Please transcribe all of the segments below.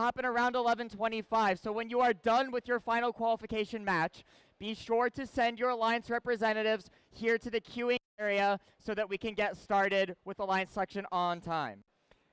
happen around 11:25. So when you are done with your final qualification match, be sure to send your alliance representatives here to the queuing area so that we can get started with alliance selection on time.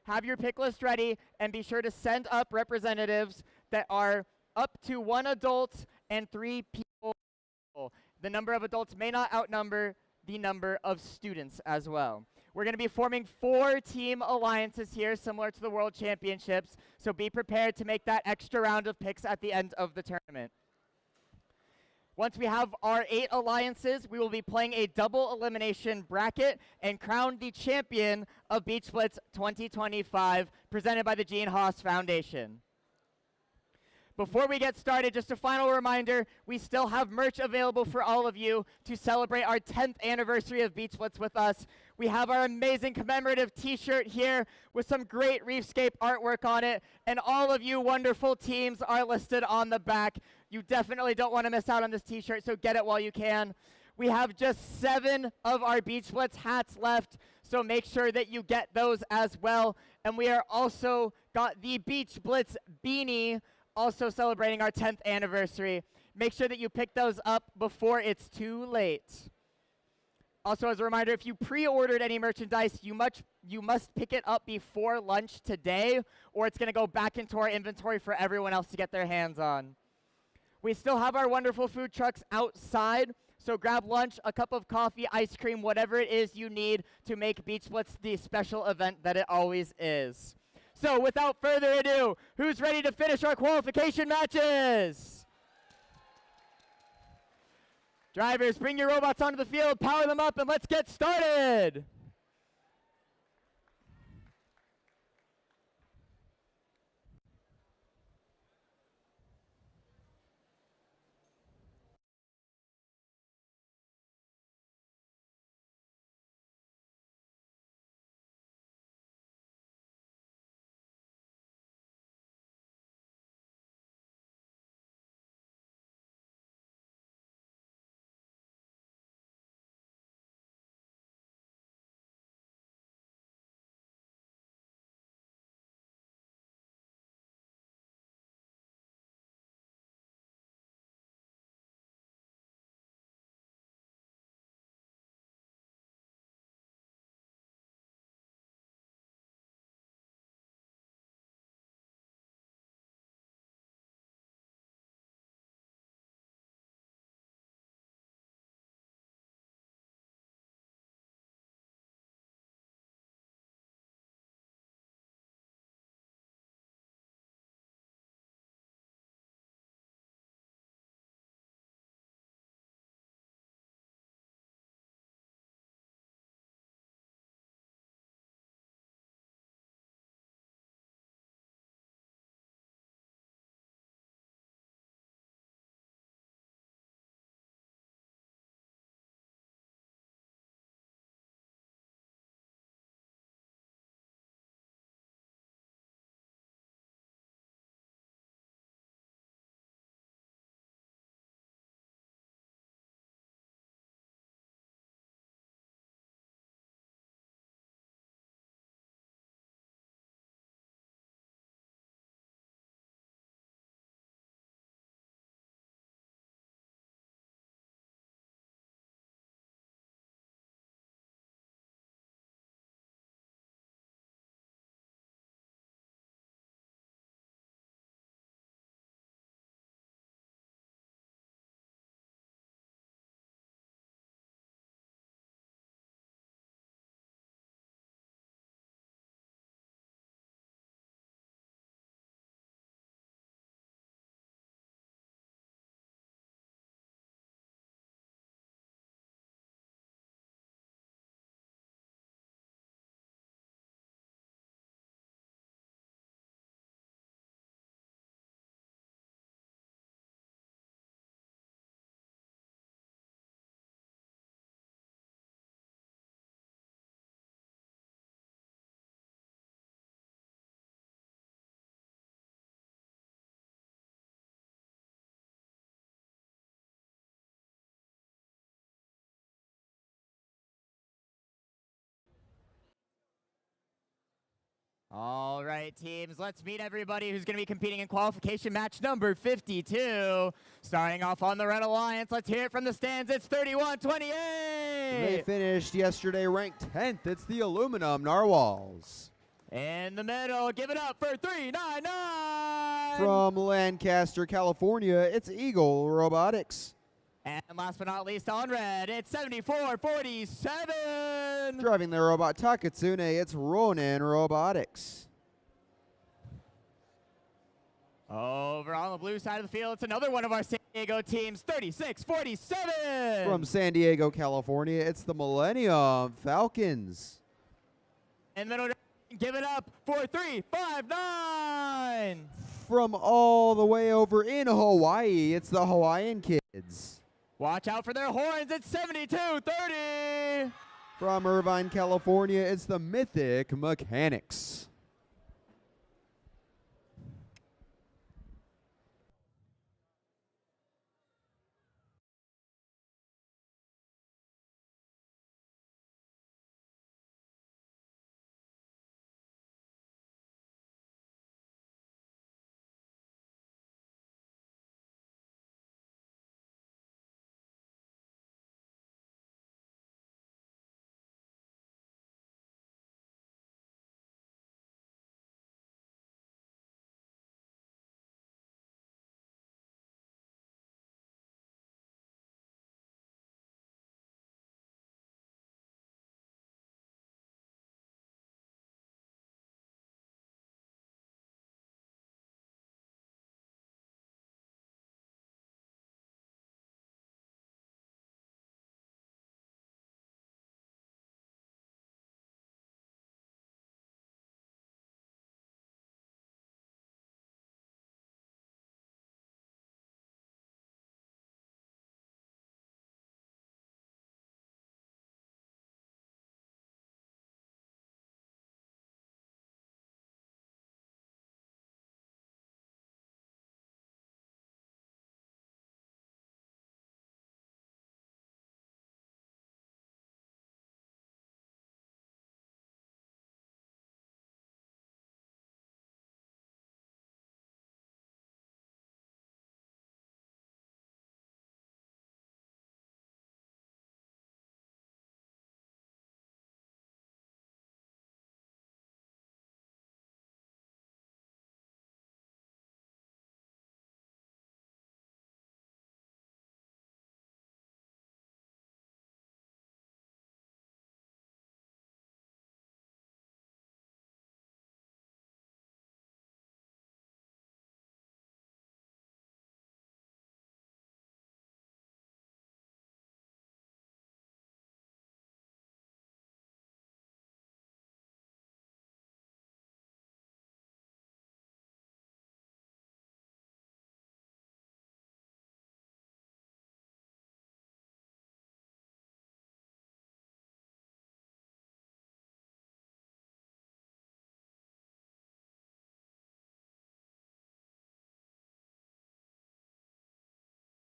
Have your pick list ready and be sure to send up representatives that are up to 1 adult and 3 people. The number of adults may not outnumber the number of students as well. We're going to be forming 4 team alliances here, similar to the World Championships, so be prepared to make that extra round of picks at the end of the tournament. Once we have our 8 alliances, we will be playing a double elimination bracket and crown the champion of Beach Blitz 2025, presented by the Gene Haas Foundation. Before we get started, just a final reminder, we still have merch available for all of you to celebrate our 10th anniversary of Beach Blitz with us. We have our amazing commemorative t-shirt here with some great Reefscape artwork on it, and all of you wonderful teams are listed on the back. You definitely don't want to miss out on this t-shirt, so get it while you can. We have just 7 of our Beach Blitz hats left, so make sure that you get those as well. And we are also got the Beach Blitz beanie, also celebrating our 10th anniversary. Make sure that you pick those up before it's too late. Also, as a reminder, if you pre-ordered any merchandise, you must pick it up before lunch today, or it's going to go back into our inventory for everyone else to get their hands on. We still have our wonderful food trucks outside, so grab lunch, a cup of coffee, ice cream, whatever it is you need to make Beach Blitz the special event that it always is. So without further ado, who's ready to finish our qualification matches? Drivers, bring your robots onto the field, power them up, and let's get started. All right, teams, let's meet everybody who's going to be competing in qualification match number 52. Starting off on the Red Alliance, let's hear it from the stands. It's 31-28. They finished yesterday ranked 10th. It's the Aluminum Narwhals. In the middle, give it up for 399. From Lancaster, California, it's Eagle Robotics. And last but not least on red, it's 74-47. Driving the robot Takatsune, it's Ronin Robotics. Over on the blue side of the field, it's another one of our San Diego teams, 36-47. From San Diego, California, it's the Millennium Falcons. In the middle, give it up for 359. From all the way over in Hawaii, it's the Hawaiian Kids. Watch out for their horns, it's 72-30. From Irvine, California, it's the Mythic Mechanics.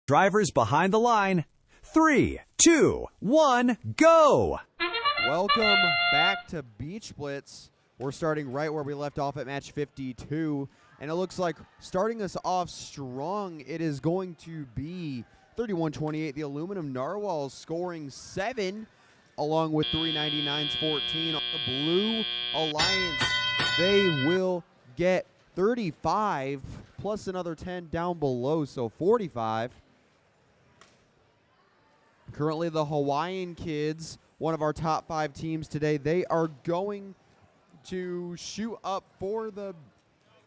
Drivers behind the line. 3, 2, 1, go! Welcome back to Beach Blitz. We're starting right where we left off at match 52. And it looks like starting us off strong, it is going to be 31-28. The Aluminum Narwhals scoring 7, along with 399's 14 on the Blue Alliance. They will get 35 plus another 10 down below, so 45. Currently the Hawaiian Kids, one of our top 5 teams today, they are going to shoot up for the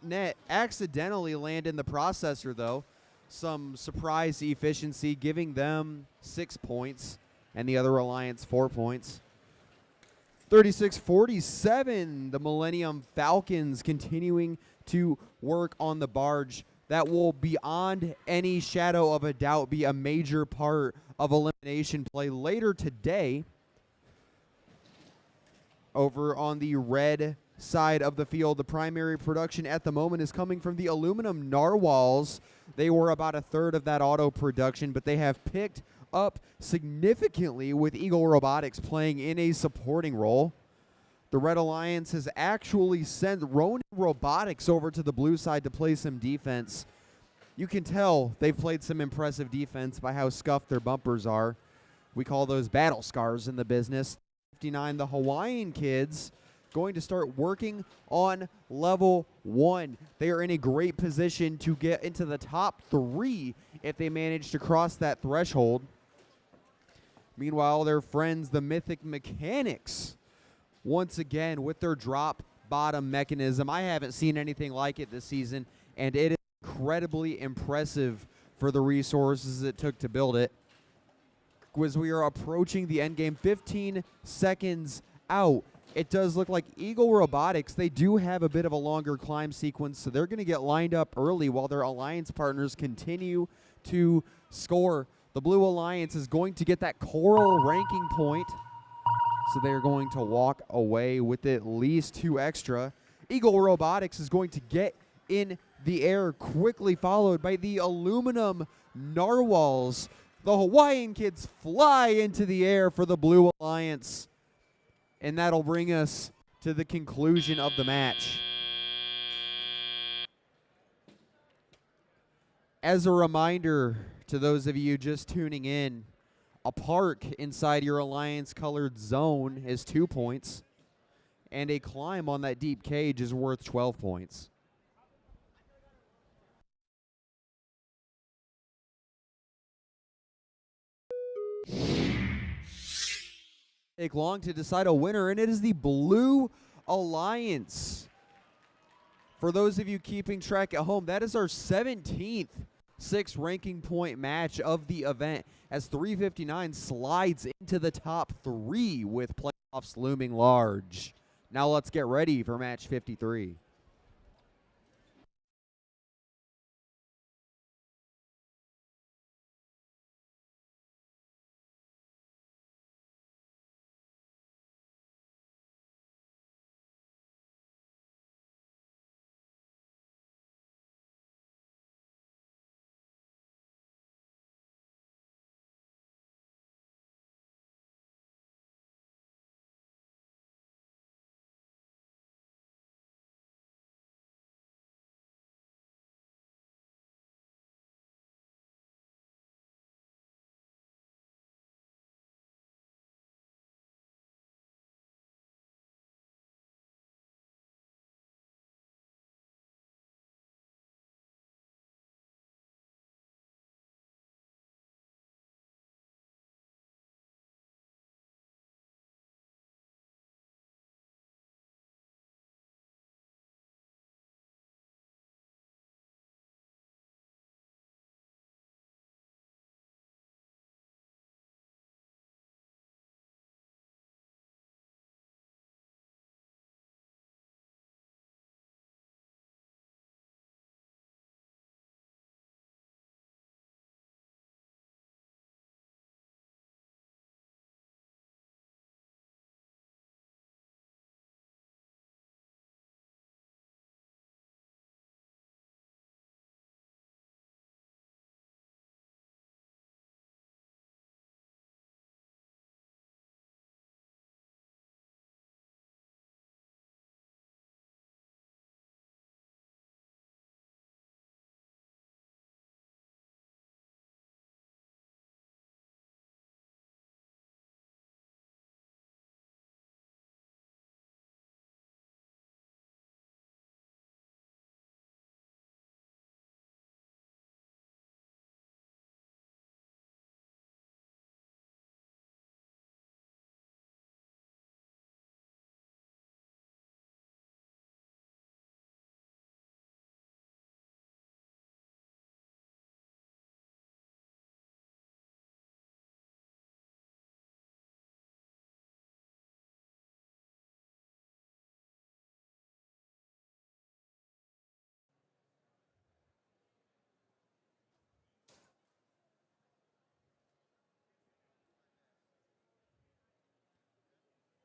net, accidentally land in the processor though. Some surprise efficiency, giving them 6 points and the other Alliance 4 points. 36-47, the Millennium Falcons continuing to work on the barge. That will, beyond any shadow of a doubt, be a major part of elimination play later today. Over on the red side of the field, the primary production at the moment is coming from the Aluminum Narwhals. They were about a third of that auto production, but they have picked up significantly with Eagle Robotics playing in a supporting role. The Red Alliance has actually sent Ronin Robotics over to the blue side to play some defense. You can tell they've played some impressive defense by how scuffed their bumpers are. We call those battle scars in the business. 59, the Hawaiian kids going to start working on level 1. They are in a great position to get into the top 3 if they manage to cross that threshold. Meanwhile, their friends, the Mythic Mechanics, once again with their drop bottom mechanism. I haven't seen anything like it this season, and it is incredibly impressive for the resources it took to build it. As we are approaching the end game, 15 seconds out, it does look like Eagle Robotics, they do have a bit of a longer climb sequence, so they're going to get lined up early while their alliance partners continue to score. The Blue Alliance is going to get that Coral ranking point, so they're going to walk away with at least 2 extra. Eagle Robotics is going to get in the air, quickly followed by the Aluminum Narwhals. The Hawaiian kids fly into the air for the Blue Alliance. And that'll bring us to the conclusion of the match. As a reminder to those of you just tuning in, a park inside your alliance-colored zone is 2 points, and a climb on that deep cage is worth 12 points. Take long to decide a winner, and it is the Blue Alliance. For those of you keeping track at home, that is our 17th 6 ranking point match of the event, as 359 slides into the top 3 with playoffs looming large. Now let's get ready for match 53.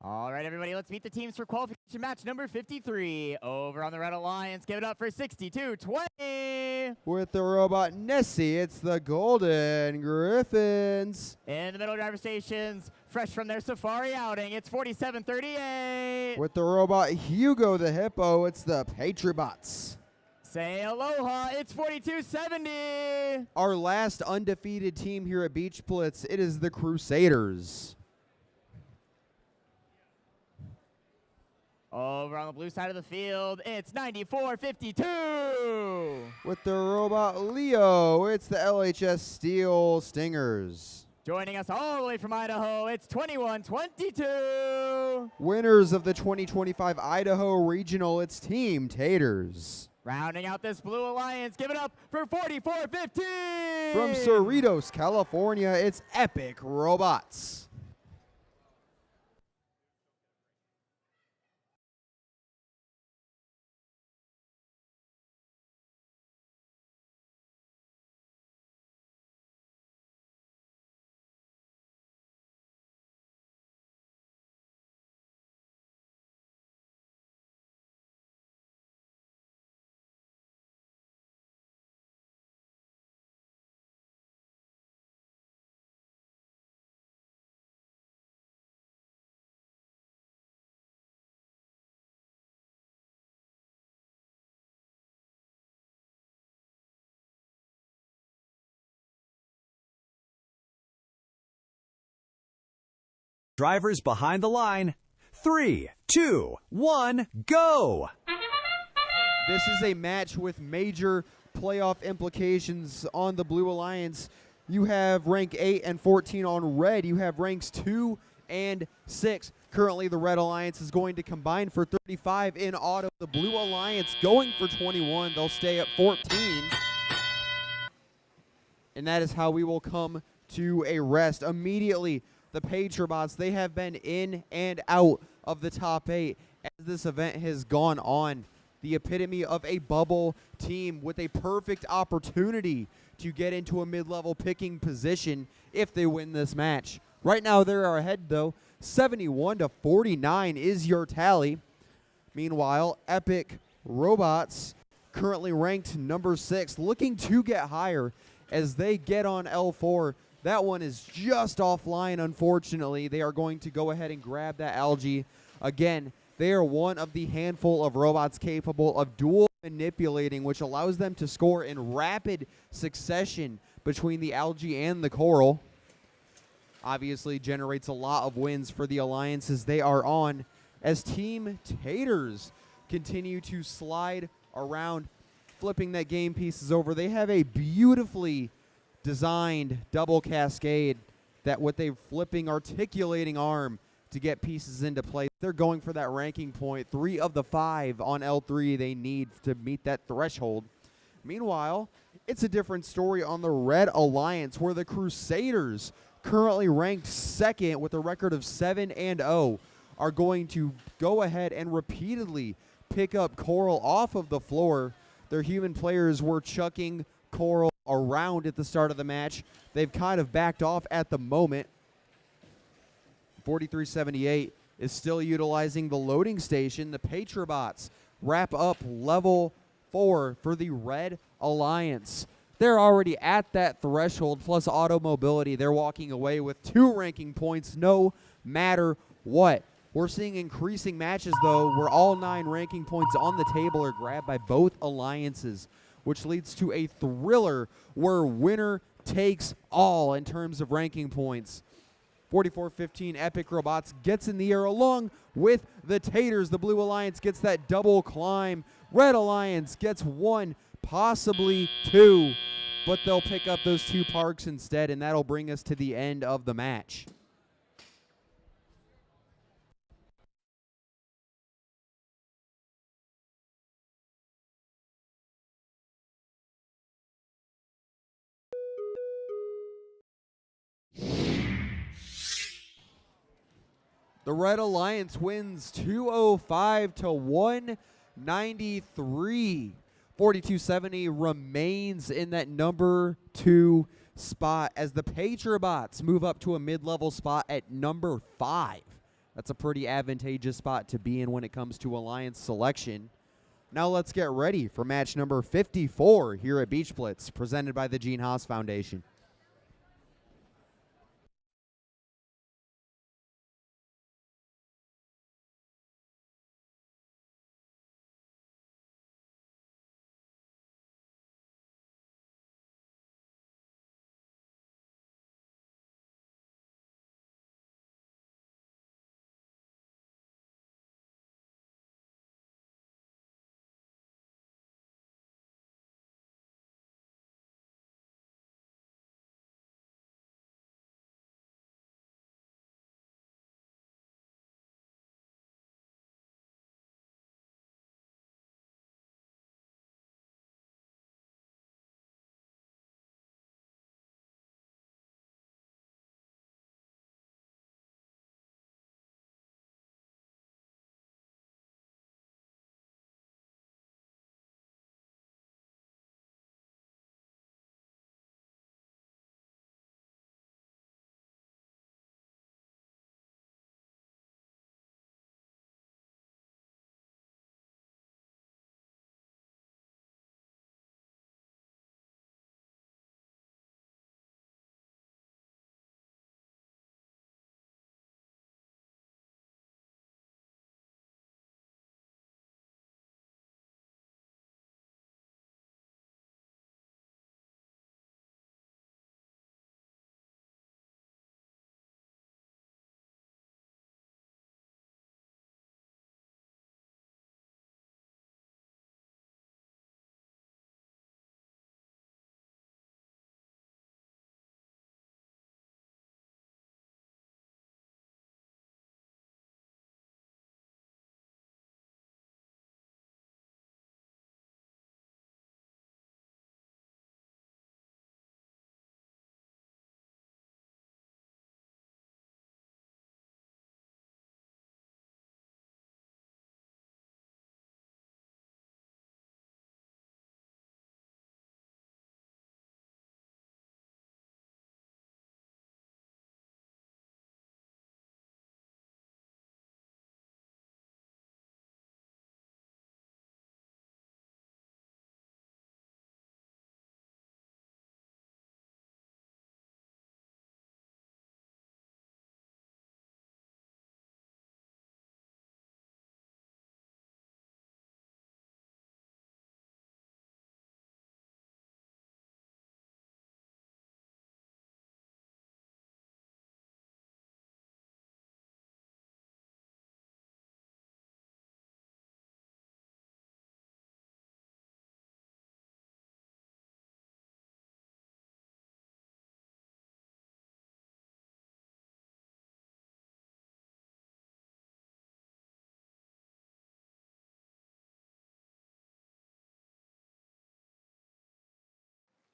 All right, everybody, let's meet the teams for qualification match number 53. Over on the Red Alliance, give it up for 62-20. With the robot Nessie, it's the Golden Griffins. In the middle driver stations, fresh from their safari outing, it's 47-38. With the robot Hugo the Hippo, it's the Patriots. Say aloha, it's 42-70. Our last undefeated team here at Beach Blitz, it is the Crusaders. Over on the blue side of the field, it's 94-52. With the robot Leo, it's the LHS Steel Stingers. Joining us all the way from Idaho, it's 21-22. Winners of the 2025 Idaho Regional, it's Team Taters. Rounding out this Blue Alliance, give it up for 44-15. From Cerritos, California, it's Epic Robots. Drivers behind the line. 3, 2, 1, go! This is a match with major playoff implications on the Blue Alliance. You have rank 8 and 14 on red. You have ranks 2 and 6. Currently, the Red Alliance is going to combine for 35 in auto. The Blue Alliance going for 21. They'll stay at 14. And that is how we will come to a rest. Immediately, the Patriots, they have been in and out of the top 8 as this event has gone on. The epitome of a bubble team with a perfect opportunity to get into a mid-level picking position if they win this match. Right now, they're ahead, though. 71-49 is your tally. Meanwhile, Epic Robots, currently ranked number 6, looking to get higher as they get on L4. That one is just offline, unfortunately. They are going to go ahead and grab that algae. Again, they are one of the handful of robots capable of dual manipulating, which allows them to score in rapid succession between the algae and the coral. Obviously generates a lot of wins for the alliances they are on, as Team Taters continue to slide around, flipping that game pieces over. They have a beautifully designed double cascade that with a flipping articulating arm to get pieces into play. They're going for that ranking point. 3 of the 5 on L3 they need to meet that threshold. Meanwhile, it's a different story on the Red Alliance, where the Crusaders, currently ranked 2nd with a record of 7-0, are going to go ahead and repeatedly pick up coral off of the floor. Their human players were chucking coral around at the start of the match. They've kind of backed off at the moment. 43-78 is still utilizing the loading station. The Patriots wrap up level 4 for the Red Alliance. They're already at that threshold plus auto mobility. They're walking away with 2 ranking points no matter what. We're seeing increasing matches, though, where all 9 ranking points on the table are grabbed by both alliances, which leads to a thriller where winner takes all in terms of ranking points. 44-15, Epic Robots gets in the air along with the Taters. The Blue Alliance gets that double climb. Red Alliance gets 1, possibly 2, but they'll pick up those 2 parks instead, and that'll bring us to the end of the match. The Red Alliance wins 205 to 193. 42-70 remains in that number 2 spot as the Patriots move up to a mid-level spot at number 5. That's a pretty advantageous spot to be in when it comes to alliance selection. Now let's get ready for match number 54 here at Beach Blitz, presented by the Gene Haas Foundation.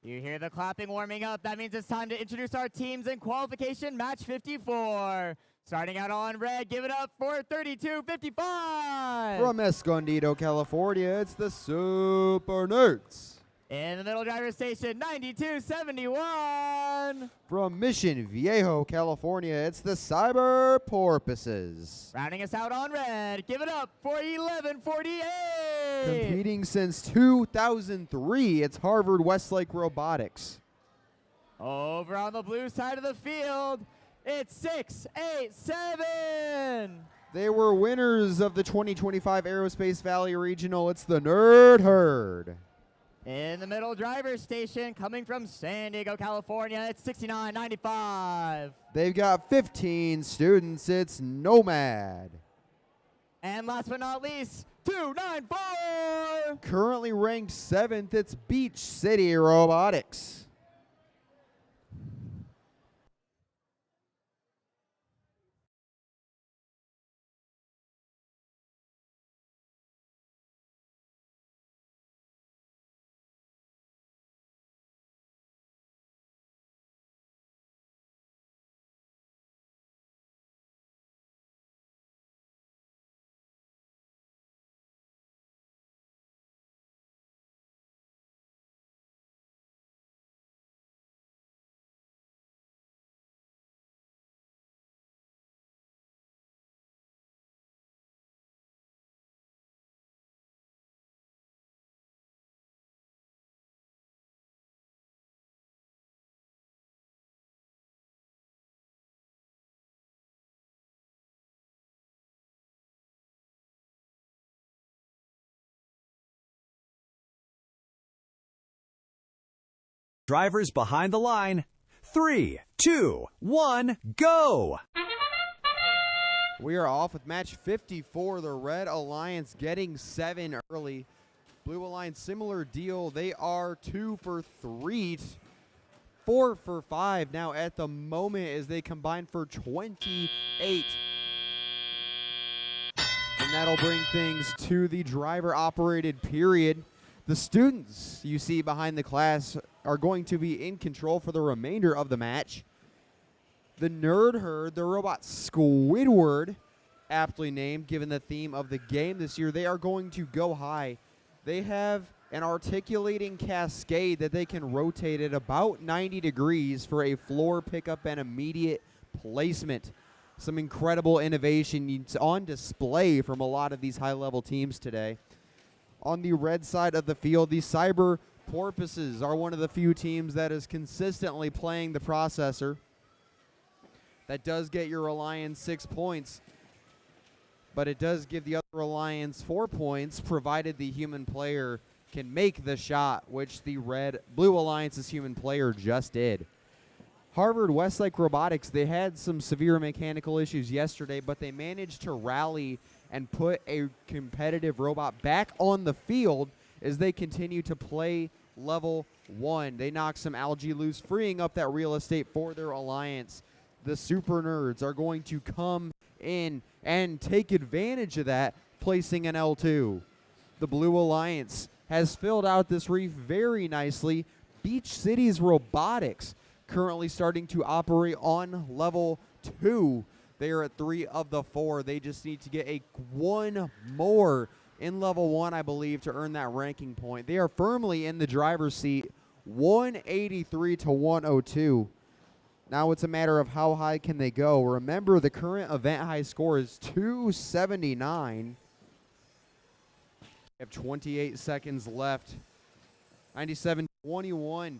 You hear the clapping warming up. That means it's time to introduce our teams in qualification match 54. Starting out on red, give it up for 32-55. From Escondido, California, it's the Super Nerds. In the middle driver station, 92-71. From Mission Viejo, California, it's the Cyber Porpoises. Rounding us out on red, give it up for 11-48. Competing since 2003, it's Harvard Westlake Robotics. Over on the blue side of the field, it's 6-8-7. They were winners of the 2025 Aerospace Valley Regional. It's the Nerd Herd. In the middle driver's station, coming from San Diego, California, it's 69-95. They've got 15 students. It's Nomad. And last but not least, 294. Currently ranked 7th, it's Beach City Robotics. Drivers behind the line. 3, 2, 1, go! We are off with match 54. The Red Alliance getting 7 early. Blue Alliance, similar deal. They are 2 for 3. 4 for 5 now at the moment as they combine for 28. And that'll bring things to the driver-operated period. The students you see behind the class are going to be in control for the remainder of the match. The Nerd Herd, the robot Squidward, aptly named given the theme of the game this year, they are going to go high. They have an articulating cascade that they can rotate at about 90 degrees for a floor pickup and immediate placement. Some incredible innovation on display from a lot of these high-level teams today. On the red side of the field, the Cyber Porpoises are one of the few teams that is consistently playing the processor. That does get your Alliance 6 points, but it does give the other Alliance 4 points, provided the human player can make the shot, which the Blue Alliance's human player just did. Harvard Westlake Robotics, they had some severe mechanical issues yesterday, but they managed to rally and put a competitive robot back on the field as they continue to play level 1. They knocked some algae loose, freeing up that real estate for their Alliance. The Super Nerds are going to come in and take advantage of that, placing an L2. The Blue Alliance has filled out this reef very nicely. Beach Cities Robotics currently starting to operate on level 2. They are at 3 of the 4. They just need to get one more in level 1, I believe, to earn that ranking point. They are firmly in the driver's seat, 183 to 102. Now it's a matter of how high can they go. Remember, the current event high score is 279. We have 28 seconds left. 97-21.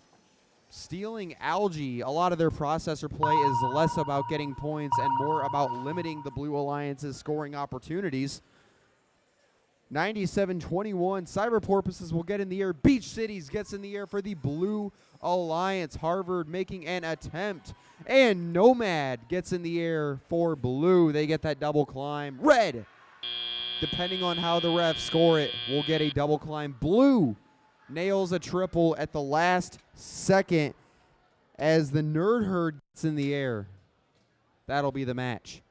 Stealing algae. A lot of their processor play is less about getting points and more about limiting the Blue Alliance's scoring opportunities. 97-21. Cyber Porpoises will get in the air. Beach Cities gets in the air for the Blue Alliance. Harvard making an attempt. And Nomad gets in the air for Blue. They get that double climb. Red, depending on how the refs score it, will get a double climb. Blue nails a triple at the last second as the Nerd Herd gets in the air. That'll be the match.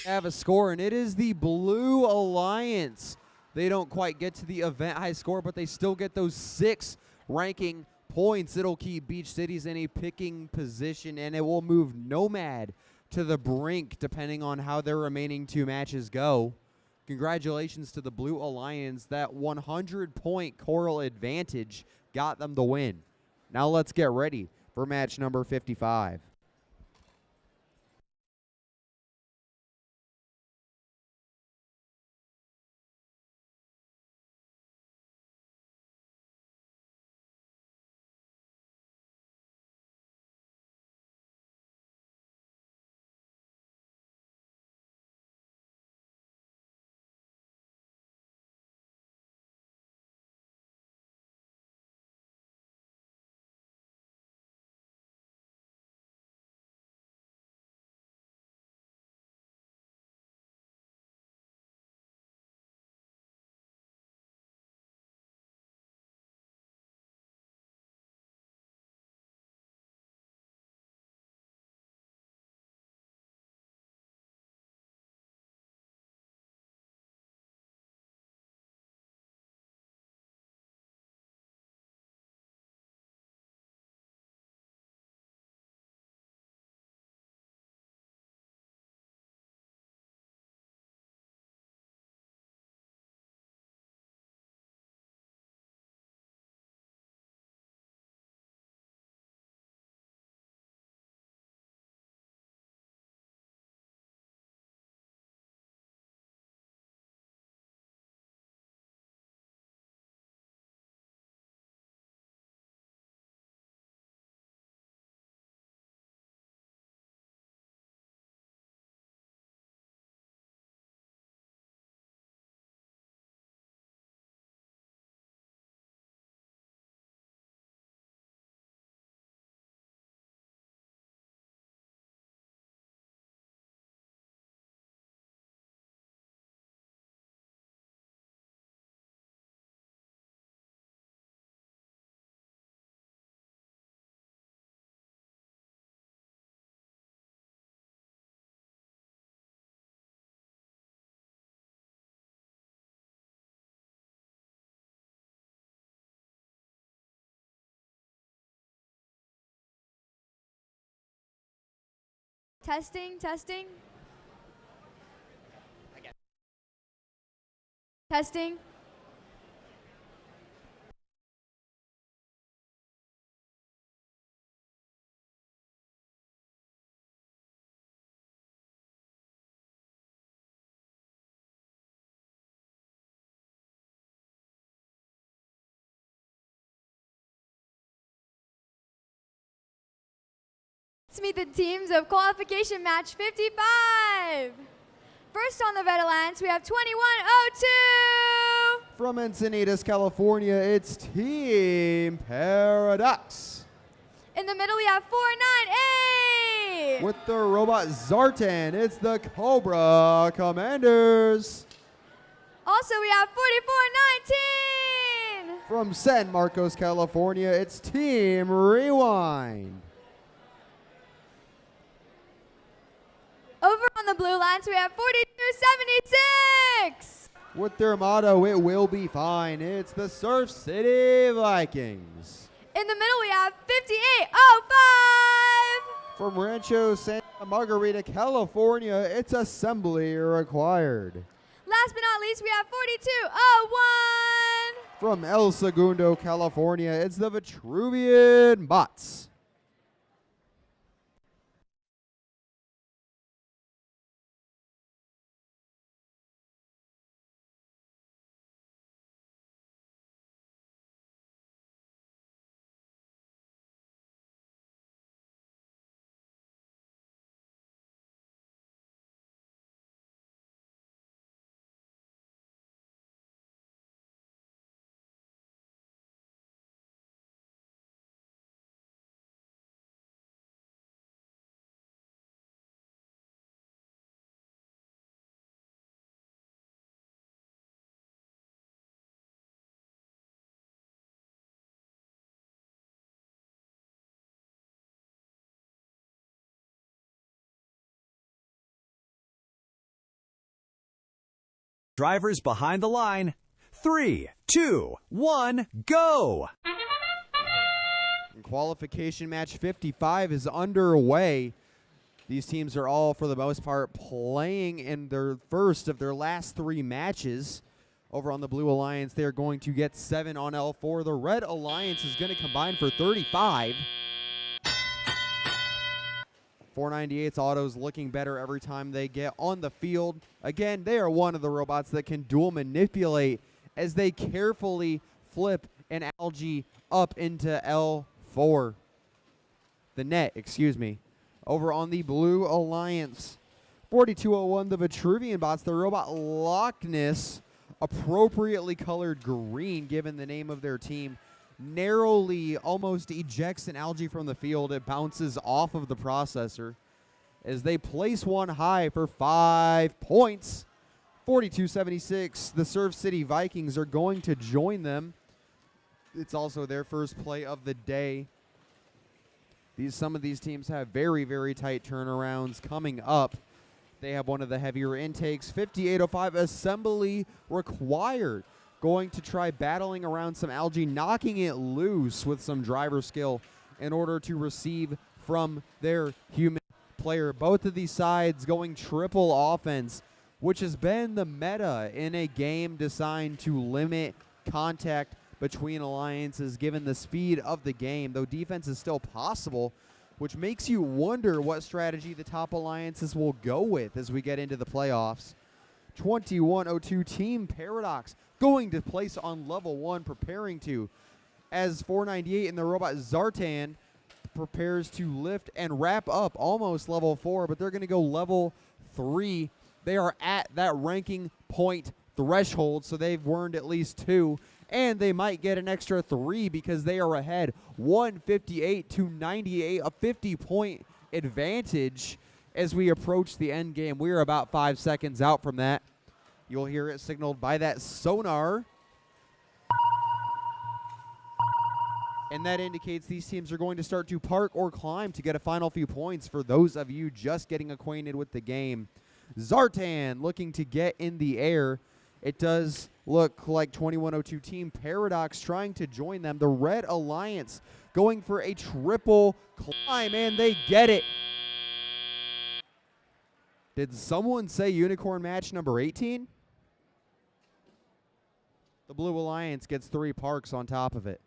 Have a score, and it is the Blue Alliance. They don't quite get to the event high score, but they still get those 6 ranking points. It'll keep Beach Cities in a picking position, and it will move Nomad to the brink, depending on how their remaining 2 matches go. Congratulations to the Blue Alliance. That 100-point Coral advantage got them the win. Now let's get ready for match number 55. Testing, testing. Again. Testing. Let's meet the teams of qualification match 55. First on the Red Alliance, we have 2102. From Encinitas, California, it's Team Paradox. In the middle, we have 498. With the robot Zartan, it's the Cobra Commanders. Also, we have 4419. From San Marcos, California, it's Team Rewind. Over on the Blue Alliance, we have 4276. With their motto, it will be fine, it's the Surf City Vikings. In the middle, we have 5805. From Rancho Santa Margarita, California, it's assembly required. Last but not least, we have 4201. From El Segundo, California, it's the Vitruvian Bots. Drivers behind the line. 3, 2, 1, go! And qualification match 55 is underway. These teams are all, for the most part, playing in their first of their last 3 matches. Over on the Blue Alliance, they're going to get 7 on L4. The Red Alliance is going to combine for 35. 498's autos looking better every time they get on the field. Again, they are one of the robots that can dual manipulate as they carefully flip an algae up into L4. The net, excuse me. Over on the Blue Alliance, 4201, the Vitruvian bots, the robot Loch Ness, appropriately colored green given the name of their team, narrowly almost ejects an algae from the field. It bounces off of the processor as they place one high for 5 points. 42-76, the Surf City Vikings are going to join them. It's also their first play of the day. Some of these teams have very, very tight turnarounds coming up. They have one of the heavier intakes. 5805, assembly required. Going to try battling around some algae, knocking it loose with some driver skill in order to receive from their human player. Both of these sides going triple offense, which has been the meta in a game designed to limit contact between alliances given the speed of the game, though defense is still possible, which makes you wonder what strategy the top alliances will go with as we get into the playoffs. 2102 Team Paradox going to place on level 1, preparing to, as 498 and the robot Zartan prepares to lift and wrap up almost level 4, but they're going to go level 3. They are at that ranking point threshold, so they've earned at least 2, and they might get an extra 3 because they are ahead 158-98, a 50-point advantage as we approach the end game. We are about 5 seconds out from that. You'll hear it signaled by that sonar. And that indicates these teams are going to start to park or climb to get a final few points for those of you just getting acquainted with the game. Zartan looking to get in the air. It does look like 2102 Team Paradox trying to join them. The Red Alliance going for a triple climb, and they get it. Did someone say unicorn match number 18? The Blue Alliance gets 3 parks on top of it.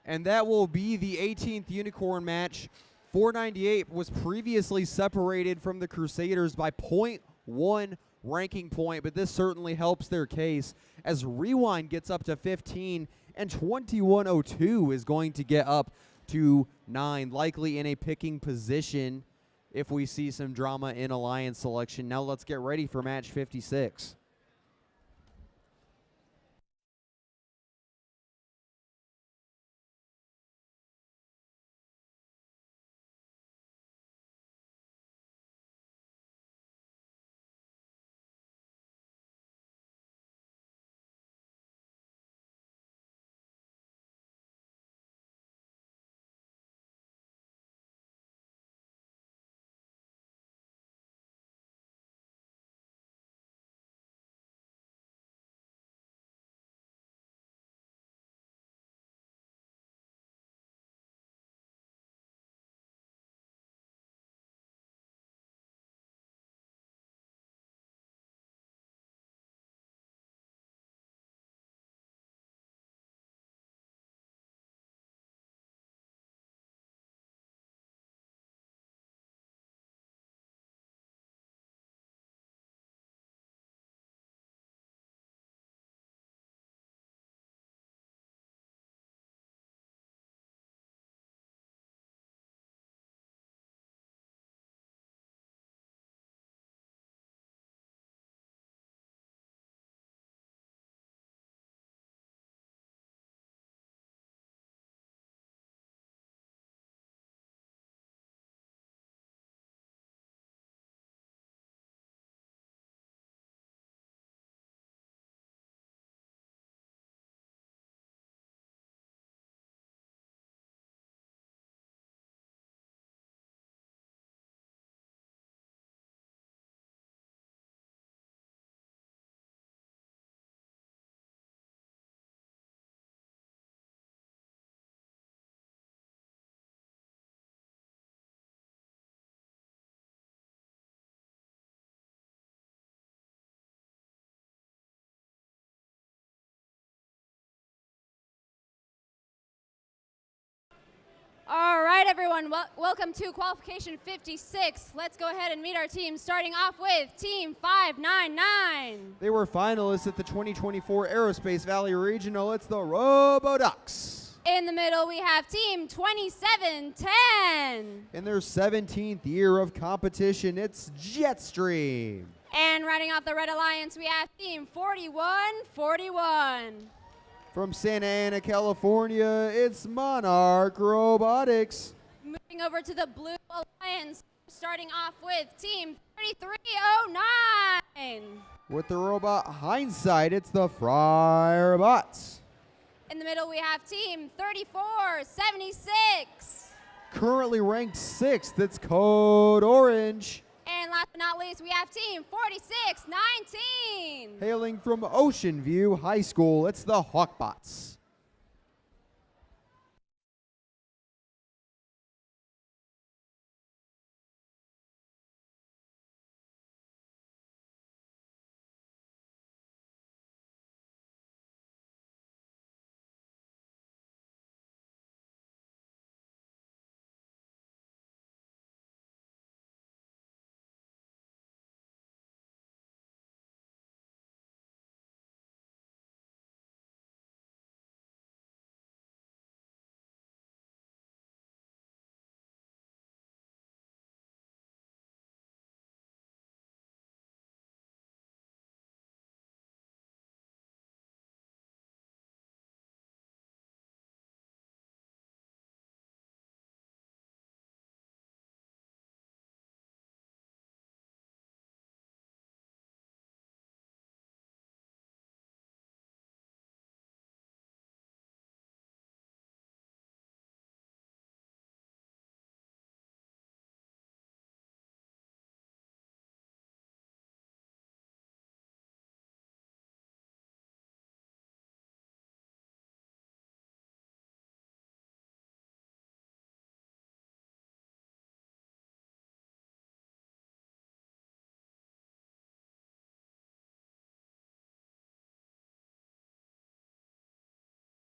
And that will be the 18th unicorn match. 498 was previously separated from the Crusaders by 0.1 ranking point, but this certainly helps their case as Rewind gets up to 15 and 2102 is going to get up to 9, likely in a picking position if we see some drama in Alliance selection. Now let's get ready for match 56. All right, everyone, welcome to qualification 56. Let's go ahead and meet our team, starting off with Team 599. They were finalists at the 2024 Aerospace Valley Regional. It's the RoboDucks. In the middle, we have Team 2710. In their 17th year of competition, it's Jetstream. And rounding out the Red Alliance, we have Team 4141. From Santa Ana, California, it's Monarch Robotics. Moving over to the Blue Alliance, starting off with Team 3309. With the robot Hindsight, it's the Fryer Bots. In the middle, we have Team 3476. Currently ranked 6th, it's Code Orange. And last but not least, we have Team 4619. Hailing from Ocean View High School, it's the Hawkbots.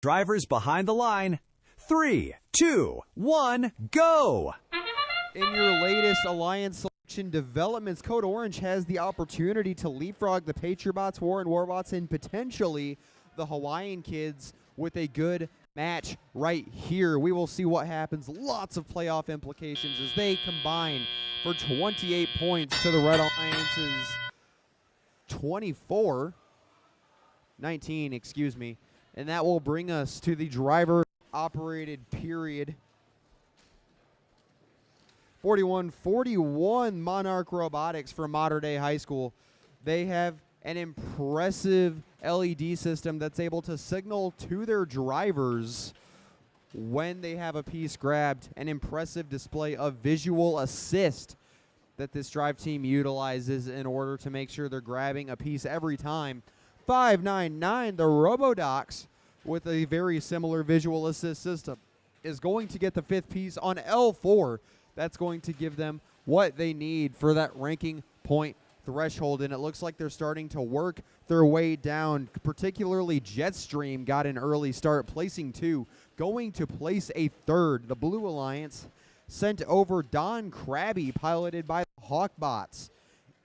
Drivers behind the line. 3, 2, 1, go! In your latest Alliance Selection developments, Code Orange has the opportunity to leapfrog the Patriobots, Warren Warbots, and potentially the Hawaiian Kids with a good match right here. We will see what happens. Lots of playoff implications as they combine for 28 points to the Red Alliance's 19, excuse me. And that will bring us to the driver-operated period. 41-41 Monarch Robotics from Mater Dei High School. They have an impressive LED system that's able to signal to their drivers when they have a piece grabbed. An impressive display of visual assist that this drive team utilizes in order to make sure they're grabbing a piece every time. 599, the Robodocs, with a very similar visual assist system, is going to get the 5th piece on L4. That's going to give them what they need for that ranking point threshold, and it looks like they're starting to work their way down. Particularly Jetstream got an early start, placing 2, going to place a 3rd. The Blue Alliance sent over Don Krabby, piloted by the Hawkbots,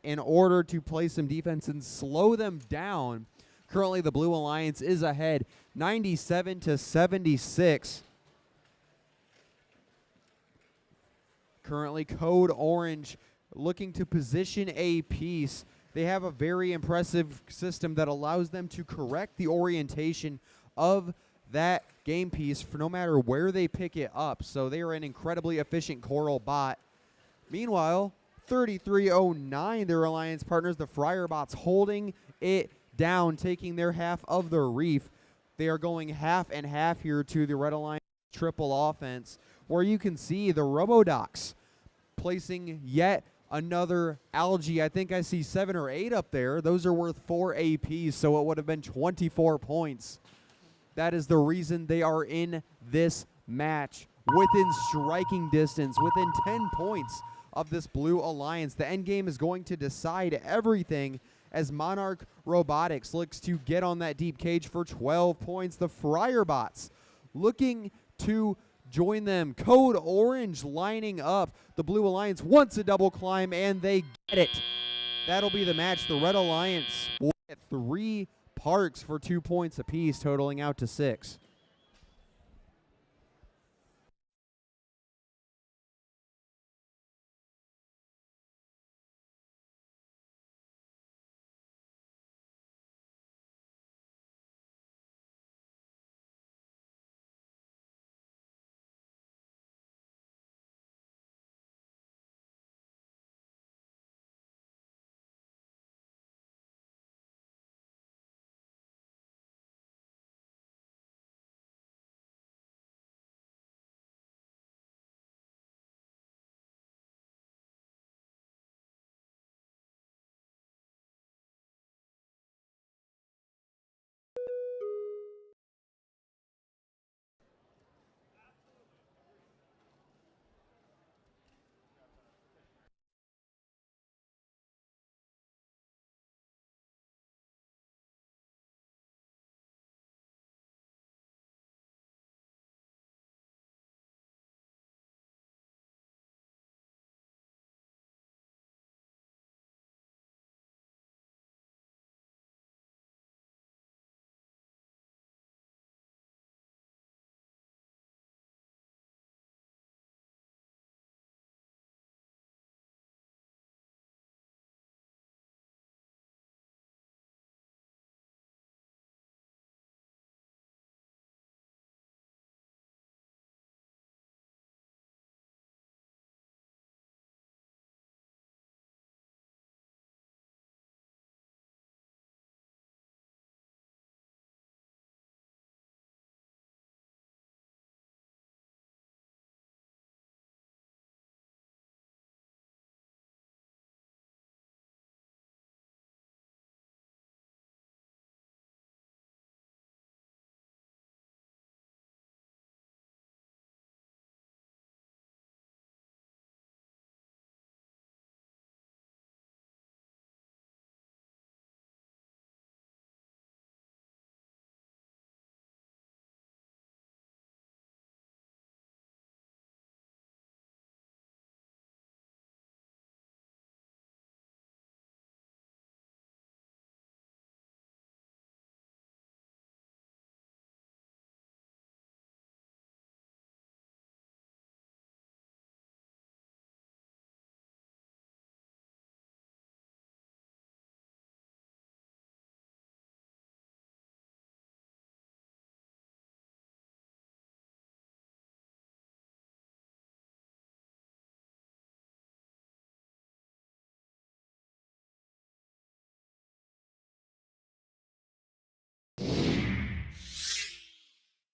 in order to play some defense and slow them down. Currently, the Blue Alliance is ahead, 97-76. Currently, Code Orange looking to position a piece. They have a very impressive system that allows them to correct the orientation of that game piece for no matter where they pick it up. So they are an incredibly efficient Coral bot. Meanwhile, 3309, their alliance partners, the Friarbots, holding it down, taking their half of the reef. They are going half and half here to the Red Alliance triple offense, where you can see the Robodocs placing yet another algae. I think I see 7 or 8 up there. Those are worth 4 APs, so it would have been 24 points. That is the reason they are in this match, within striking distance, within 10 points of this Blue Alliance. The end game is going to decide everything as Monarch Robotics looks to get on that deep cage for 12 points. The Friarbots looking to join them. Code Orange lining up. The Blue Alliance wants a double climb, and they get it. That'll be the match. The Red Alliance will get 3 parks for 2 points apiece, totaling out to 6.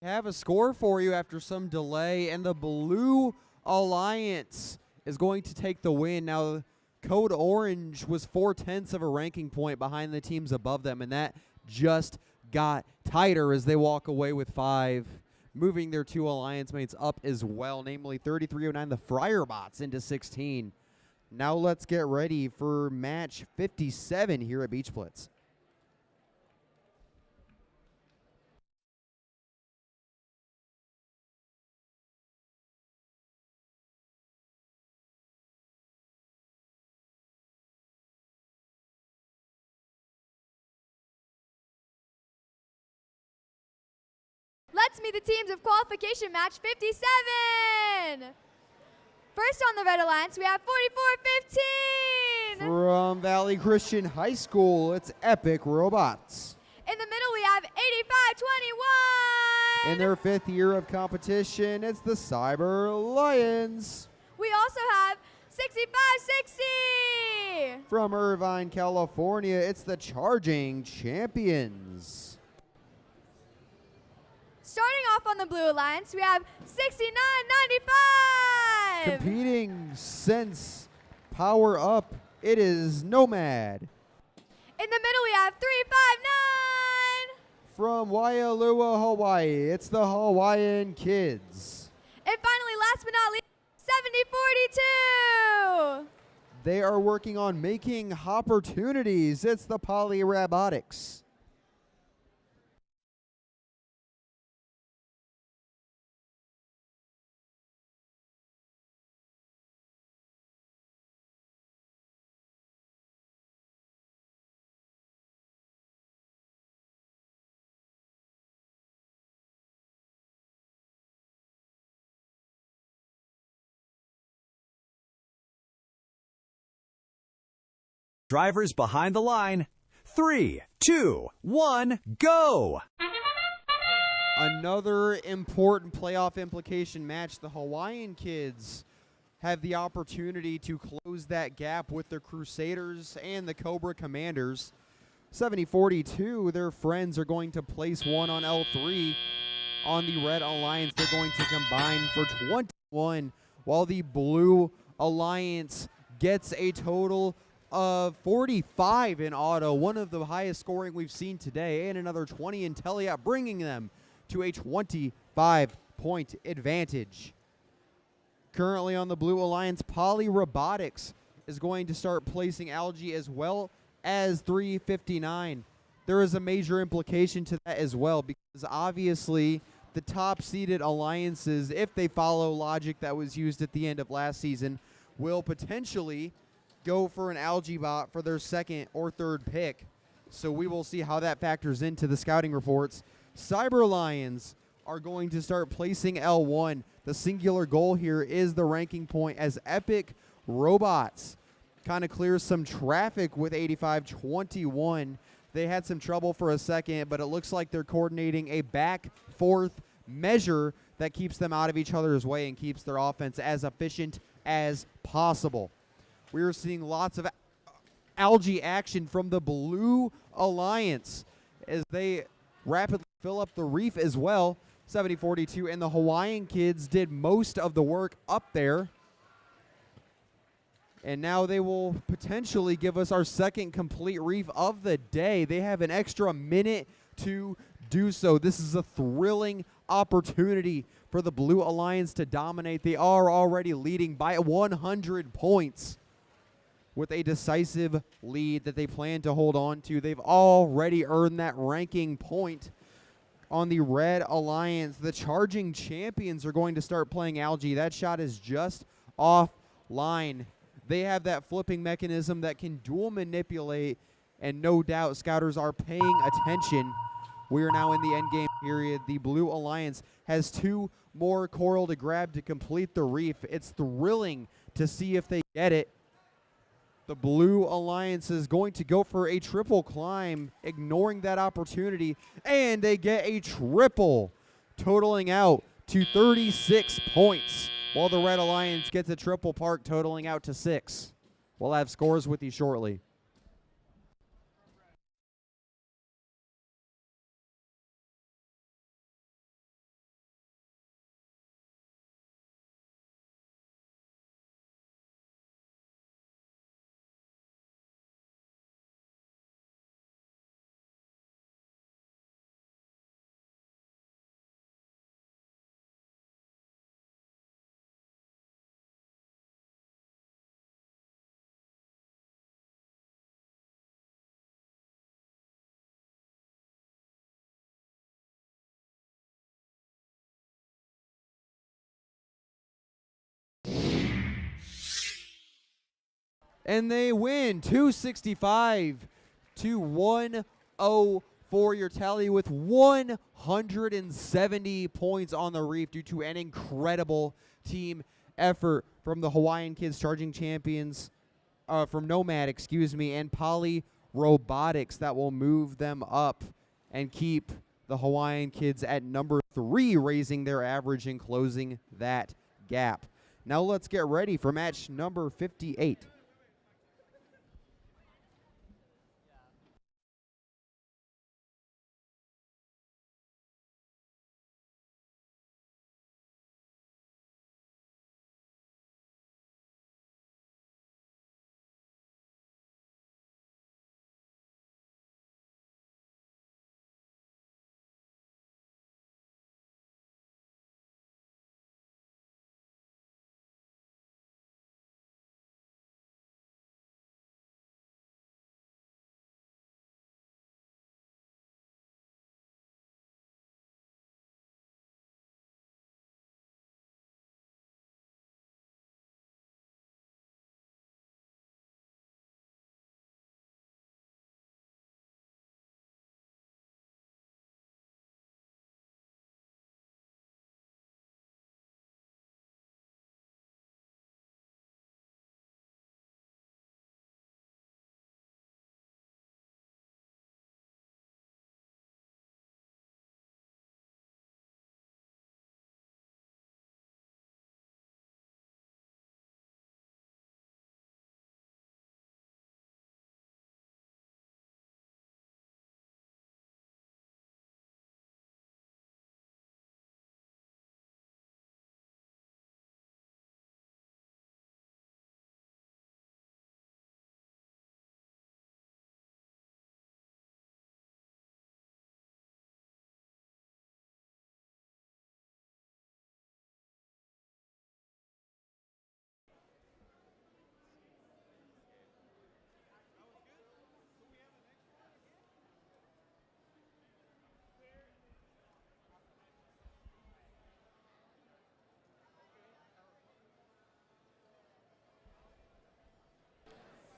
have a score for you after some delay, and the Blue Alliance is going to take the win. Now, Code Orange was 4/10 of a ranking point behind the teams above them, and that just got tighter as they walk away with 5, moving their 2 alliance mates up as well, namely 3309, the Friarbots, into 16. Now let's get ready for match 57 here at Beach Blitz. Let's meet the teams of qualification match 57. First on the Red Alliance, we have 44-15. From Valley Christian High School, it's Epic Robots. In the middle, we have 85-21. In their 5th year of competition, it's the Cyber Lions. We also have 65-60. From Irvine, California, it's the Charging Champions. Starting off on the Blue Alliance, we have 69-95. Competing since Power Up, it is Nomad. In the middle, we have 359. From Waialua, Hawaii, it's the Hawaiian Kids. And finally, last but not least, 7042. They are working on making opportunities. It's the Poly Robotics. Drivers behind the line. 3, 2, 1, go! Another important playoff implication match. The Hawaiian Kids have the opportunity to close that gap with the Crusaders and the Cobra Commanders. 70-42, their friends are going to place one on L3. On the Red Alliance, they're going to combine for 21, while the Blue Alliance gets a total of 45 in auto, one of the highest scoring we've seen today, and another 20 in Telia, bringing them to a 25-point advantage. Currently on the Blue Alliance, Poly Robotics is going to start placing Algae as well as 359. There is a major implication to that as well, because obviously the top-seeded alliances, if they follow logic that was used at the end of last season, will potentially go for an Algae bot for their 2nd or 3rd pick. So we will see how that factors into the scouting reports. Cyber Lions are going to start placing L1. The singular goal here is the ranking point, as Epic Robots kind of clears some traffic with 85-21. They had some trouble for a second, but it looks like they're coordinating a back-forth measure that keeps them out of each other's way and keeps their offense as efficient as possible. We are seeing lots of Algae action from the Blue Alliance as they rapidly fill up the reef as well. 70-42, and the Hawaiian Kids did most of the work up there. And now they will potentially give us our 2nd complete reef of the day. They have an extra minute to do so. This is a thrilling opportunity for the Blue Alliance to dominate. They are already leading by 100 points with a decisive lead that they plan to hold on to. They've already earned that ranking point. On the Red Alliance, the Charging Champions are going to start playing Algae. That shot is just offline. They have that flipping mechanism that can dual manipulate, and no doubt scouters are paying attention. We are now in the endgame period. The Blue Alliance has 2 more coral to grab to complete the reef. It's thrilling to see if they get it. The Blue Alliance is going to go for a triple climb, ignoring that opportunity, and they get a triple, totaling out to 36 points, while the Red Alliance gets a triple park, totaling out to 6. We'll have scores with you shortly. and they win 265 to 104. Your tally with 170 points on the reef due to an incredible team effort from the Hawaiian Kids Charging Champions, from Nomad, and Poly Robotics, that will move them up and keep the Hawaiian Kids at number 3, raising their average and closing that gap. Now let's get ready for match number 58.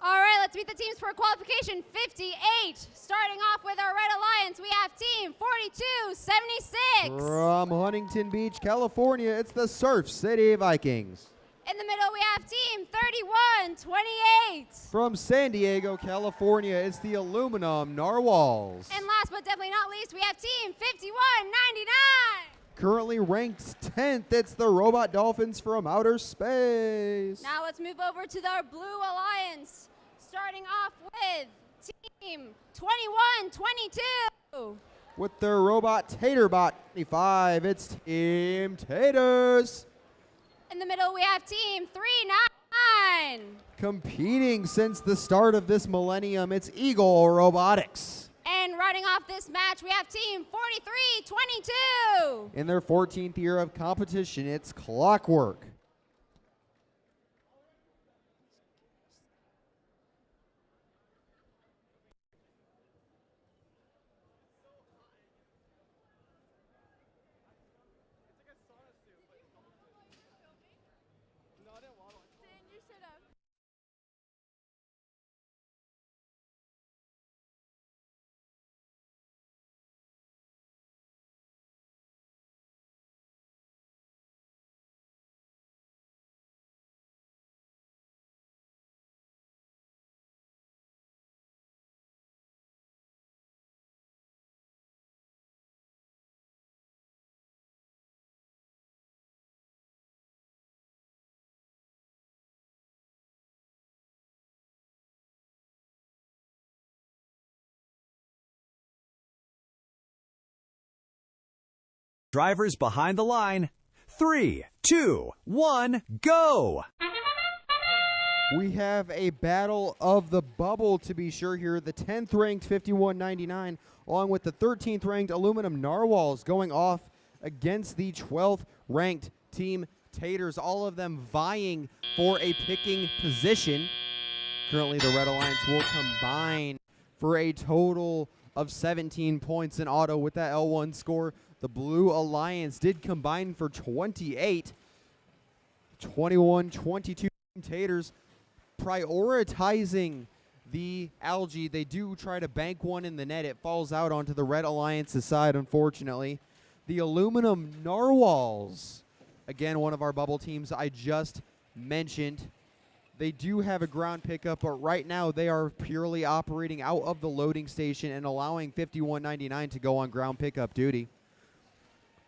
All right, let's meet the teams for qualification 58. Starting off with our Red Alliance, we have team 4276. From Huntington Beach, California, it's the Surf City Vikings. In the middle, we have team 3128. From San Diego, California, it's the Aluminum Narwhals. And last but definitely not least, we have team 5199. Currently ranked 10th, it's the Robot Dolphins from outer space. Now let's move over to our Blue Alliance, starting off with team 2122. With their Robot Taterbot 25, it's Team Taters. In the middle, we have team 399. Competing since the start of this millennium, it's Eagle Robotics. And running off this match, we have team 4322. In their 14th year of competition, it's Clockwork. Drivers behind the line. 3, 2, 1, go! We have a battle of the bubble, to be sure here. The 10th ranked 5199, along with the 13th ranked Aluminum Narwhals, going off against the 12th ranked Team Taters, all of them vying for a picking position. Currently, the Red Alliance will combine for a total of 17 points in auto with that L1 score. The Blue Alliance did combine for 28. 21-22 Taters prioritizing the algae. They do try to bank one in the net. It falls out onto the Red Alliance's side, unfortunately. The Aluminum Narwhals, again, one of our bubble teams I just mentioned. They do have a ground pickup, but right now they are purely operating out of the loading station and allowing 5199 to go on ground pickup duty.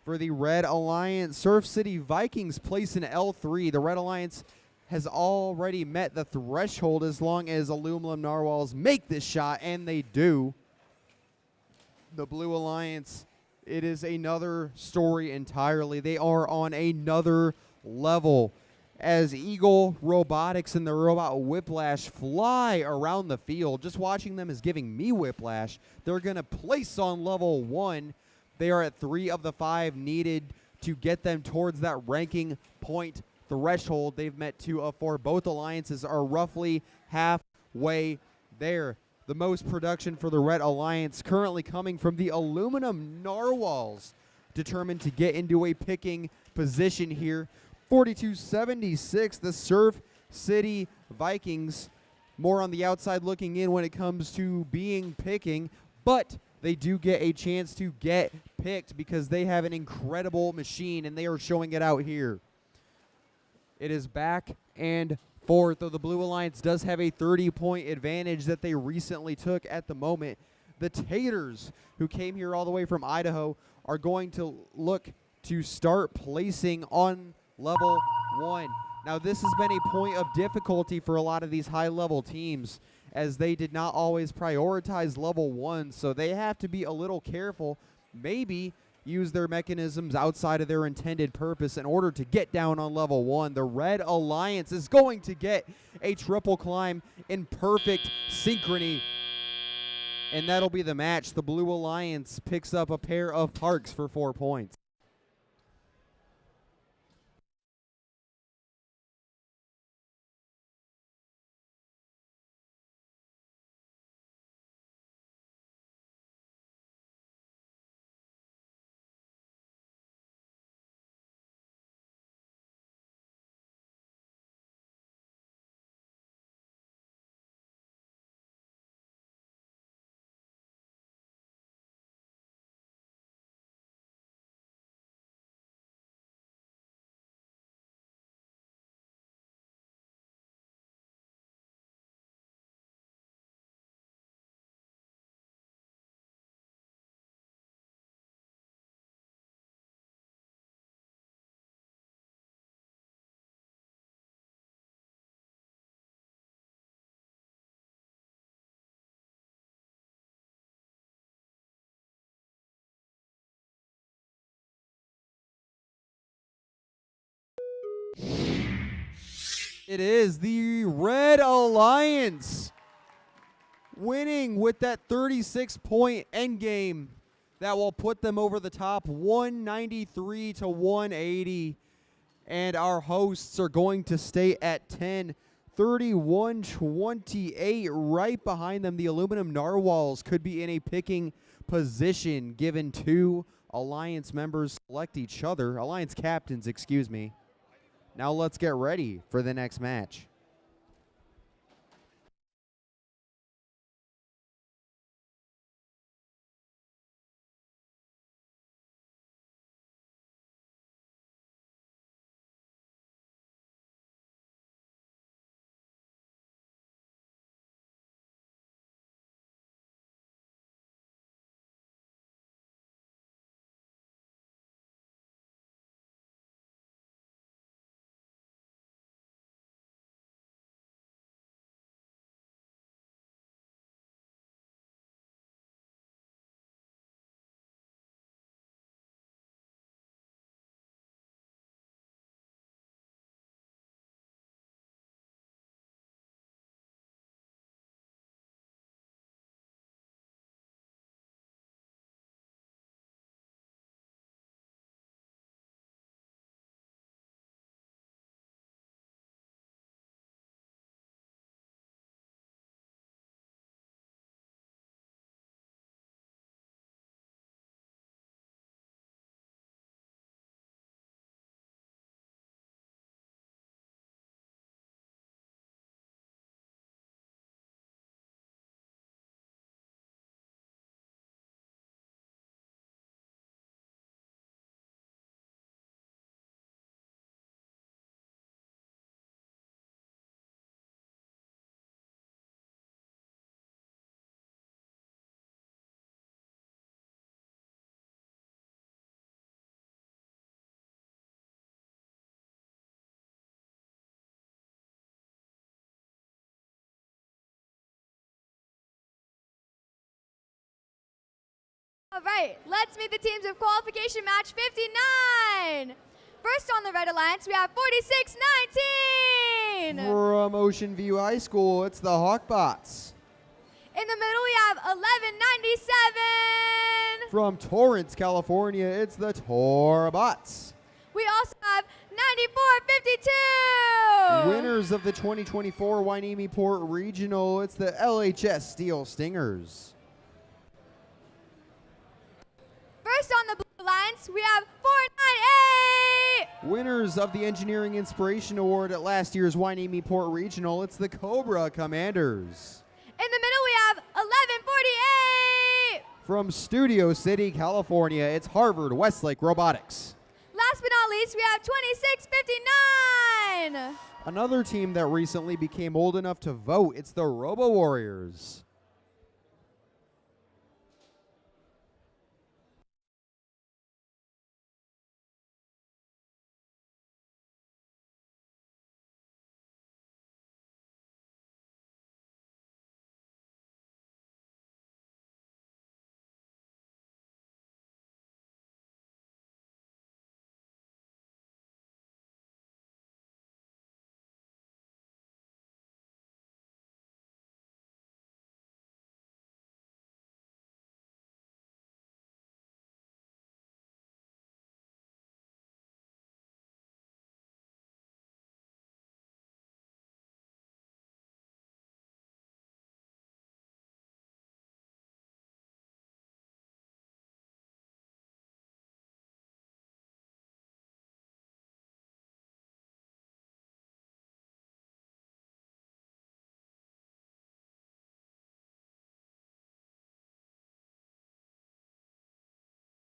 For the Red Alliance, Surf City Vikings place in L3. The Red Alliance has already met the threshold as long as Aluminum Narwhals make this shot, and they do. The Blue Alliance, it is another story entirely. They are on another level as Eagle Robotics and the robot Whiplash fly around the field. Just watching them is giving me whiplash. They're going to place on level 1. They are at 3 of the 5 needed to get them towards that ranking point threshold. They've met 2 of 4. Both alliances are roughly halfway there. The most production for the Red Alliance currently coming from the Aluminum Narwhals, determined to get into a picking position here. 42-76, the Surf City Vikings, more on the outside looking in when it comes to being picking, but they do get a chance to get picked because they have an incredible machine, and they are showing it out here. It is back and forth, though the Blue Alliance does have a 30-point advantage that they recently took at the moment. The Taters, who came here all the way from Idaho, are going to look to start placing on level 1. Now, this has been a point of difficulty for a lot of these high-level teams, as they did not always prioritize level 1, so they have to be a little careful, maybe use their mechanisms outside of their intended purpose in order to get down on level 1. The Red Alliance is going to get a triple climb in perfect synchrony, and that'll be the match. The Blue Alliance picks up a pair of parks for 4 points. It is the Red Alliance winning with that 36-point endgame that will put them over the top, 193 to 180. And our hosts are going to stay at 10, 31-28. Right behind them, the Aluminum Narwhals could be in a picking position, given 2 Alliance members select each other. Alliance captains, excuse me. Now let's get ready for the next match. All right, let's meet the teams of qualification match 59. First on the Red Alliance, we have 46-19. From Ocean View High School, it's the Hawkbots. In the middle, we have 11-97. From Torrance, California, it's the Torbots. We also have 94-52. Winners of the 2024 Hueneme Port Regional, it's the LHS Steel Stingers. First on the Blue Alliance, we have 498. Winners of the Engineering Inspiration Award at last year's Hueneme Port Regional, it's the Cobra Commanders. In the middle, we have 11-48. From Studio City, California, it's Harvard Westlake Robotics. Last but not least, we have 26-59. Another team that recently became old enough to vote, it's the Robo Warriors.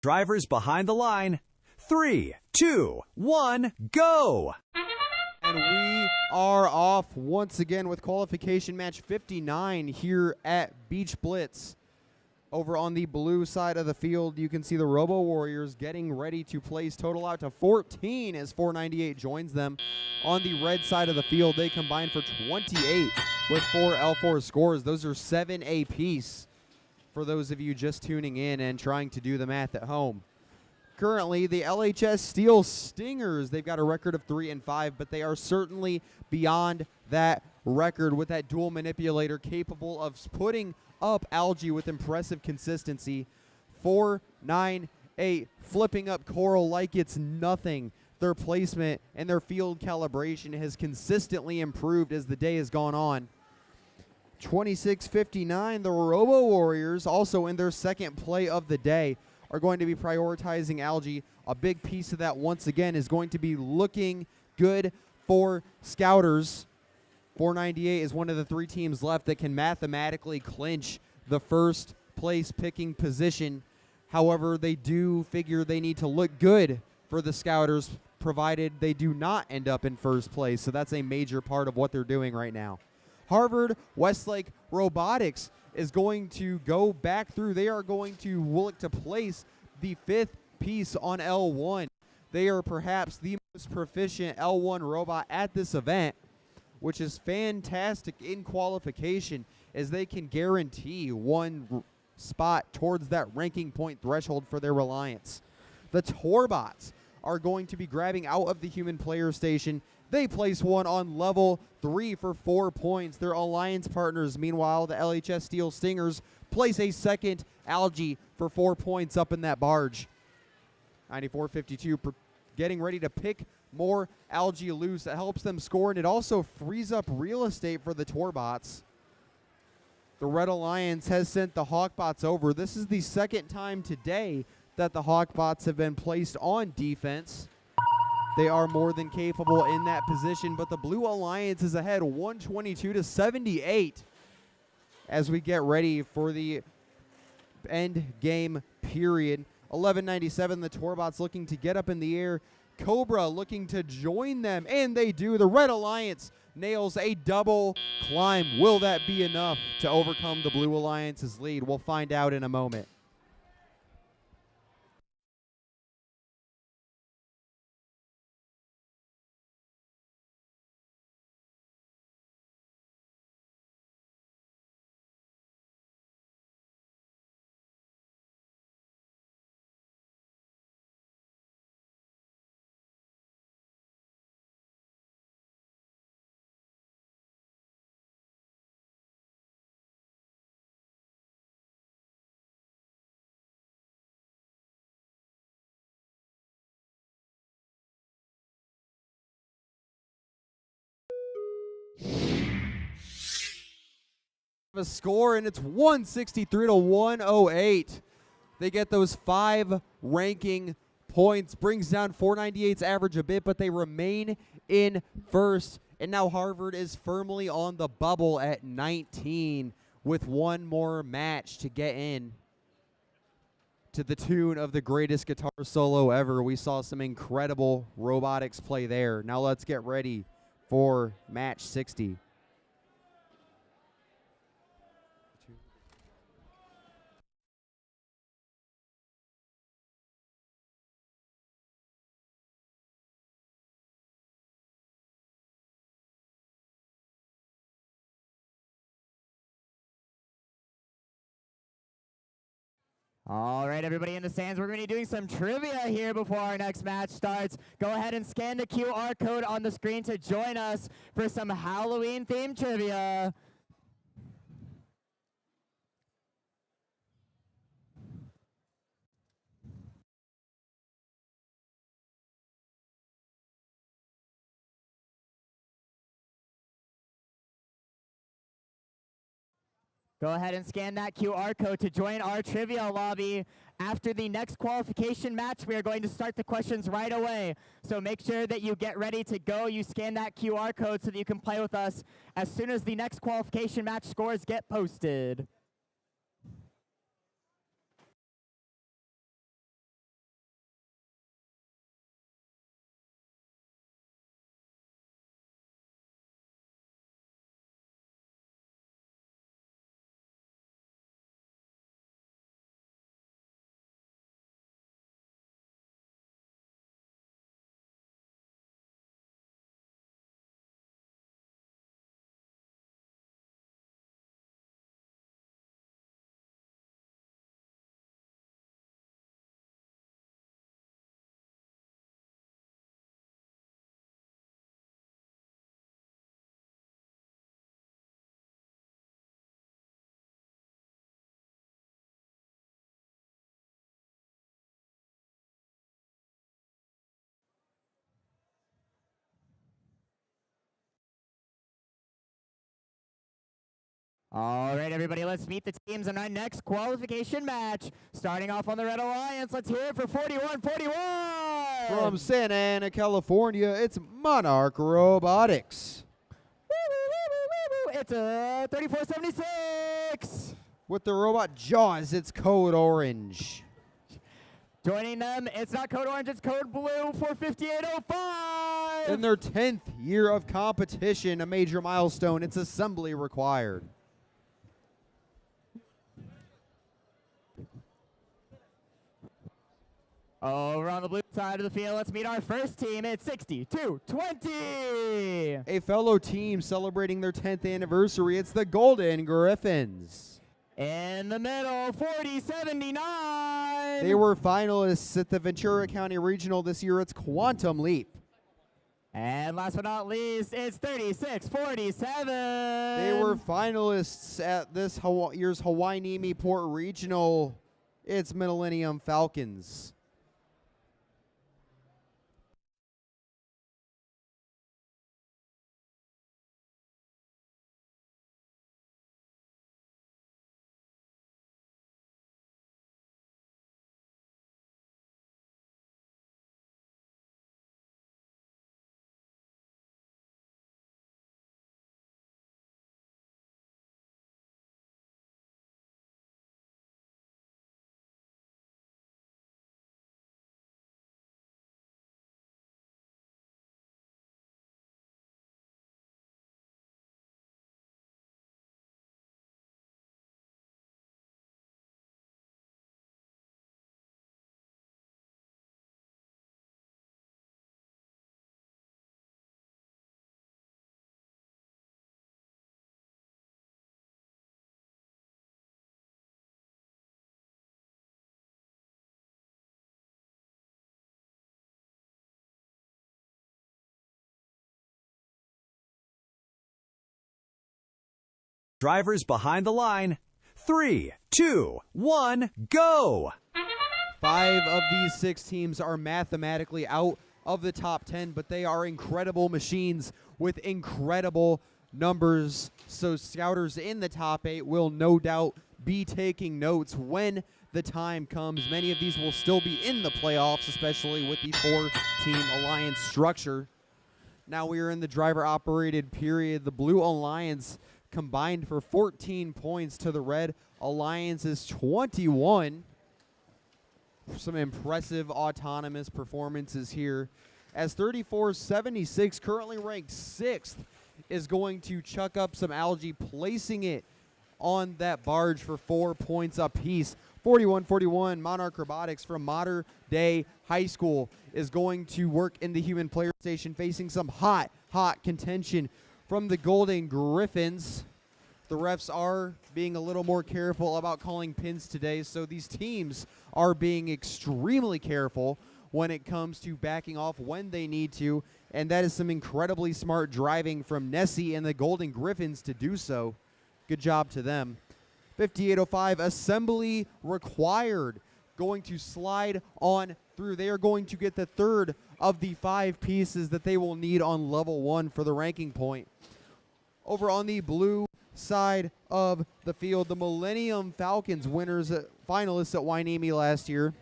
Drivers behind the line. 3, 2, 1, go! And we are off once again with qualification match 59 here at Beach Blitz. Over on the blue side of the field, you can see the Robo Warriors getting ready to place total out to 14 as 498 joins them. On the red side of the field, they combine for 28 with 4 L4 scores. Those are 7 apiece for those of you just tuning in and trying to do the math at home. Currently, the LHS Steel Stingers, they've got a record of 3-5, but they are certainly beyond that record with that dual manipulator capable of putting up algae with impressive consistency. 498, flipping up coral like it's nothing. Their placement and their field calibration has consistently improved as the day has gone on. 26-59, the Robo Warriors, also in their second play of the day, are going to be prioritizing algae. A big piece of that, once again, is going to be looking good for Scouters. 498 is one of the 3 teams left that can mathematically clinch the first place picking position. However, they do figure they need to look good for the Scouters, provided they do not end up in first place. So that's a major part of what they're doing right now. Harvard Westlake Robotics is going to go back through. They are going to look to place the 5th piece on L1. They are perhaps the most proficient L1 robot at this event, which is fantastic in qualification, as they can guarantee one spot towards that ranking point threshold for their Reliance. The Torbots are going to be grabbing out of the human player station. They place one on level 3 for 4 points. Their alliance partners, meanwhile, the LHS Steel Stingers, place a second algae for 4 points up in that barge. 94-52, getting ready to pick more algae loose. That helps them score, and it also frees up real estate for the Torbots. The Red Alliance has sent the Hawkbots over. This is the second time today that the Hawkbots have been placed on defense. They are more than capable in that position, but the Blue Alliance is ahead 122-78 as we get ready for the end game period. 11:97, the Torbots looking to get up in the air. Cobra looking to join them, and they do. The Red Alliance nails a double climb. Will that be enough to overcome the Blue Alliance's lead? We'll find out in a moment. A score, and it's 163 to 108. They get those 5 ranking points, brings down 498's average a bit, but they remain in first. And now Harvard is firmly on the bubble at 19 with one more match to get in. To the tune of the greatest guitar solo ever. We saw some incredible robotics play there. Now let's get ready for match 60. All right, everybody in the stands, we're going to be doing some trivia here before our next match starts. Go ahead and scan the QR code on the screen to join us for some Halloween-themed trivia. Go ahead and scan that QR code to join our trivia lobby. After the next qualification match, we are going to start the questions right away. So make sure that you get ready to go. You scan that QR code so that you can play with us as soon as the next qualification match scores get posted. All right, everybody, let's meet the teams in our next qualification match. Starting off on the Red Alliance, let's hear it for 4141! From Santa Ana, California, it's Monarch Robotics. It's a 3476! With the robot Jaws, it's Code Orange. Joining them, it's not Code Orange, it's Code Blue for 5805! In their 10th year of competition, a major milestone, it's assembly required. Over on the blue side of the field, let's meet our first team. It's 6220! A fellow team celebrating their 10th anniversary, it's the Golden Griffins. In the middle, 4079! They were finalists at the Ventura County Regional this year. It's Quantum Leap. And last but not least, it's 3647! They were finalists at this year's Hawaii Port Regional. It's Millennium Falcons. Drivers behind the line. 3, 2, 1, go! 5 of these 6 teams are mathematically out of the top 10, but they are incredible machines with incredible numbers, so scouters in the top 8 will no doubt be taking notes when the time comes. Many of these will still be in the playoffs, especially with the 4-team alliance structure. Now we are in the driver-operated period. The Blue Alliance combined for 14 points to the Red Alliance's 21. Some impressive autonomous performances here, as 34-76, currently ranked 6th, is going to chuck up some algae, placing it on that barge for 4 points apiece. 41-41, Monarch Robotics from Modern Day High School is going to work in the human player station, facing some hot contention from the Golden Griffins. The refs are being a little more careful about calling pins today, so these teams are being extremely careful when it comes to backing off when they need to, and that is some incredibly smart driving from Nessie and the Golden Griffins to do so. Good job to them. 58:05, assembly required. Going to slide on through. They are going to get the third of the 5 pieces that they will need on level 1 for the ranking point. Over on the blue side of the field, the Millennium Falcons, winners, finalists at Hueneme last year,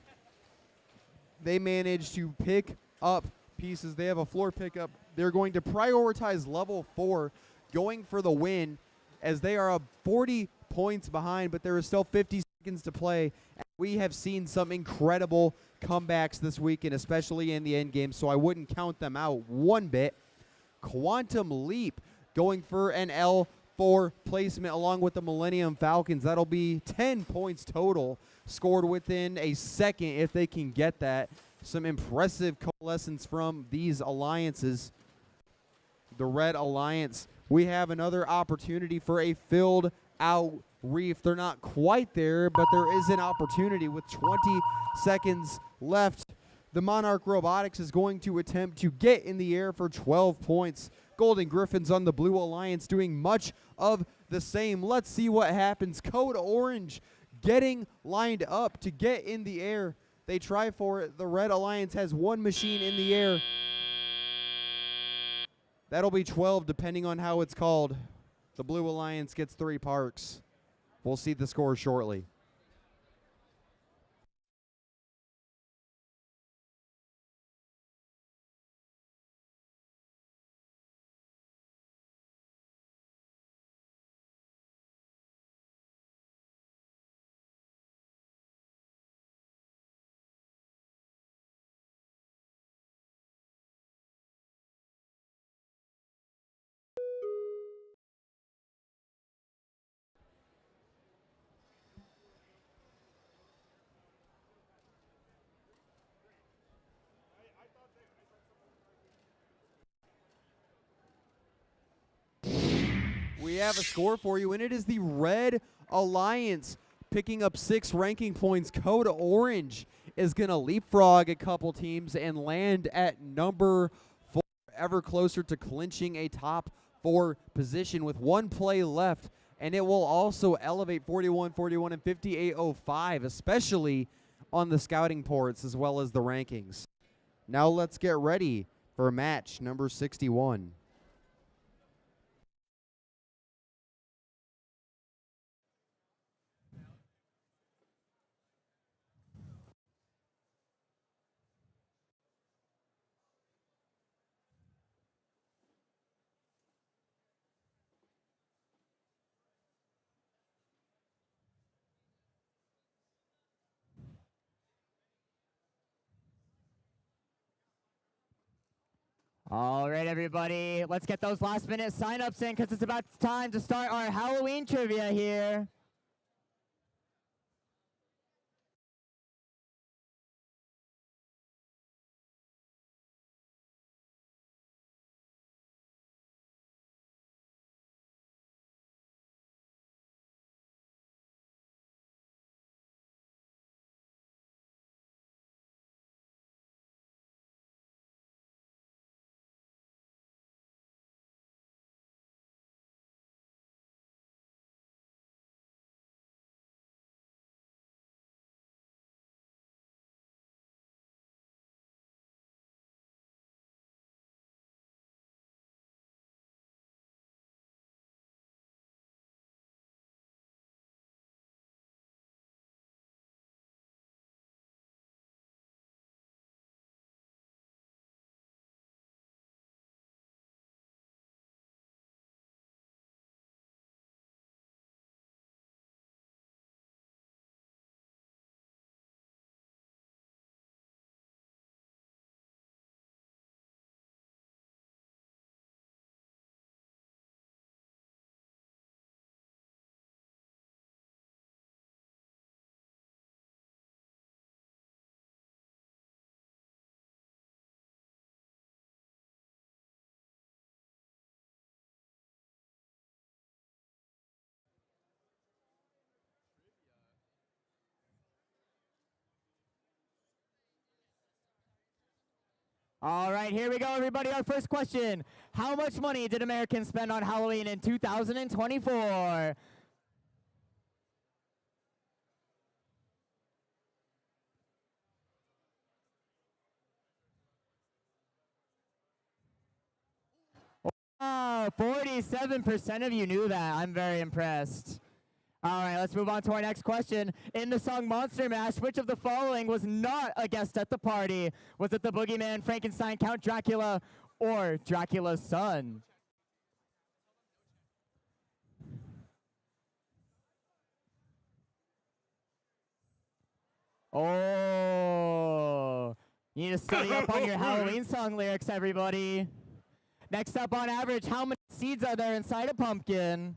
they managed to pick up pieces. They have a floor pickup. They're going to prioritize level 4, going for the win, as they are 40 points behind, but there is still 50 seconds to play. We have seen some incredible comebacks this weekend, especially in the end game, so I wouldn't count them out one bit. Quantum Leap going for an L4 placement along with the Millennium Falcons. That'll be 10 points total, scored within a second if they can get that. Some impressive coalescence from these alliances. The Red Alliance, we have another opportunity for a filled out reef. They're not quite there, but there is an opportunity with 20 seconds left. The Monarch Robotics is going to attempt to get in the air for 12 points. Golden Griffins on the Blue Alliance doing much of the same. Let's see what happens. Code Orange getting lined up to get in the air. They try for it. The Red Alliance has 1 machine in the air. That'll be 12 depending on how it's called. The Blue Alliance gets 3 parks. We'll see the score shortly. We have a score for you, and it is the Red Alliance picking up 6 ranking points. Code Orange is going to leapfrog a couple teams and land at number 4, ever closer to clinching a top 4 position with 1 play left, and it will also elevate 41-41 and 58-05, especially on the scouting ports as well as the rankings. Now let's get ready for match number 61. All right, everybody, let's get those last-minute sign-ups in because it's about time to start our Halloween trivia here. All right, here we go, everybody. Our first question. How much money did Americans spend on Halloween in 2024? Oh, 47% of you knew that. I'm very impressed. All right, let's move on to our next question. In the song Monster Mash, which of the following was not a guest at the party? Was it the Boogeyman, Frankenstein, Count Dracula, or Dracula's son? Oh, you need to study up on your Halloween song lyrics, everybody. Next up, on average, how many seeds are there inside a pumpkin?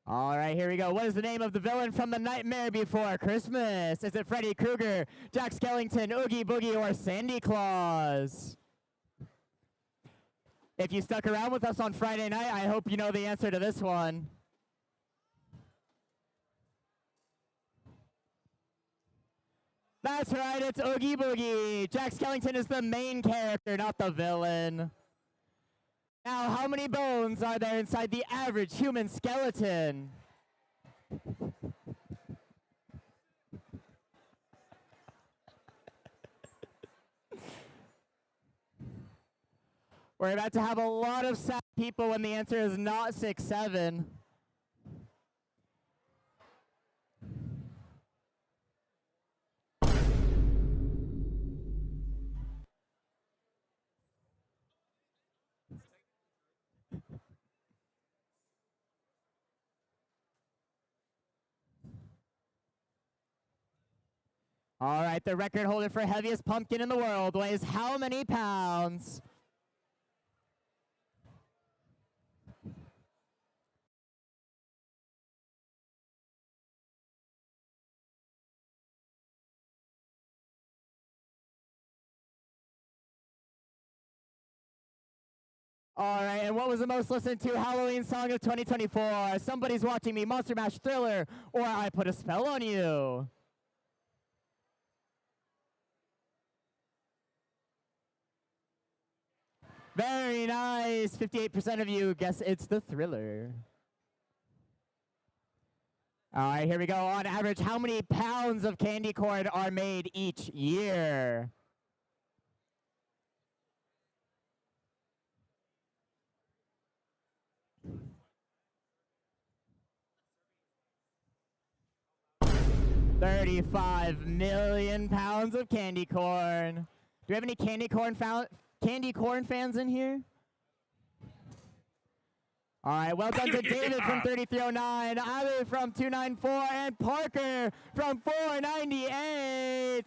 All right, here we go. What is the name of the villain from The Nightmare Before Christmas? Is it Freddy Krueger, Jack Skellington, Oogie Boogie, or Sandy Claus? If you stuck around with us on Friday night, I hope you know the answer to this one. That's right, it's Oogie Boogie. Jack Skellington is the main character, not the villain. Now, how many bones are there inside the average human skeleton? We're about to have a lot of sad people when the answer is not 6, 7. All right, the record holder for heaviest pumpkin in the world weighs how many pounds? All right, and what was the most listened to Halloween song of 2024? Somebody's Watching Me, Monster Mash, Thriller, or I Put a Spell on You? Very nice. 58% of you guess it's the Thriller. All right, here we go. On average, how many pounds of candy corn are made each year? $35 million pounds of candy corn. Do we have any candy corn fans in here? All right, well done to David from 3309, Abby from 294, and Parker from 498.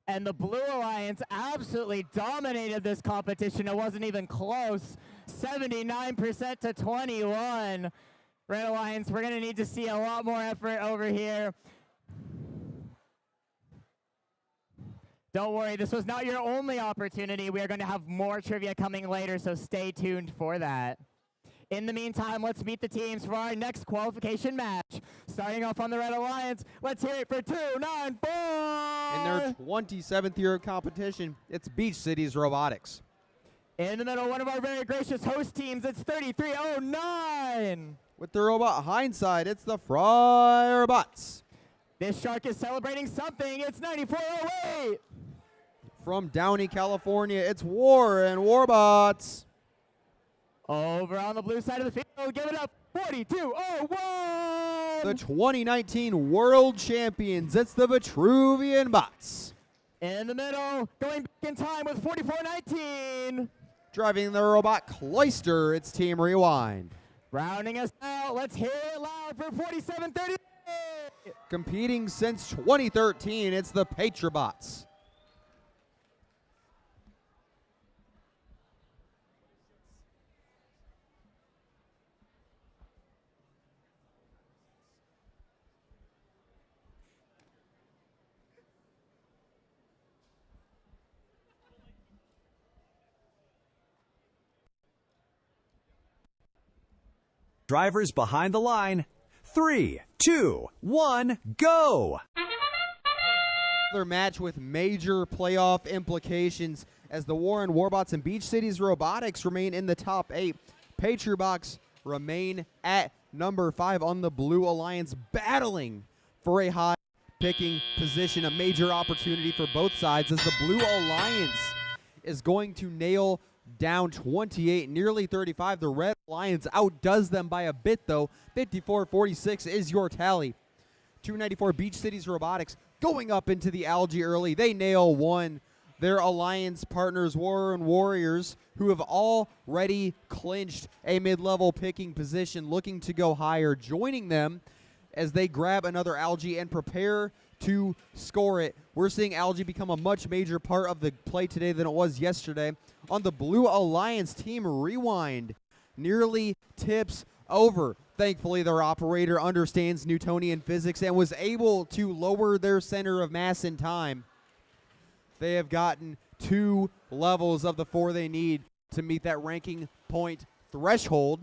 And the Blue Alliance absolutely dominated this competition. It wasn't even close. 79% to 21. Red Alliance, we're going to need to see a lot more effort over here. Don't worry, this was not your only opportunity. We are going to have more trivia coming later, so stay tuned for that. In the meantime, let's meet the teams for our next qualification match. Starting off on the Red Alliance, let's hear it for 294. In their 27th year of competition, it's Beach Cities Robotics. In the middle, one of our very gracious host teams, it's 3309. With the robot hindsight, it's the Fryer Bots. This shark is celebrating something. It's 9408. From Downey, California, it's Warren Warbots. Over on the blue side of the field, give it up, 4201. The 2019 World Champions, it's the Vitruvian Bots. In the middle, going back in time with 4419. Driving the robot Cloister, it's Team Rewind. Rounding us out, let's hear it loud for 4738. Competing since 2013, it's the Patrobots. Drivers behind the line. 3, 2, 1, go! Another match with major playoff implications as the Warren Warbots and Beach Cities Robotics remain in the top 8. Patriot Box remain at number 5 on the Blue Alliance, battling for a high picking position, a major opportunity for both sides as the Blue Alliance is going to nail down 28, nearly 35. The Red Alliance outdoes them by a bit, though. 54-46 is your tally. 294 Beach Cities Robotics going up into the algae early. They nail one. Their alliance partners, Warren Warriors, who have already clinched a mid-level picking position, looking to go higher, joining them as they grab another algae and prepare to score it. We're seeing algae become a much major part of the play today than it was yesterday. On the Blue Alliance team, Rewind nearly tips over. Thankfully, their operator understands Newtonian physics and was able to lower their center of mass in time. They have gotten 2 levels of the 4 they need to meet that ranking point threshold.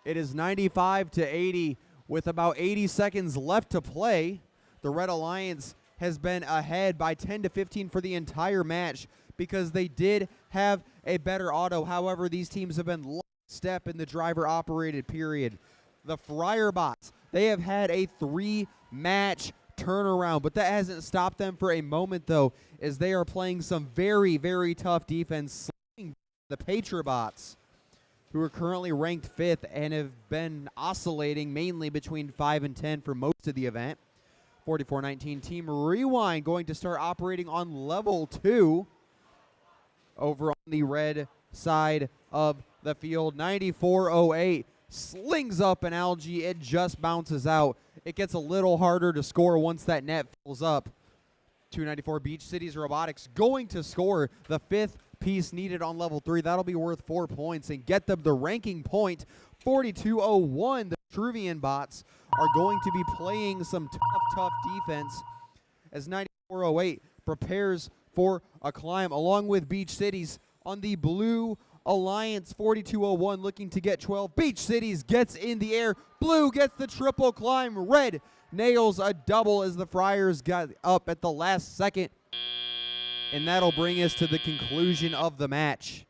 It is 95-80 with about 80 seconds left to play. The Red Alliance has been ahead by 10 to 15 for the entire match because they did have a better auto. However, these teams have been lockstep in the driver-operated period. The Friarbots, they have had a 3-match turnaround, but that hasn't stopped them for a moment, though, as they are playing some very, very tough defense. The Patriots, who are currently ranked 5th and have been oscillating mainly between 5 and 10 for most of the event. 44-19 Team Rewind going to start operating on level 2 over on the red side of the field. 94-08 slings up an algae. It just bounces out. It gets a little harder to score once that net fills up. 294 Beach Cities Robotics going to score the 5th piece needed on level 3. That'll be worth 4 points and get them the ranking point. 42-01. The Truvian bots are going to be playing some tough defense as 94-08 prepares for a climb along with Beach Cities on the Blue Alliance. 42-01 looking to get 12. Beach Cities gets in the air. Blue gets the triple climb. Red nails a double as the Friars got up at the last second. And that'll bring us to the conclusion of the match.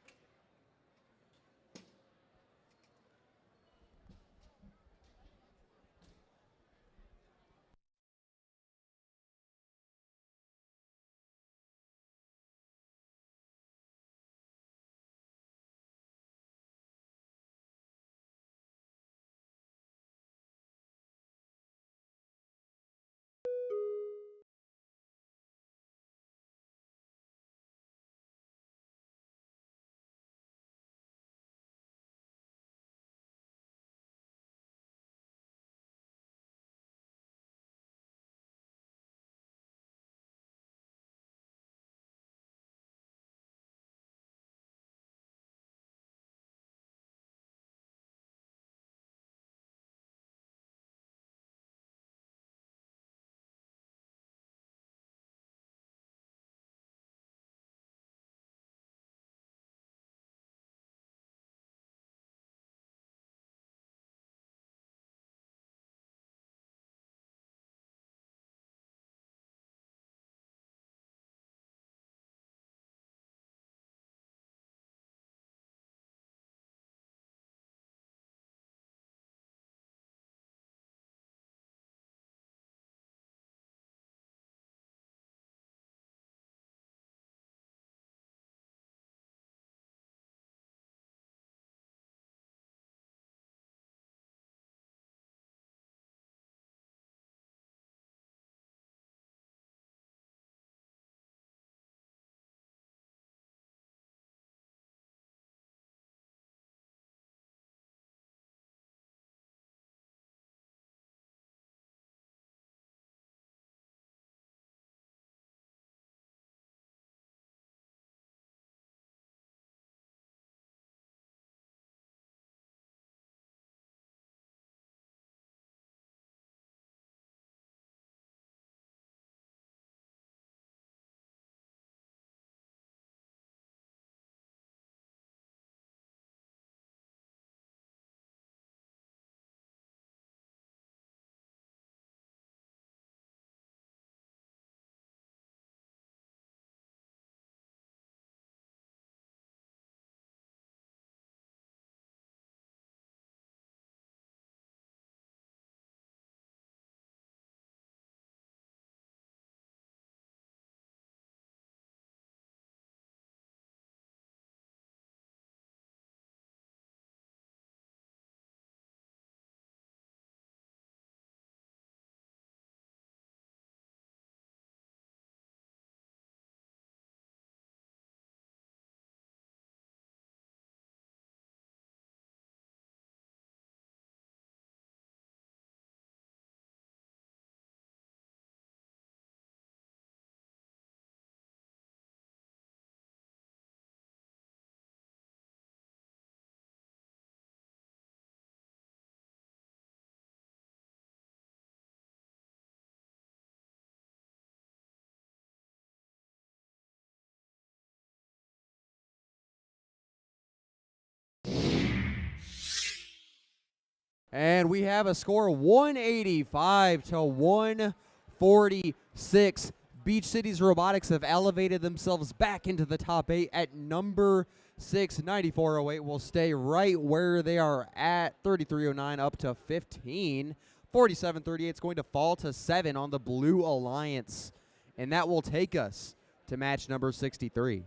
And we have a score 185 to 146. Beach Cities Robotics have elevated themselves back into the top 8 at number 6. 9408 will stay right where they are at. 3309 up to 15. 4738 is going to fall to 7 on the Blue Alliance. And that will take us to match number 63.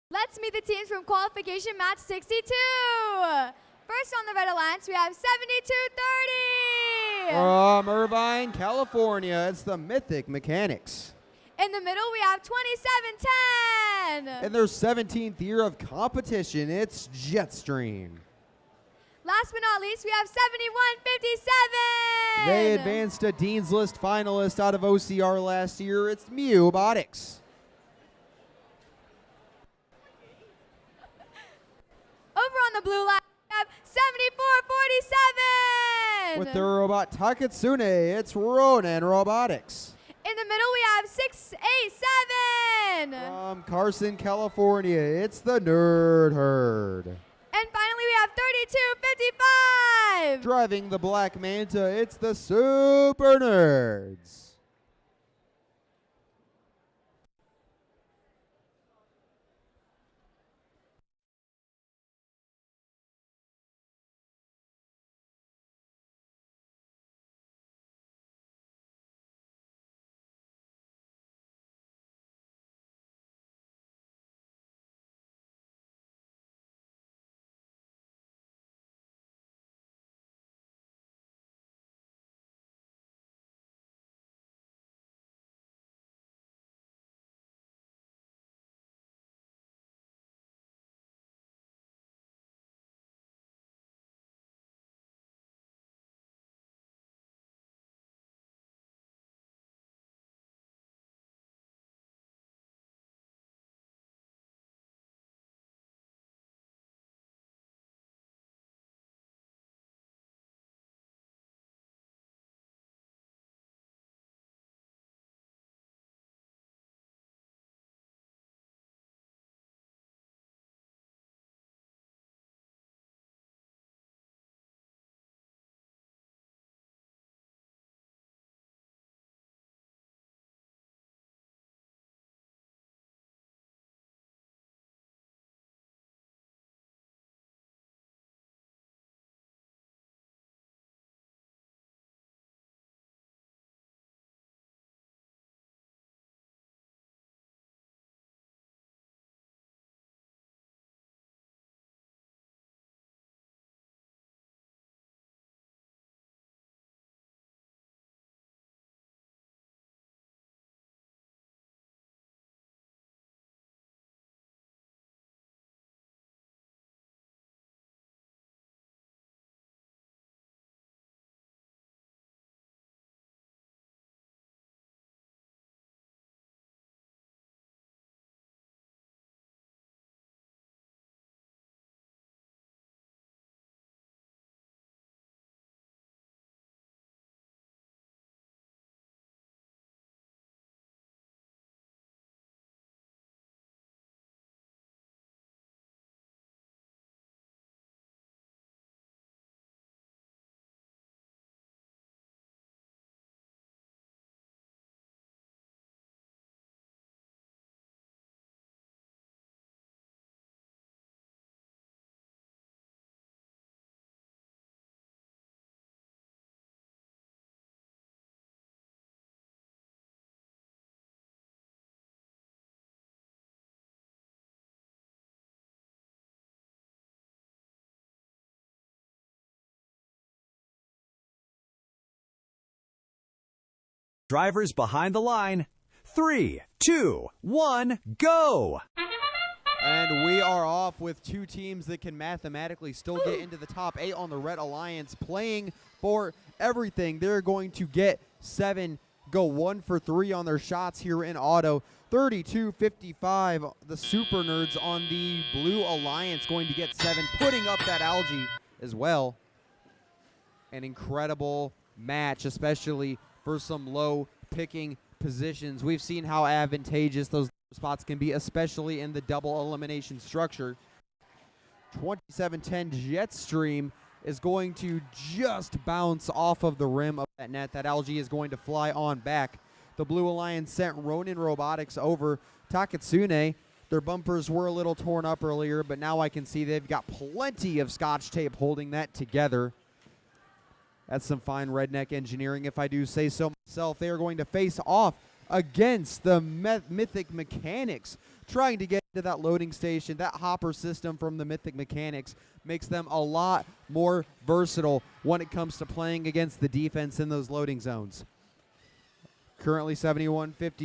Let's meet the teams from qualification match 62. First on the Red Alliance, we have 7230. From Irvine, California, it's the Mythic Mechanics. In the middle, we have 2710. In their 17th year of competition, it's Jetstream. Last but not least, we have 7157. They advanced a Dean's List finalist out of OCR last year. It's Mew Robotics. Over on the blue line, we have 7447. With their robot Takatsune, it's Ronin Robotics. In the middle, we have 687. From Carson, California, it's the Nerd Herd. And finally, we have 3255. Driving the Black Manta, it's the Super Nerds. Drivers behind the line. 3, 2, 1, go! And we are off with two teams that can mathematically still get into the top 8 on the Red Alliance, playing for everything. They're going to get 7, go 1 for 3 on their shots here in auto. 32-55, the Super Nerds on the Blue Alliance going to get 7, putting up that algae as well. An incredible match, especially for some low picking positions. We've seen how advantageous those spots can be, especially in the double elimination structure. 27-10 Jetstream is going to just bounce off of the rim of that net. That algae is going to fly on back. The Blue Alliance sent Ronin Robotics over Takatsune. Their bumpers were a little torn up earlier, but now I can see they've got plenty of Scotch tape holding that together. That's some fine redneck engineering, if I do say so myself. They are going to face off against the Mythic Mechanics, trying to get into that loading station. That hopper system from the Mythic Mechanics makes them a lot more versatile when it comes to playing against the defense in those loading zones. Currently 71-57,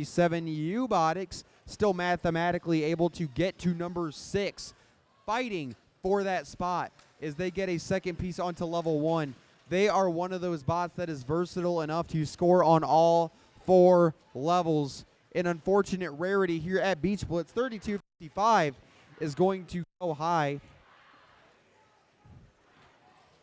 Ubotics still mathematically able to get to number 6, fighting for that spot as they get a second piece onto level 1. They are one of those bots that is versatile enough to score on all 4 levels. An unfortunate rarity here at Beach Blitz. 32-55 is going to go high.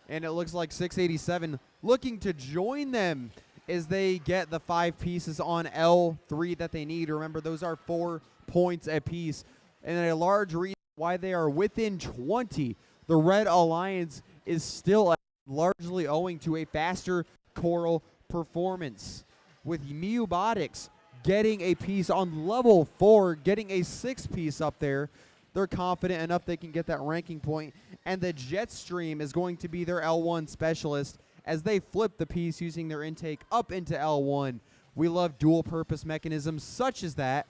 And it looks like 687 looking to join them as they get the 5 pieces on L3 that they need. Remember, those are 4 points apiece. And a large reason why they are within 20. The Red Alliance is still largely owing to a faster Coral performance. With Mubotics getting a piece on level 4, getting a 6 piece up there, they're confident enough they can get that ranking point. And the Jetstream is going to be their L1 specialist as they flip the piece using their intake up into L1. We love dual purpose mechanisms such as that.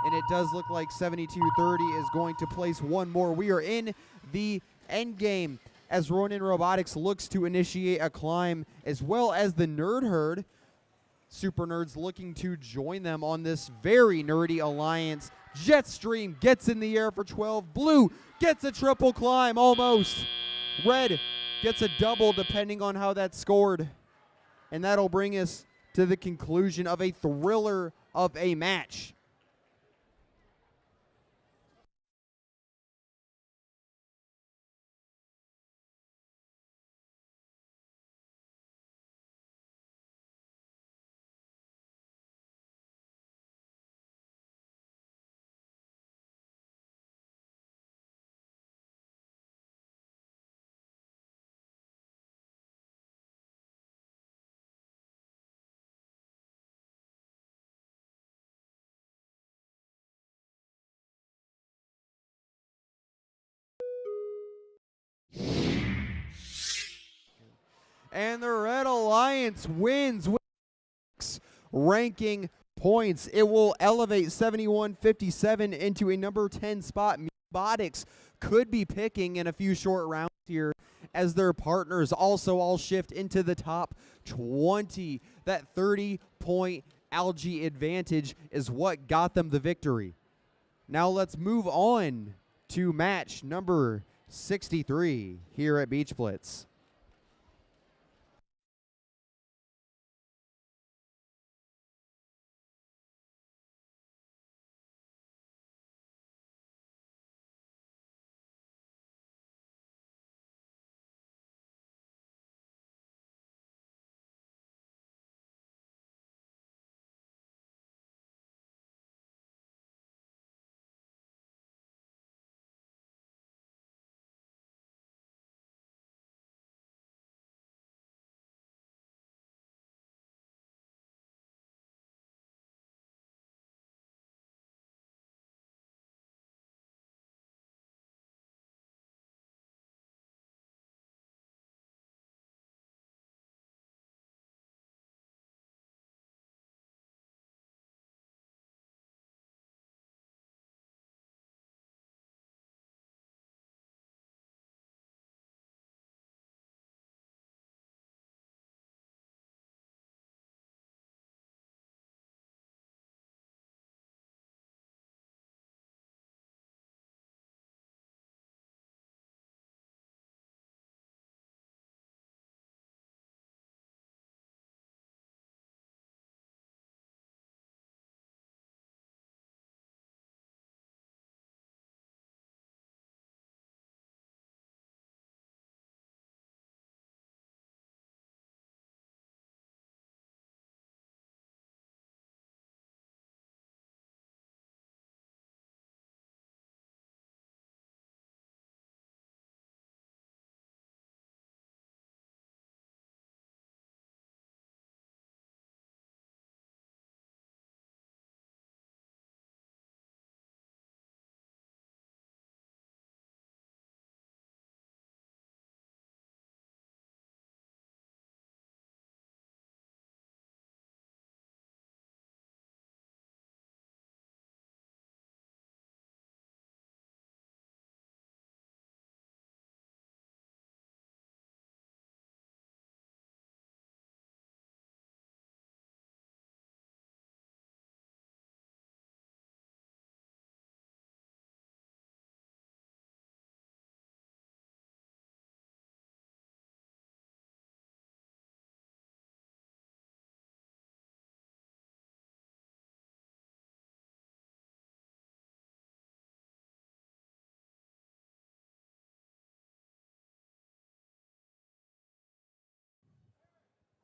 And it does look like 7230 is going to place one more. We are in the end game as Ronin Robotics looks to initiate a climb, as well as the Nerd Herd. Super Nerds looking to join them on this very nerdy alliance. Jetstream gets in the air for 12. Blue gets a triple climb, almost. Red gets a double, depending on how that's scored. And that'll bring us to the conclusion of a thriller of a match. And the Red Alliance wins with 6 ranking points. It will elevate 71-57 into a number 10 spot. Mubotics could be picking in a few short rounds here as their partners also all shift into the top 20. That 30-point algae advantage is what got them the victory. Now let's move on to match number 63 here at Beach Blitz.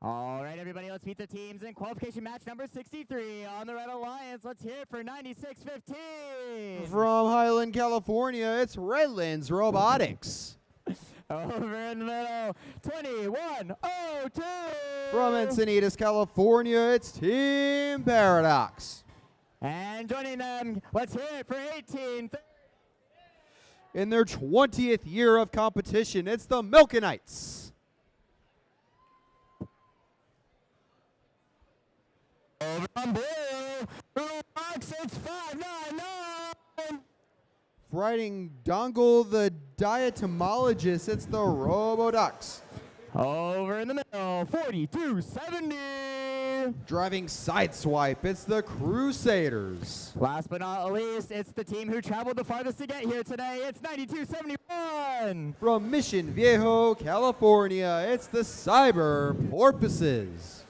All right, everybody, let's meet the teams in qualification match number 63 on the Red Alliance. Let's hear it for 96-15. From Highland, California, it's Redlands Robotics. Over in the middle, 2102. From Encinitas, California, it's Team Paradox. And joining them, let's hear it for 18. In their 20th year of competition, it's the Milkenites. Over on blue box, it's 599. Riding Dongle the Diatomologist, it's the Roboducks. Over in the middle, 4270. Driving Sideswipe, it's the Crusaders. Last but not least, it's the team who traveled the farthest to get here today. It's 9271. From Mission Viejo, California, it's the Cyber Porpoises.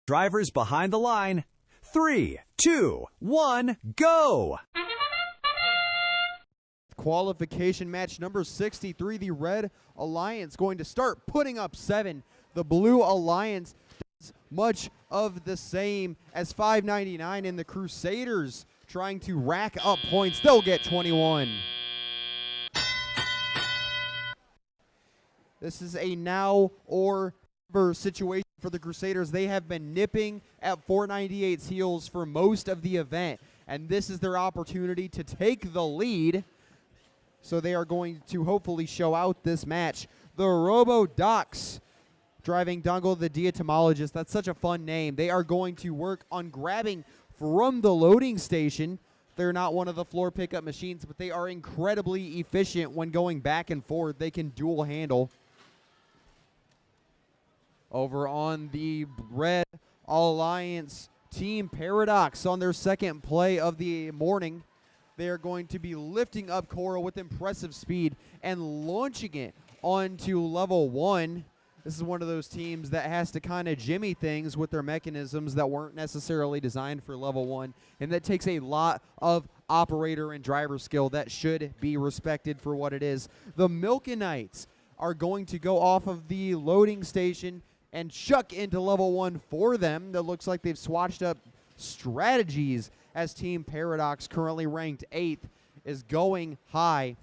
Drivers behind the line. 3, 2, 1, go! Qualification match number 63, the Red Alliance going to start putting up 7. The Blue Alliance does much of the same as 599, and the Crusaders trying to rack up points. They'll get 21. This is a now or never situation for the Crusaders. They have been nipping at 498's heels for most of the event, and this is their opportunity to take the lead. So they are going to hopefully show out this match. The Roboducks driving Dongle the Diatomologist. That's such a fun name. They are going to work on grabbing from the loading station. They're not one of the floor pickup machines, but they are incredibly efficient when going back and forth. They can dual handle. Over on the Red Alliance, Team Paradox on their second play of the morning. They are going to be lifting up Coral with impressive speed and launching it onto level 1. This is one of those teams that has to kind of jimmy things with their mechanisms that weren't necessarily designed for level 1, and that takes a lot of operator and driver skill that should be respected for what it is. The Milkenites are going to go off of the loading station and chuck into level 1 for them. That looks like they've swatched up strategies as Team Paradox, currently ranked 8th, is going high.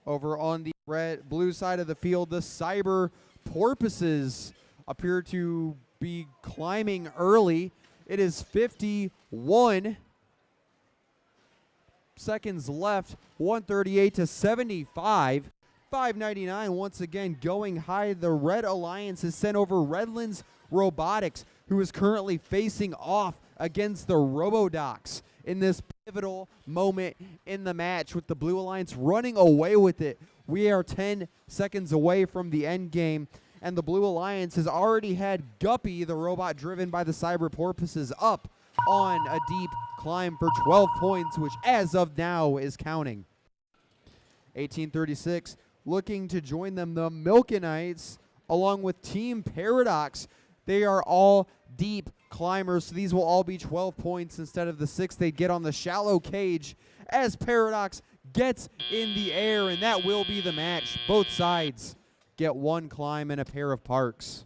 Over on the blue side of the field, the Cyber Porpoises appear to be climbing early. It is 51 seconds left, 138 to 75. 599 once again going high. The Red Alliance has sent over Redlands Robotics, who is currently facing off against the Roboducks in this pivotal moment in the match, with the Blue Alliance running away with it. We are 10 seconds away from the end game, and the Blue Alliance has already had Guppy, the robot driven by the Cyber Porpoises, up on a deep climb for 12 points, which as of now is counting. 1836 looking to join them, the Milkenites, along with Team Paradox. They are all deep climbers, so these will all be 12 points instead of the 6 they get on the shallow cage, as Paradox gets in the air, and that will be the match. Both sides get 1 climb and a pair of parks.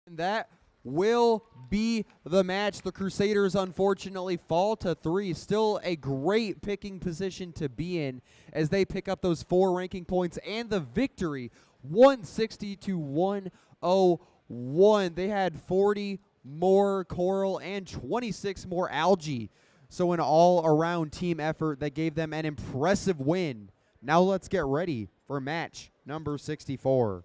And that will be the match. The Crusaders unfortunately fall to 3. Still a great picking position to be in as they pick up those 4 ranking points and the victory, 160 to 101. They had 40 more coral and 26 more algae. So an all-around team effort that gave them an impressive win. Now let's get ready for match number 64.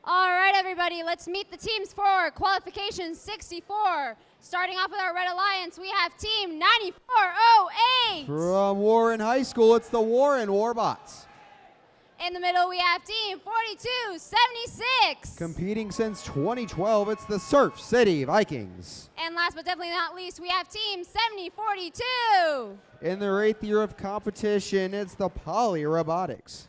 All right, everybody, let's meet the teams for qualification 64. Starting off with our Red Alliance, we have team 9408. From Warren High School, it's the Warren Warbots. In the middle, we have team 4276. Competing since 2012, it's the Surf City Vikings. And last but definitely not least, we have team 7042. In their 8th year of competition, it's the Poly Robotics.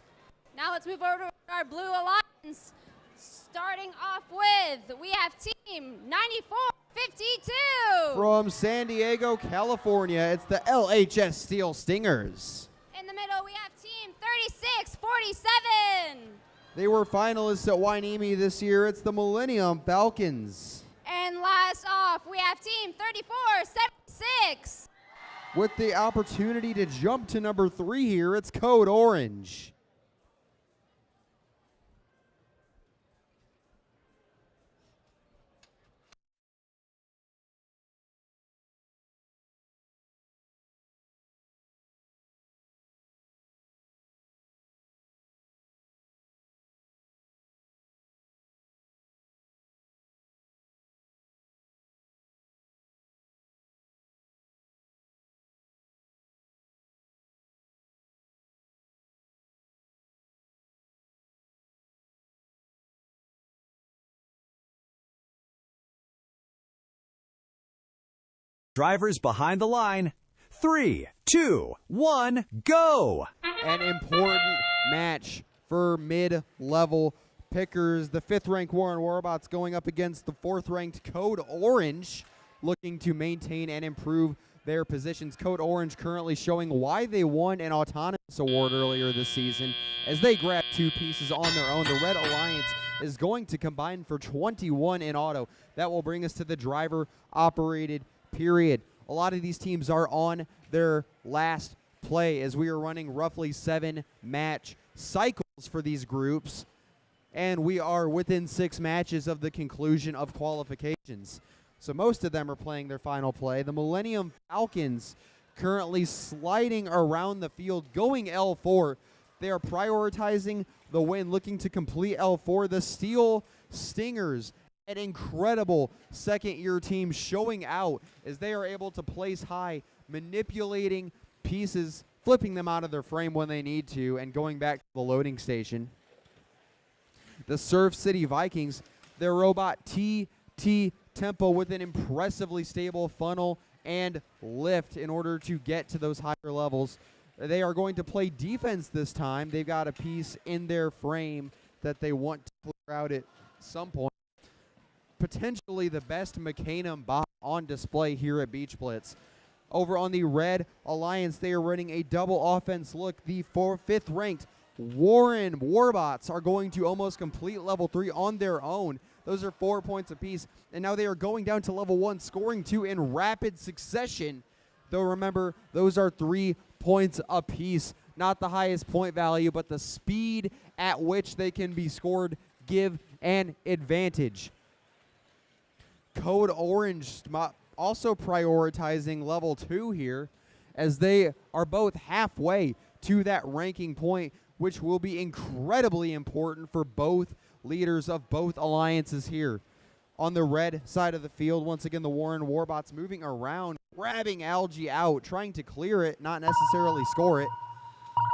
Now let's move over to our Blue Alliance. Starting off with, we have team 9452. From San Diego, California, it's the LHS Steel Stingers. In the middle, we have team 3647. They were finalists at Wainimi this year. It's the Millennium Falcons. And last off, we have team 3476. With the opportunity to jump to number 3 here, it's Code Orange. Drivers behind the line. 3, 2, 1, go! An important match for mid-level pickers. The 5th-ranked Warren Warbots going up against the 4th-ranked Code Orange, looking to maintain and improve their positions. Code Orange currently showing why they won an Autonomous Award earlier this season as they grab 2 pieces on their own. The Red Alliance is going to combine for 21 in auto. That will bring us to the driver-operated period. A lot of these teams are on their last play as we are running roughly 7 match cycles for these groups, and we are within 6 matches of the conclusion of qualifications. So most of them are playing their final play. The Millennium Falcons currently sliding around the field, going L4. They are prioritizing the win, looking to complete L4. The Steel Stingers, an incredible second-year team, showing out as they are able to place high, manipulating pieces, flipping them out of their frame when they need to, and going back to the loading station. The Surf City Vikings, their robot TT Tempo with an impressively stable funnel and lift in order to get to those higher levels. They are going to play defense this time. They've got a piece in their frame that they want to clear out at some point. Potentially the best Mecanum bot on display here at Beach Blitz. Over on the Red Alliance, they are running a double offense look. The 5th ranked Warren Warbots are going to almost complete level 3 on their own. Those are 4 points apiece. And now they are going down to level 1, scoring 2 in rapid succession. Though remember, those are 3 points apiece. Not the highest point value, but the speed at which they can be scored give an advantage. Code Orange also prioritizing level 2 here, as they are both halfway to that ranking point, which will be incredibly important for both leaders of both alliances here. On the red side of the field, once again, the Warren Warbots moving around, grabbing Algae out, trying to clear it, not necessarily score it.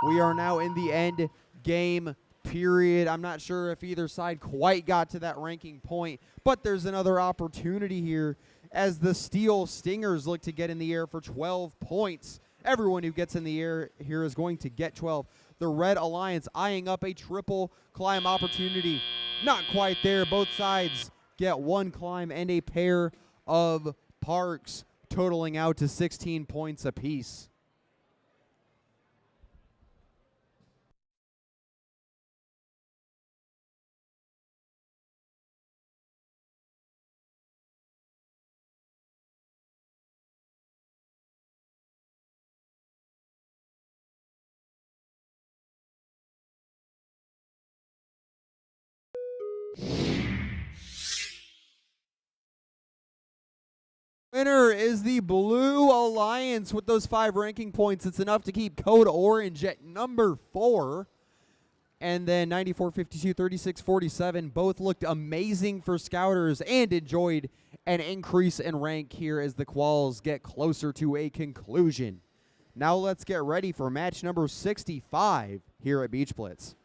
We are now in the end game period. I'm not sure if either side quite got to that ranking point, but there's another opportunity here as the Steel Stingers look to get in the air for 12 points. Everyone who gets in the air here is going to get 12. The Red Alliance eyeing up a triple climb opportunity. Not quite there. Both sides get 1 climb and a pair of parks, totaling out to 16 points apiece. Winner is the Blue Alliance with those 5 ranking points. It's enough to keep Code Orange at number 4. And then 94-52, 36-47 both looked amazing for Scouters and enjoyed an increase in rank here as the quals get closer to a conclusion. Now let's get ready for match number 65 here at Beach Blitz.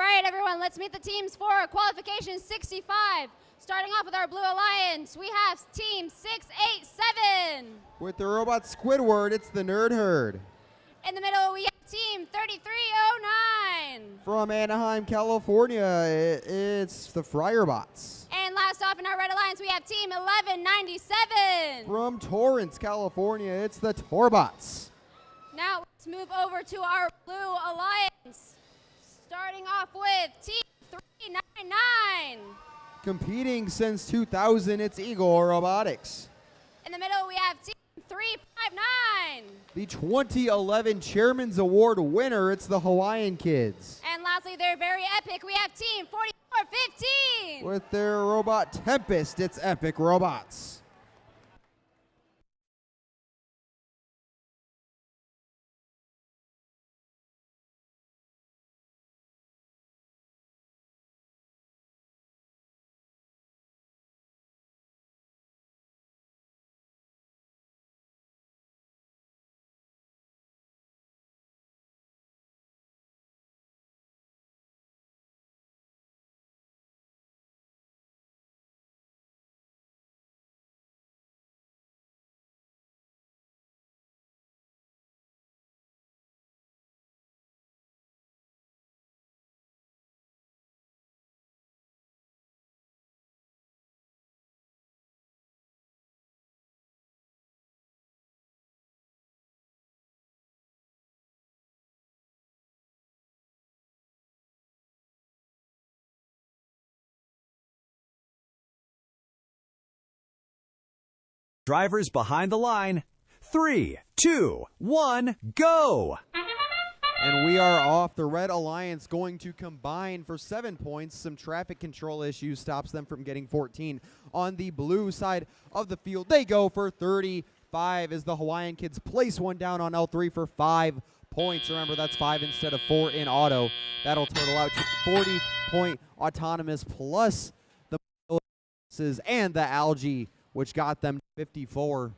right, everyone, let's meet the teams for qualification 65. Starting off with our Blue Alliance, we have team 687. With the robot Squidward, it's the Nerd Herd. In the middle, we have team 3309. From Anaheim, California, it's the Friarbots. And last off in our Red Alliance, we have team 1197. From Torrance, California, it's the Torbots. Now let's move over to our Blue Alliance. Starting off with team 399. Competing since 2000, it's Eagle Robotics. In the middle, we have team 359. The 2011 Chairman's Award winner, it's the Hawaiian Kids. And lastly, they're very epic. We have team 4415. With their robot Tempest, it's Epic Robots. Drivers behind the line. 3, 2, 1, go! And we are off. The Red Alliance going to combine for 7 points. Some traffic control issues stops them from getting 14. On the blue side of the field, they go for 35 as the Hawaiian Kids place one down on L3 for 5 points. Remember, that's 5 instead of 4 in auto. That'll total out to 40-point autonomous plus the and the algae, which got them 54.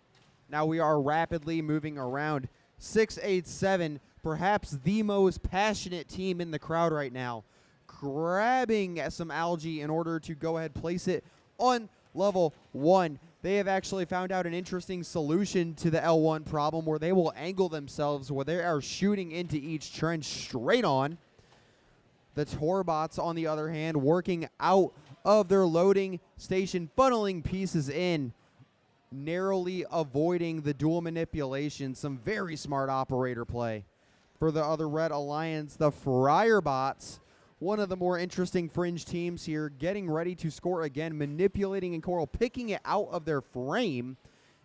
Now we are rapidly moving around. 687, perhaps the most passionate team in the crowd right now, grabbing some algae in order to go ahead place it on level 1. They have actually found out an interesting solution to the L1 problem where they will angle themselves where they are shooting into each trench straight on. The Torbots, on the other hand, working out of their loading station, funneling pieces in, narrowly avoiding the dual manipulation. Some very smart operator play. For the other Red Alliance, the Friarbots, one of the more interesting fringe teams here, getting ready to score again, manipulating in Coral, picking it out of their frame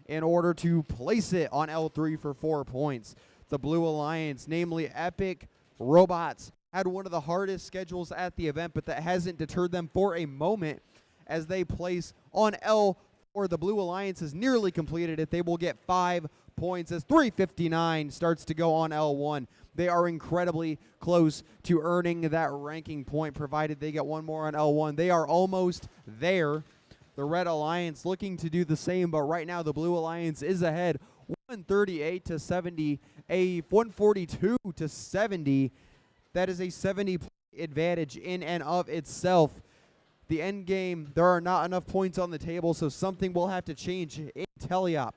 in order to place it on L3 for 4 points. The Blue Alliance, namely Epic Robots, had one of the hardest schedules at the event, but that hasn't deterred them for a moment as they place on L4. The Blue Alliance is nearly completed it. They will get 5 points as 359 starts to go on L1. They are incredibly close to earning that ranking point, provided they get one more on L1. They are almost there. The Red Alliance looking to do the same, but right now the Blue Alliance is ahead, 138 to 70, a 142 to 70. That is a 70 advantage in and of itself. The end game, there are not enough points on the table, so something will have to change in Teleop.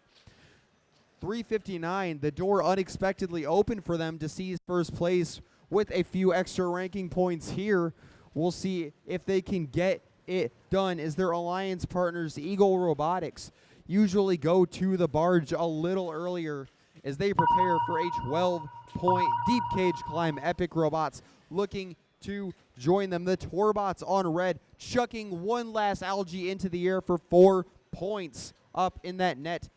359, the door unexpectedly opened for them to seize first place with a few extra ranking points here. We'll see if they can get it done as their alliance partners, Eagle Robotics, usually go to the barge a little earlier as they prepare for a 12-point deep cage climb. Epic Robots looking to join them. The Torbots on red, chucking one last algae into the air for 4 points up in that net.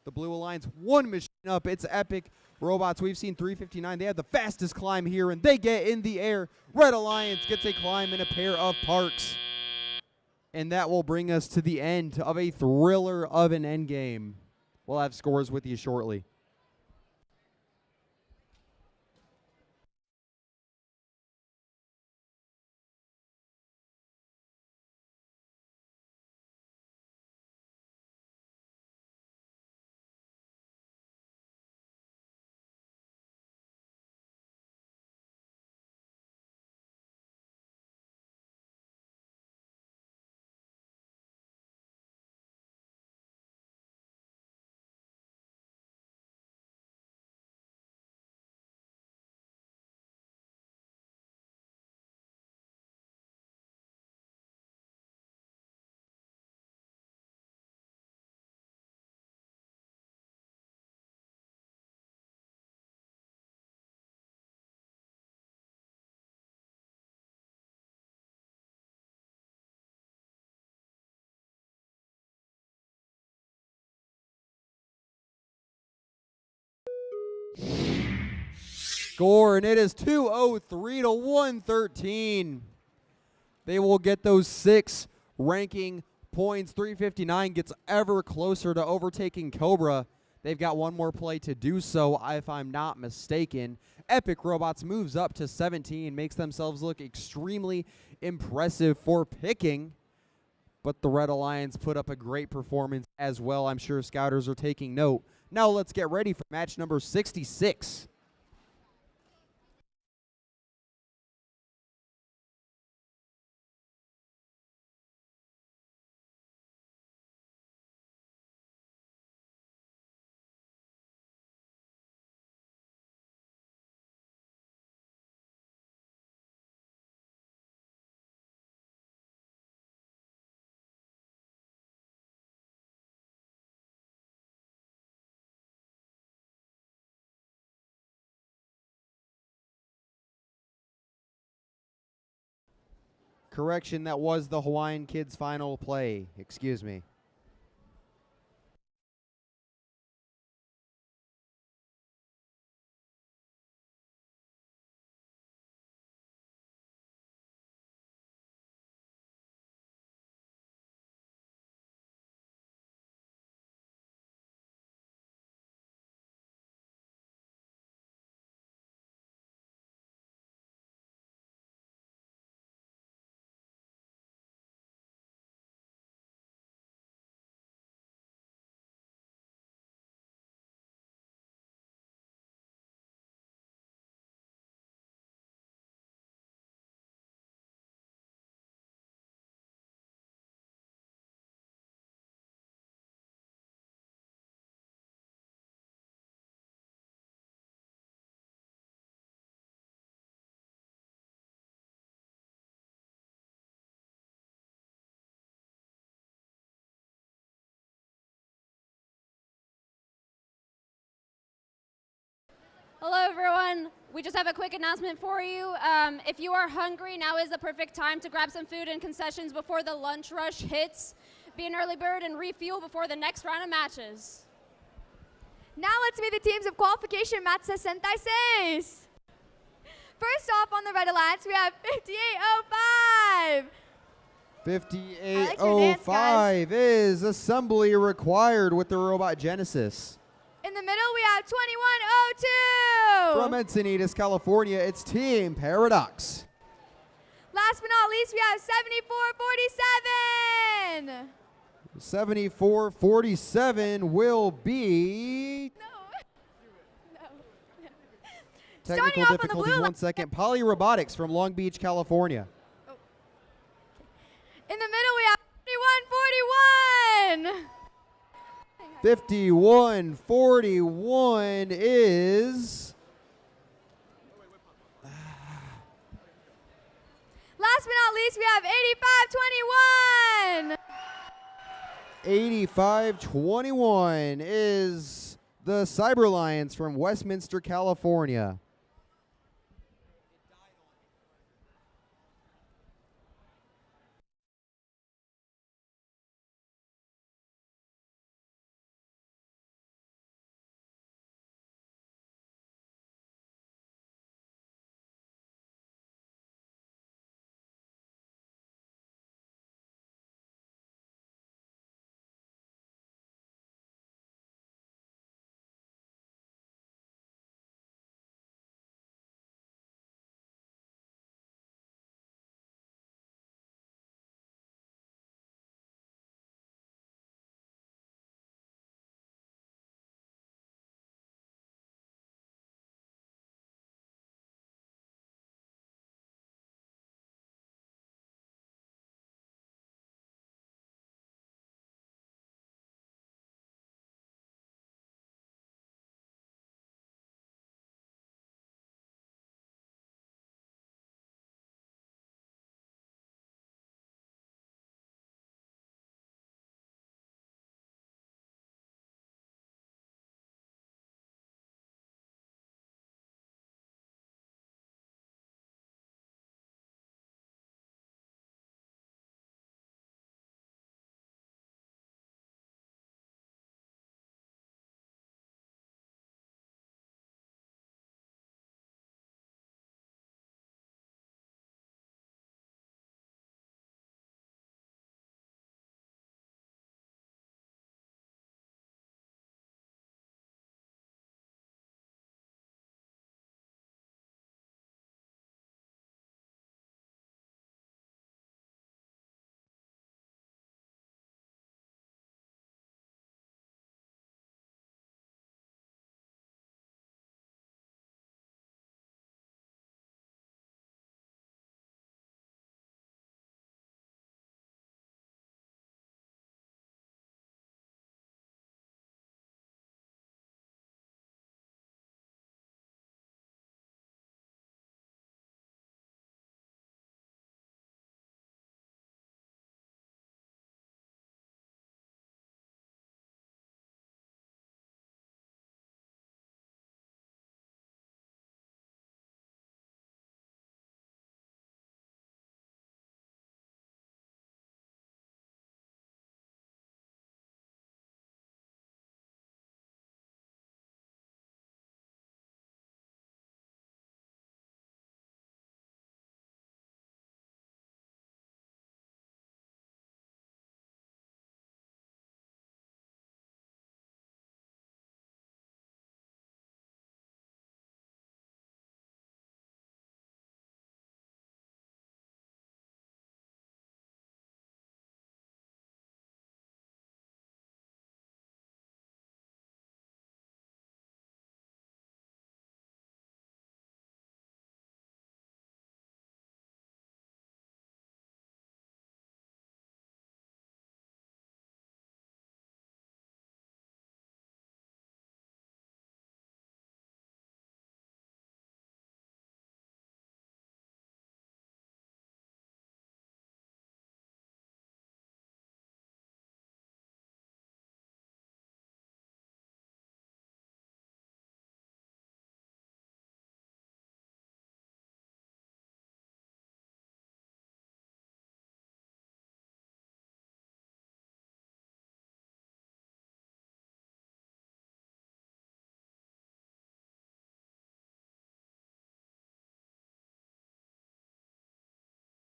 The Blue Alliance, one machine up. It's Epic Robots. We've seen 359. They have the fastest climb here, and they get in the air. Red Alliance gets a climb in a pair of parks. And that will bring us to the end of a thriller of an end game. We'll have scores with you shortly. score, and it is 203 to 113. They will get those 6 ranking points. 359 gets ever closer to overtaking Cobra. They've got one more play to do so, if I'm not mistaken. Epic Robots moves up to 17, makes themselves look extremely impressive for picking. But the Red Alliance put up a great performance as well. I'm sure scouters are taking note. Now let's get ready for match number 66. Correction, that was the Hawaiian Kids final play. Excuse me. Hello, everyone. We just have a quick announcement for you. If you are hungry, now is the perfect time to grab some food and concessions before the lunch rush hits. Be an early bird and refuel before the next round of matches. Now let's meet the teams of qualification match 66. First off on the Red Alliance, we have 5805. 5805 is assembly required with the Robot Genesis. In the middle, we have 2102. From Encinitas, California, it's Team Paradox. Last but not least, we have 7447. 7447 will be technical Starting off on the difficulties. blue 1 second. Poly Robotics from Long Beach, California. In the middle, we have 5141. 5141 is Last but not least, we have 8521. 8521 is the Cyber Lions from Westminster, California.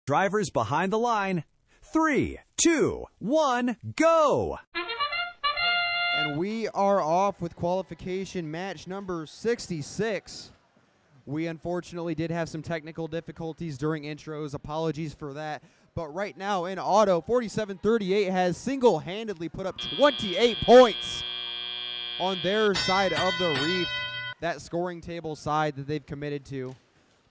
Drivers behind the line. 3, 2, 1, go! And we are off with qualification match number 66. We unfortunately did have some technical difficulties during intros. Apologies for that. But right now in auto, 4738 has single-handedly put up 28 points on their side of the reef, that scoring table side that they've committed to.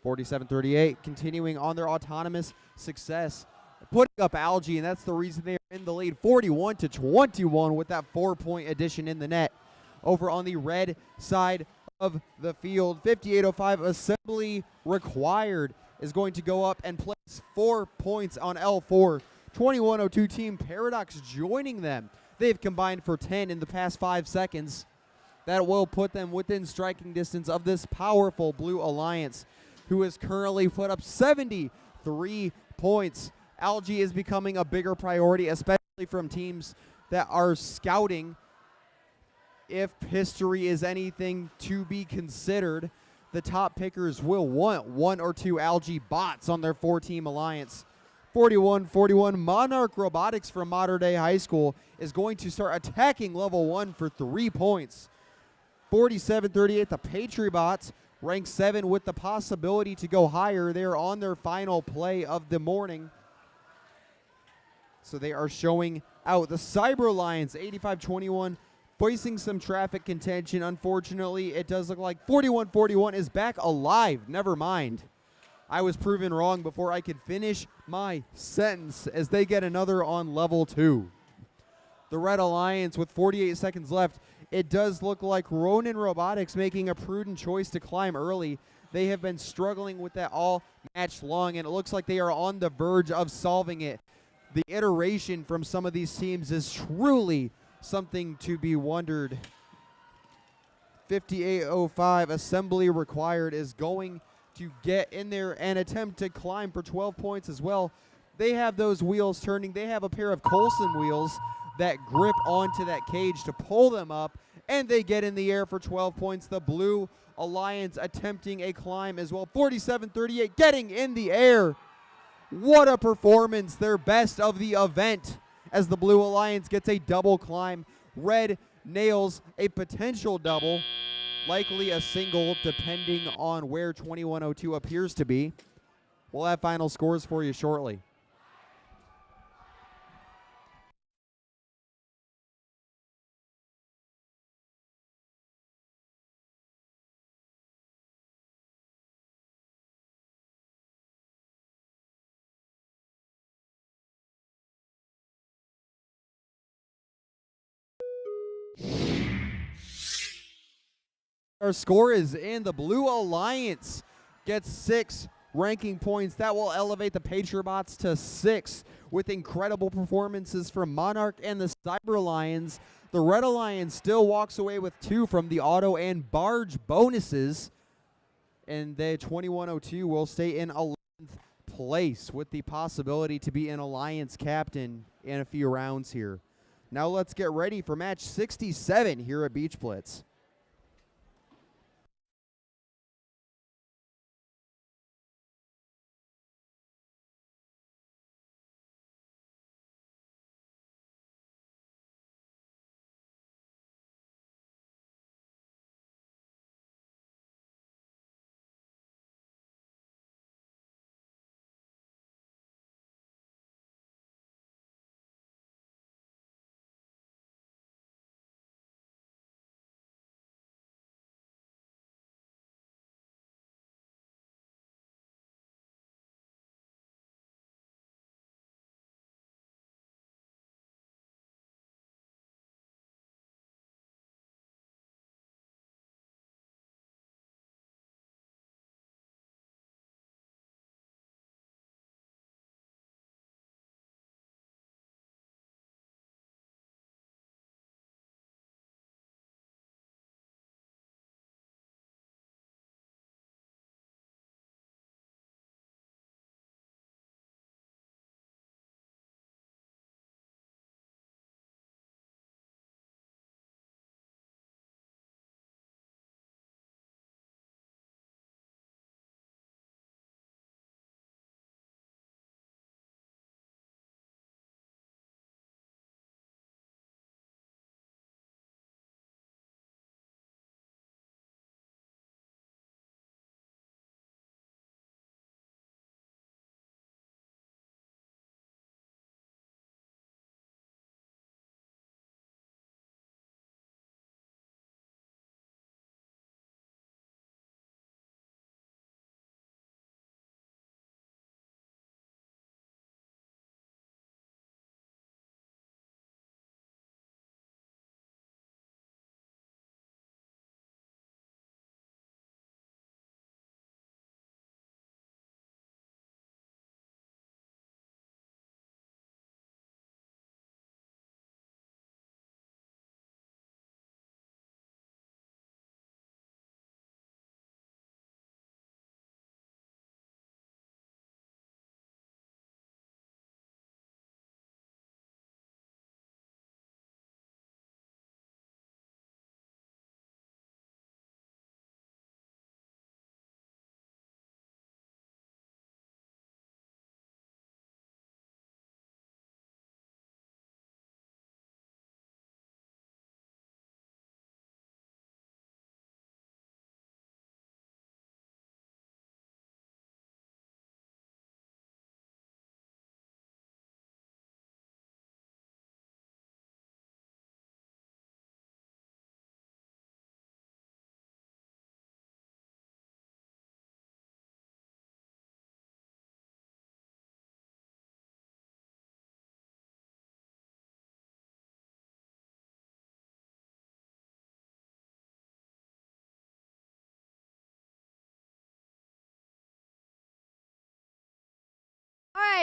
4738 continuing on their autonomous success, putting up Algae, and that's the reason they are in the lead, 41-21 with that 4-point addition in the net. Over on the red side of the field, 5805 assembly required is going to go up and place 4 points on L4. 2102 Team Paradox joining them. They've combined for 10 in the past 5 seconds. That will put them within striking distance of this powerful Blue Alliance, who has currently put up 73 points. Algae is becoming a bigger priority, especially from teams that are scouting. If history is anything to be considered, the top pickers will want 1 or 2 Algae bots on their 4-team alliance. 41-41 Monarch Robotics from Mater Dei High School is going to start attacking level 1 for 3 points. 47-38 the Patriots rank 7 with the possibility to go higher. They are on their final play of the morning, so they are showing out. The Cyber Lions 85-21 facing some traffic contention. Unfortunately, it does look like 41-41 is back alive. Never mind. I was proven wrong before I could finish my sentence, as they get another on level 2. The Red Alliance with 48 seconds left. It does look like Ronin Robotics making a prudent choice to climb early. They have been struggling with that all match long, and it looks like they are on the verge of solving it. The iteration from some of these teams is truly something to be wondered. 5805 assembly required is going to get in there and attempt to climb for 12 points as well. They have those wheels turning. They have a pair of Coulson wheels that grip onto that cage to pull them up, and they get in the air for 12 points. The Blue Alliance attempting a climb as well. 47-38 getting in the air. What a performance, their best of the event, as the Blue Alliance gets a double climb. Red nails a potential double, likely a single depending on where 2102 appears to be. We'll have final scores for you shortly. Our score is in. The Blue Alliance gets 6 ranking points. That will elevate the Patriots to 6 with incredible performances from Monarch and the Cyber Lions. The Red Alliance still walks away with 2 from the auto and barge bonuses, and the 2102 will stay in 11th place with the possibility to be an Alliance captain in a few rounds here. Now let's get ready for match 67 here at Beach Blitz.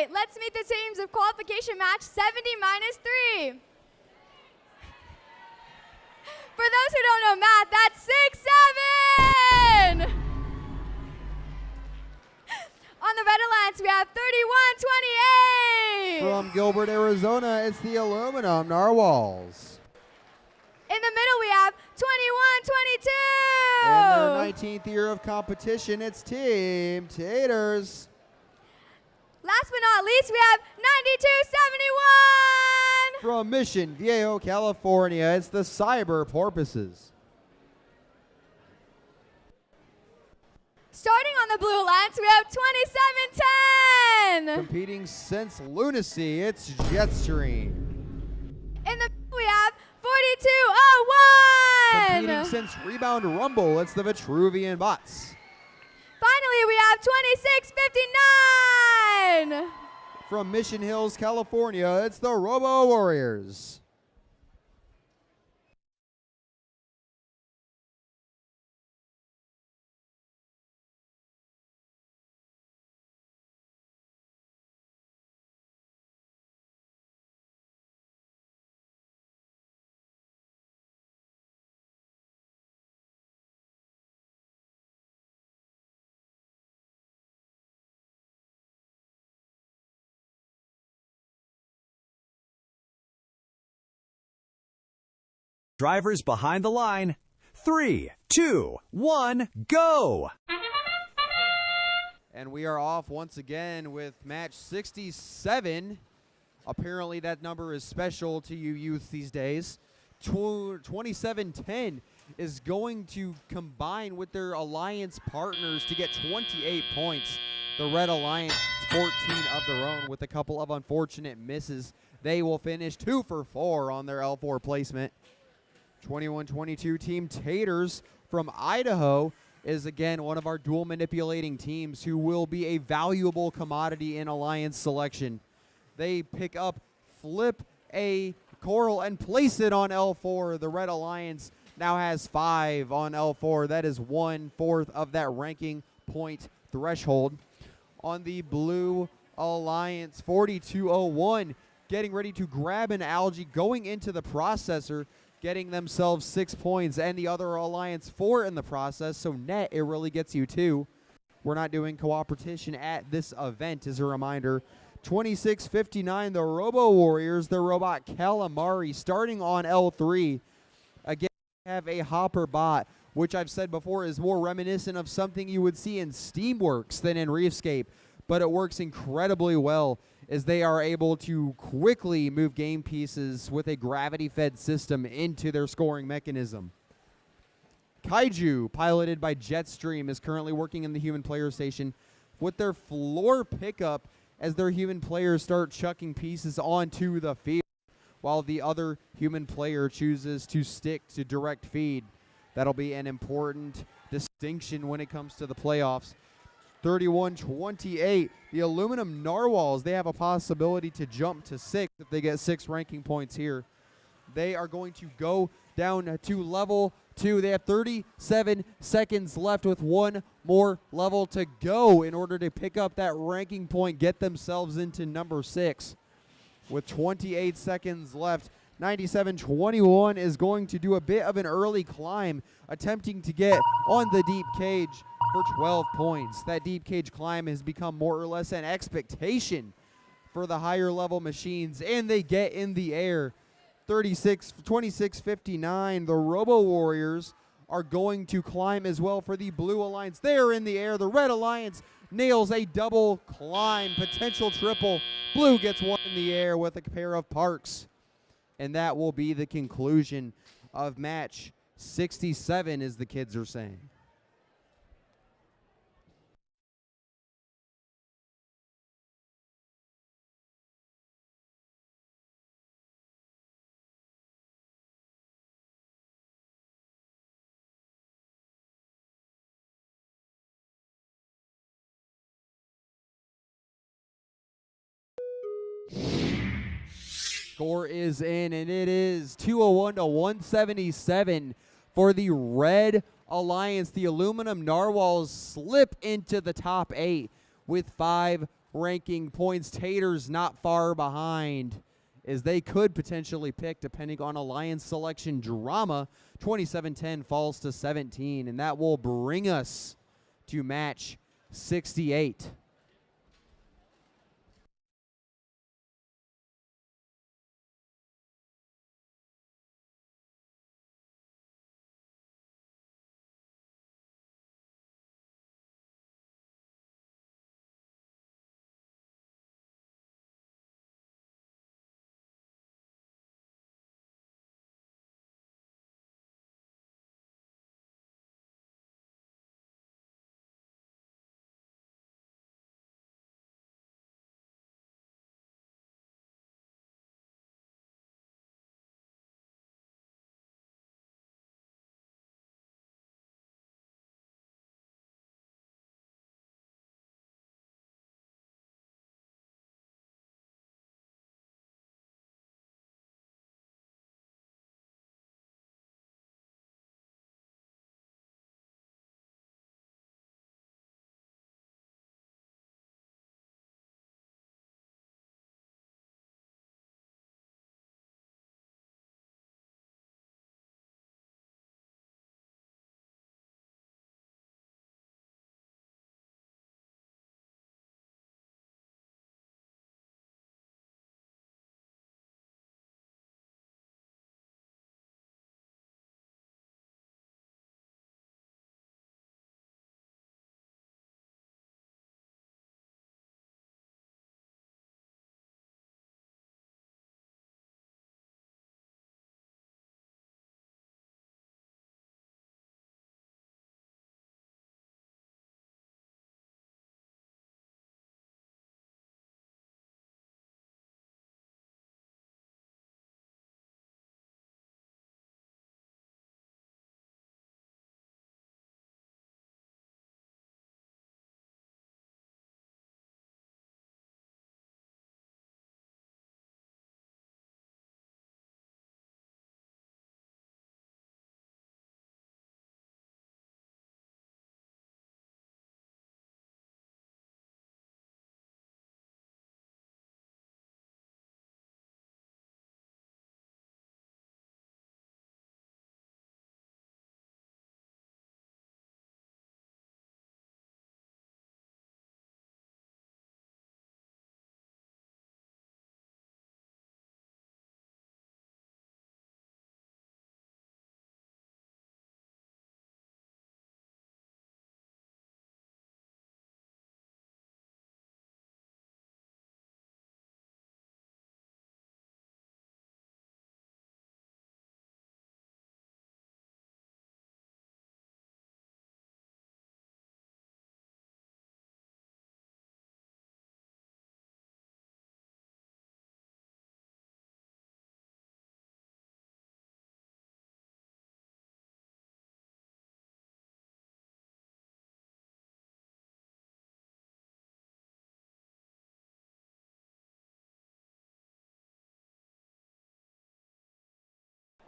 right, let's meet the teams of qualification match 70 minus 3. For those who don't know math, that's 6, 7. On the Red Alliance, we have 31-28. From Gilbert, Arizona, it's the Aluminum Narwhals. In the middle, we have 21-22. In their 19th year of competition, it's Team Taters. Last but not least, we have 92-71. From Mission Viejo, California, it's the Cyber Porpoises. Starting on the Blue Alliance, we have 27-10. Competing since Lunacy, it's Jetstream. In the middle, we have 42-01. Competing since Rebound Rumble, it's the Vitruvian Bots. Finally, we have 26-59. From Mission Hills, California, it's the Robo Warriors. Drivers behind the line. 3, 2, 1, go! And we are off once again with match 67. Apparently that number is special to you youth these days. 27-10 is going to combine with their alliance partners to get 28 points. The Red Alliance 14 of their own with a couple of unfortunate misses. They will finish 2 for 4 on their L4 placement. 21-22 Team Taters from Idaho is again one of our dual manipulating teams who will be a valuable commodity in alliance selection. They pick up, flip a coral and place it on L4. The Red Alliance now has 5 on L4. That is 1/4 of that ranking point threshold. On the Blue Alliance, 42-01 getting ready to grab an algae, going into the processor, getting themselves 6 points, and the other alliance 4 in the process. So net, it really gets you 2. We're not doing cooperation at this event, as a reminder. 26-59, the Robo Warriors, the Robot Calamari, starting on L3. Again, we have a hopper bot, which I've said before is more reminiscent of something you would see in Steamworks than in Reefscape, but it works incredibly well as they are able to quickly move game pieces with a gravity-fed system into their scoring mechanism. Kaiju, piloted by Jetstream, is currently working in the human player station with their floor pickup as their human players start chucking pieces onto the field, while the other human player chooses to stick to direct feed. That'll be an important distinction when it comes to the playoffs. 31-28, the Aluminum Narwhals, they have a possibility to jump to 6 if they get 6 ranking points here. They are going to go down to level 2. They have 37 seconds left with 1 more level to go in order to pick up that ranking point, get themselves into number 6. With 28 seconds left, 97-21 is going to do a bit of an early climb, attempting to get on the deep cage for 12 points. That deep cage climb has become more or less an expectation for the higher level machines, and they get in the air. 26-59, the Robo Warriors are going to climb as well for the Blue Alliance. They're in the air. The Red Alliance nails a double climb, potential triple. Blue gets one in the air with a pair of parks. And that will be the conclusion of match 67, as the kids are saying. Score is in, and it is 201-177 for the Red Alliance. The Aluminum Narwhals slip into the top 8 with 5 ranking points. Taters not far behind, as they could potentially pick, depending on alliance selection drama. 27-10 falls to 17, and that will bring us to match 68.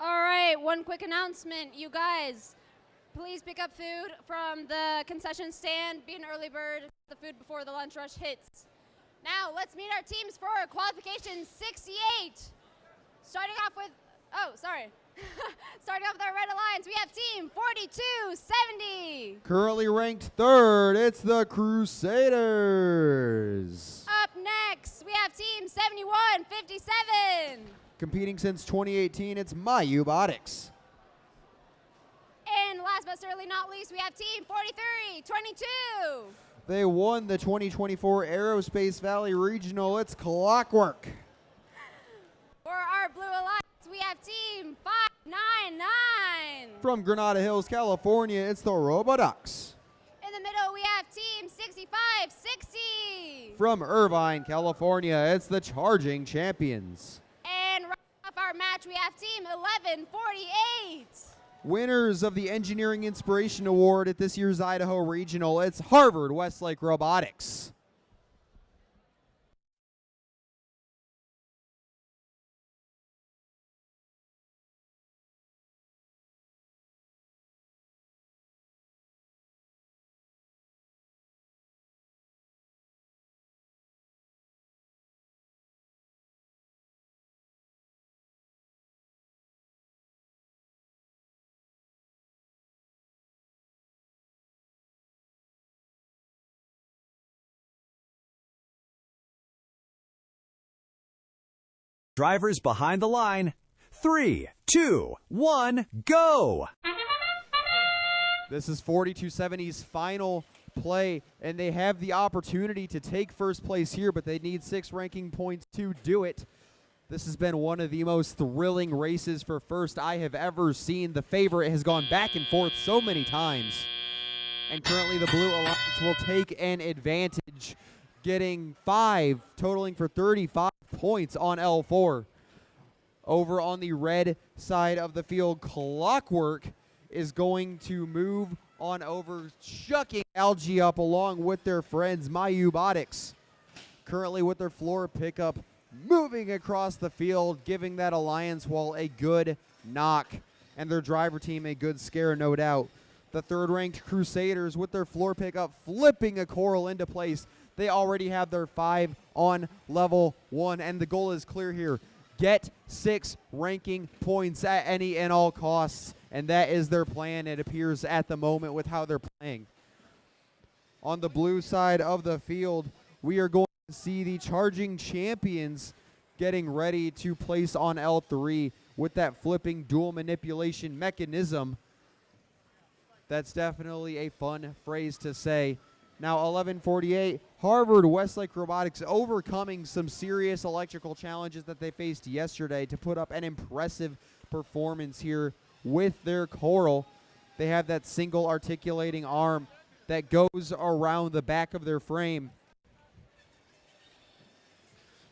All right, one quick announcement. You guys, please pick up food from the concession stand. Be an early bird. The food before the lunch rush hits. Now, let's meet our teams for qualification 68. Starting off with, starting off with our Red Alliance, we have team 4270. Currently ranked third, it's the Crusaders. Up next, we have team 7157. Competing since 2018, it's My Ubotics. And last but certainly not least, we have team 4322. They won the 2024 Aerospace Valley Regional. It's Clockwork. For our Blue Alliance, we have team 599. From Granada Hills, California, it's the Roboducks. In the middle, we have team 6560. From Irvine, California, it's the Charging Champions. And right off our match, we have team 1148. Winners of the Engineering Inspiration Award at this year's Idaho Regional, it's Harvard Westlake Robotics. Drivers behind the line. 3, 2, 1, go! This is 4270's final play, and they have the opportunity to take first place here, but they need 6 ranking points to do it. This has been one of the most thrilling races for first I have ever seen. The favorite has gone back and forth so many times. And currently the Blue Alliance will take an advantage, getting 5, totaling for 35 points on L4. Over on the red side of the field, Clockwork is going to move on over, chucking Algae up along with their friends, Mayubotics. Currently with their floor pickup, moving across the field, giving that Alliance wall a good knock, and their driver team a good scare, no doubt. The third-ranked Crusaders with their floor pickup flipping a coral into place. They already have their 5 on level 1, and the goal is clear here. Get 6 ranking points at any and all costs, and that is their plan, it appears, at the moment with how they're playing. On the blue side of the field, we are going to see the Charging Champions getting ready to place on L3 with that flipping dual manipulation mechanism. That's definitely a fun phrase to say. Now 11:48, Harvard Westlake Robotics overcoming some serious electrical challenges that they faced yesterday to put up an impressive performance here with their coral. They have that single articulating arm that goes around the back of their frame.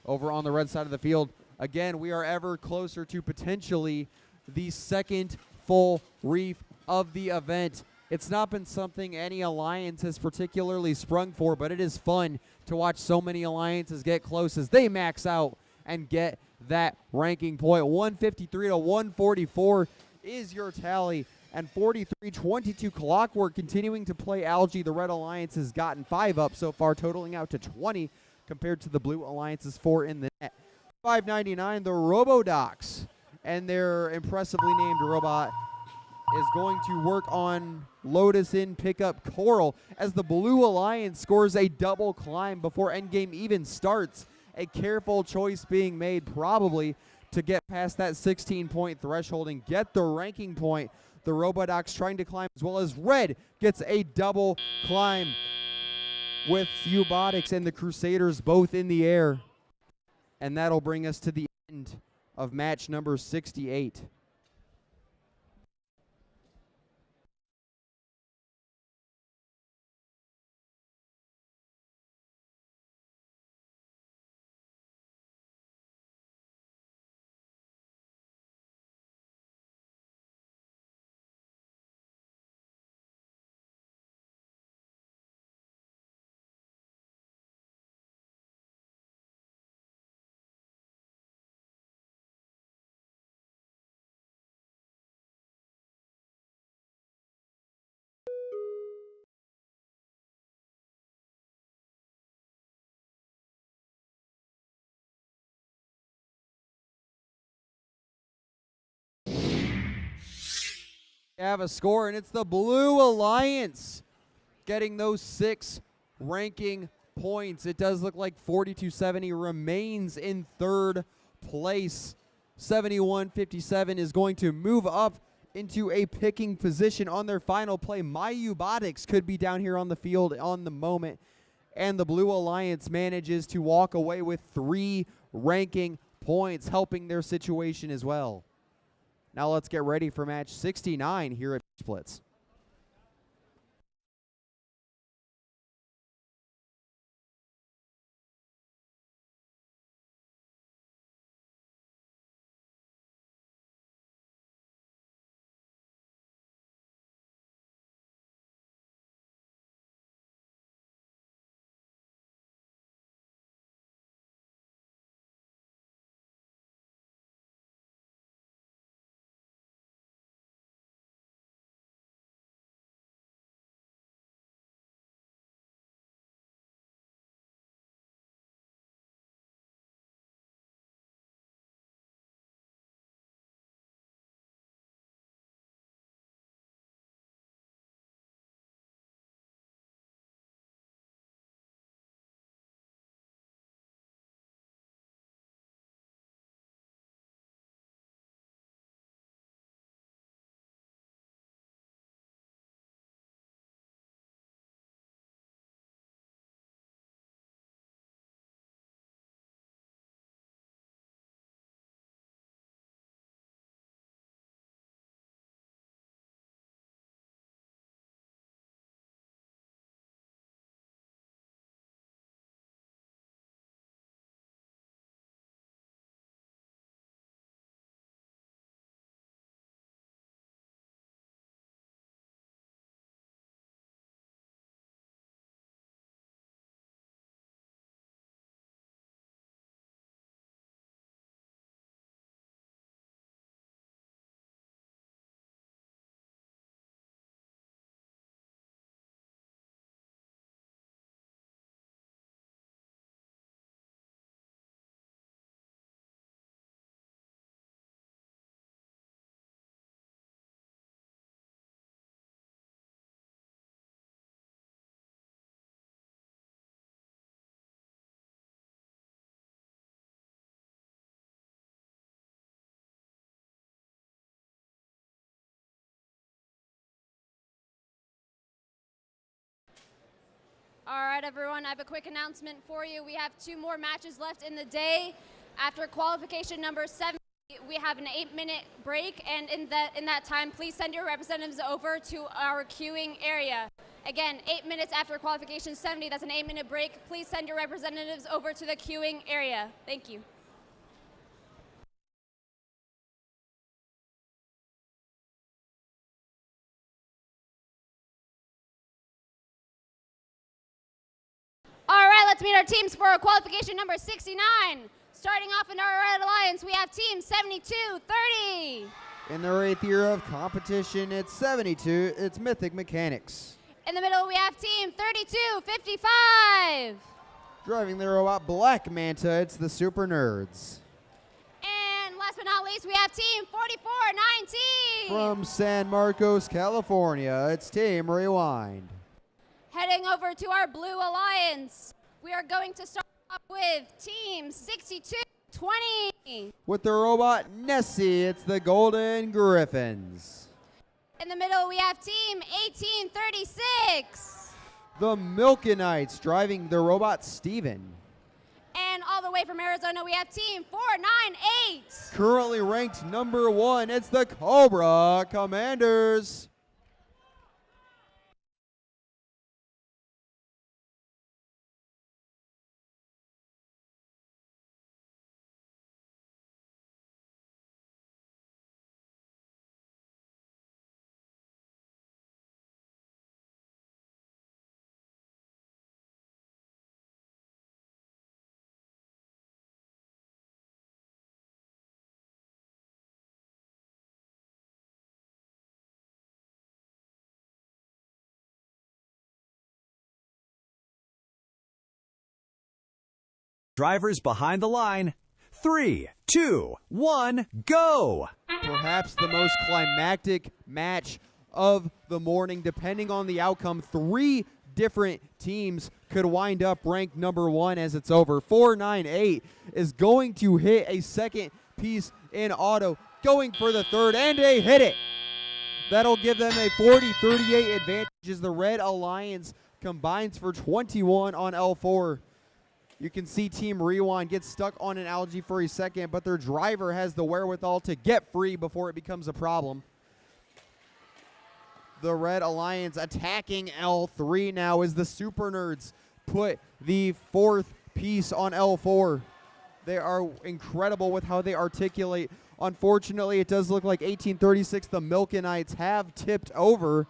Over on the red side of the field, again, we are ever closer to potentially the second full reef of the event. It's not been something any alliance has particularly sprung for, but it is fun to watch so many alliances get close as they max out and get that ranking point. 153 to 144 is your tally, and 43-22 Clockwork continuing to play Algae. The Red Alliance has gotten 5 up so far, totaling out to 20 compared to the Blue Alliance's 4 in the net. 599, the Robodocs, and their impressively named robot is going to work on Lotus in pickup coral as the Blue Alliance scores a double climb before endgame even starts. A careful choice being made probably to get past that 16-point threshold and get the ranking point. The Robodocs trying to climb, as well as Red gets a double climb with Ubotics and the Crusaders both in the air. And that'll bring us to the end of match number 68. Have a score, and it's the Blue Alliance getting those 6 ranking points. It does look like 4270 remains in third place. 7157 is going to move up into a picking position on their final play. Mayubotics could be down here on the field on the moment, and the Blue Alliance manages to walk away with 3 ranking points, helping their situation as well. Now let's get ready for match 69 here at Blitz. All right, everyone, I have a quick announcement for you. We have 2 more matches left in the day. After qualification number 7, we have an 8-minute break, and in that time, please send your representatives over to our queuing area. Again, 8 minutes after qualification 70, that's an 8-minute break. Please send your representatives over to the queuing area. Thank you. All right, let's meet our teams for qualification number 69. Starting off in our Red Alliance, we have team 7230. In their 8th year of competition, it's 72. It's Mythic Mechanics. In the middle, we have team 3255. Driving the robot Black Manta, it's the Super Nerds. And last but not least, we have team 4419. From San Marcos, California, it's Team Rewind. Heading over to our Blue Alliance, we are going to start off with team 6220. With the robot Nessie, it's the Golden Griffins. In the middle, we have team 1836. The Milkenites driving the robot Steven. And all the way from Arizona, we have team 498. Currently ranked number 1, it's the Cobra Commanders. Drivers behind the line. 3, 2, 1, go! Perhaps the most climactic match of the morning. Depending on the outcome, 3 different teams could wind up ranked number 1 as it's over. 498 is going to hit a second piece in auto, going for the third, and they hit it. That'll give them a 40-38 advantage as the Red Alliance combines for 21 on L4. You can see Team Rewind get stuck on an algae for a second, but their driver has the wherewithal to get free before it becomes a problem. The Red Alliance attacking L3 now as the Super Nerds put the 4th piece on L4. They are incredible with how they articulate. Unfortunately, it does look like 1836, the Milkenites, have tipped over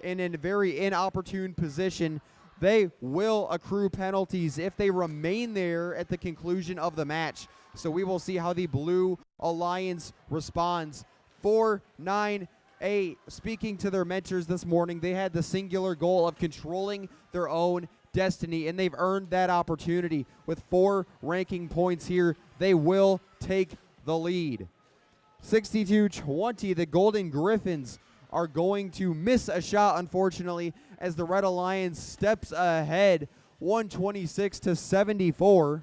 in a very inopportune position. They will accrue penalties if they remain there at the conclusion of the match. So we will see how the Blue Alliance responds. 498, speaking to their mentors this morning, they had the singular goal of controlling their own destiny, and they've earned that opportunity. With 4 ranking points here, they will take the lead. 62-20, the Golden Griffins are going to miss a shot, unfortunately, as the Red Alliance steps ahead, 126-74.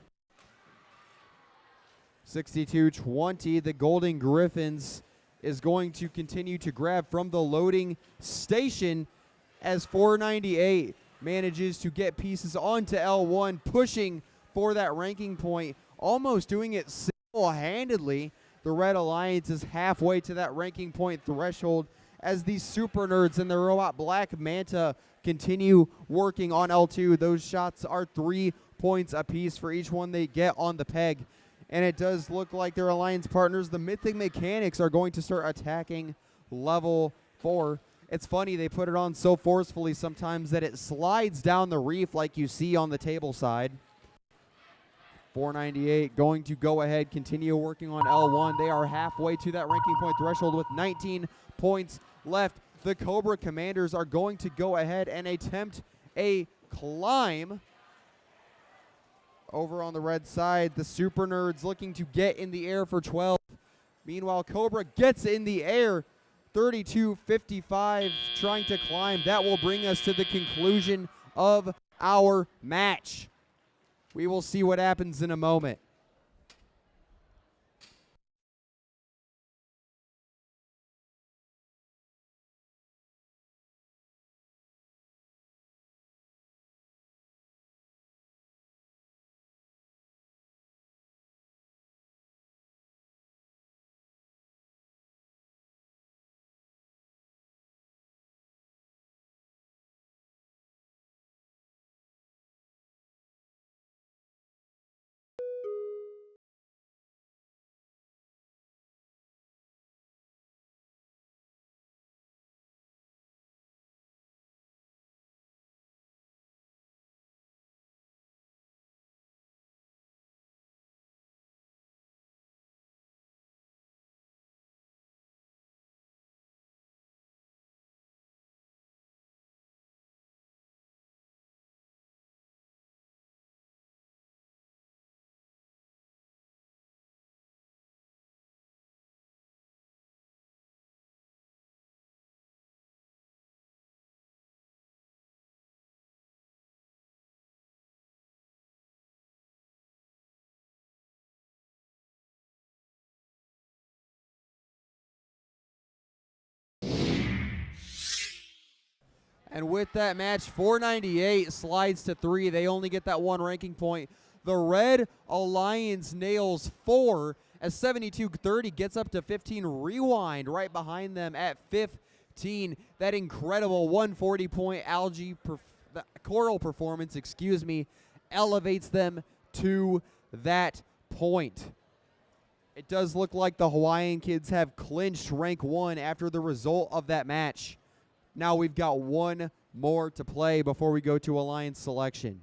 62-20, the Golden Griffins is going to continue to grab from the loading station as 498 manages to get pieces onto L1, pushing for that ranking point, almost doing it single-handedly. The Red Alliance is halfway to that ranking point threshold as the Super Nerds and the robot Black Manta continue working on L2. Those shots are 3 points apiece for each one they get on the peg. And it does look like their alliance partners, the Mythic Mechanics, are going to start attacking level 4. It's funny, they put it on so forcefully sometimes that it slides down the reef like you see on the table side. 498 going to go ahead, continue working on L1. They are halfway to that ranking point threshold with 19 points left. The Cobra Commanders are going to go ahead and attempt a climb. Over on the red side, the Super Nerds looking to get in the air for 12. Meanwhile, Cobra gets in the air, 32-55, trying to climb. That will bring us to the conclusion of our match. We will see what happens in a moment. And with that match, 498 slides to 3. They only get that 1 ranking point. The Red Alliance nails 4 as 72-30 gets up to 15. Rewind right behind them at 15. That incredible 140-point coral performance, elevates them to that point. It does look like the Hawaiian kids have clinched rank 1 after the result of that match. Now we've got 1 more to play before we go to Alliance selection.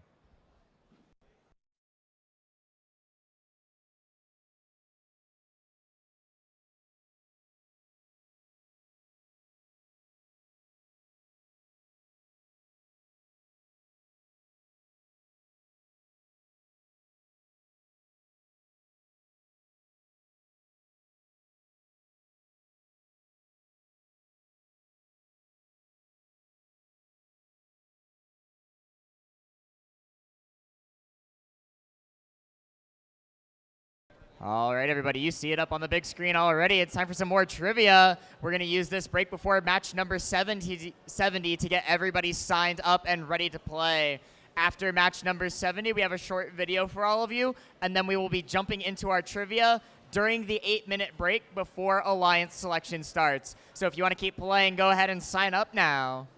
All right, everybody, you see it up on the big screen already. It's time for some more trivia. We're going to use this break before match number 70 to get everybody signed up and ready to play. After match number 70, we have a short video for all of you, and then we will be jumping into our trivia during the 8-minute break before Alliance selection starts. So if you want to keep playing, go ahead and sign up now.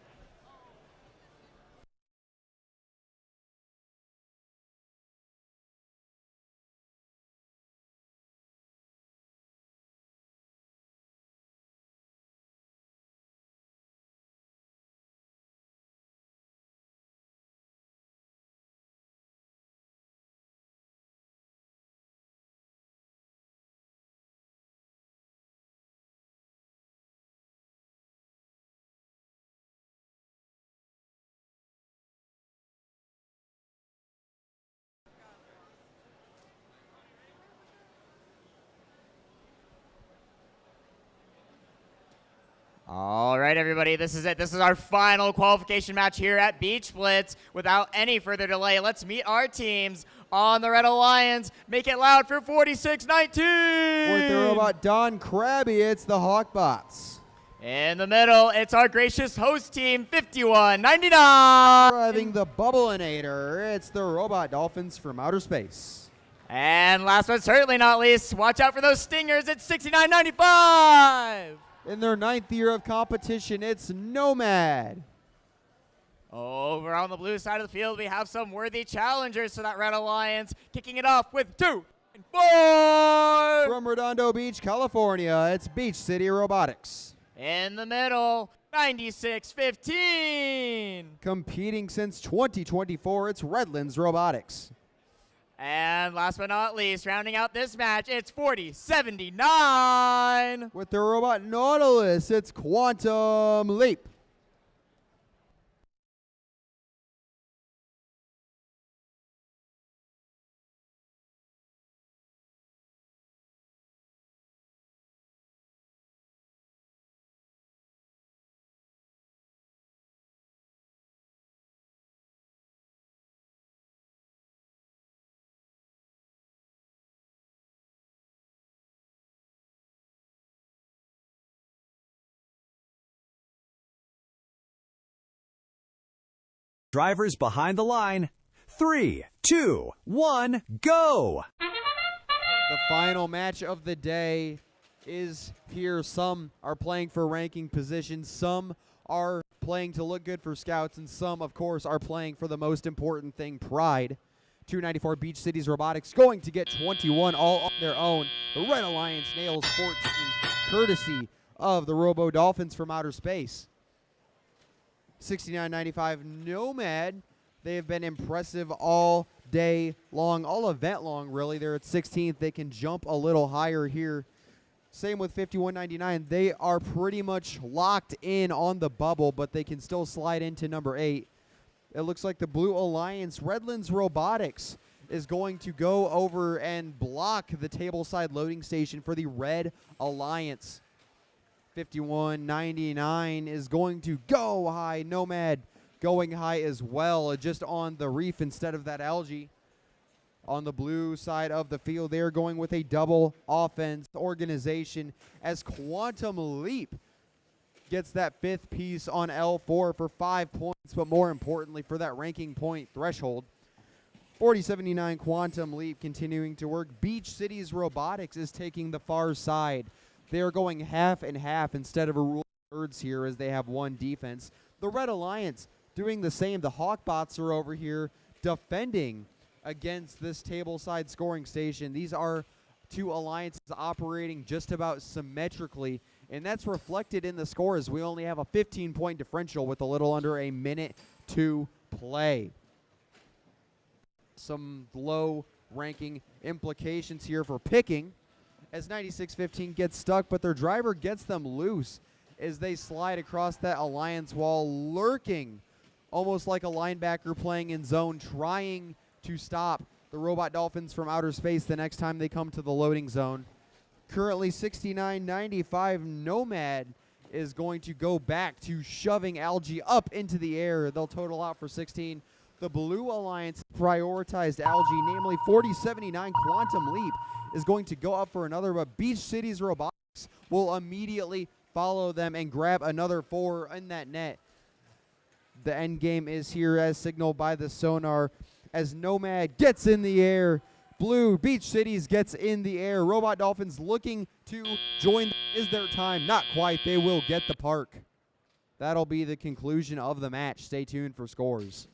All right, everybody, this is it. This is our final qualification match here at Beach Blitz. Without any further delay, let's meet our teams. On the Red Alliance, make it loud for 4619. With the robot Don Krabby, it's the Hawkbots. In the middle, it's our gracious host team, 5199. Driving the Bubblinator, it's the Robot Dolphins from outer space. And last but certainly not least, watch out for those stingers, it's 6995. In their 9th year of competition, it's Nomad. Over on the blue side of the field, we have some worthy challengers to that Red Alliance, kicking it off with 2 and 4. From Redondo Beach, California, it's Beach City Robotics. In the middle, 9615. Competing since 2024, it's Redlands Robotics. And last but not least, rounding out this match, it's 4079. With the robot Nautilus, it's Quantum Leap. Drivers behind the line. 3, 2, 1, go! The final match of the day is here. Some are playing for ranking positions, some are playing to look good for scouts, and some, of course, are playing for the most important thing, pride. 294 Beach Cities Robotics going to get 21 all on their own. The Red Alliance nails 14, courtesy of the Robo Dolphins from outer space. 69.95 Nomad. They have been impressive all day long, all event long, really. They're at 16th. They can jump a little higher here. Same with 51.99. They are pretty much locked in on the bubble, but they can still slide into number 8. It looks like the Blue Alliance, Redlands Robotics, is going to go over and block the tableside loading station for the Red Alliance. 51.99 is going to go high. Nomad going high as well, just on the reef instead of that algae. On the blue side of the field, they're going with a double offense organization as Quantum Leap gets that 5th piece on L4 for 5 points, but more importantly for that ranking point threshold. 4079 Quantum Leap continuing to work. Beach Cities Robotics is taking the far side. They are going half and half instead of a rule of thirds here, as they have 1 defense. The Red Alliance doing the same. The Hawkbots are over here defending against this tableside scoring station. These are 2 alliances operating just about symmetrically, and that's reflected in the scores. We only have a 15-point differential with a little under a minute to play. Some low ranking implications here for picking, as 96-15 gets stuck, but their driver gets them loose as they slide across that alliance wall, lurking almost like a linebacker playing in zone, trying to stop the Robot Dolphins from outer space the next time they come to the loading zone. Currently 69-95, Nomad is going to go back to shoving Algae up into the air. They'll total out for 16. The Blue Alliance prioritized Algae, namely 4079 Quantum Leap is going to go up for another, but Beach Cities Robotics will immediately follow them and grab another 4 in that net. The end game is here as signaled by the sonar, as Nomad gets in the air. Blue Beach Cities gets in the air. Robot Dolphins looking to join. Is their time? Not quite. They will get the park. That'll be the conclusion of the match. Stay tuned for scores.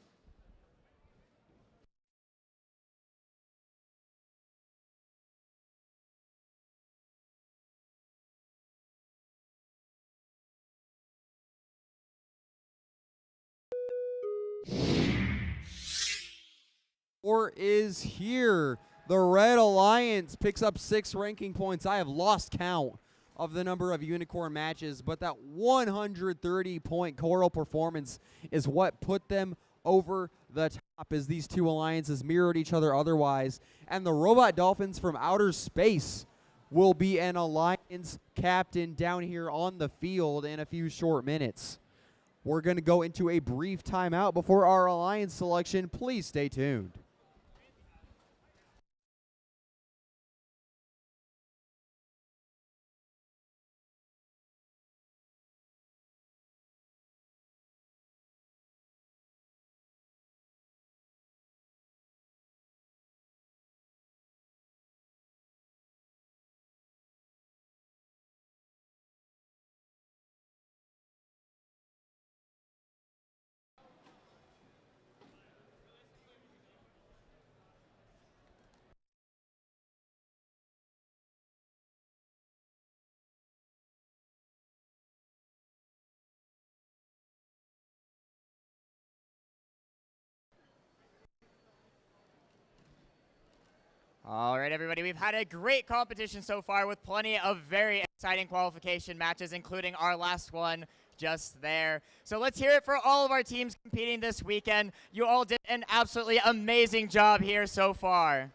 Or is here. The Red Alliance picks up 6 ranking points. I have lost count of the number of Unicorn matches, but that 130-point choral performance is what put them over the top, as these 2 alliances mirrored each other otherwise. And the Robot Dolphins from outer space will be an alliance captain down here on the field in a few short minutes. We're going to go into a brief timeout before our alliance selection. Please stay tuned. All right, everybody, we've had a great competition so far with plenty of very exciting qualification matches, including our last one just there. So let's hear it for all of our teams competing this weekend. You all did an absolutely amazing job here so far.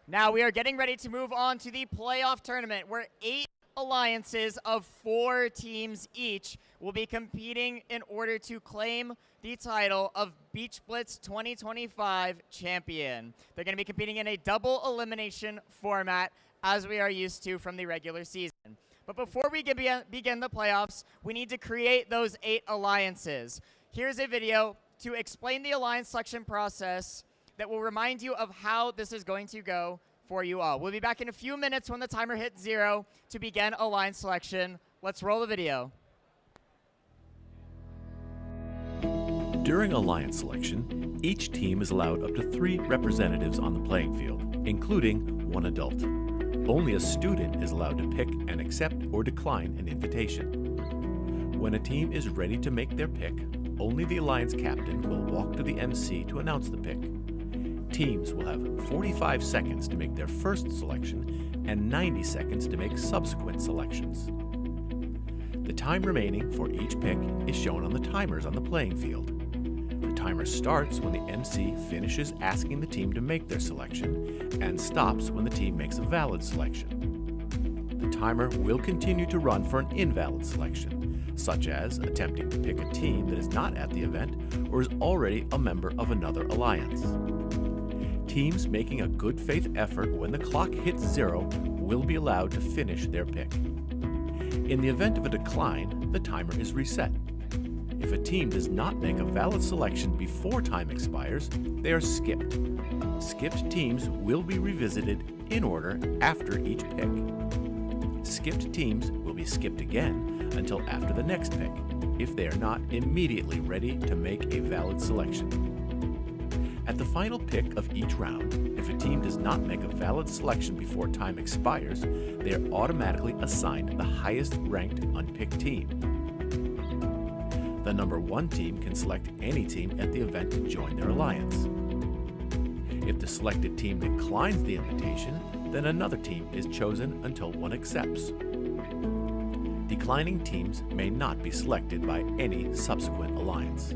Now we are getting ready to move on to the playoff tournament, where 8 alliances of 4 teams each will be competing in order to claim the title of Beach Blitz 2025 champion. They're going to be competing in a double elimination format, as we are used to from the regular season. But before we begin the playoffs, we need to create those 8 alliances. Here's a video to explain the alliance selection process that will remind you of how this is going to go for you all. We'll be back in a few minutes when the timer hits 0 to begin alliance selection. Let's roll the video. During alliance selection, each team is allowed up to 3 representatives on the playing field, including 1 adult. Only a student is allowed to pick and accept or decline an invitation. When a team is ready to make their pick, only the alliance captain will walk to the MC to announce the pick. Teams will have 45 seconds to make their first selection and 90 seconds to make subsequent selections. The time remaining for each pick is shown on the timers on the playing field. The timer starts when the MC finishes asking the team to make their selection and stops when the team makes a valid selection. The timer will continue to run for an invalid selection, such as attempting to pick a team that is not at the event or is already a member of another alliance. Teams making a good faith effort when the clock hits 0 will be allowed to finish their pick. In the event of a decline, the timer is reset. If a team does not make a valid selection before time expires, they are skipped. Skipped teams will be revisited in order after each pick. Skipped teams will be skipped again until after the next pick, if they are not immediately ready to make a valid selection. At the final pick of each round, if a team does not make a valid selection before time expires, they are automatically assigned the highest ranked unpicked team. The number 1 team can select any team at the event to join their alliance. If the selected team declines the invitation, then another team is chosen until one accepts. Declining teams may not be selected by any subsequent alliance.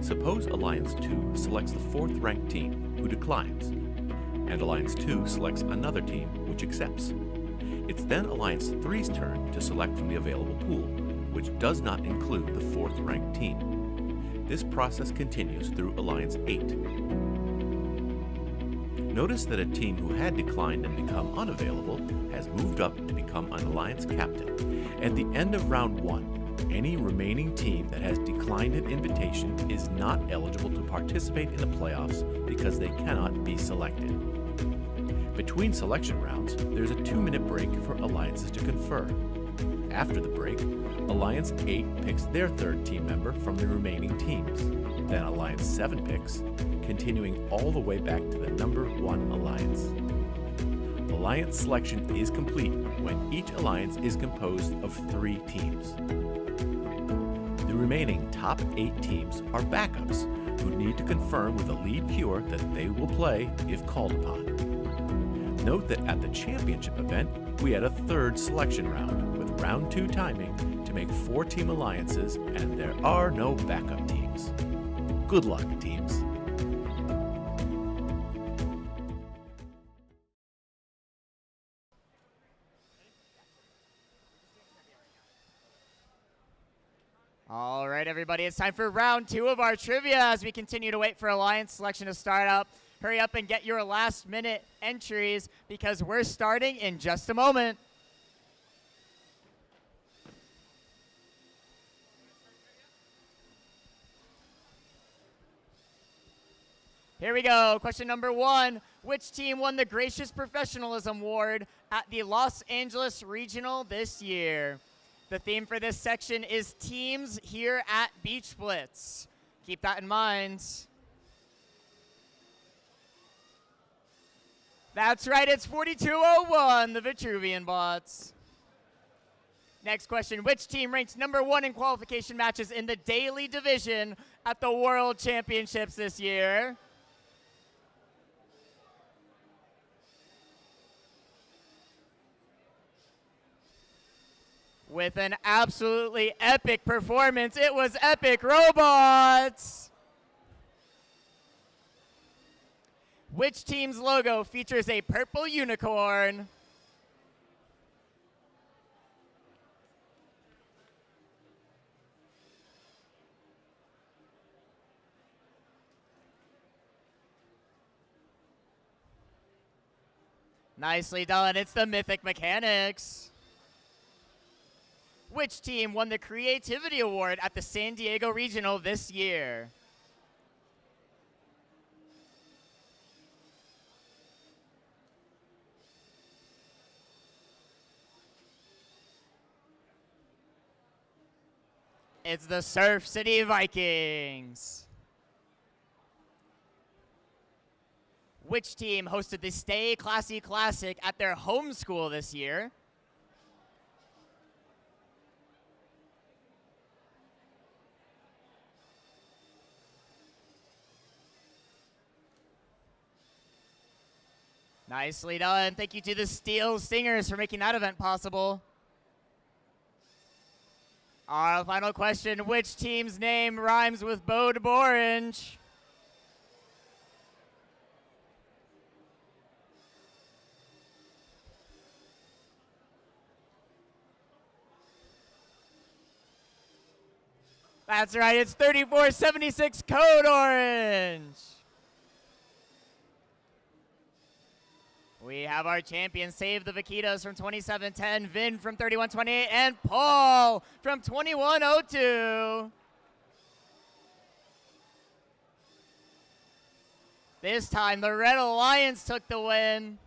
Suppose Alliance 2 selects the 4th ranked team, who declines, and Alliance 2 selects another team, which accepts. It's then Alliance 3's turn to select from the available pool, which does not include the 4th ranked team. This process continues through Alliance 8. Notice that a team who had declined and become unavailable has moved up to become an Alliance captain. At the end of round 1, any remaining team that has declined an invitation is not eligible to participate in the playoffs because they cannot be selected. Between selection rounds, there's a 2-minute break for alliances to confer. After the break, Alliance 8 picks their 3rd team member from the remaining teams. Then Alliance 7 picks, continuing all the way back to the number 1 alliance. Alliance selection is complete when each alliance is composed of 3 teams. The remaining top 8 teams are backups who need to confirm with a lead queuer that they will play if called upon. Note that at the championship event, we had a 3rd selection round with round 2 timing to make 4-team alliances, and there are no backup teams. Good luck, teams. All right, everybody, it's time for round 2 of our trivia as we continue to wait for alliance selection to start up. Hurry up and get your last-minute entries because we're starting in just a moment. Here we go. Question number 1. Which team won the Gracious Professionalism Award at the Los Angeles Regional this year? The theme for this section is teams here at Beach Blitz. Keep that in mind. That's right, it's 4201, the Vitruvian Bots. Next question, which team ranked number 1 in qualification matches in the daily division at the World Championships this year? With an absolutely epic performance, it was Epic Robots. Which team's logo features a purple unicorn? Nicely done, it's the Mythic Mechanics. Which team won the Creativity Award at the San Diego Regional this year? It's the Surf City Vikings. Which team hosted the Stay Classy Classic at their home school this year? Nicely done. Thank you to the Steel Stingers for making that event possible. Our final question, which team's name rhymes with Bode Borange? That's right, it's 3476 Code Orange. We have our champions Save the Vaquitas from 2710, Vin from 3128, and Paul from 2102. This time, the Red Alliance took the win.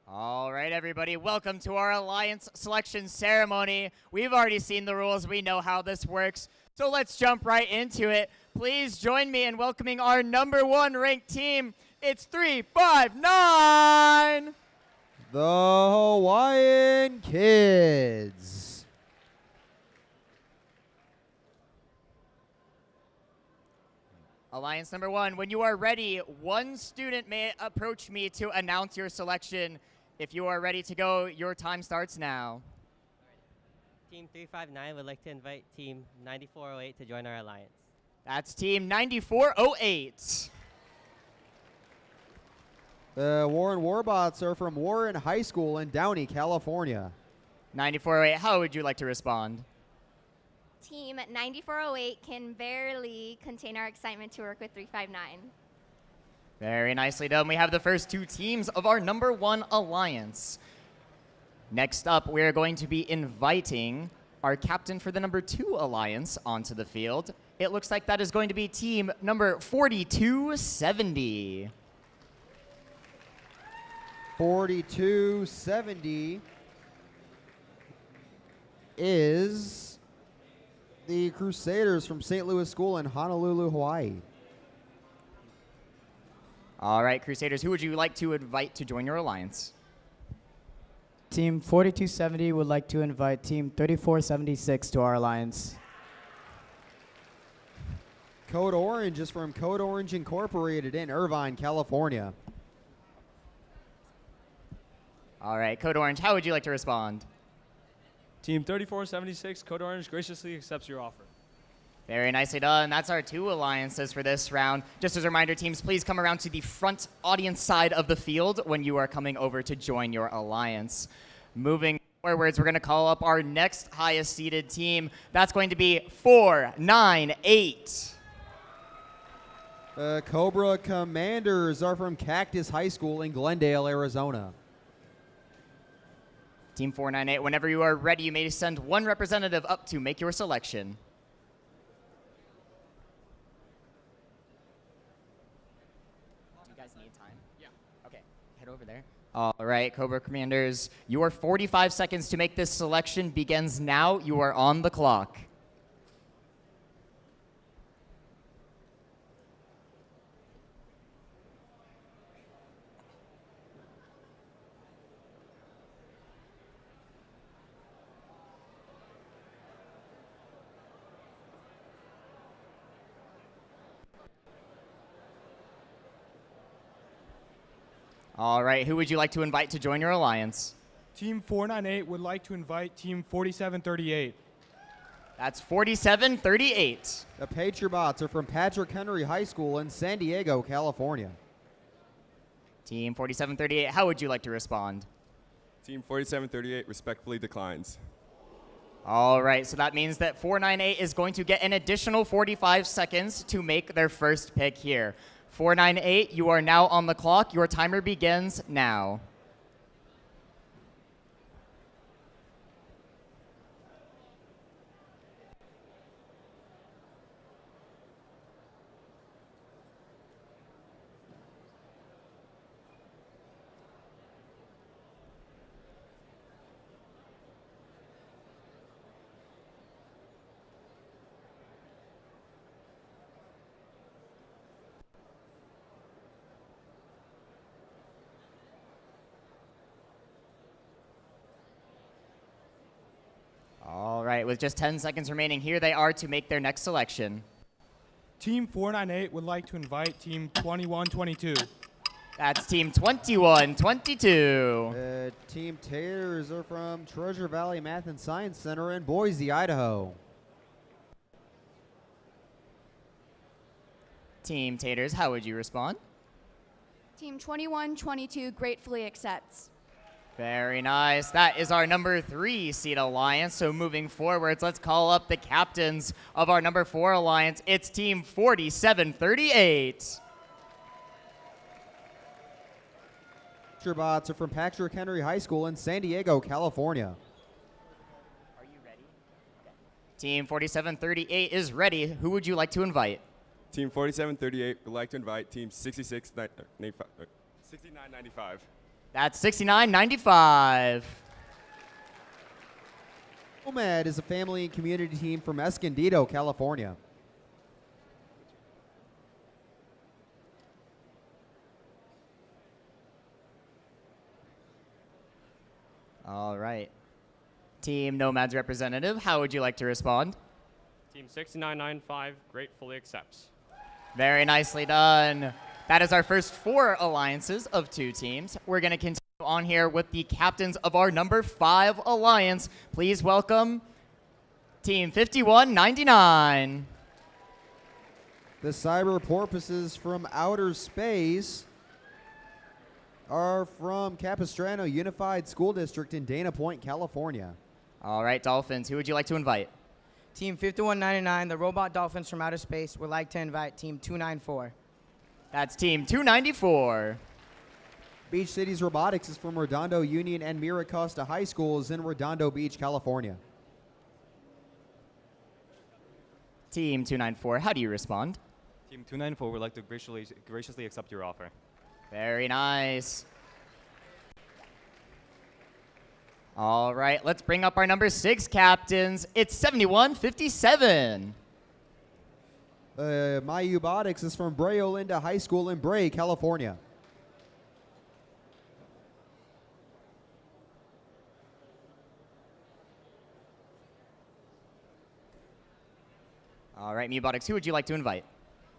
All right, everybody, welcome to our Alliance selection ceremony. We've already seen the rules. We know how this works. So let's jump right into it. Please join me in welcoming our #1 ranked team. It's 359. The Hawaiian Kids. Alliance #1, when you are ready, one student may approach me to announce your selection. If you are ready to go, your time starts now. Team 359 would like to invite Team 9408 to join our alliance. That's Team 9408. The Warren Warbots are from Warren High School in Downey, California. 9408, how would you like to respond? Team 9408 can barely contain our excitement to work with 359. Very nicely done. We have the first two teams of our #1 alliance. Next up, we're going to be inviting our captain for the #2 alliance onto the field. It looks like that is going to be team number 4270. 4270 is the Crusaders from St. Louis School in Honolulu, Hawaii. All right, Crusaders, who would you like to invite to join your alliance? Team 4270 would like to invite Team 3476 to our alliance. Code Orange is from Code Orange Incorporated in Irvine, California. All right, Code Orange, how would you like to respond? Team 3476, Code Orange graciously accepts your offer. Very nicely done. That's our two alliances for this round. Just as a reminder, teams, please come around to the front audience side of the field when you are coming over to join your alliance. Moving forwards, we're going to call up our next highest seeded team. That's going to be 498. The Cobra Commanders are from Cactus High School in Glendale, Arizona. Team 498, whenever you are ready, you may send one representative up to make your selection. Do you guys need time? Yeah. Okay, head over there. All right, Cobra Commanders, your 45 seconds to make this selection begins now. You are on the clock. All right, who would you like to invite to join your alliance? Team 498 would like to invite Team 4738. That's 4738. The Patriots are from Patrick Henry High School in San Diego, California. Team 4738, how would you like to respond? Team 4738 respectfully declines. All right, so that means that 498 is going to get an additional 45 seconds to make their first pick here. 498, you are now on the clock. Your timer begins now. with just 10 seconds remaining, here they are to make their next selection. Team 498 would like to invite Team 2122. That's Team 2122. Team Taters are from Treasure Valley Math and Science Center in Boise, Idaho. Team Taters, how would you respond? Team 2122 gratefully accepts. Very nice. That is our number 3 seed alliance. So moving forwards, let's call up the captains of our number 4 alliance. It's Team 4738. Bots are from Patrick Henry High School in San Diego, California. Are you ready? Okay. Team 4738 is ready. Who would you like to invite? Team 4738 would like to invite Team 6995. That's 6995. OMAD is a family and community team from Escondido, California. All right. Team Nomad's representative, how would you like to respond? Team 6995 gratefully accepts. Very nicely done. That is our first 4 alliances of 2 teams. We're going to continue on here with the captains of our number 5 alliance. Please welcome Team 5199. The Cyber Porpoises from outer space are from Capistrano Unified School District in Dana Point, California. All right, Dolphins, who would you like to invite? Team 5199, the Robot Dolphins from outer space, would like to invite Team 294. That's Team 294. Beach Cities Robotics is from Redondo Union and Miracosta High Schools in Redondo Beach, California. Team 294, how do you respond? Team 294 would like to graciously accept your offer. Very nice. All right, let's bring up our number 6 captains. It's 7157. My Ubotics is from Brea Olinda High School in Brea, California. All right, Mubotics, who would you like to invite?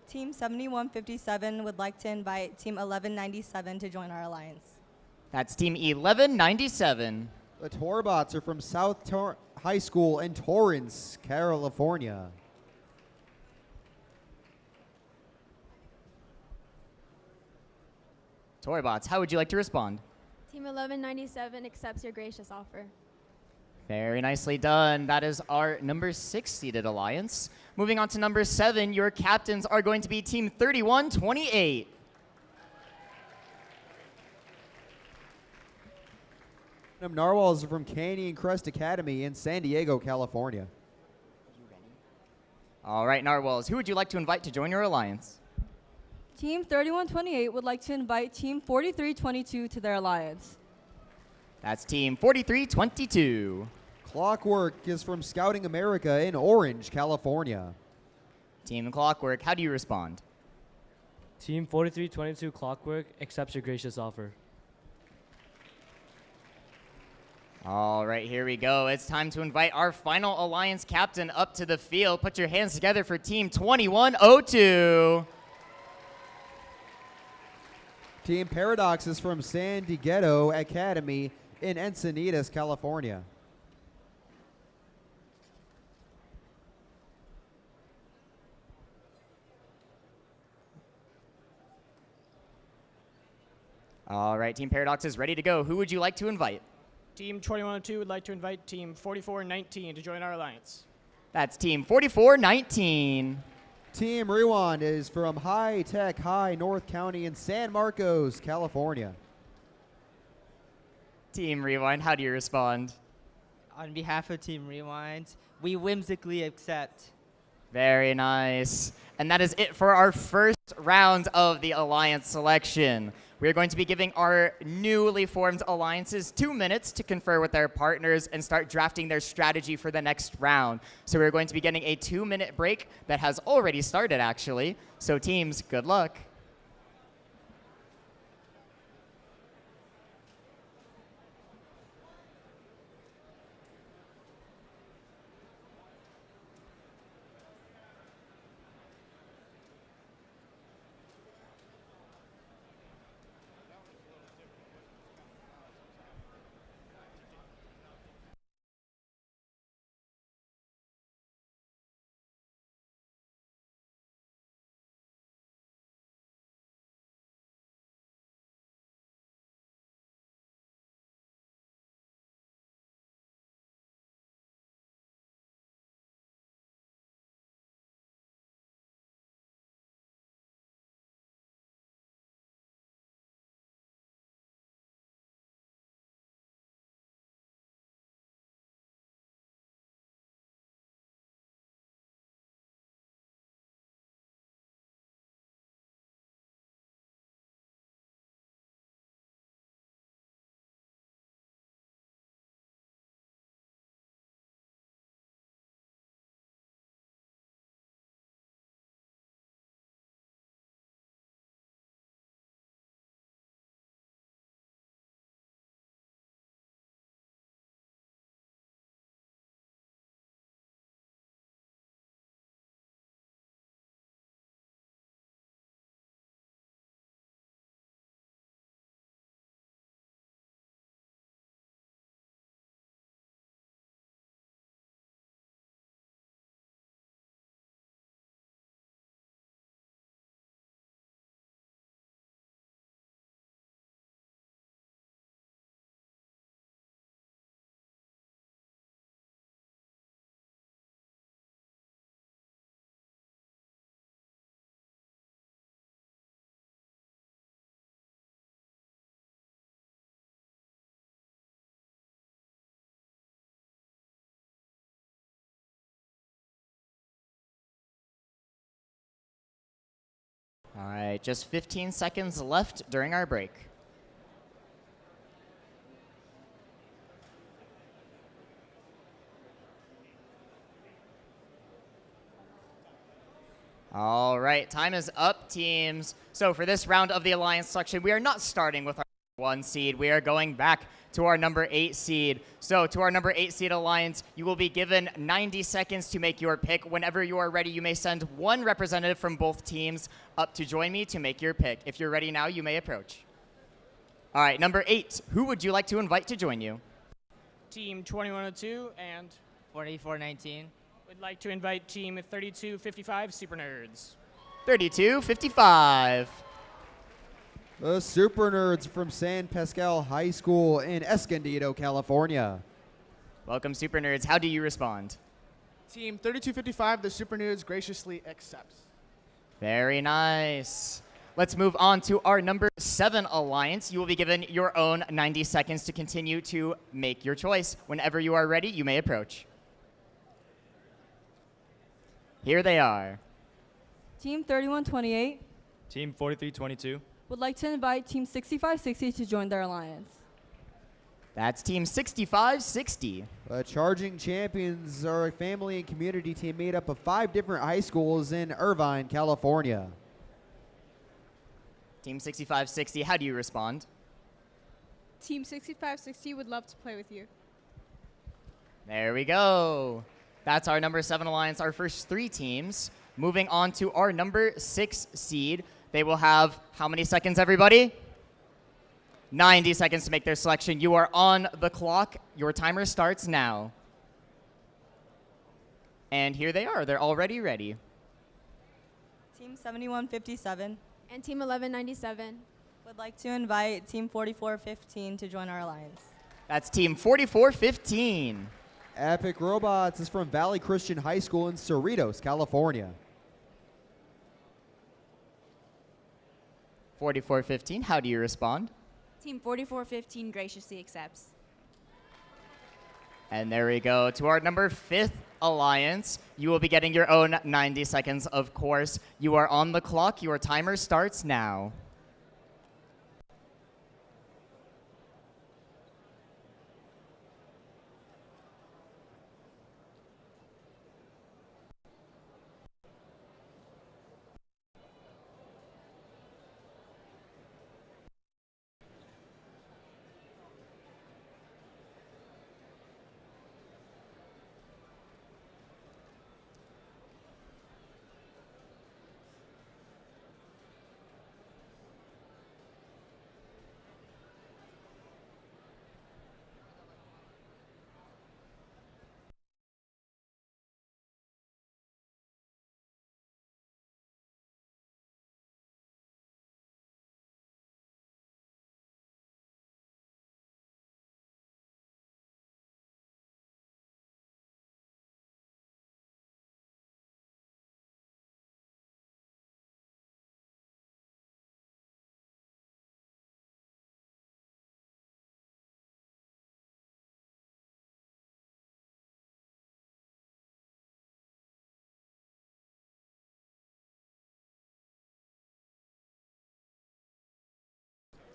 Team 7157 would like to invite Team 1197 to join our alliance. That's Team 1197. The Torbots are from South High School in Torrance, California. Torbots, how would you like to respond? Team 1197 accepts your gracious offer. Very nicely done. That is our number 6 seeded alliance. Moving on to number 7, your captains are going to be Team 3128. Narwhals are from Canyon Crest Academy in San Diego, California. All right, Narwhals, who would you like to invite to join your alliance? Team 3128 would like to invite Team 4322 to their alliance. That's Team 4322. Clockwork is from Scouting America in Orange, California. Team Clockwork, how do you respond? Team 4322 Clockwork accepts your gracious offer. All right, here we go. It's time to invite our final alliance captain up to the field. Put your hands together for Team 2102. Team Paradox is from San Diego Academy in Encinitas, California. All right, Team Paradox is ready to go. Who would you like to invite? Team 2102 would like to invite Team 4419 to join our alliance. That's Team 4419. Team Rewind is from High Tech High North County in San Marcos, California. Team Rewind, how do you respond? On behalf of Team Rewind, we whimsically accept. Very nice. And that is it for our first round of the alliance selection. We are going to be giving our newly formed alliances 2 minutes to confer with their partners and start drafting their strategy for the next round. So we're going to be getting a 2-minute break that has already started, actually. So teams, good luck. right, just 15 seconds left during our break. All right, time is up, teams. So for this round of the alliance selection, we are not starting with our 1 seed. We are going back to our number 8 seed. So to our number 8 seed alliance, you will be given 90 seconds to make your pick. Whenever you are ready, you may send 1 representative from both teams up to join me to make your pick. If you're ready now, you may approach. All right, number 8, who would you like to invite to join you? Team 2102 and 4419. would like to invite Team 3255 Super Nerds. 3255. The Super Nerds from San Pascal High School in Escondido, California. Welcome, Super Nerds. How do you respond? Team 3255, the Super Nerds graciously accepts. Very nice. Let's move on to our number 7 alliance. You will be given your own 90 seconds to continue to make your choice. Whenever you are ready, you may approach. Here they are. Team 3128 Team 4322. would like to invite Team 6560 to join their alliance. That's Team 6560. The Charging Champions are a family and community team made up of 5 different high schools in Irvine, California. Team 6560, how do you respond? Team 6560 would love to play with you. There we go. That's our number 7 alliance, our first 3 teams. Moving on to our number 6 seed. They will have how many seconds, everybody? 90 seconds to make their selection. You are on the clock. Your timer starts now. And here they are. They're already ready. Team 7157 And Team 1197 would like to invite Team 4415 to join our alliance. That's Team 4415. Epic Robots is from Valley Christian High School in Cerritos, California. 4415, how do you respond? Team 4415 graciously accepts. And there we go. To our number 5th alliance, you will be getting your own 90 seconds, of course. You are on the clock. Your timer starts now.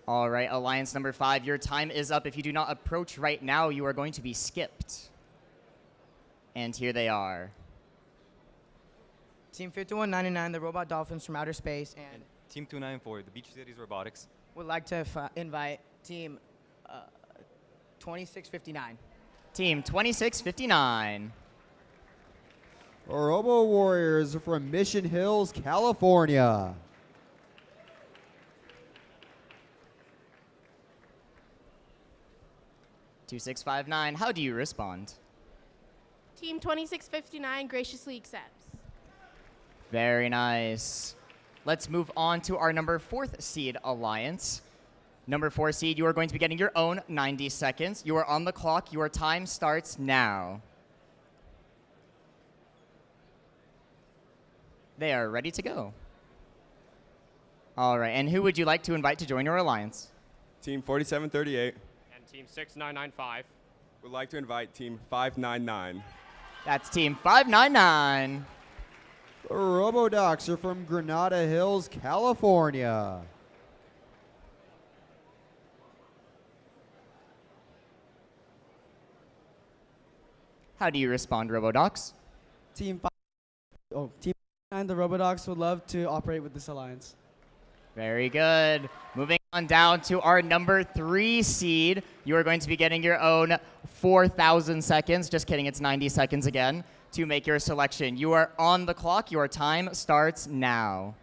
All right, alliance number 5, your time is up. If you do not approach right now, you are going to be skipped. And here they are. Team 5199, the Robot Dolphins from Outer Space, and Team 294, the Beach Cities Robotics. would like to invite Team 2659. Team 2659. Robo Warriors are from Mission Hills, California. $2659, how do you respond? Team 2659 graciously accepts. Very nice. Let's move on to our number 4th seed alliance. Number 4 seed, you are going to be getting your own 90 seconds. You are on the clock. Your time starts now. They are ready to go. All right, and who would you like to invite to join your alliance? Team 4738 And Team 6995. would like to invite Team 599. That's Team 599. The Robodocs are from Granada Hills, California. How do you respond, Robodocs? Team 9, the Robodocs would love to operate with this alliance. Very good. Moving on down to our number 3 seed. You are going to be getting your own 4,000 seconds. Just kidding, it's 90 seconds again to make your selection. You are on the clock. Your time starts now.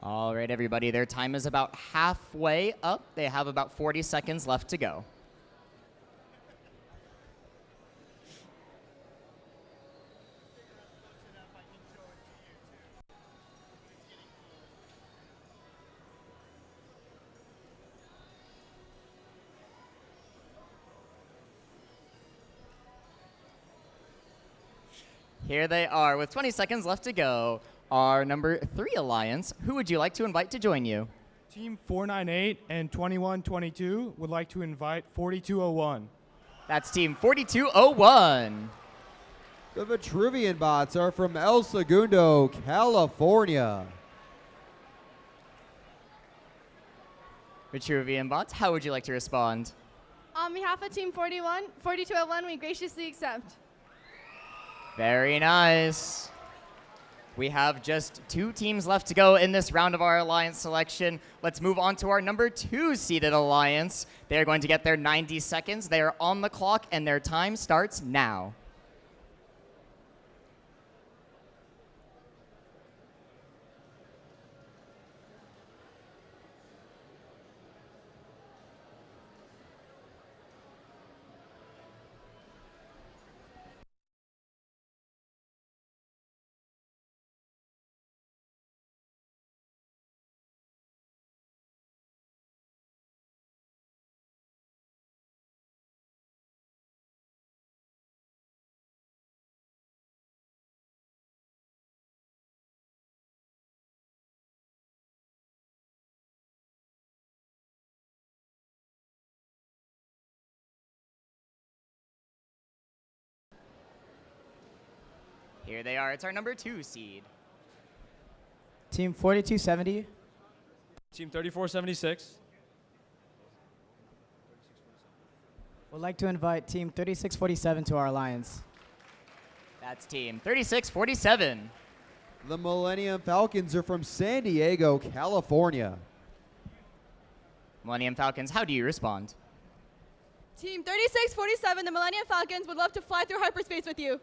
All right, everybody, their time is about halfway up. They have about 40 seconds left to go. Here they are with 20 seconds left to go. Our number 3 alliance, who would you like to invite to join you? Team 498 and 2122 would like to invite 4201. That's team 4201. The Vitruvian bots are from El Segundo, California. Vitruvian bots, how would you like to respond? On behalf of Team 4201, we graciously accept. Very nice. We have just 2 teams left to go in this round of our alliance selection. Let's move on to our number 2 seeded alliance. They are going to get their 90 seconds. They are on the clock, and their time starts now. Here they are. It's our number 2 seed. Team 4270. Team 3476. Would like to invite Team 3647 to our alliance. That's team 3647. The Millennium Falcons are from San Diego, California. Millennium Falcons, how do you respond? Team 3647, the Millennium Falcons would love to fly through hyperspace with you.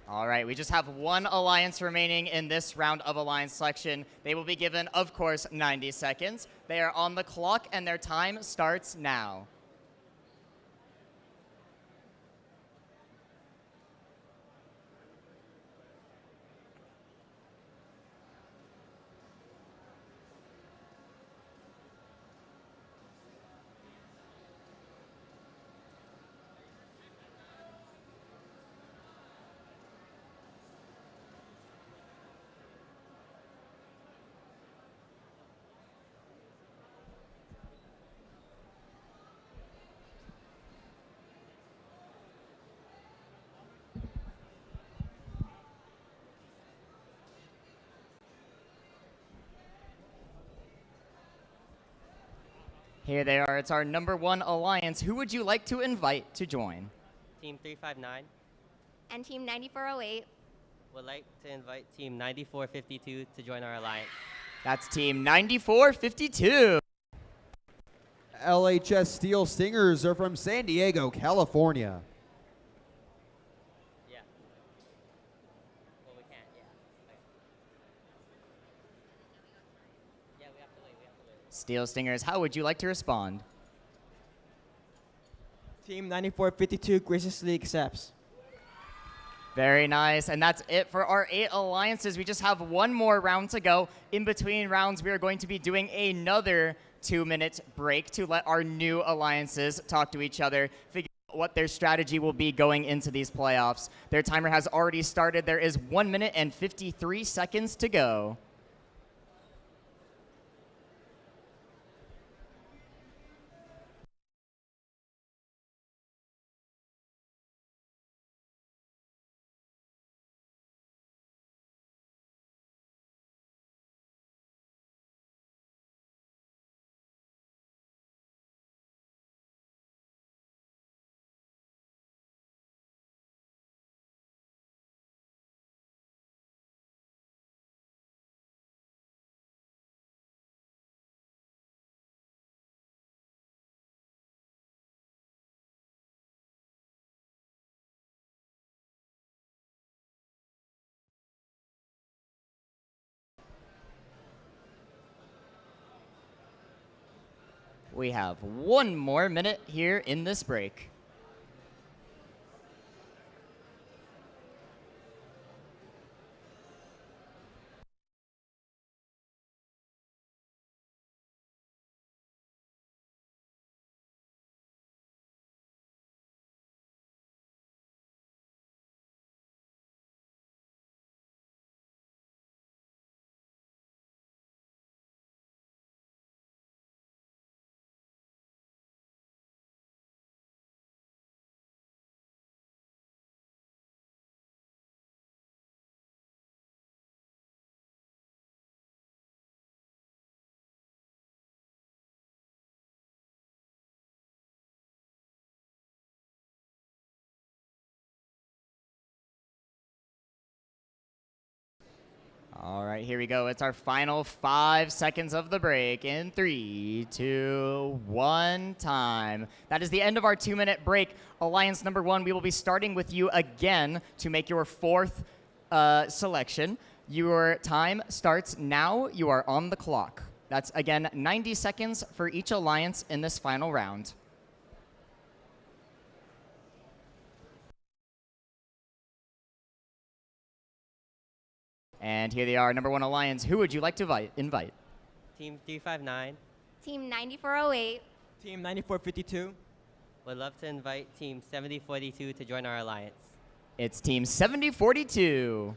All right, we just have 1 alliance remaining in this round of alliance selection. They will be given, of course, 90 seconds. They are on the clock, and their time starts now. Here they are. It's our number 1 alliance. Who would you like to invite to join? Team 359 And Team 9408. would like to invite Team 9452 to join our alliance. That's team 9452. LHS Steel Stingers are from San Diego, California. Yeah. Steel Stingers, how would you like to respond? Team 9452 graciously accepts. Very nice, and that's it for our 8 alliances. We just have one more round to go. In between rounds, we are going to be doing another 2-minute break to let our new alliances talk to each other, figure out what their strategy will be going into these playoffs. Their timer has already started. There is 1 minute and 53 seconds to go. We have 1 more minute here in this break. All right, here we go. It's our final 5 seconds of the break in 3, 2, 1, time. That is the end of our 2-minute break. Alliance number 1, we will be starting with you again to make your 4th selection. Your time starts now. You are on the clock. That's, again, 90 seconds for each alliance in this final round. And here they are, number 1 alliance. Who would you like to invite? Team 359 Team 9408. Team 9452. would love to invite Team 7042 to join our alliance. It's Team 7042.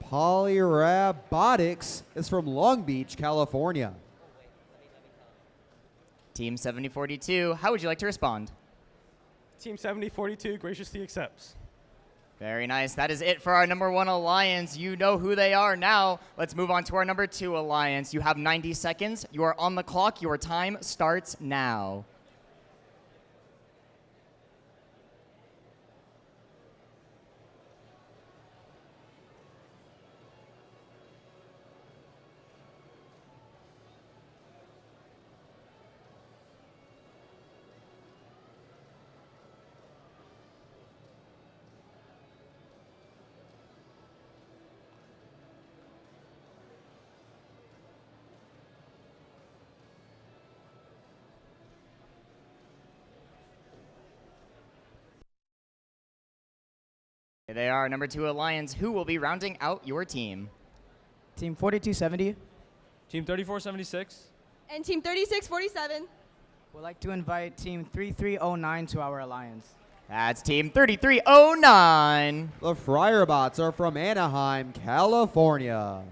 Polyrobotics is from Long Beach, California. Team 7042, how would you like to respond? Team 7042 graciously accepts. Very nice. That is it for our number 1 alliance. You know who they are now. Let's move on to our number 2 alliance. You have 90 seconds. You are on the clock. Your time starts now. Here they are, number 2 alliance. Who will be rounding out your team? Team 4270. Team 3476. And Team 3647. Would like to invite Team 3309 to our alliance. That's Team 3309. The Friarbots are from Anaheim, California.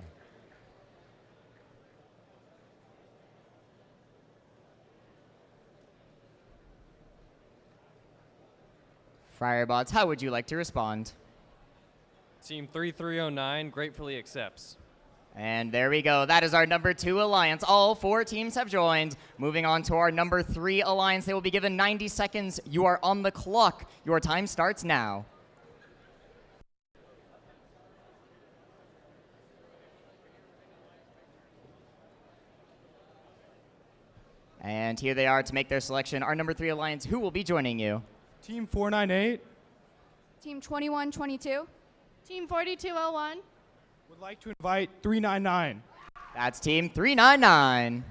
Friarbots, how would you like to respond? Team 3309 gratefully accepts. And there we go. That is our number 2 alliance. All 4 teams have joined. Moving on to our number 3 alliance. They will be given 90 seconds. You are on the clock. Your time starts now. And here they are to make their selection. Our number 3 alliance, who will be joining you? Team 498. Team 2122. Team 4201. Would like to invite 399. That's Team 399.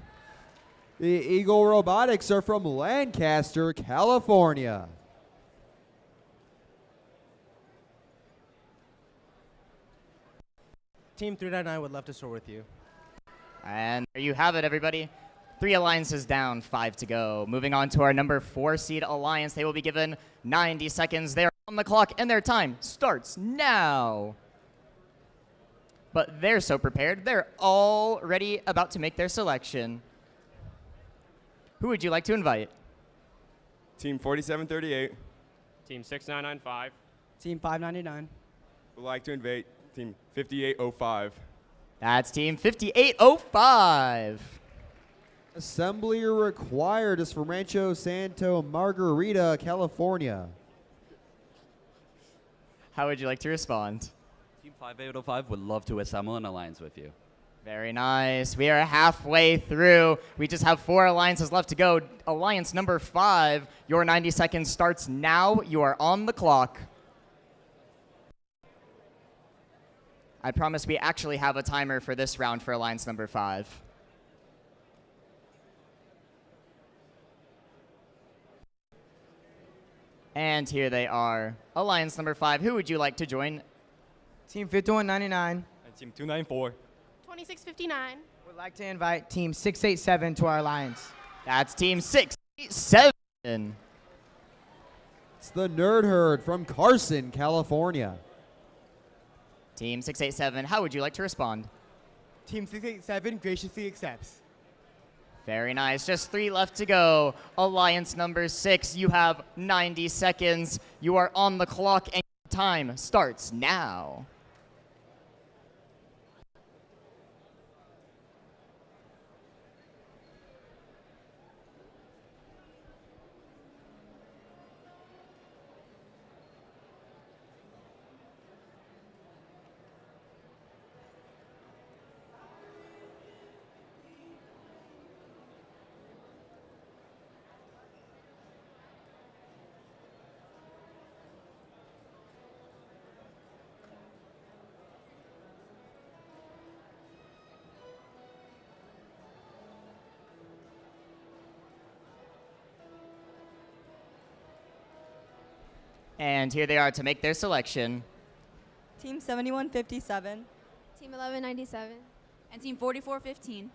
The Eagle Robotics are from Lancaster, California. Team 399 would love to soar with you. And there you have it, everybody. 3 alliances down, 5 to go. Moving on to our number 4 seed alliance. They will be given 90 seconds. They're on the clock, and their time starts now. But they're so prepared. They're already about to make their selection. Who would you like to invite? Team 4738 Team 6995. Team 599. would like to invite Team 5805. That's Team 5805. Assembly required is from Rancho Santo Margarita, California. How would you like to respond? Team 5805 would love to assemble an alliance with you. Very nice. We are halfway through. We just have 4 alliances left to go. Alliance number 5, your 90 seconds starts now. You are on the clock. I promise we actually have a timer for this round for alliance number 5. And here they are. Alliance number 5. Who would you like to join? Team 5199 And Team 294. 2659. would like to invite Team 687 to our alliance. That's Team 687. It's the Nerd Herd from Carson, California. Team 687, how would you like to respond? Team 687 graciously accepts. Very nice. Just 3 left to go. Alliance number 6, you have 90 seconds. You are on the clock, and time starts now. And here they are to make their selection. Team 7157 Team 1197. And Team 4415.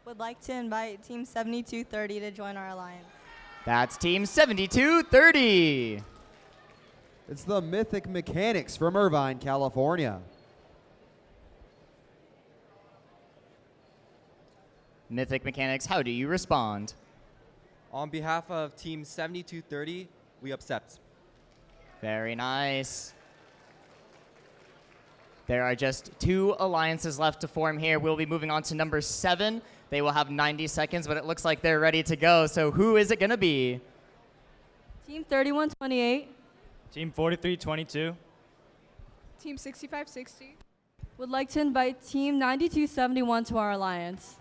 would like to invite Team 7230 to join our alliance. That's Team 7230. It's the Mythic Mechanics from Irvine, California. Mythic Mechanics, how do you respond? On behalf of Team 7230, we accept. Very nice. There are just 2 alliances left to form here. We'll be moving on to number 7. They will have 90 seconds, but it looks like they're ready to go. So who is it going to be? Team 3128 Team 4322. Team 6560. would like to invite Team 9271 to our alliance.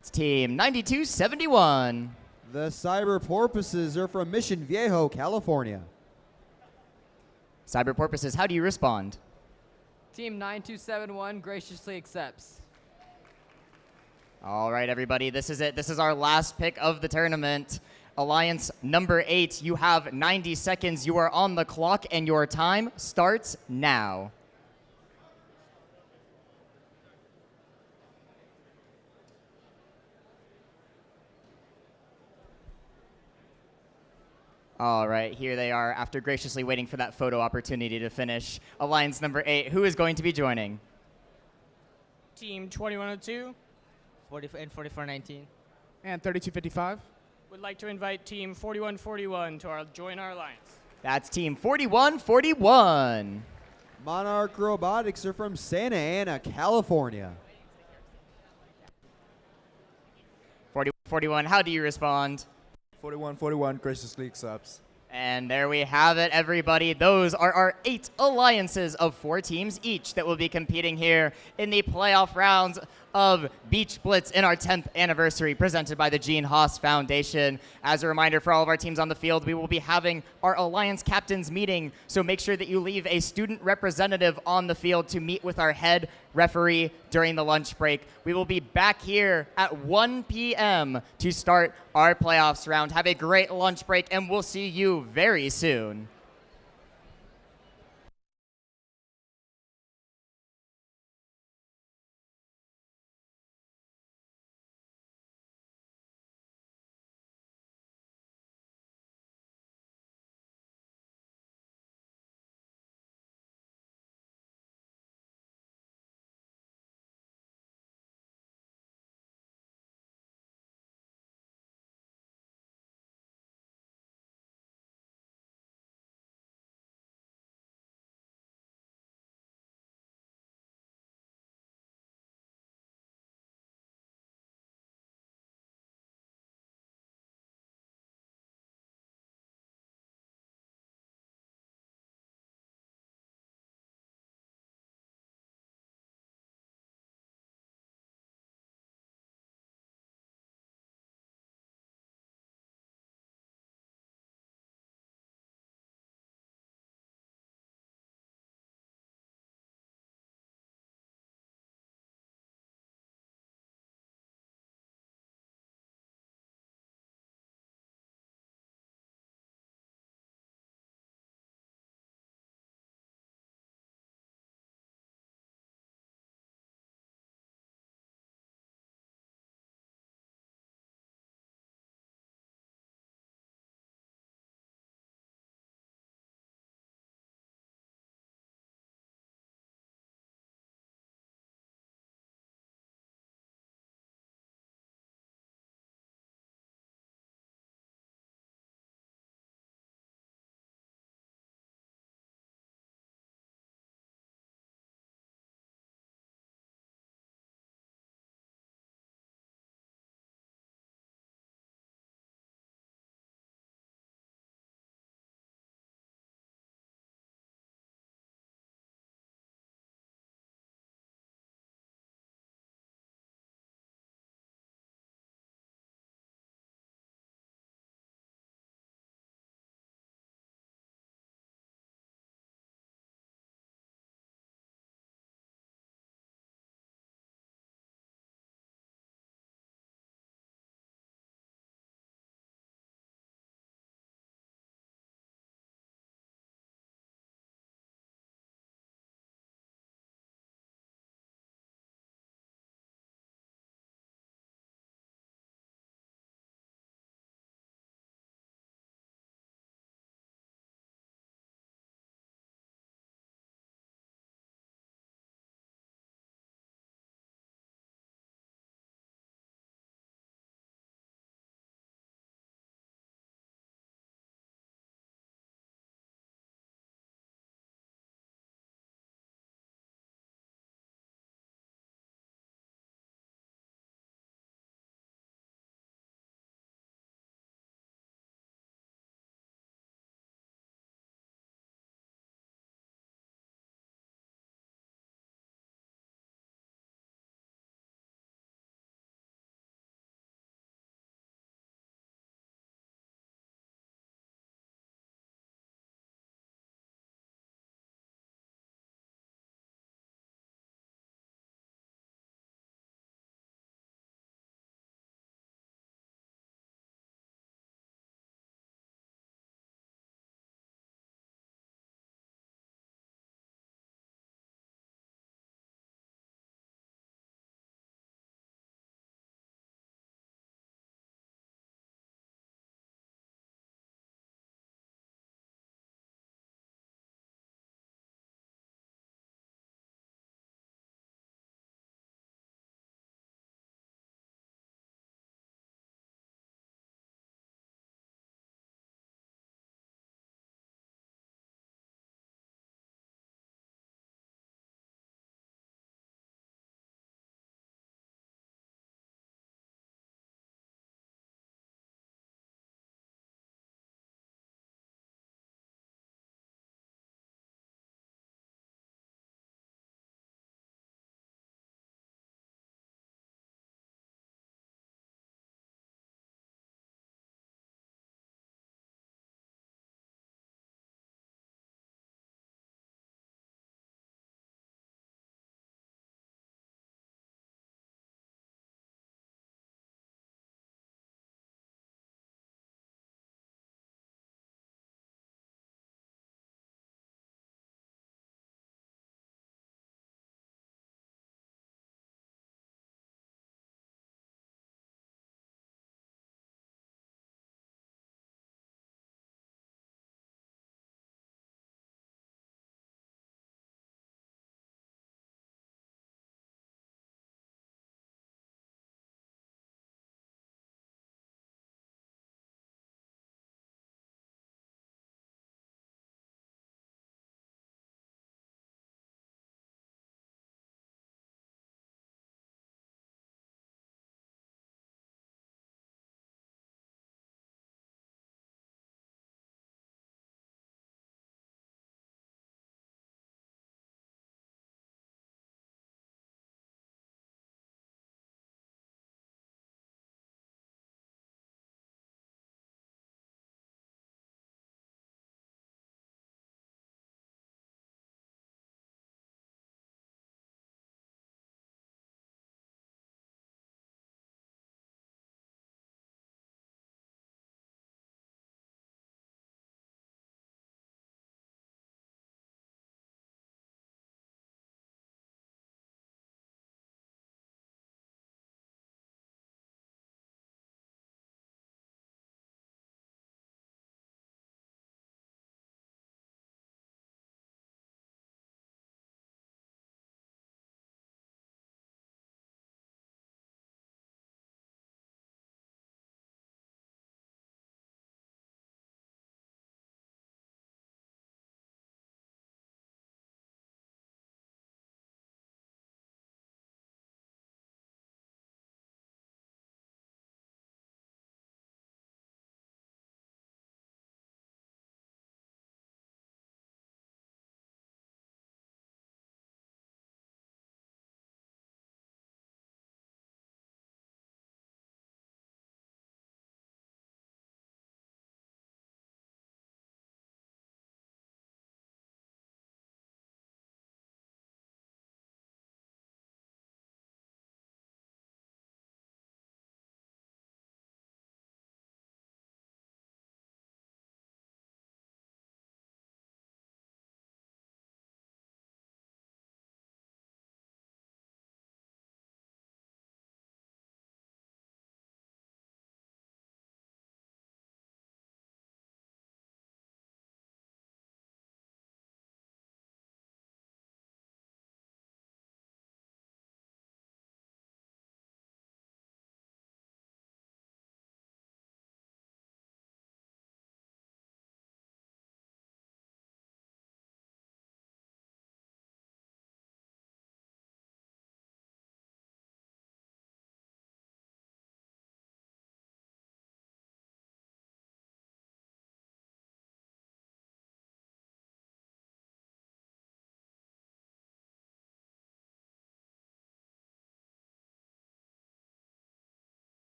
It's Team 9271. The Cyber Porpoises are from Mission Viejo, California. Cyber Porpoises, how do you respond? Team 9271 graciously accepts. All right, everybody, this is it. This is our last pick of the tournament. Alliance number 8, you have 90 seconds. You are on the clock, and your time starts now. All right, here they are after graciously waiting for that photo opportunity to finish. Alliance number 8, who is going to be joining? Team 2102 and 4419. And 3255. would like to invite Team 4141 to join our alliance. That's Team 4141. Monarch Robotics are from Santa Ana, California. 4141, how do you respond? 4141 graciously accepts. And there we have it, everybody. Those are our 8 alliances of 4 teams each that will be competing here in the playoff rounds of Beach Blitz in our 10th anniversary presented by the Gene Haas Foundation. As a reminder for all of our teams on the field, we will be having our Alliance Captains meeting, so make sure that you leave a student representative on the field to meet with our head referee during the lunch break. We will be back here at 1 p.m. to start our playoffs round. Have a great lunch break, and we'll see you very soon.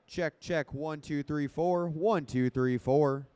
Check, check. 1, 2, 3, 4. 1, 2, 3, 4.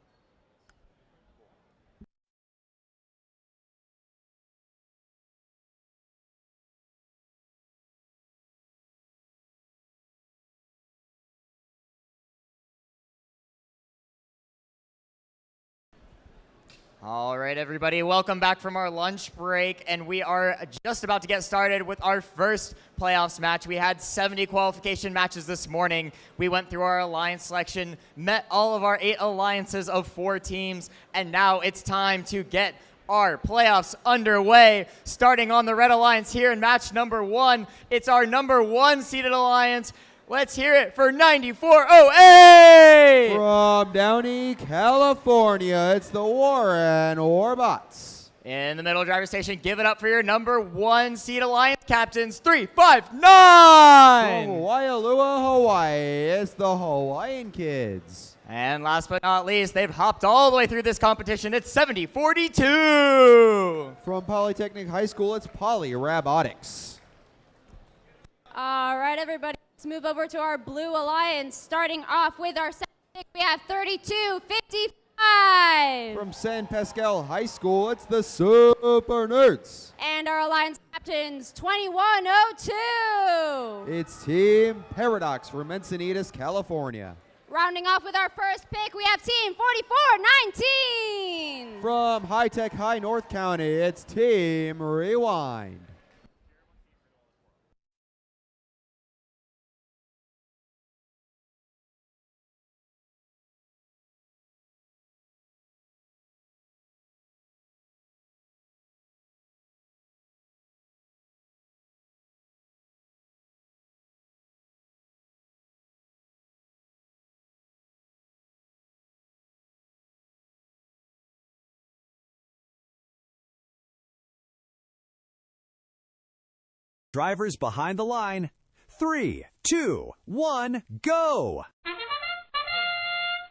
All right, everybody, welcome back from our lunch break, and we are just about to get started with our first playoffs match. We had 70 qualification matches this morning. We went through our alliance selection, met all of our 8 alliances of 4 teams, and now it's time to get our playoffs underway. Starting on the red alliance here in match number 1, it's our number 1 seeded alliance. Let's hear it for 9408! From Downey, California, it's the Warren Warbots. In the middle driver's station, give it up for your number 1 seed alliance captains, 359! From Waialua, Hawaii, it's the Hawaiian Kids. And last but not least, they've hopped all the way through this competition. It's 7042! From Polytechnic High School, it's Poly Robotics. All right, everybody. Let's move over to our blue alliance. Starting off with our second pick, we have 3255. From San Pascal High School, it's the Super Nerds. And our alliance captains, 2102. It's Team Paradox from Encinitas, California. Rounding off with our first pick, we have team 4419. From High Tech High North County, it's Team Rewind. Drivers behind the line. 3, 2, 1, go!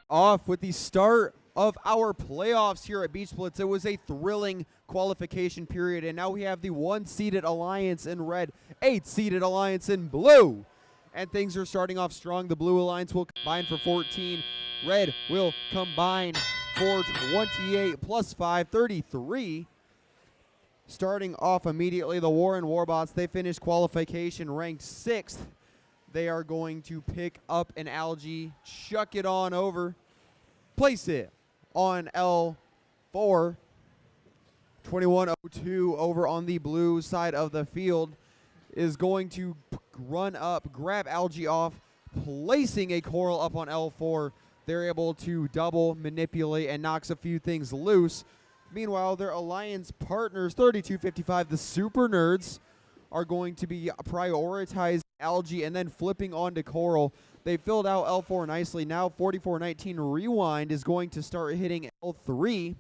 Off with the start of our playoffs here at Beach Blitz. It was a thrilling qualification period, and now we have the 1-seeded alliance in red, 8-seeded alliance in blue. And things are starting off strong. The blue alliance will combine for 14. Red will combine for 28 plus 5, 33. Starting off immediately, the Warren Warbots, they finished qualification ranked 6th. They are going to pick up an algae, chuck it on over, place it on L4. 2102 over on the blue side of the field is going to run up, grab algae off, placing a coral up on L4. They're able to double, manipulate, and knocks a few things loose. Meanwhile, their alliance partners, 3255, the Super Nerds, are going to be prioritizing algae and then flipping onto coral. They filled out L4 nicely. Now 4419 Rewind is going to start hitting L3.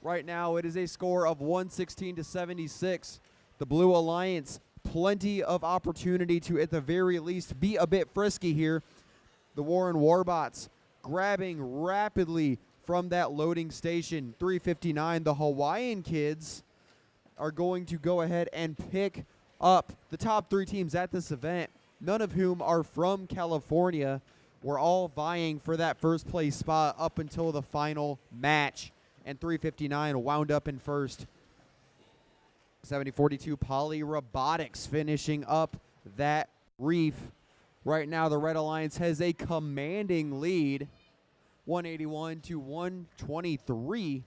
Right now, it is a score of 116 to 76. The Blue Alliance, plenty of opportunity to, at the very least, be a bit frisky here. The Warren Warbots grabbing rapidly from that loading station. 359, the Hawaiian Kids are going to go ahead and pick up the top 3 teams at this event, none of whom are from California. We're all vying for that first place spot up until the final match, and 359 wound up in first. 7042 Poly Robotics finishing up that reef. Right now, the Red Alliance has a commanding lead, 181 to 123.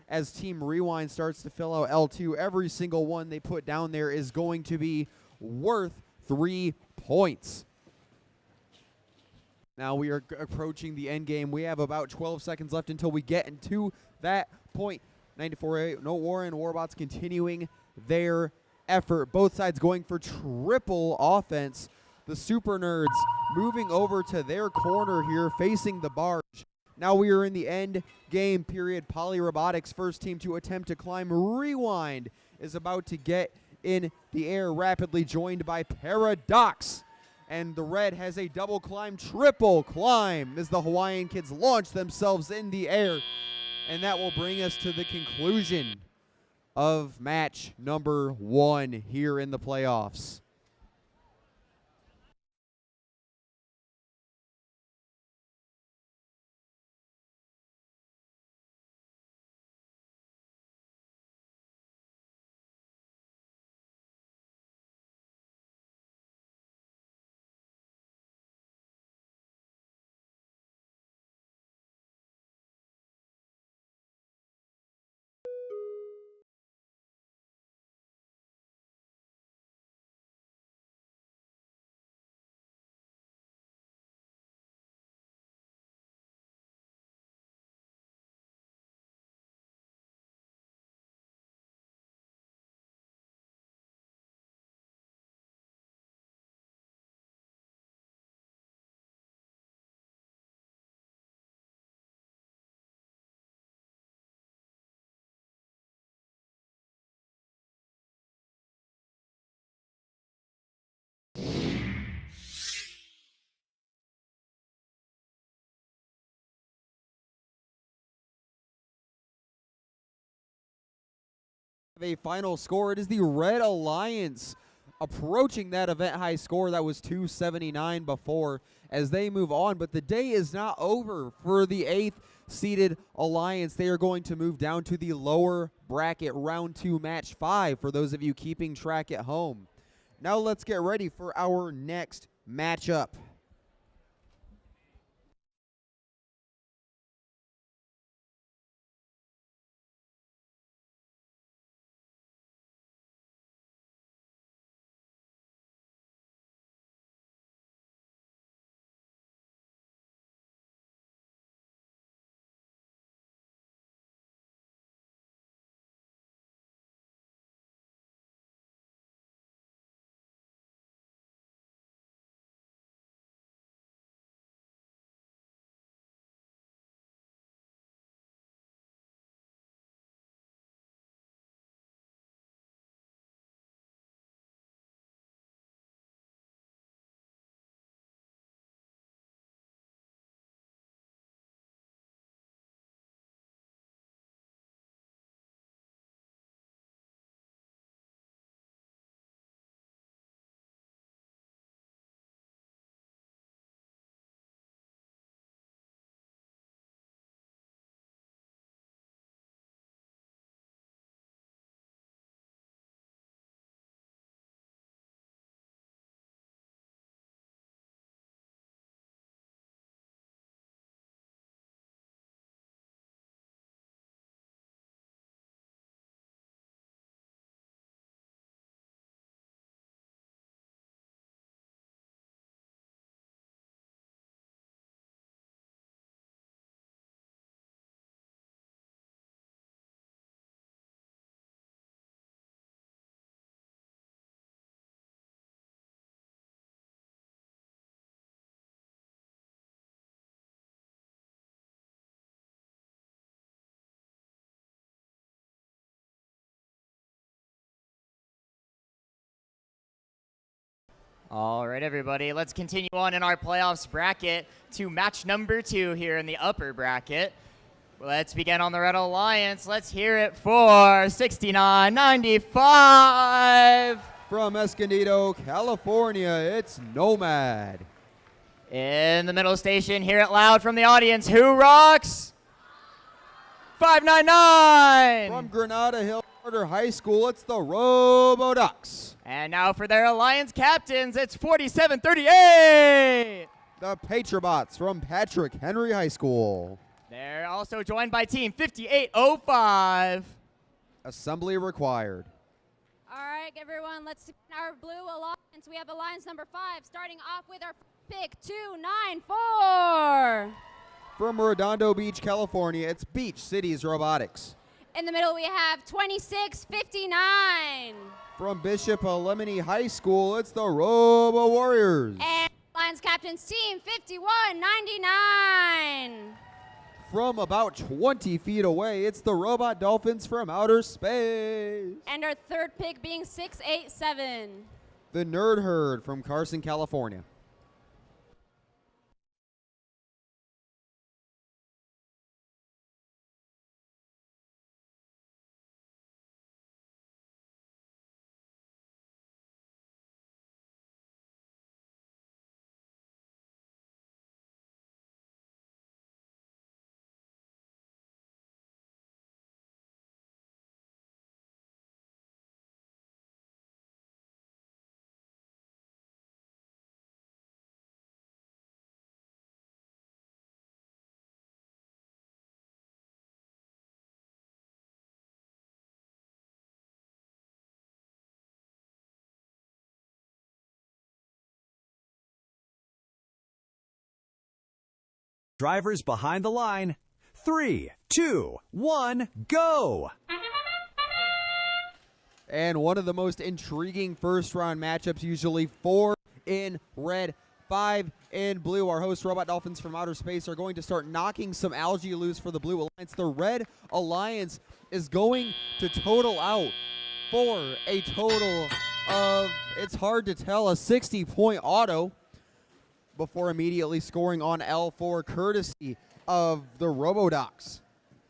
As Team Rewind starts to fill out L2, every single one they put down there is going to be worth 3 points. Now we are approaching the end game. We have about 12 seconds left until we get into that point. 94-8, no Warren Warbots continuing their effort. Both sides going for triple offense. The Super Nerds moving over to their corner here, facing the barge. Now we are in the end game period. Poly Robotics, first team to attempt to climb. Rewind is about to get in the air, rapidly joined by Paradox. And the red has a double climb, triple climb as the Hawaiian Kids launch themselves in the air. And that will bring us to the conclusion of match number 1 here in the playoffs. a final score. It is the Red Alliance approaching that event high score that was 279 before as they move on. But the day is not over for the 8th seeded Alliance. They are going to move down to the lower bracket, round 2, match 5, for those of you keeping track at home. Now let's get ready for our next matchup. All right, everybody, let's continue on in our playoffs bracket to match number 2 here in the upper bracket. Let's begin on the Red Alliance. Let's hear it for 69-95. From Escondido, California, it's Nomad. In the middle station, hear it loud from the audience. Who rocks? 599. From Granada Hill High School, it's the RoboDucks. And now for their Alliance captains, it's 4738. The Patriots from Patrick Henry High School. They're also joined by team 5805. Assembly required. All right, everyone, let's our blue alliance. We have alliance number 5, starting off with our pick 294. From Redondo Beach, California, it's Beach Cities Robotics. In the middle, we have 2659. From Bishop Alemany High School, it's the Robo Warriors. And Lions Captain's team, 5199. From about 20 feet away, it's the Robot Dolphins from outer space. And our third pick being 687. The Nerd Herd from Carson, California. Drivers behind the line. 3, 2, 1, go! And one of the most intriguing first-round matchups, usually 4 in red, 5 in blue. Our host, Robot Dolphins from Outer Space, are going to start knocking some algae loose for the Blue Alliance. The Red Alliance is going to total out for a total of, it's hard to tell, a 60-point auto before immediately scoring on L4, courtesy of the RoboDucks.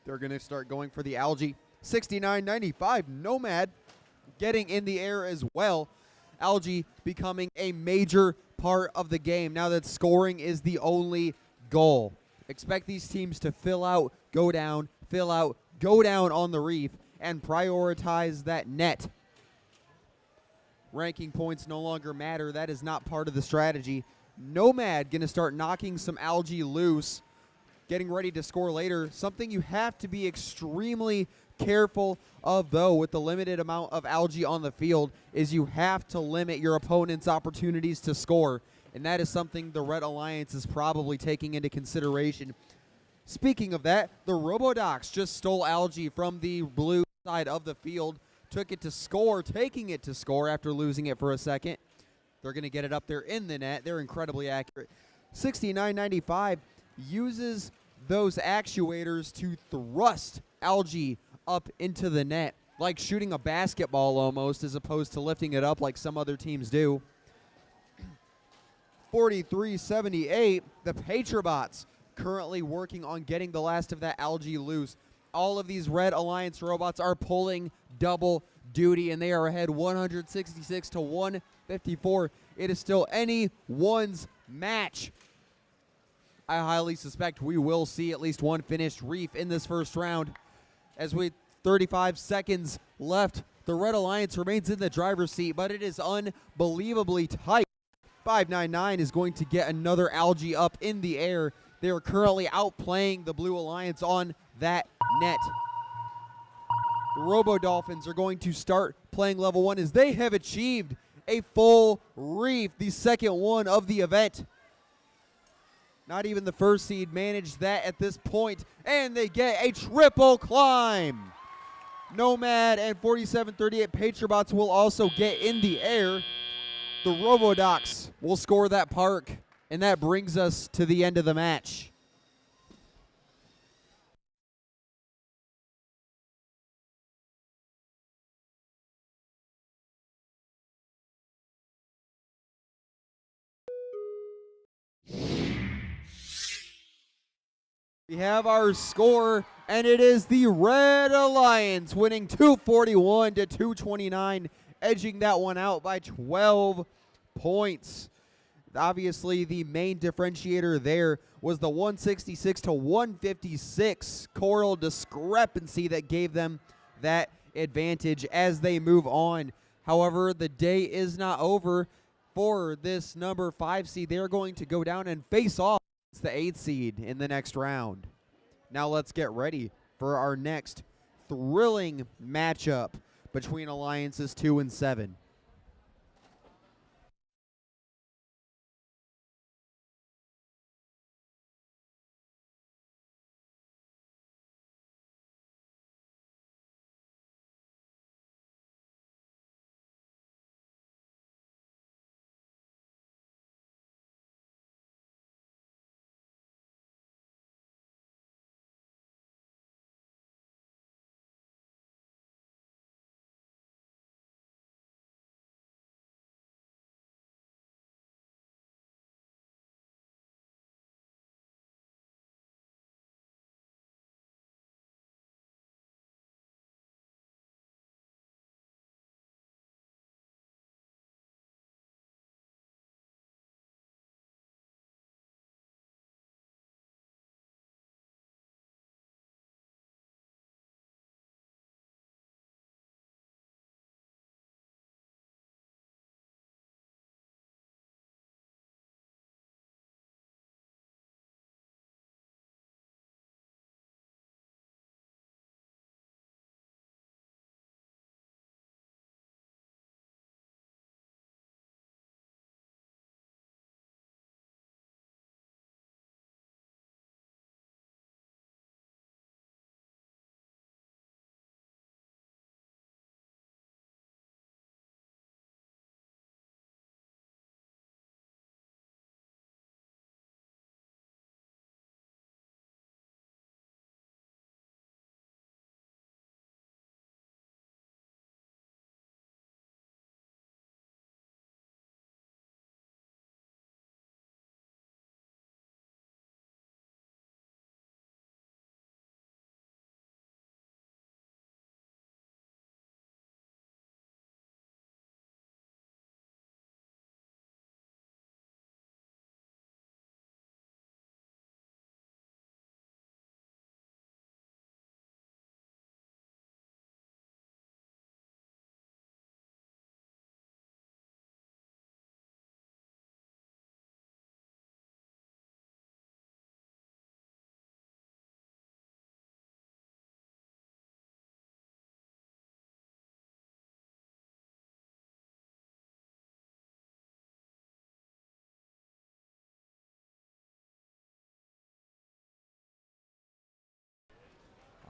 They're going to start going for the algae. 69-95, Nomad getting in the air as well. Algae becoming a major part of the game now that scoring is the only goal. Expect these teams to fill out, go down, fill out, go down on the reef, and prioritize that net. Ranking points no longer matter. That is not part of the strategy. Nomad going to start knocking some Algae loose, getting ready to score later. Something you have to be extremely careful of, though, with the limited amount of Algae on the field, is you have to limit your opponent's opportunities to score, and that is something the Red Alliance is probably taking into consideration. Speaking of that, the Robodocs just stole Algae from the blue side of the field, took it to score, taking it to score after losing it for a second. They're going to get it up there in the net. They're incredibly accurate. 69-95 uses those actuators to thrust Algae up into the net, like shooting a basketball almost, as opposed to lifting it up like some other teams do. 43-78, the Patriots currently working on getting the last of that Algae loose. All of these Red Alliance robots are pulling double duty, and they are ahead 166-154. It is still anyone's match. I highly suspect we will see at least one finished reef in this first round. As we 35 seconds left, the Red Alliance remains in the driver's seat, but it is unbelievably tight. 599 is going to get another Algae up in the air. They are currently outplaying the Blue Alliance on that net. The Robo Dolphins are going to start playing level 1 as they have achieved a full reef, the second one of the event. Not even the first seed managed that at this point, and they get a triple climb. Nomad and 47-38 Patriots will also get in the air. The Robodocs will score that park, and that brings us to the end of the match. We have our score, and it is the Red Alliance winning 241-229, edging that one out by 12 points. Obviously, the main differentiator there was the 166-156 choral discrepancy that gave them that advantage as they move on. However, the day is not over for this number 5 seed. They're going to go down and face off the 8th seed in the next round. Now let's get ready for our next thrilling matchup between Alliances 2 and 7.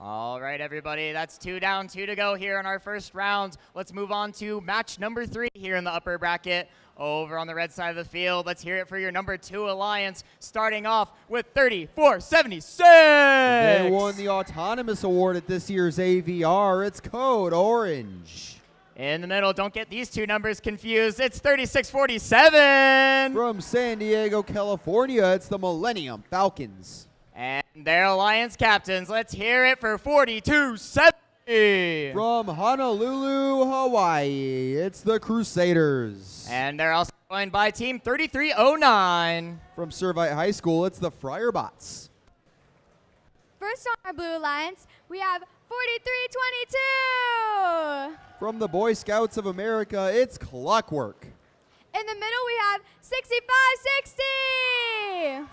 All right, everybody, that's 2 down, 2 to go here in our first round. Let's move on to match number 3 here in the upper bracket. Over on the red side of the field, let's hear it for your number 2 alliance, starting off with 3476. They won the Autonomous Award at this year's AVR. It's Code Orange. In the middle, don't get these two numbers confused. It's 3647. From San Diego, California, it's the Millennium Falcons. And their alliance captains, let's hear it for 4270. From Honolulu, Hawaii, it's the Crusaders. And they're also joined by Team 3309. From Servite High School, it's the Friarbots. First on our blue alliance, we have 4322. From the Boy Scouts of America, it's Clockwork. In the middle, we have 6560.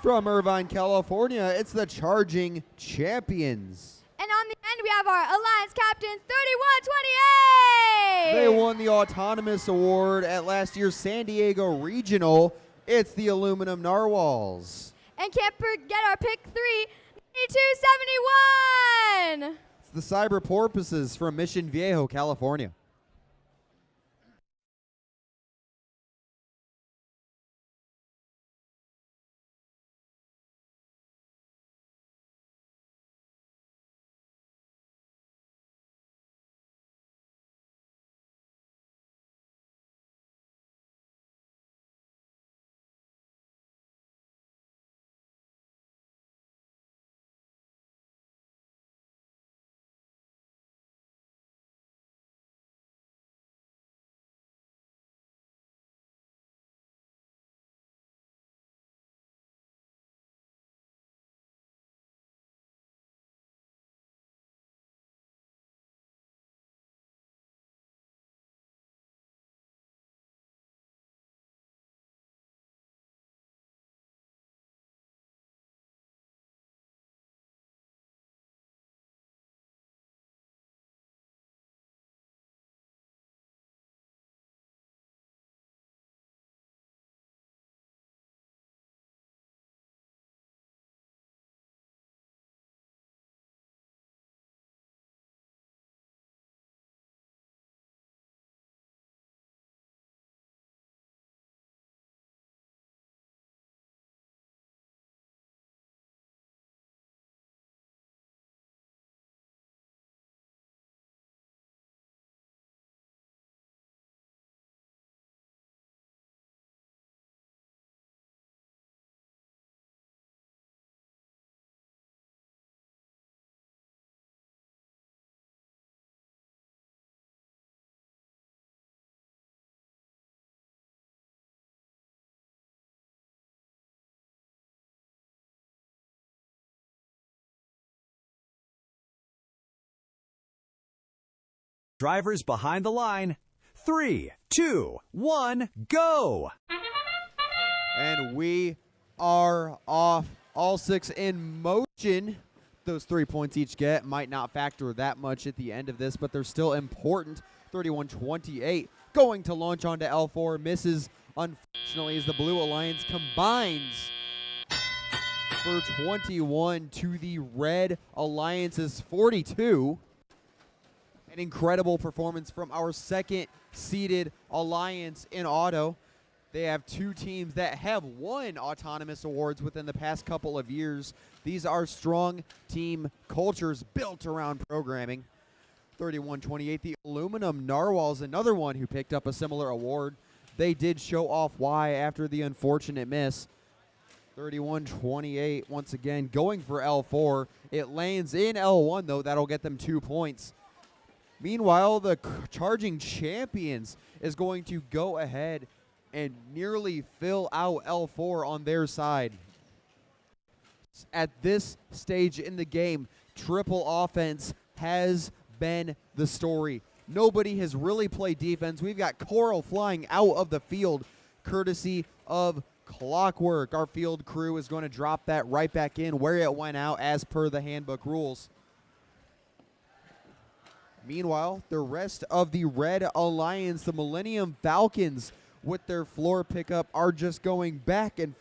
From Irvine, California, it's the Charging Champions. And on the end, we have our alliance captains, 3128. They won the Autonomous Award at last year's San Diego Regional. It's the Aluminum Narwhals. And can't forget our pick 3, 9271. It's the Cyber Porpoises from Mission Viejo, California. Drivers behind the line. 3, 2, 1, go! And we are off. All 6 in motion. Those 3 points each get might not factor that much at the end of this, but they're still important. 31-28 going to launch onto L4. Misses, unfortunately, as the Blue Alliance combines for 21 to the Red Alliance's 42. An incredible performance from our second-seeded alliance in auto. They have 2 teams that have won Autonomous Awards within the past couple of years. These are strong team cultures built around programming. 31-28, the Aluminum Narwhals, another one who picked up a similar award. They did show off why after the unfortunate miss. 31-28, once again, going for L4. It lands in L1, though. That'll get them 2 points. Meanwhile, the Charging Champions is going to go ahead and nearly fill out L4 on their side. At this stage in the game, triple offense has been the story. Nobody has really played defense. We've got Coral flying out of the field, courtesy of Clockwork. Our field crew is going to drop that right back in where it went out as per the handbook rules. Meanwhile, the rest of the Red Alliance, the Millennium Falcons, with their floor pickup, are just going back and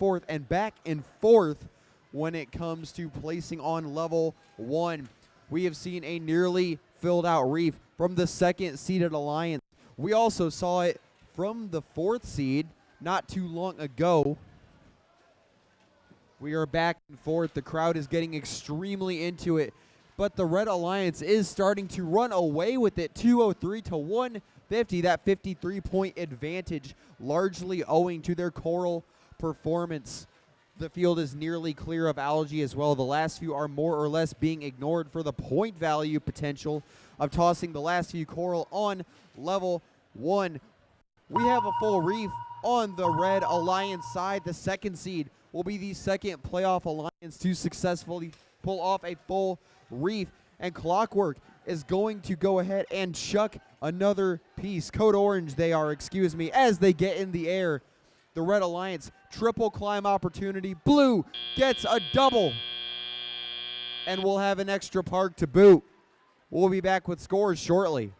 forth when it comes to placing on level 1. we have seen a nearly filled out reef from the second seeded alliance. We also saw it from the fourth seed not too long ago. We are back and forth. The crowd is getting extremely into it, but the Red Alliance is starting to run away with it, 203 to 150. That 53-point advantage, largely owing to their coral performance. The field is nearly clear of algae as well. The last few are more or less being ignored for the point value potential of tossing the last few coral on level 1. We have a full reef on the Red Alliance side. The second seed will be the second playoff alliance to successfully pull off a full reef. And Clockwork is going to go ahead and chuck another piece. Code Orange they are, excuse me, as they get in the air. The Red Alliance, triple climb opportunity. Blue gets a double. And we'll have an extra park to boot. We'll be back with scores shortly.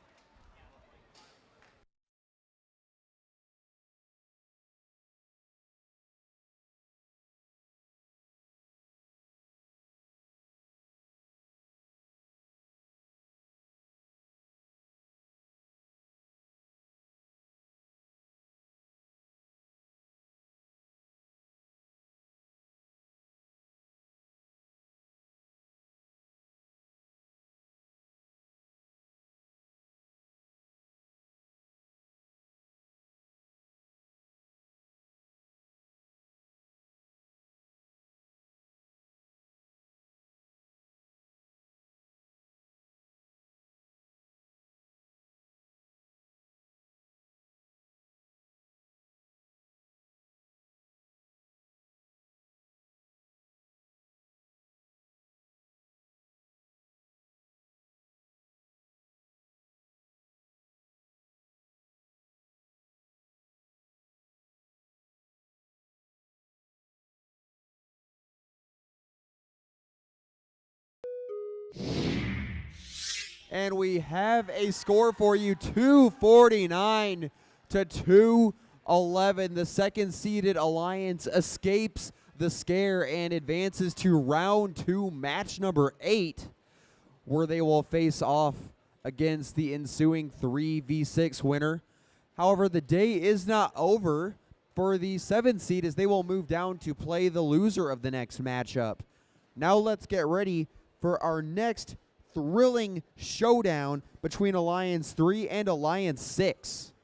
And we have a score for you, 249 to 211. The second seeded alliance escapes the scare and advances to round 2, match number 8, where they will face off against the ensuing 3v6 winner. However, the day is not over for the 7th seed, as they will move down to play the loser of the next matchup. Now let's get ready for our next thrilling showdown between Alliance 3 and Alliance 6.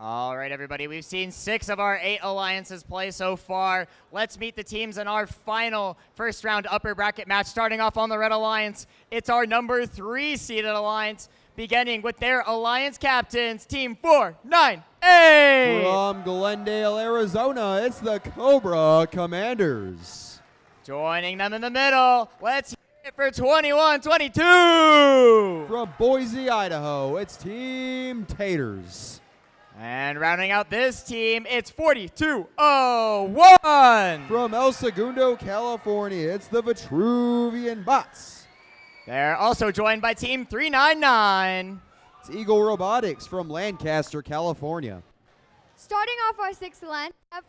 All right, everybody, we've seen 6 of our 8 alliances play so far. Let's meet the teams in our final first round upper bracket match. Starting off on the Red Alliance, it's our number 3 seeded alliance, beginning with their alliance captains, Team 498. From Glendale, Arizona, it's the Cobra Commanders. Joining them in the middle, let's hear it for 21-22. From Boise, Idaho, it's Team Taters. And rounding out this team, it's 42-01. From El Segundo, California, it's the Vitruvian Bots. They're also joined by Team 399. It's Eagle Robotics from Lancaster, California. Starting off our 6th alliance at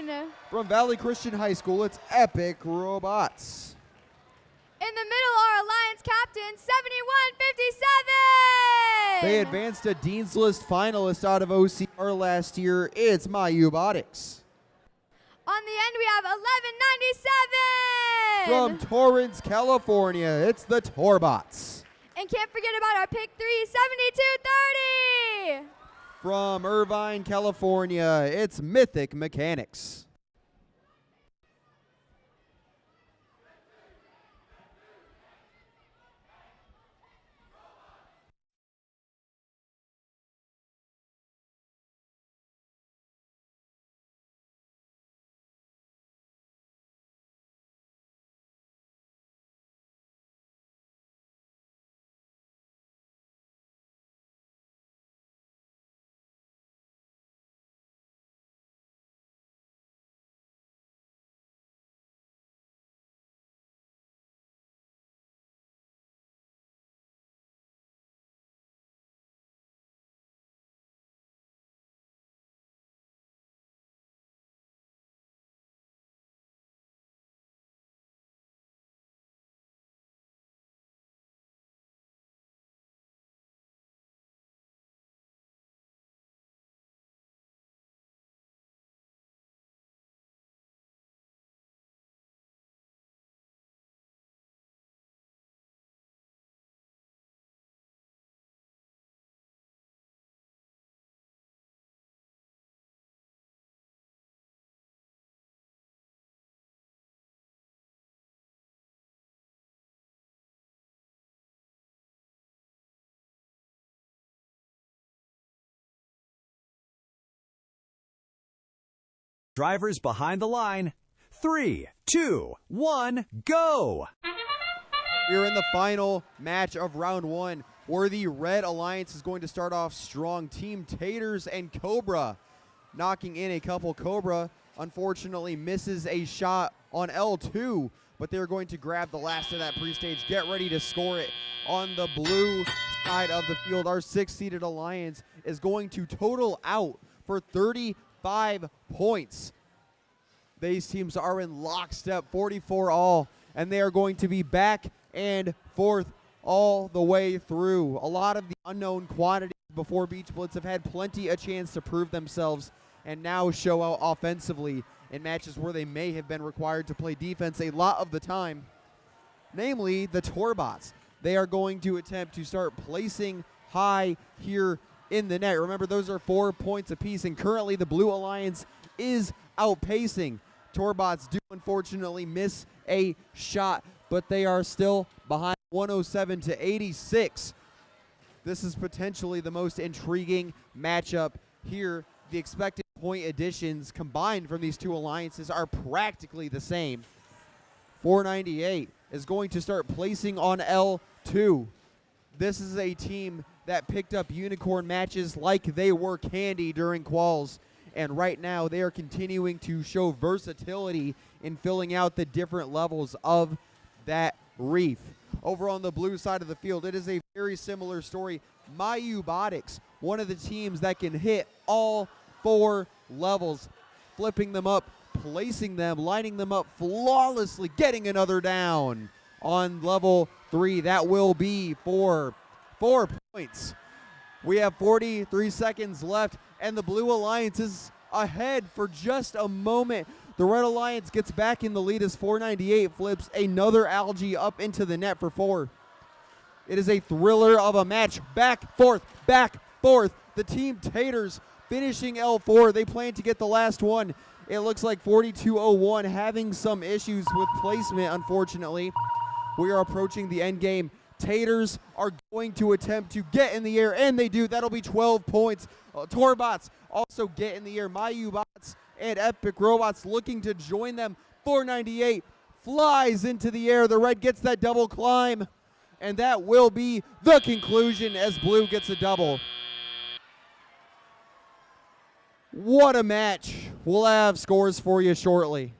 44-15. From Valley Christian High School, it's Epic Robots. In the middle, our alliance captain, 71-57. They advanced a Dean's List finalist out of OCR last year. It's Mayubotics. On the end, we have 11-97. From Torrance, California, it's the Torbots. And can't forget about our pick 3, 72-30. From Irvine, California, it's Mythic Mechanics. Drivers behind the line. 3, 2, 1, go! We're in the final match of round 1, where the Red Alliance is going to start off strong. Team Taters and Cobra knocking in a couple. Cobra, unfortunately, misses a shot on L2, but they're going to grab the last of that pre-stage. Get ready to score it on the blue side of the field. Our 6-seeded alliance is going to total out for 35 points. These teams are in lockstep, 44 all, and they are going to be back and forth all the way through. A lot of the unknown quantities before Beach Blitz have had plenty a chance to prove themselves and now show out offensively in matches where they may have been required to play defense a lot of the time, namely the Torbots. They are going to attempt to start placing high here in the net. Remember, those are 4 points apiece, and currently the Blue Alliance is outpacing. Torbots do unfortunately miss a shot, but they are still behind 107-86. This is potentially the most intriguing matchup here. The expected point additions combined from these two alliances are practically the same. 498 is going to start placing on L2. This is a team that picked up unicorn matches like they were candy during quals, and right now they are continuing to show versatility in filling out the different levels of that reef. Over on the blue side of the field, it is a very similar story. Mayubotics, one of the teams that can hit all 4 levels, flipping them up, placing them, lining them up flawlessly, getting another down on level 3. That will be for 4 points. We have 43 seconds left, and the Blue Alliance is ahead for just a moment. The Red Alliance gets back in the lead as 498 flips another algae up into the net for 4. It is a thriller of a match. Back, forth, back, forth. The Team Taters finishing L4. They plan to get the last one. It looks like 4201 having some issues with placement, unfortunately. We are approaching the end game. Taters are going to attempt to get in the air, and they do. That'll be 12 points. Torbots also get in the air. Mayubots and Epic Robots looking to join them. 498 flies into the air. The red gets that double climb, and that will be the conclusion as blue gets a double. What a match. We'll have scores for you shortly.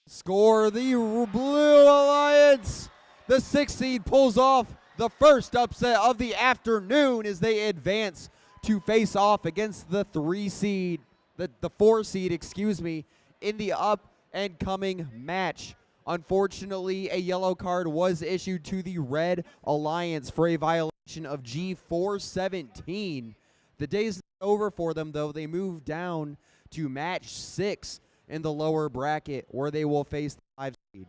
Score the Blue Alliance. The 6th seed pulls off the first upset of the afternoon as they advance to face off against the 3 seed, the 4 seed, excuse me, in the up and coming match. Unfortunately, a yellow card was issued to the Red Alliance for a violation of G417. The day's not over for them, though. They move down to match 6 in the lower bracket, where they will face the 5 seed.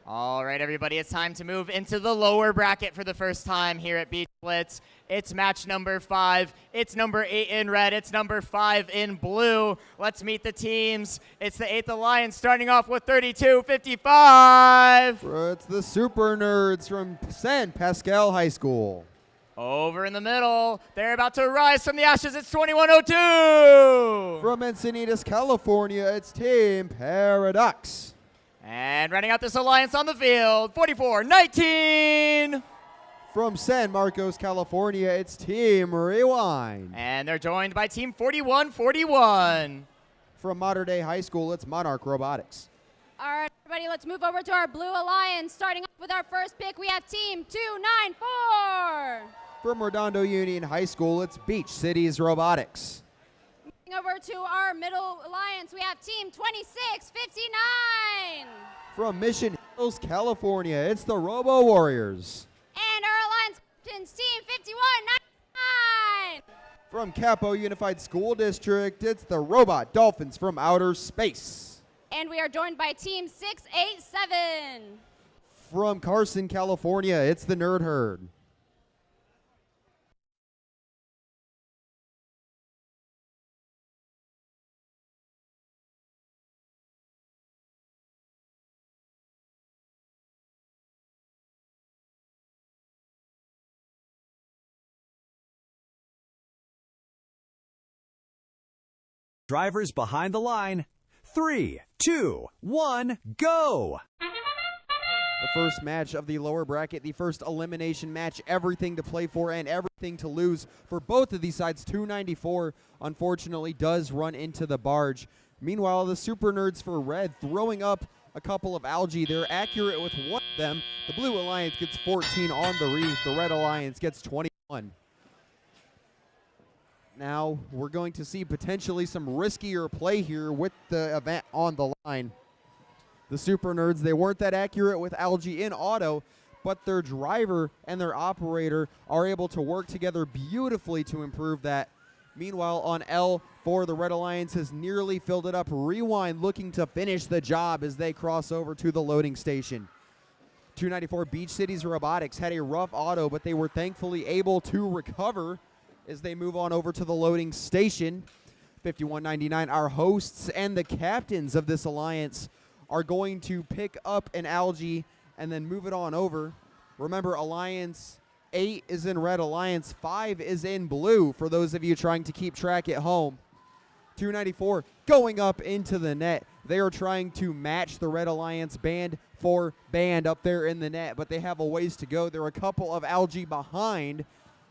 All right, everybody, it's time to move into the lower bracket for the first time here at Beach Blitz. It's match number 5. It's number 8 in red. It's number 5 in blue. Let's meet the teams. It's the 8th Alliance starting off with 32-55. It's the Super Nerds from San Pascal High School. Over in the middle, they're about to rise from the ashes. It's 21-02. From Encinitas, California, it's Team Paradox. And running out this alliance on the field, 44-19. From San Marcos, California, it's Team Rewind. And they're joined by Team 41-41. From Modern Day High School, it's Monarch Robotics. All right, everybody, let's move over to our blue alliance. Starting off with our first pick, we have Team 294. From Redondo Union High School, it's Beach Cities Robotics. Over to our middle alliance, we have Team 2659. From Mission Hills, California, it's the Robo Warriors. And our alliance captains, Team 5199. From Capo Unified School District, it's the Robot Dolphins from outer space. And we are joined by Team 687. From Carson, California, it's the Nerd Herd. Drivers behind the line. 3, 2, 1, go! The first match of the lower bracket, the first elimination match, everything to play for and everything to lose for both of these sides. 294, unfortunately, does run into the barge. Meanwhile, the Super Nerds for red throwing up a couple of algae. They're accurate with one of them. The Blue Alliance gets 14 on the reef. The Red Alliance gets 21. Now, we're going to see potentially some riskier play here with the event on the line. The Super Nerds, they weren't that accurate with algae in auto, but their driver and their operator are able to work together beautifully to improve that. Meanwhile, on L4, the Red Alliance has nearly filled it up. Rewind looking to finish the job as they cross over to the loading station. 294 Beach Cities Robotics had a rough auto, but they were thankfully able to recover as they move on over to the loading station. 5199, our hosts and the captains of this alliance are going to pick up an algae and then move it on over. Remember, Alliance 8 is in red, Alliance 5 is in blue, for those of you trying to keep track at home. 294 going up into the net. They are trying to match the Red Alliance band for band up there in the net, but they have a ways to go. They're a couple of algae behind.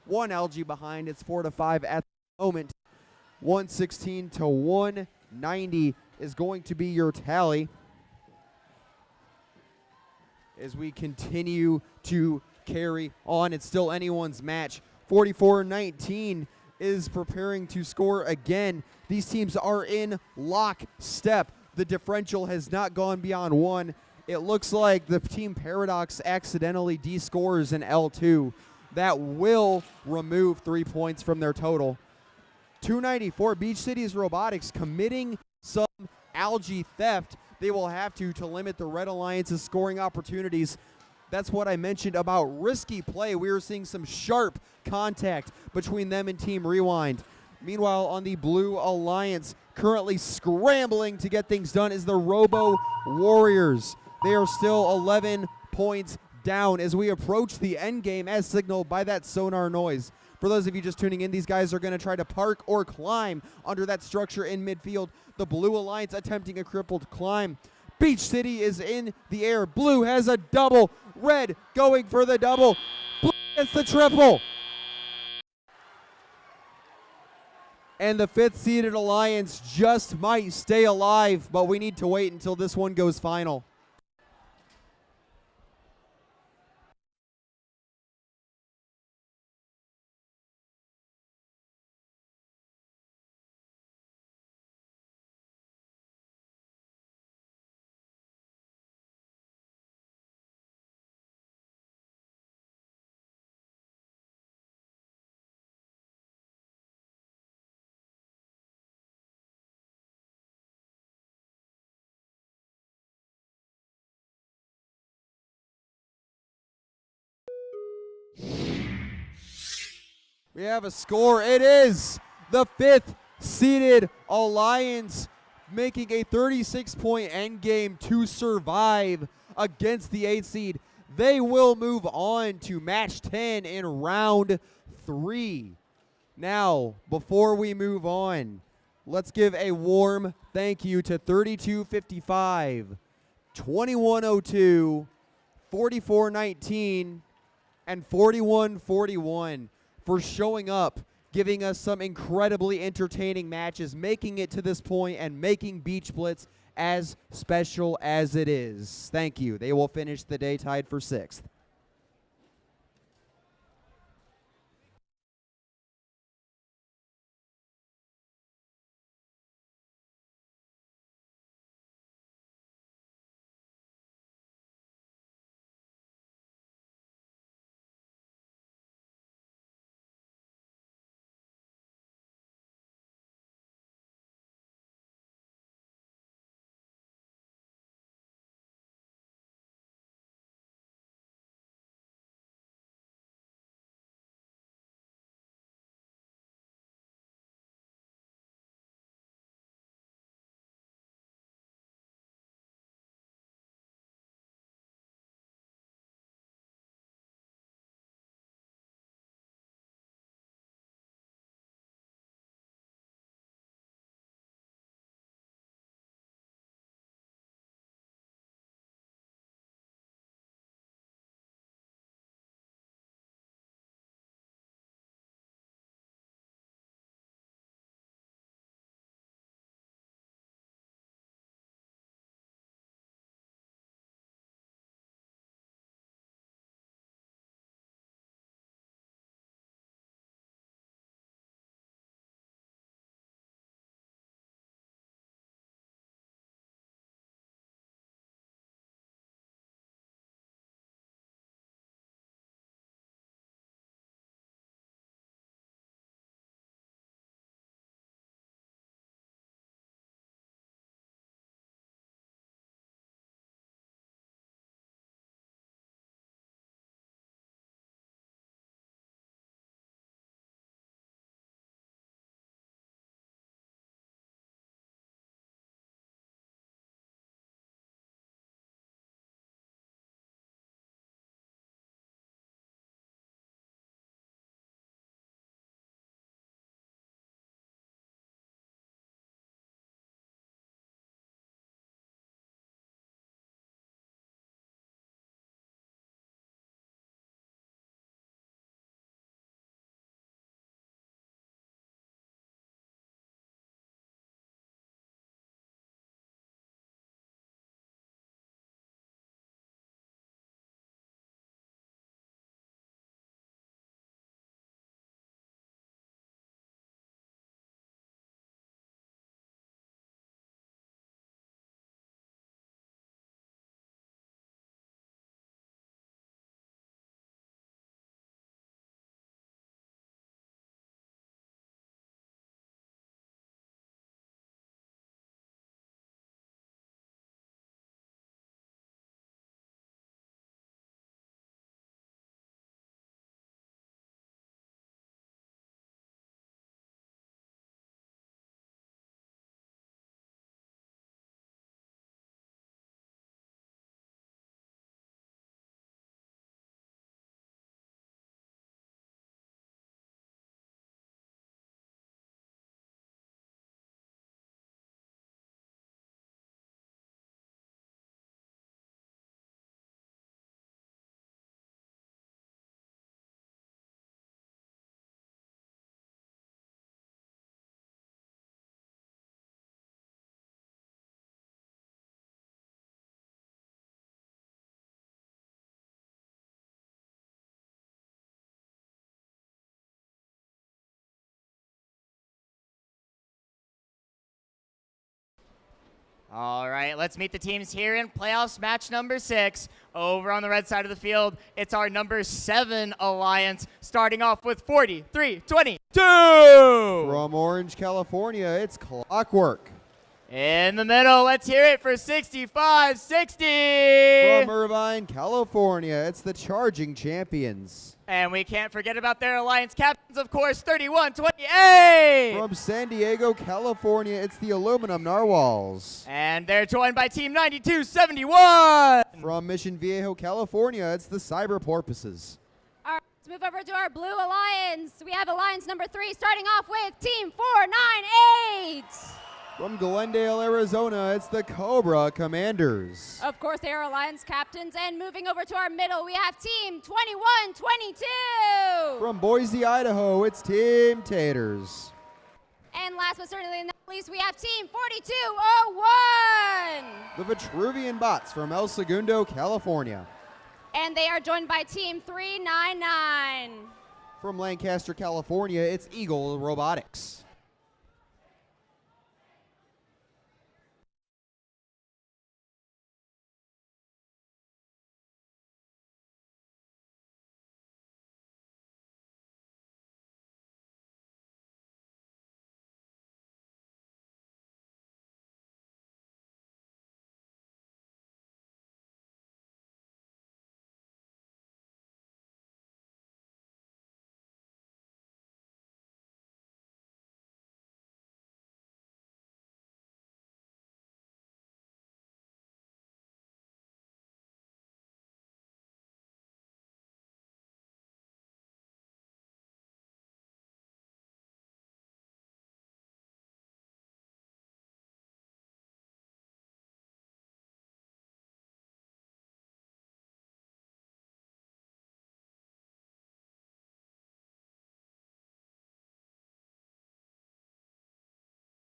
One algae behind. It's 4-5 at the moment. 116 to 190 is going to be your tally as we continue to carry on. It's still anyone's match. 44-19 is preparing to score again. These teams are in lockstep. The differential has not gone beyond 1. It looks like the Team Paradox accidentally descores an L2. That will remove 3 points from their total. 294 Beach Cities Robotics committing some algae theft. They will have to limit the Red Alliance's scoring opportunities. That's what I mentioned about risky play. We were seeing some sharp contact between them and Team Rewind. Meanwhile, on the Blue Alliance, currently scrambling to get things done is the Robo Warriors. They are still 11 points down as we approach the end game as signaled by that sonar noise. For those of you just tuning in, these guys are going to try to park or climb under that structure in midfield. The Blue Alliance attempting a crippled climb. Beach City is in the air. Blue has a double. Red going for the double. Blue gets the triple. And the 5th seeded Alliance just might stay alive, but we need to wait until this one goes final. We have a score. It is the 5th seeded Alliance making a 36-point endgame to survive against the 8th seed. They will move on to match 10 in round 3. Now, before we move on, let's give a warm thank you to 3255, 2102, 4419, and 4141 for showing up, giving us some incredibly entertaining matches, making it to this point, and making Beach Blitz as special as it is. Thank you. They will finish the day tied for 6th. All right, let's meet the teams here in playoffs match number 6. Over on the red side of the field, it's our number 7 alliance, starting off with 43-22. From Orange, California, it's Clockwork. In the middle, let's hear it for 65-60. From Irvine, California, it's the Charging Champions. And we can't forget about their alliance captains, of course, 31-28. From San Diego, California, it's the Aluminum Narwhals. And they're joined by Team 92-71. From Mission Viejo, California, it's the Cyber Porpoises. All right, let's move over to our blue alliance. We have alliance number 3, starting off with Team 498. From Glendale, Arizona, it's the Cobra Commanders. Of course, they are alliance captains. And moving over to our middle, we have Team 21-22. From Boise, Idaho, it's Team Taters. And last but certainly not least, we have Team 4201. The Vitruvian Bots from El Segundo, California. And they are joined by Team 399. From Lancaster, California, it's Eagle Robotics.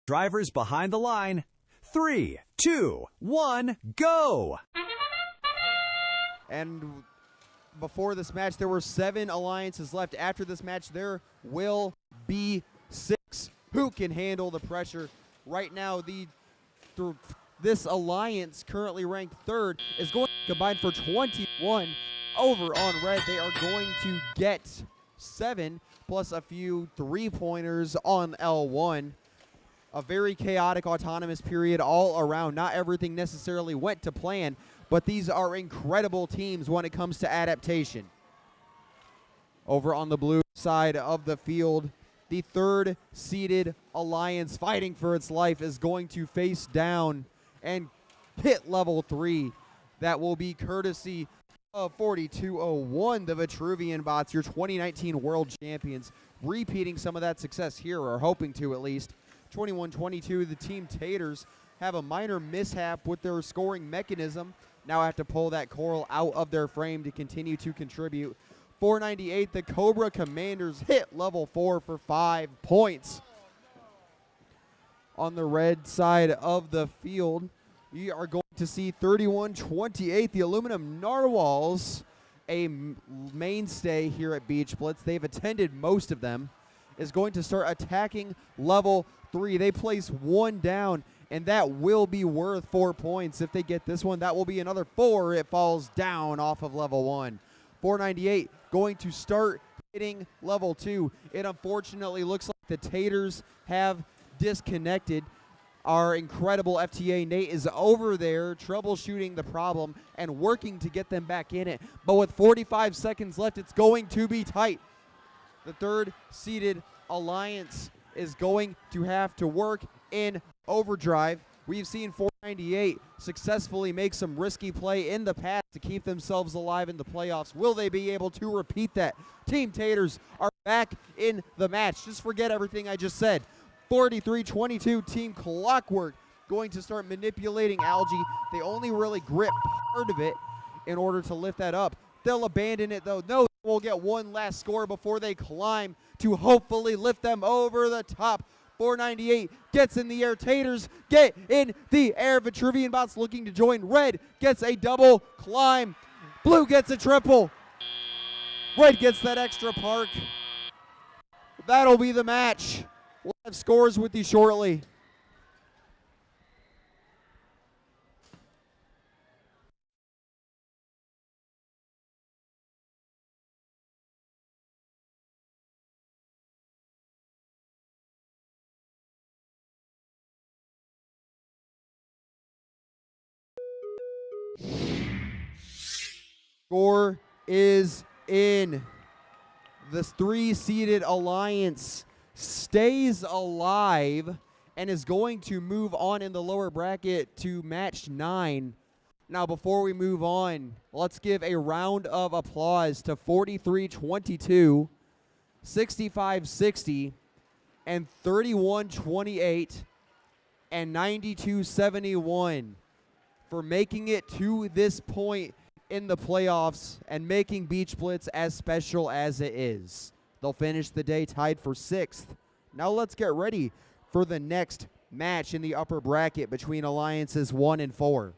Drivers behind the line. 3, 2, 1, go! And before this match, there were 7 alliances left. After this match, there will be 6. Who can handle the pressure? Right now, this alliance, currently ranked 3rd, is going to combine for 21. Over on red, they are going to get 7 plus a few 3-pointers on L1. A very chaotic autonomous period all around. Not everything necessarily went to plan, but these are incredible teams when it comes to adaptation. Over on the blue side of the field, the 3rd seeded alliance fighting for its life is going to face down and hit level 3. That will be courtesy of 4201, the Vitruvian Bots, your 2019 world champions, repeating some of that success here, or hoping to at least. 21-22, the Team Taters have a minor mishap with their scoring mechanism. Now have to pull that coral out of their frame to continue to contribute. 498, the Cobra Commanders hit level 4 for 5 points. On the red side of the field, we are going to see 31-28, the Aluminum Narwhals, a mainstay here at Beach Blitz. They've attended most of them, is going to start attacking level 3. They place 1 down, and that will be worth 4 points. If they get this one, that will be another 4. It falls down off of level 1. 498 going to start hitting level 2. It unfortunately looks like the Taters have disconnected. Our incredible FTA Nate is over there troubleshooting the problem and working to get them back in it. But with 45 seconds left, it's going to be tight. The 3rd seeded alliance is going to have to work in overdrive. We've seen 498 successfully make some risky play in the past to keep themselves alive in the playoffs. Will they be able to repeat that? Team Taters are back in the match. Just forget everything I just said. 43-22, Team Clockwork going to start manipulating Algae. They only really grip part of it in order to lift that up. They'll abandon it though. No, we'll get one last score before they climb to hopefully lift them over the top. 498 gets in the air. Taters get in the air. Vitruvian Bots looking to join. Red gets a double climb. Blue gets a triple. Red gets that extra park. That'll be the match. We'll have scores with you shortly. Score is in. This 3-seeded alliance stays alive and is going to move on in the lower bracket to match 9. Now, before we move on, let's give a round of applause to 43-22, 65-60, and 31-28, and 92-71 for making it to this point in the playoffs and making Beach Blitz as special as it is. They'll finish the day tied for 6th. Now let's get ready for the next match in the upper bracket between Alliances 1 and 4.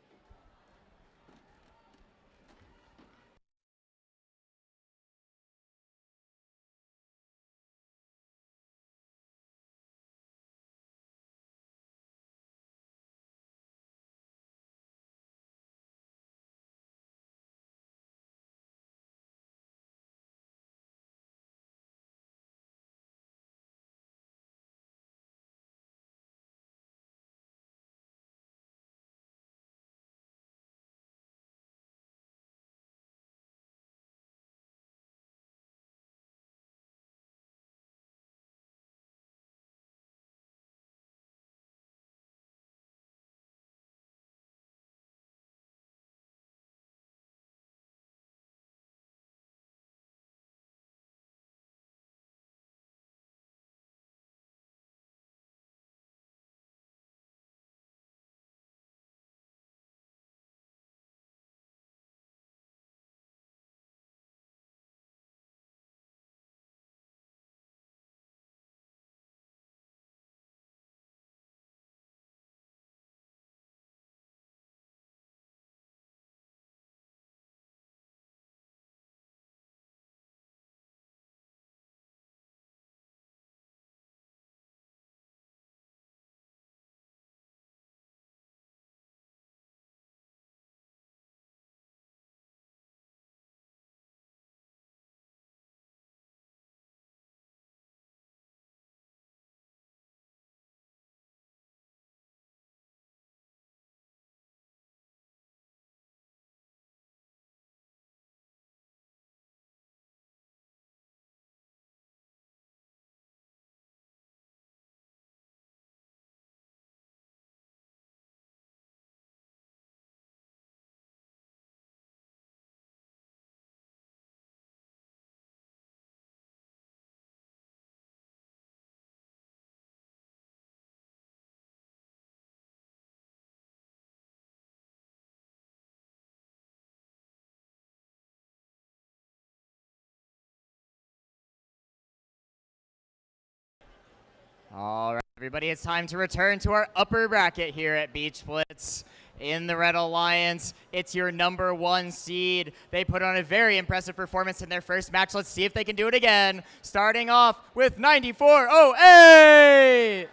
All right, everybody, it's time to return to our upper bracket here at Beach Blitz. In the Red Alliance, it's your number 1 seed. They put on a very impressive performance in their first match. Let's see if they can do it again. Starting off with 9408.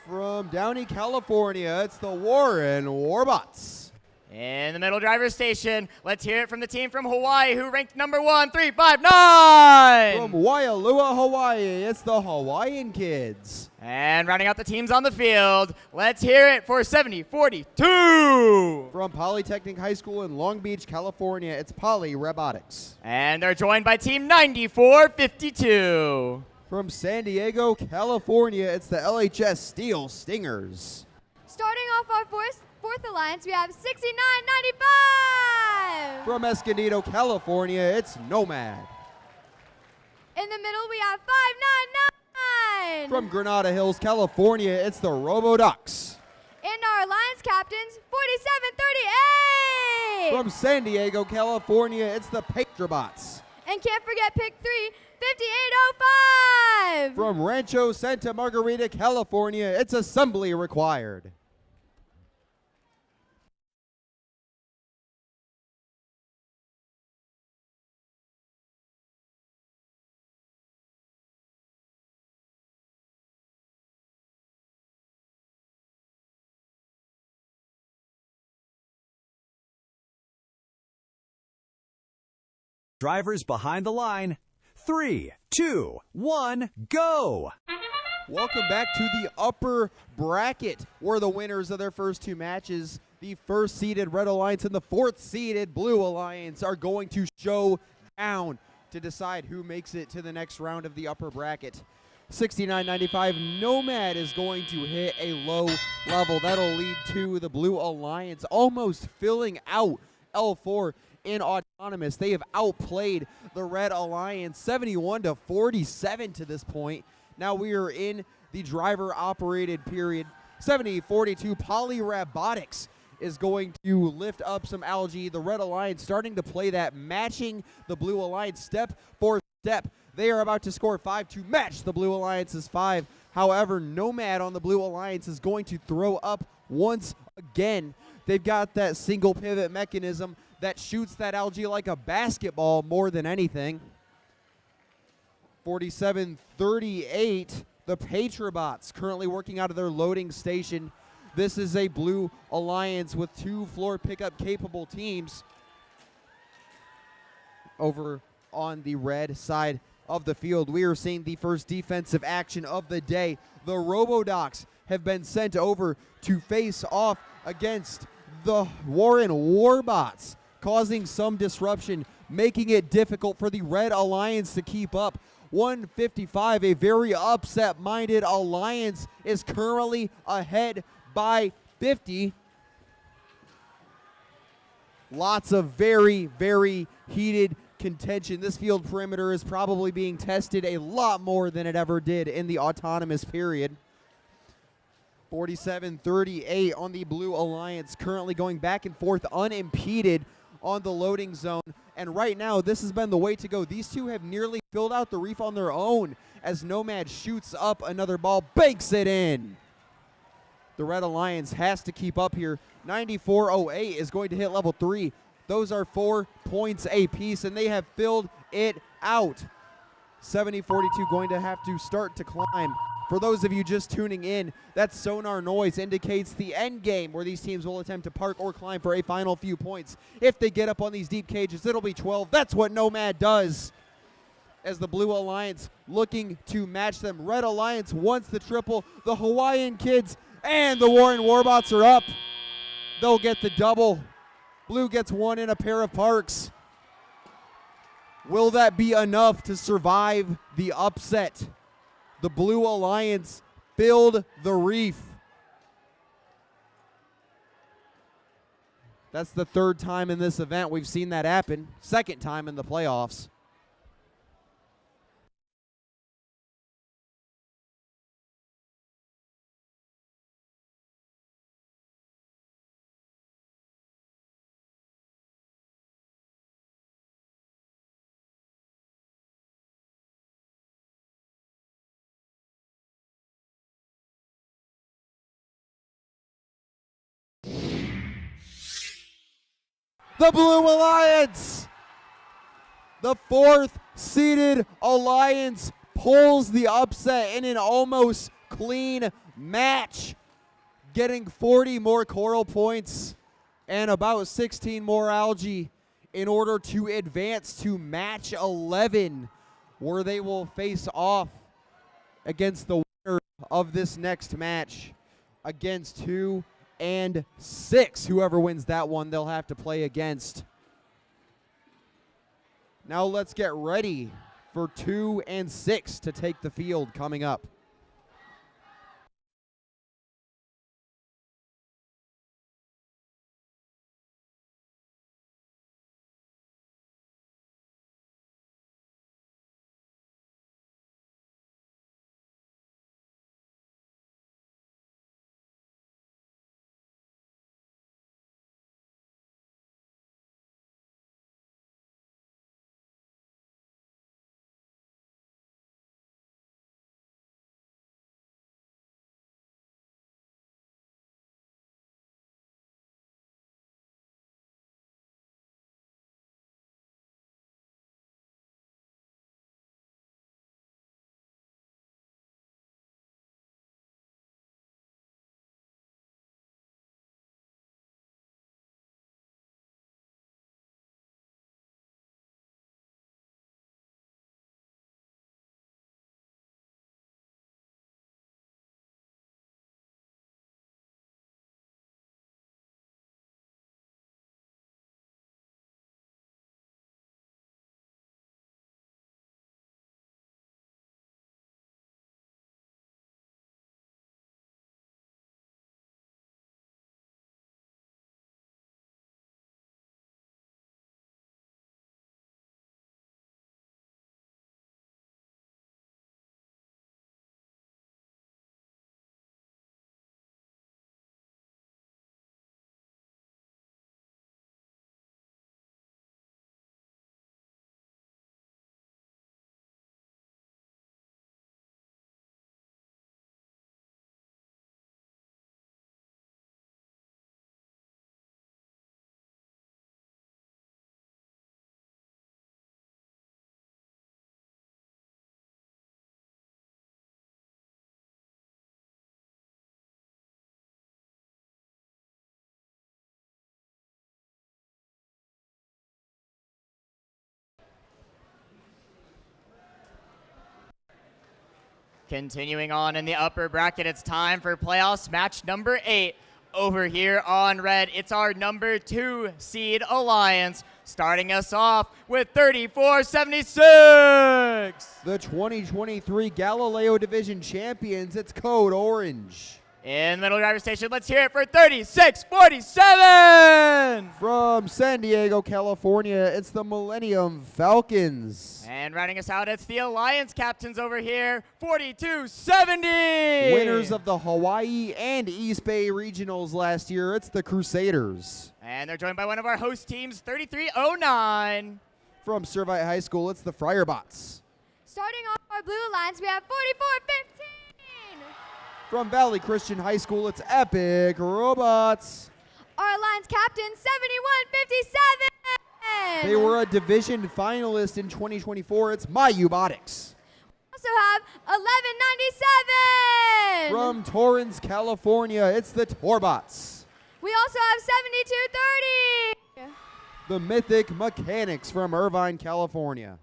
From Downey, California, it's the Warren Warbots. In the middle driver's station, let's hear it from the team from Hawaii who ranked number 1, 359. From Waialua, Hawaii, it's the Hawaiian Kids. And rounding out the teams on the field, let's hear it for 7042. From Polytechnic High School in Long Beach, California, it's Poly Robotics. And they're joined by team 9452. From San Diego, California, it's the LHS Steel Stingers. Starting off our fourth alliance, we have 6995. From Escondido, California, it's Nomad. In the middle, we have 599. From Granada Hills, California, it's the Roboducks. And our alliance captains, 4738. From San Diego, California, it's the Patrobots. And can't forget pick 3, 5805. From Rancho Santa Margarita, California, it's Assembly Required. Drivers behind the line. 3, 2, 1, go! Welcome back to the upper bracket, where the winners of their first two matches, the first seeded Red Alliance and the fourth seeded Blue Alliance, are going to show down to decide who makes it to the next round of the upper bracket. 69.95 Nomad is going to hit a low level. That'll lead to the Blue Alliance almost filling out L4 in Autonomous. They have outplayed the Red Alliance 71-47 to this point. Now we are in the driver-operated period. 70-42 Poly Robotics is going to lift up some algae. The Red Alliance starting to play that, matching the Blue Alliance step for step. They are about to score 5 to match the Blue Alliance's 5. However, Nomad on the Blue Alliance is going to throw up once again. They've got that single pivot mechanism that shoots that algae like a basketball more than anything. 47-38, the Patrobots currently working out of their loading station. This is a Blue Alliance with 2 floor pickup capable teams over on the red side of the field. We are seeing the first defensive action of the day. The Robodocs have been sent over to face off against the Warren Warbots, causing some disruption, making it difficult for the Red Alliance to keep up. 155, a very upset-minded Alliance is currently ahead by 50. Lots of very, very heated contention. This field perimeter is probably being tested a lot more than it ever did in the Autonomous period. 47-38 on the Blue Alliance, currently going back and forth unimpeded on the loading zone. And right now, this has been the way to go. These two have nearly filled out the reef on their own as Nomad shoots up another ball, banks it in. The Red Alliance has to keep up here. 94.08 is going to hit level 3. Those are 4 points apiece, and they have filled it out. 70-42 going to have to start to climb. For those of you just tuning in, that sonar noise indicates the end game, where these teams will attempt to park or climb for a final few points. If they get up on these deep cages, it'll be 12. That's what Nomad does, as the Blue Alliance looking to match them. Red Alliance wants the triple. The Hawaiian Kids and the Warren Warbots are up. They'll get the double. Blue gets one in a pair of parks. Will that be enough to survive the upset? The Blue Alliance filled the reef. That's the 3rd time in this event we've seen that happen. 2nd time in the playoffs. The Blue Alliance, the 4th seeded Alliance, pulls the upset in an almost clean match, getting 40 more coral points and about 16 more algae in order to advance to match 11, where they will face off against the winner of this next match against 2 and 6. Whoever wins that one, they'll have to play against. Now let's get ready for 2 and 6 to take the field coming up. Continuing on in the upper bracket, it's time for playoffs match number 8. Over here on red, it's our number 2 seed Alliance, starting us off with 3476. The 2023 Galileo Division champions, it's Code Orange. In middle driver station, let's hear it for 3647. From San Diego, California, it's the Millennium Falcons. And rounding us out, it's the Alliance captains over here, 4270. Winners of the Hawaii and East Bay regionals last year, it's the Crusaders. And they're joined by one of our host teams, 3309. From Servite High School, it's the Friarbots. Starting off our blue alliance, we have 4415. From Valley Christian High School, it's Epic Robots. Our alliance captain, 7157. They were a division finalist in 2024. It's My Ubotics. We also have 1197. From Torrance, California, it's the Torbots. We also have 7230. The Mythic Mechanics from Irvine, California.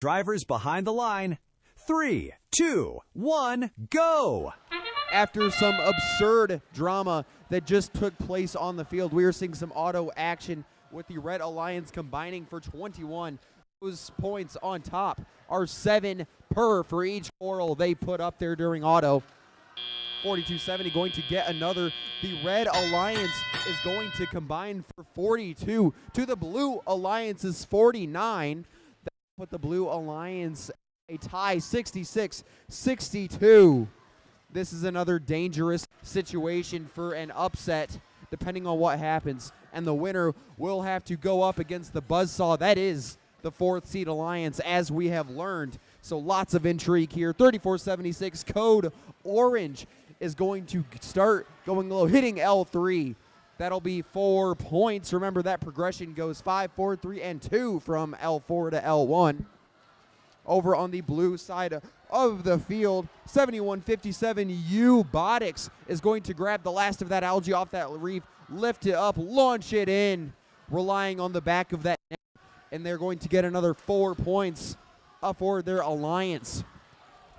Drivers behind the line. 3, 2, 1, go! After some absurd drama that just took place on the field, we are seeing some auto action with the Red Alliance combining for 21. Those points on top are 7 per for each oral they put up there during auto. 4270 going to get another. The Red Alliance is going to combine for 42 to the Blue Alliance's 49. Put the Blue Alliance a tie, 66-62. This is another dangerous situation for an upset, depending on what happens. And the winner will have to go up against the Buzzsaw. That is the 4th seed Alliance, as we have learned. So lots of intrigue here. 3476, Code Orange is going to start going low, hitting L3. That'll be 4 points. Remember, that progression goes 5, 4, 3, and 2 from L4 to L1. Over on the blue side of the field, 7157 Ubotics is going to grab the last of that algae off that reef, lift it up, launch it in, relying on the back of that net, and they're going to get another 4 points up for their Alliance.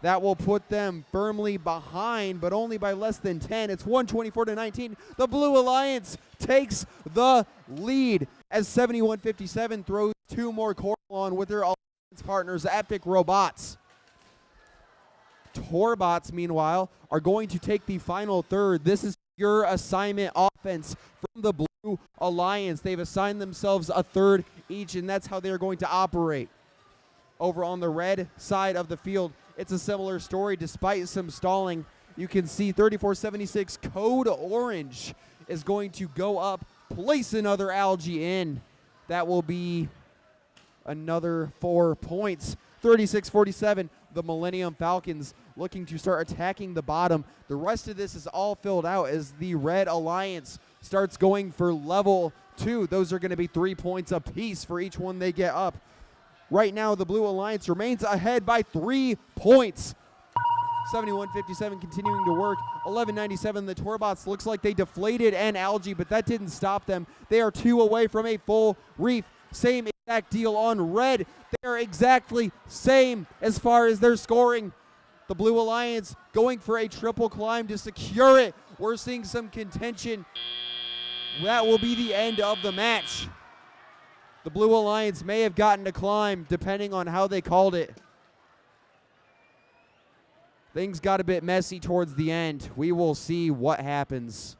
That will put them firmly behind, but only by less than 10. It's 124-19. The Blue Alliance takes the lead as 7157 throws 2 more coral on with their Alliance partners, Epic Robots. Torbots, meanwhile, are going to take the final third. This is your assignment offense from the Blue Alliance. They've assigned themselves a third each, and that's how they're going to operate. Over on the red side of the field, it's a similar story. Despite some stalling, you can see 3476 Code Orange is going to go up, place another algae in. That will be another 4 points. 3647, the Millennium Falcons looking to start attacking the bottom. The rest of this is all filled out as the Red Alliance starts going for level 2. Those are going to be 3 points apiece for each one they get up. Right now, the Blue Alliance remains ahead by 3 points. 7157 continuing to work. 1197, the Torbots looks like they deflated an algae, but that didn't stop them. They are 2 away from a full reef. Same exact deal on red. They're exactly same as far as their scoring. The Blue Alliance going for a triple climb to secure it. We're seeing some contention. That will be the end of the match. The Blue Alliance may have gotten to climb depending on how they called it. Things got a bit messy towards the end. We will see what happens.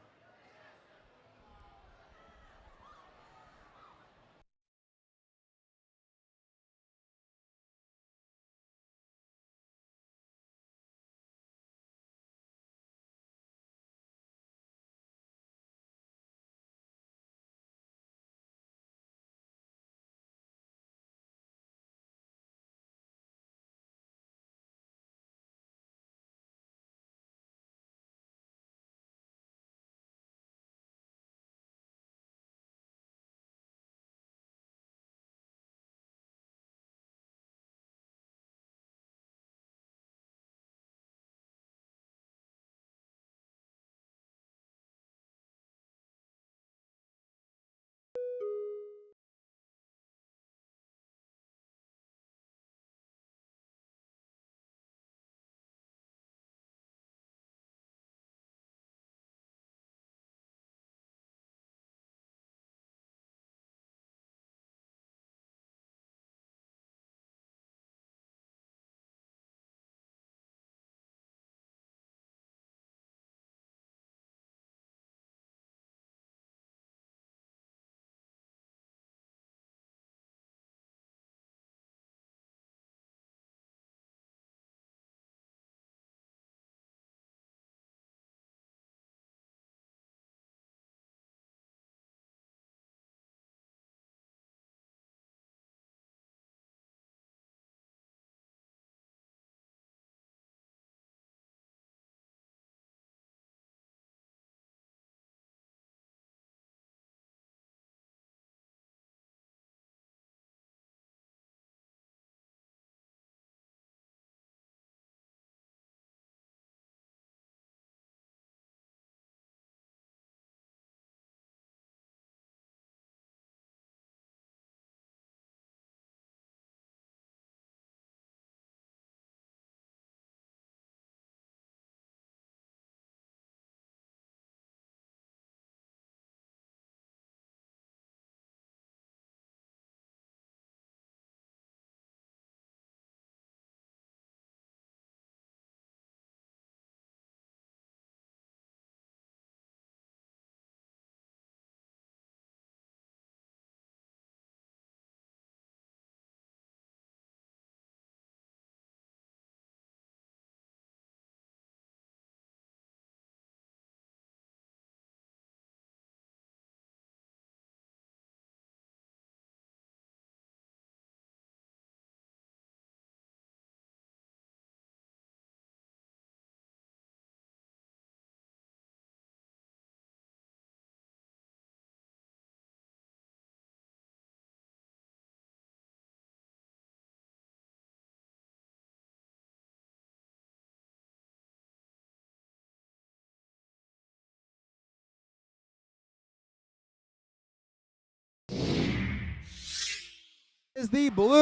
is the Blue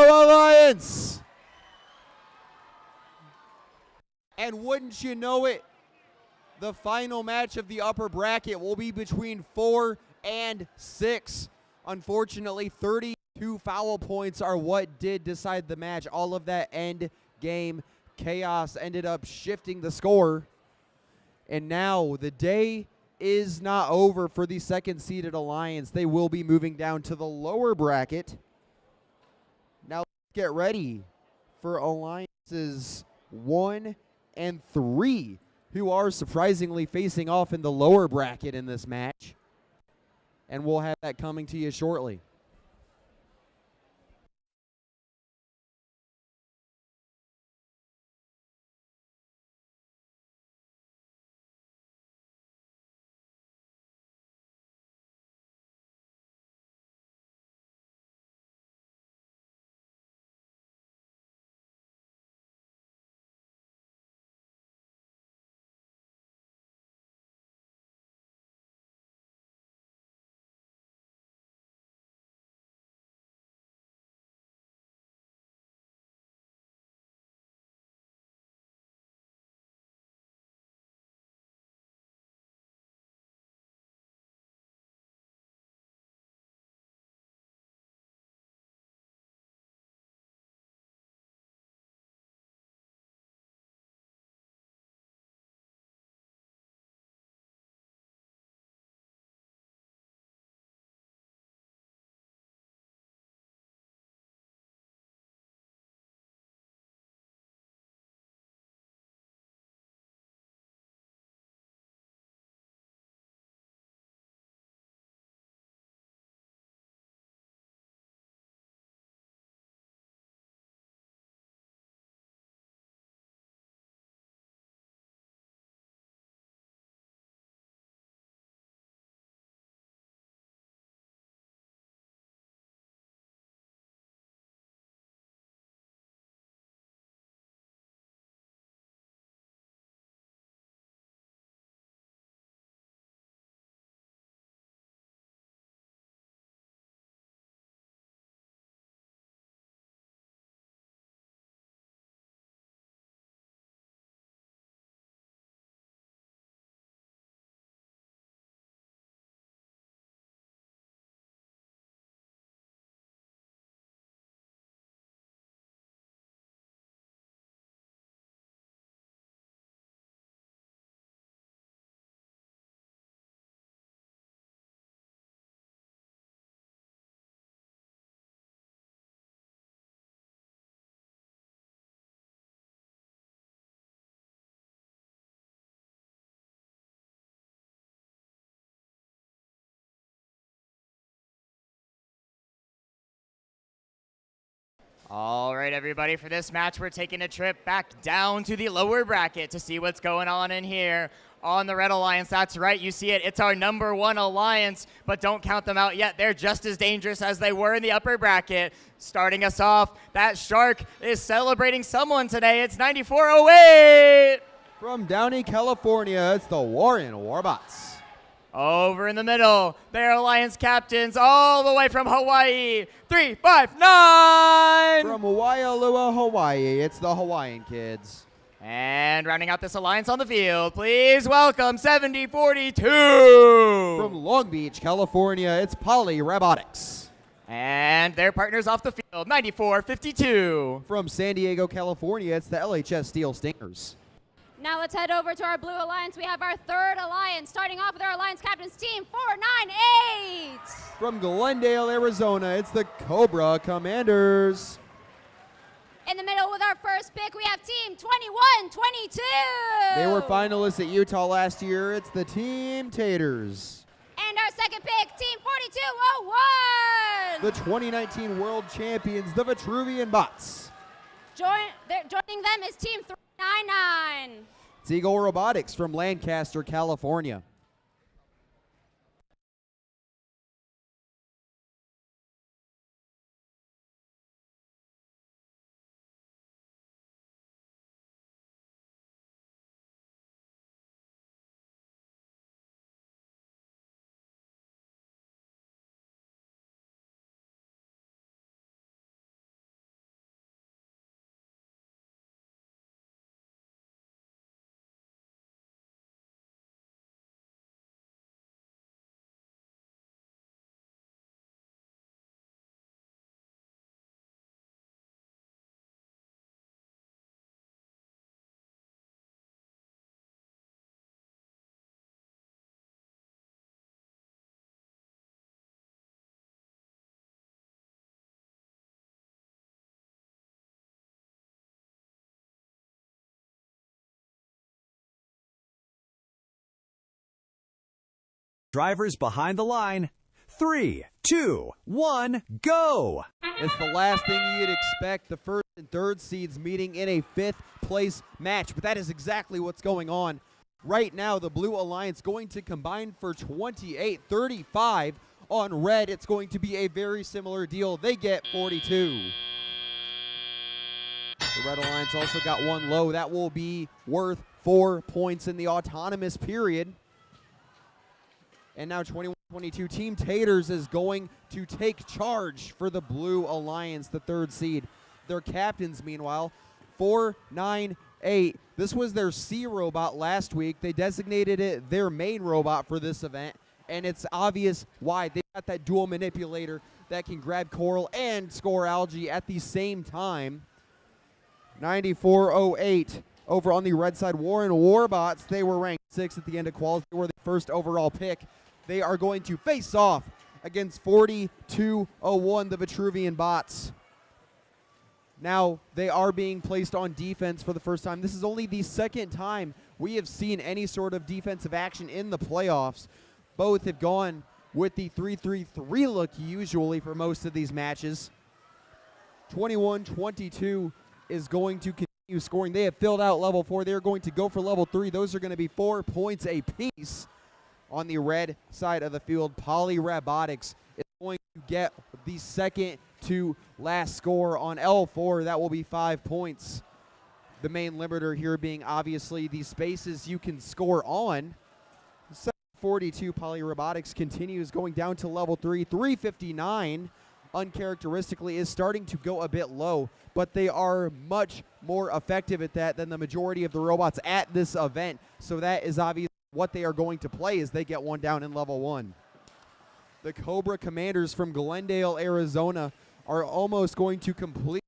Alliance. And wouldn't you know it, the final match of the upper bracket will be between 4 and 6. Unfortunately, 32 foul points are what did decide the match. All of that end game chaos ended up shifting the score. And now the day is not over for the second seeded Alliance. They will be moving down to the lower bracket. Now let's get ready for Alliances 1 and 3, who are surprisingly facing off in the lower bracket in this match. And we'll have that coming to you shortly. All right, everybody, for this match, we're taking a trip back down to the lower bracket to see what's going on in here on the Red Alliance. That's right, you see it. It's our #1 Alliance, but don't count them out yet. They're just as dangerous as they were in the upper bracket. Starting us off, that Shark is celebrating someone today. It's 9408. From Downey, California, it's the Warren Warbots. Over in the middle, their Alliance captains all the way from Hawaii, 359. From Waialua, Hawaii, it's the Hawaiian Kids. And rounding out this Alliance on the field, please welcome 7042. From Long Beach, California, it's Poly Robotics. And their partners off the field, 9452. From San Diego, California, it's the LHS Steel Stingers. Now let's head over to our Blue Alliance. We have our third Alliance, starting off with our Alliance captains, Team 498. From Glendale, Arizona, it's the Cobra Commanders. In the middle with our first pick, we have Team 2122. They were finalists at Utah last year. It's the Team Taters. And our second pick, Team 4201. The 2019 World Champions, the Vitruvian Bots. Joining them is Team 399. It's Eagle Robotics from Lancaster, California. Drivers behind the line. 3, 2, 1, go! It's the last thing you'd expect, the first and third seeds meeting in a 5th place match, but that is exactly what's going on. Right now, the Blue Alliance going to combine for 28-35. On red, it's going to be a very similar deal. They get 42. The Red Alliance also got one low. That will be worth 4 points in the autonomous period. And now 21-22, Team Taters is going to take charge for the Blue Alliance, the 3rd seed. Their captains, meanwhile, 498. This was their C robot last week. They designated it their main robot for this event, and it's obvious why. They got that dual manipulator that can grab coral and score algae at the same time. 9408 over on the red side. Warren Warbots, they were ranked 6th at the end of quals. They were the 1st overall pick. They are going to face off against 4201, the Vitruvian bots. Now, they are being placed on defense for the first time. This is only the 2nd time we have seen any sort of defensive action in the playoffs. Both have gone with the 3-3-3 look usually for most of these matches. 21-22 is going to continue scoring. They have filled out level 4. They're going to go for level 3. Those are going to be 4 points apiece. On the red side of the field, Poly Robotics is going to get the 2nd to last score on L4. That will be 5 points. The main limiter here being obviously the spaces you can score on. 742 Poly Robotics continues going down to level 3. 359 uncharacteristically is starting to go a bit low, but they are much more effective at that than the majority of the robots at this event. So that is obvious. What they are going to play as they get one down in level 1. The Cobra Commanders from Glendale, Arizona are almost going to completely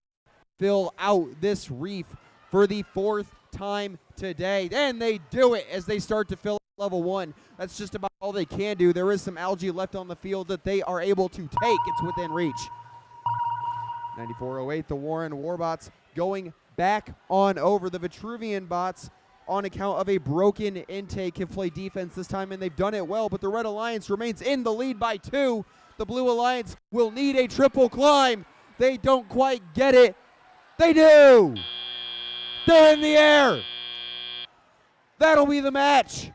fill out this reef for the 4th time today. And they do it as they start to fill out level 1. That's just about all they can do. There is some algae left on the field that they are able to take. It's within reach. 9408, the Warren Warbots going back on over. The Vitruvian bots, on account of a broken intake, have played defense this time, and they've done it well, but the Red Alliance remains in the lead by 2. The Blue Alliance will need a triple climb. They don't quite get it. They do. They're in the air. That'll be the match.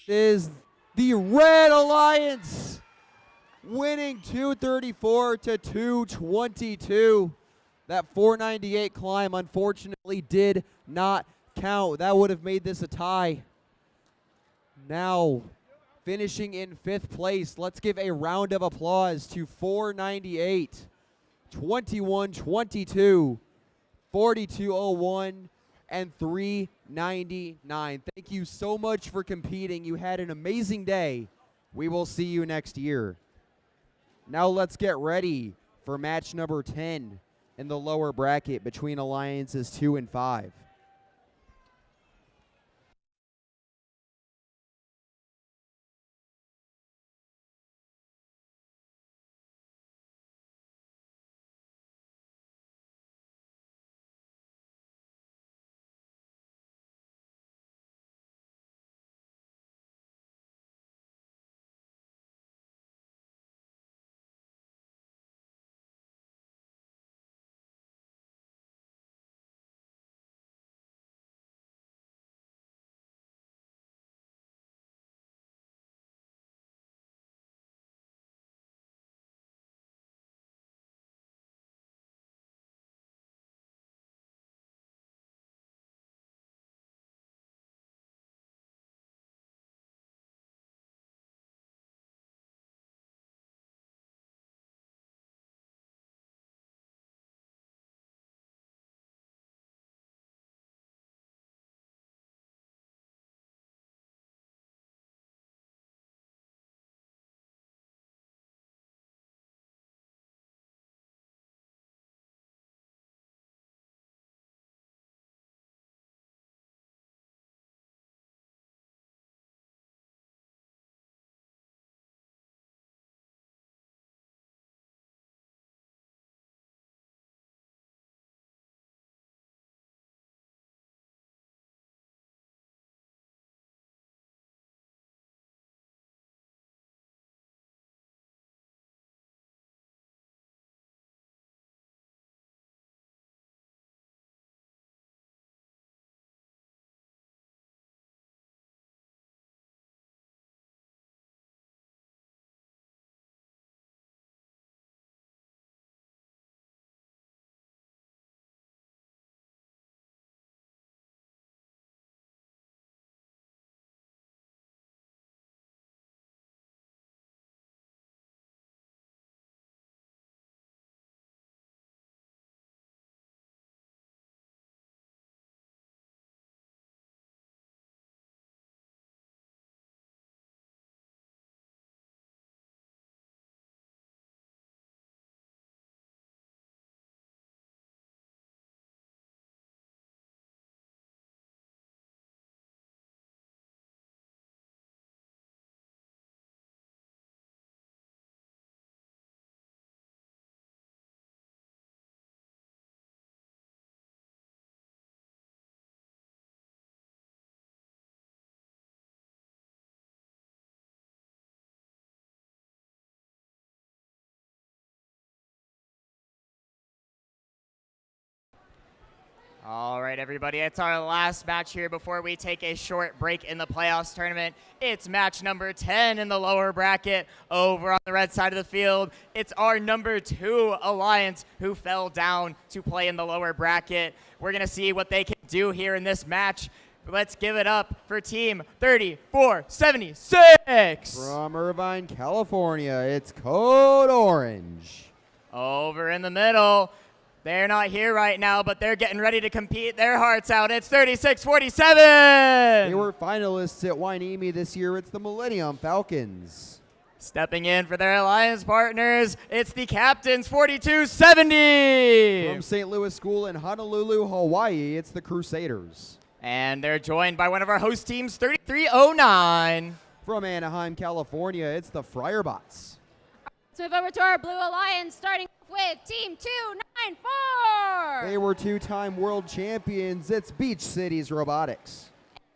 Is the Red Alliance winning 234 to 222. That 498 climb unfortunately did not count. That would have made this a tie. Now finishing in 5th place, let's give a round of applause to 498, 21-22, 4201, and 399. Thank you so much for competing. You had an amazing day. We will see you next year. Now let's get ready for match number 10 in the lower bracket between Alliances 2 and 5. All right, everybody, it's our last match here before we take a short break in the playoffs tournament. It's match number 10 in the lower bracket over on the red side of the field. It's our number 2 alliance who fell down to play in the lower bracket. We're going to see what they can do here in this match. Let's give it up for team 3476. From Irvine, California, it's Code Orange. Over in the middle. They're not here right now, but they're getting ready to compete their hearts out. It's 36-47. They were finalists at Hueneme this year. It's the Millennium Falcons. Stepping in for their alliance partners, it's the Captains, 42-70. From St. Louis School in Honolulu, Hawaii, it's the Crusaders. And they're joined by one of our host teams, 3309. From Anaheim, California, it's the Friarbots. Let's move over to our blue alliance, starting with Team 294. They were 2-time world champions. It's Beach Cities Robotics.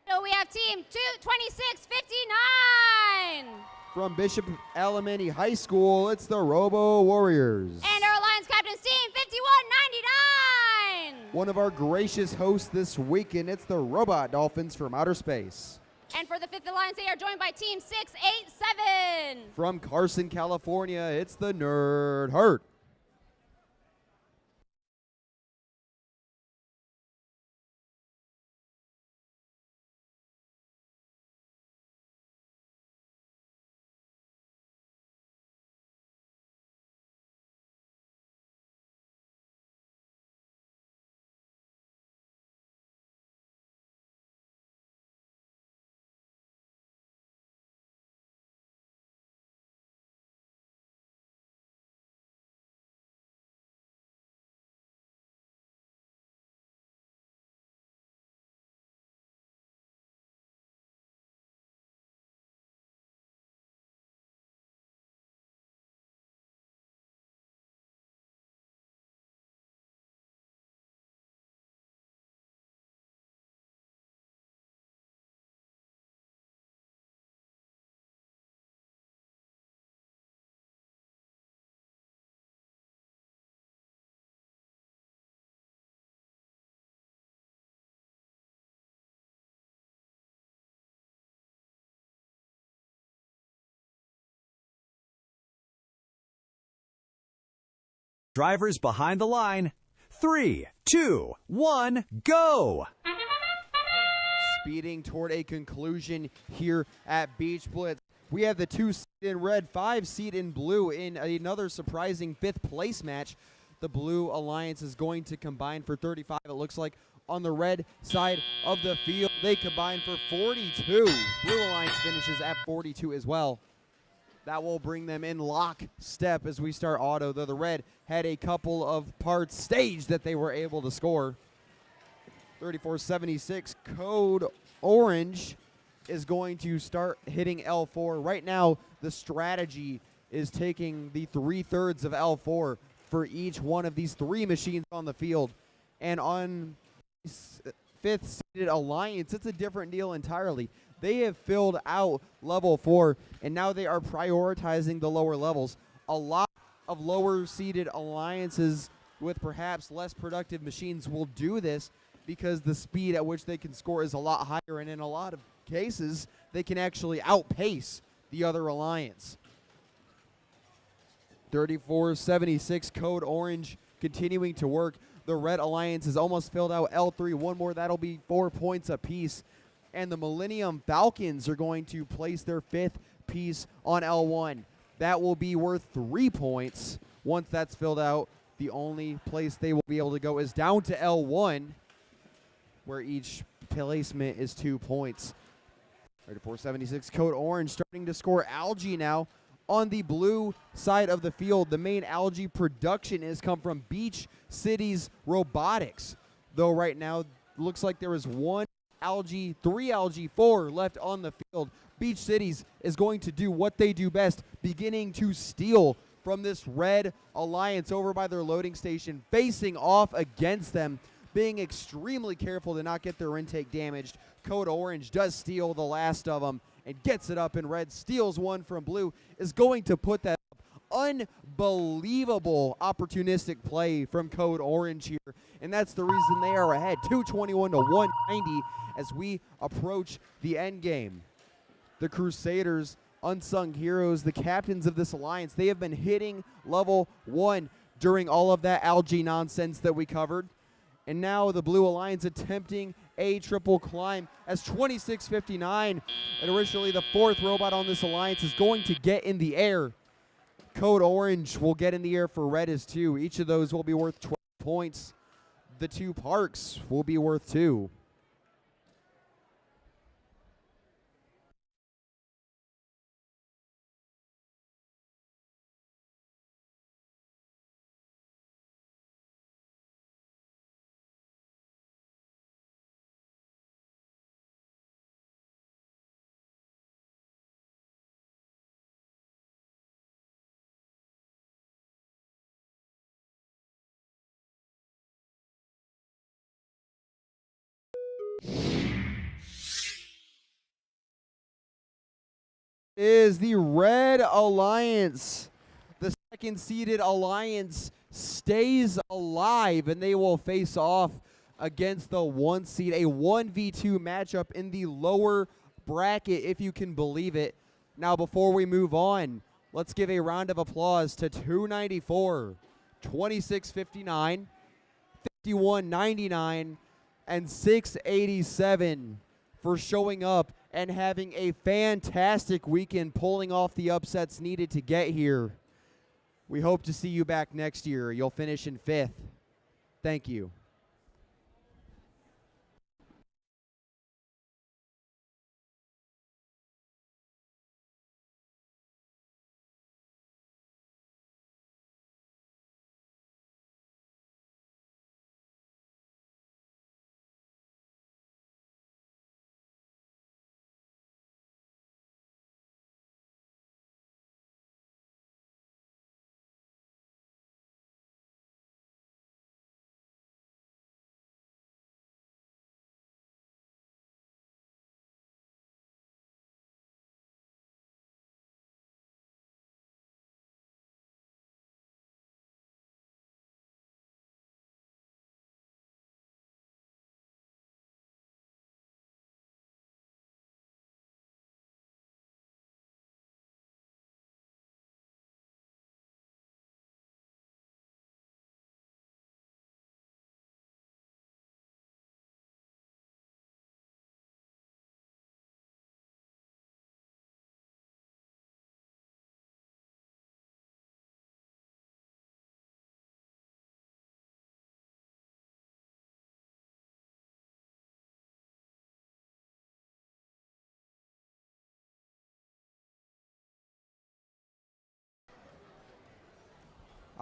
So we have Team 2659. From Bishop Alemany High School, it's the Robo Warriors. And our alliance captains, Team 5199. One of our gracious hosts this weekend, it's the Robot Dolphins from outer space. And for the 5th alliance, they are joined by Team 687. From Carson, California, it's the Nerd Herd. Drivers behind the line. 3, 2, 1, go! Speeding toward a conclusion here at Beach Blitz. We have the 2 seed in red, 5 seed in blue in another surprising 5th place match. The Blue Alliance is going to combine for 35. It looks like on the red side of the field, they combine for 42. Blue Alliance finishes at 42 as well. That will bring them in lockstep as we start auto, though the red had a couple of parts staged that they were able to score. 34-76, Code Orange is going to start hitting L4. Right now, the strategy is taking the 3/3 of L4 for each one of these 3 machines on the field. And on 5th seeded Alliance, it's a different deal entirely. They have filled out level 4, and now they are prioritizing the lower levels. A lot of lower seeded alliances with perhaps less productive machines will do this because the speed at which they can score is a lot higher, and in a lot of cases, they can actually outpace the other alliance. 34-76, Code Orange continuing to work. The Red Alliance has almost filled out L3. One more, that'll be 4 points apiece. And the Millennium Falcons are going to place their 5th piece on L1. That will be worth 3 points. Once that's filled out, the only place they will be able to go is down to L1, where each placement is 2 points. 34-76, Code Orange starting to score algae now. On the blue side of the field, the main algae production has come from Beach Cities Robotics. Though right now, looks like there is 1 algae, 3 algae, 4 left on the field. Beach Cities is going to do what they do best, beginning to steal from this Red Alliance over by their loading station, facing off against them, being extremely careful to not get their intake damaged. Code Orange does steal the last of them and gets it up in red, steals one from blue, is going to put that up unbelievable opportunistic play from Code Orange here, and that's the reason they are ahead, 221 to 190 as we approach the end game. The Crusaders, unsung heroes, the captains of this alliance, they have been hitting level 1 during all of that algae nonsense that we covered. And now the Blue Alliance attempting a triple climb as 2659, and originally the 4th robot on this alliance, is going to get in the air. Code Orange will get in the air for red as 2. Each of those will be worth 12 points. The 2 parks will be worth 2. Is the Red Alliance. The second-seeded alliance stays alive, and they will face off against the 1 seed, a 1v2 matchup in the lower bracket, if you can believe it. Now, before we move on, let's give a round of applause to 294, 2659, 5199, and 687 for showing up and having a fantastic weekend, pulling off the upsets needed to get here. We hope to see you back next year. You'll finish in 5th. Thank you.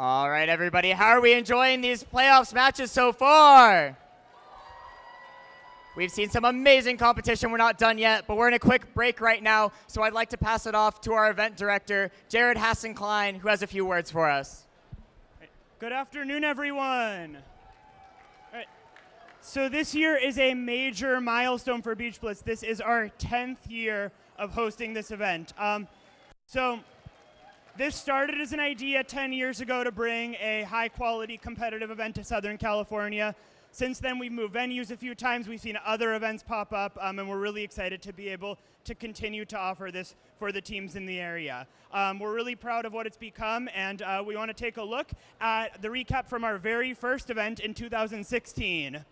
All right, everybody, how are we enjoying these playoffs matches so far? We've seen some amazing competition. We're not done yet, but we're in a quick break right now, so I'd like to pass it off to our event director, Jared Hassan-Klein, who has a few words for us. Good afternoon, everyone. All right. So this year is a major milestone for Beach Blitz. This is our 10th year of hosting this event. This started as an idea 10 years ago to bring a high-quality competitive event to Southern California. Since then, we've moved venues a few times. We've seen other events pop up, and we're really excited to be able to continue to offer this for the teams in the area. We're really proud of what it's become, and we want to take a look at the recap from our very first event in 2016.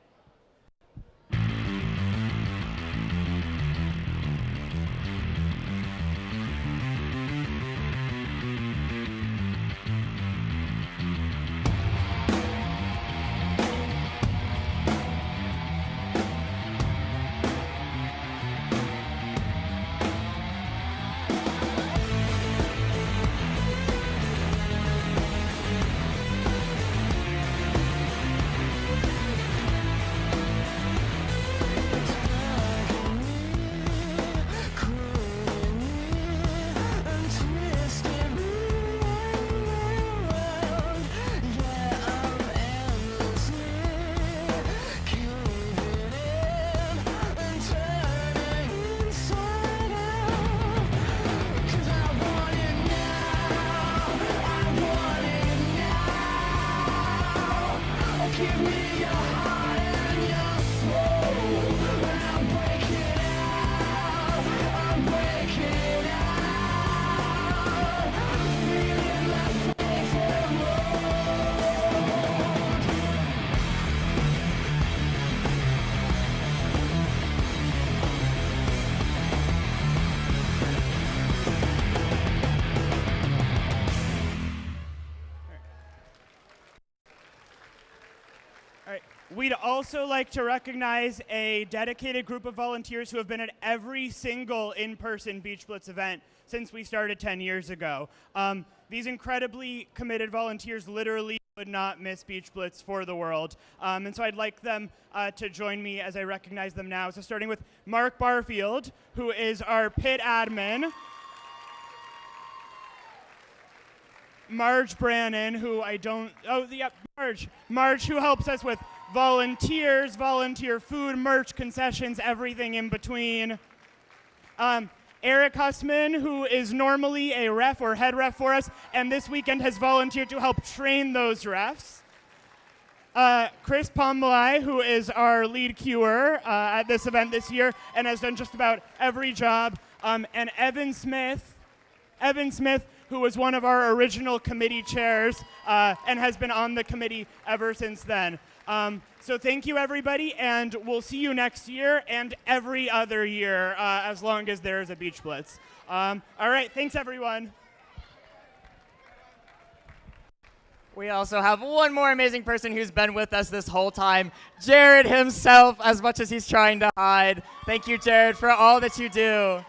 We'd also like to recognize a dedicated group of volunteers who have been at every single in-person Beach Blitz event since we started 10 years ago. These incredibly committed volunteers literally would not miss Beach Blitz for the world. And so I'd like them to join me as I recognize them now. So starting with Mark Barfield, who is our pit admin. Marge Brannon, who I don't, Marge, who helps us with volunteers, volunteer food, merch, concessions, everything in between. Eric Hussman, who is normally a ref or head ref for us, and this weekend has volunteered to help train those refs. Chris Pomeroy, who is our lead queuer at this event this year and has done just about every job. And Evan Smith, who was one of our original committee chairs and has been on the committee ever since then. So thank you, everybody, and we'll see you next year and every other year as long as there is a Beach Blitz. All right, thanks, everyone. We also have one more amazing person who's been with us this whole time, Jared himself, as much as he's trying to hide. Thank you, Jared, for all that you do.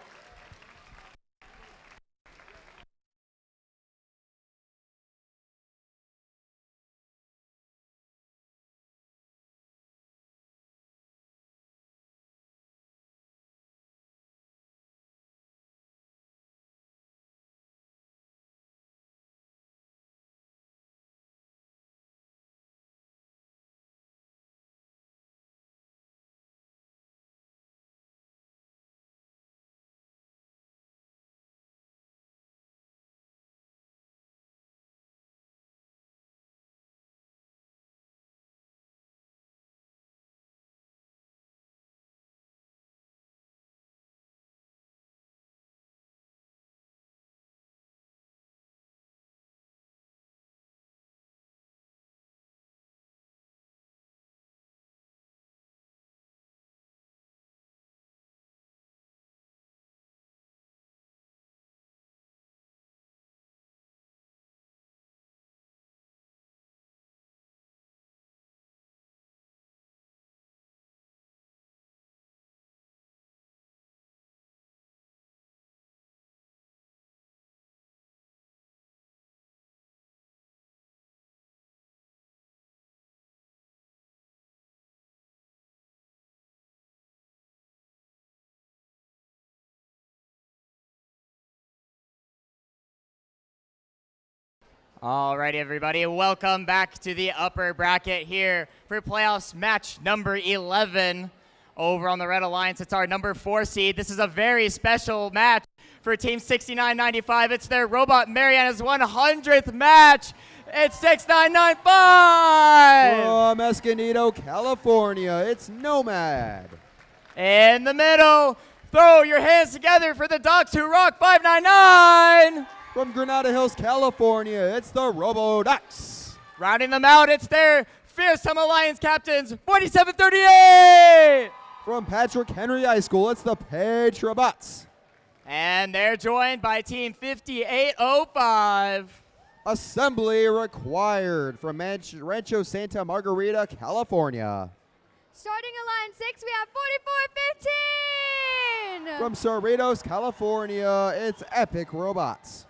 Alrighty, everybody, welcome back to the upper bracket here for playoffs match number 11. Over on the Red Alliance, it's our number 4 seed. This is a very special match for Team 6995. It's their Robot Mariana's 100th match. It's 6995! From Escondido, California, it's Nomad. In the middle, throw your hands together for the Ducks who rock 599! From Granada Hills, California, it's the Robo Ducks. Rounding them out, it's their Fearsome Alliance captains, 4738! From Patrick Henry High School, it's the Patriots. And they're joined by Team 5805. Assembly required from Rancho Santa Margarita, California. Starting in line 6, we have 4415. From Cerritos, California, it's Epic Robots.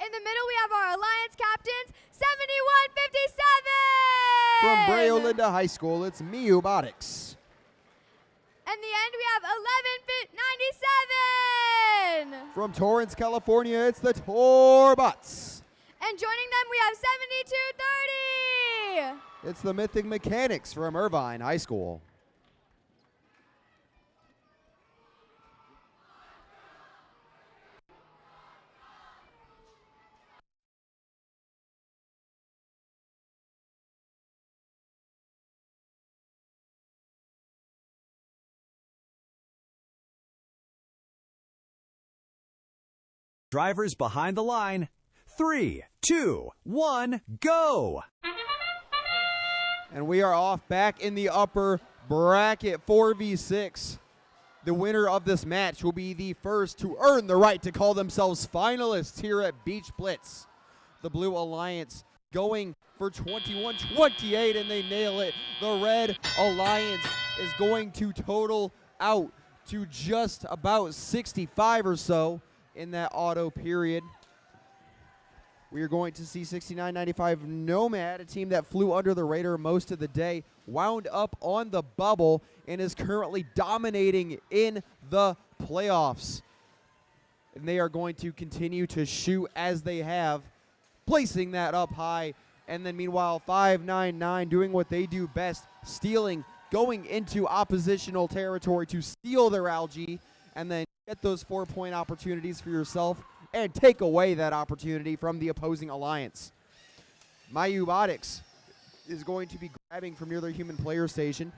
In the middle, we have our Alliance captains, 7157. From Brea Olinda High School, it's Miubotics. And the end, we have 1197. From Torrance, California, it's the Torbots. And joining them, we have 7230. It's the Mythic Mechanics from Irvine High School. Drivers behind the line. 3, 2, 1, go! And we are off back in the upper bracket, 4v6. The winner of this match will be the first to earn the right to call themselves finalists here at Beach Blitz. The Blue Alliance going for 21-28, and they nail it. The Red Alliance is going to total out to just about 65 or so in that auto period. We are going to see 69-95 Nomad, a team that flew under the radar most of the day, wound up on the bubble and is currently dominating in the playoffs. And they are going to continue to shoot as they have, placing that up high. And then meanwhile, 599 doing what they do best, stealing, going into oppositional territory to steal their algae, and then get those 4-point opportunities for yourself and take away that opportunity from the opposing alliance. Mayubotics is going to be grabbing from near their human player station.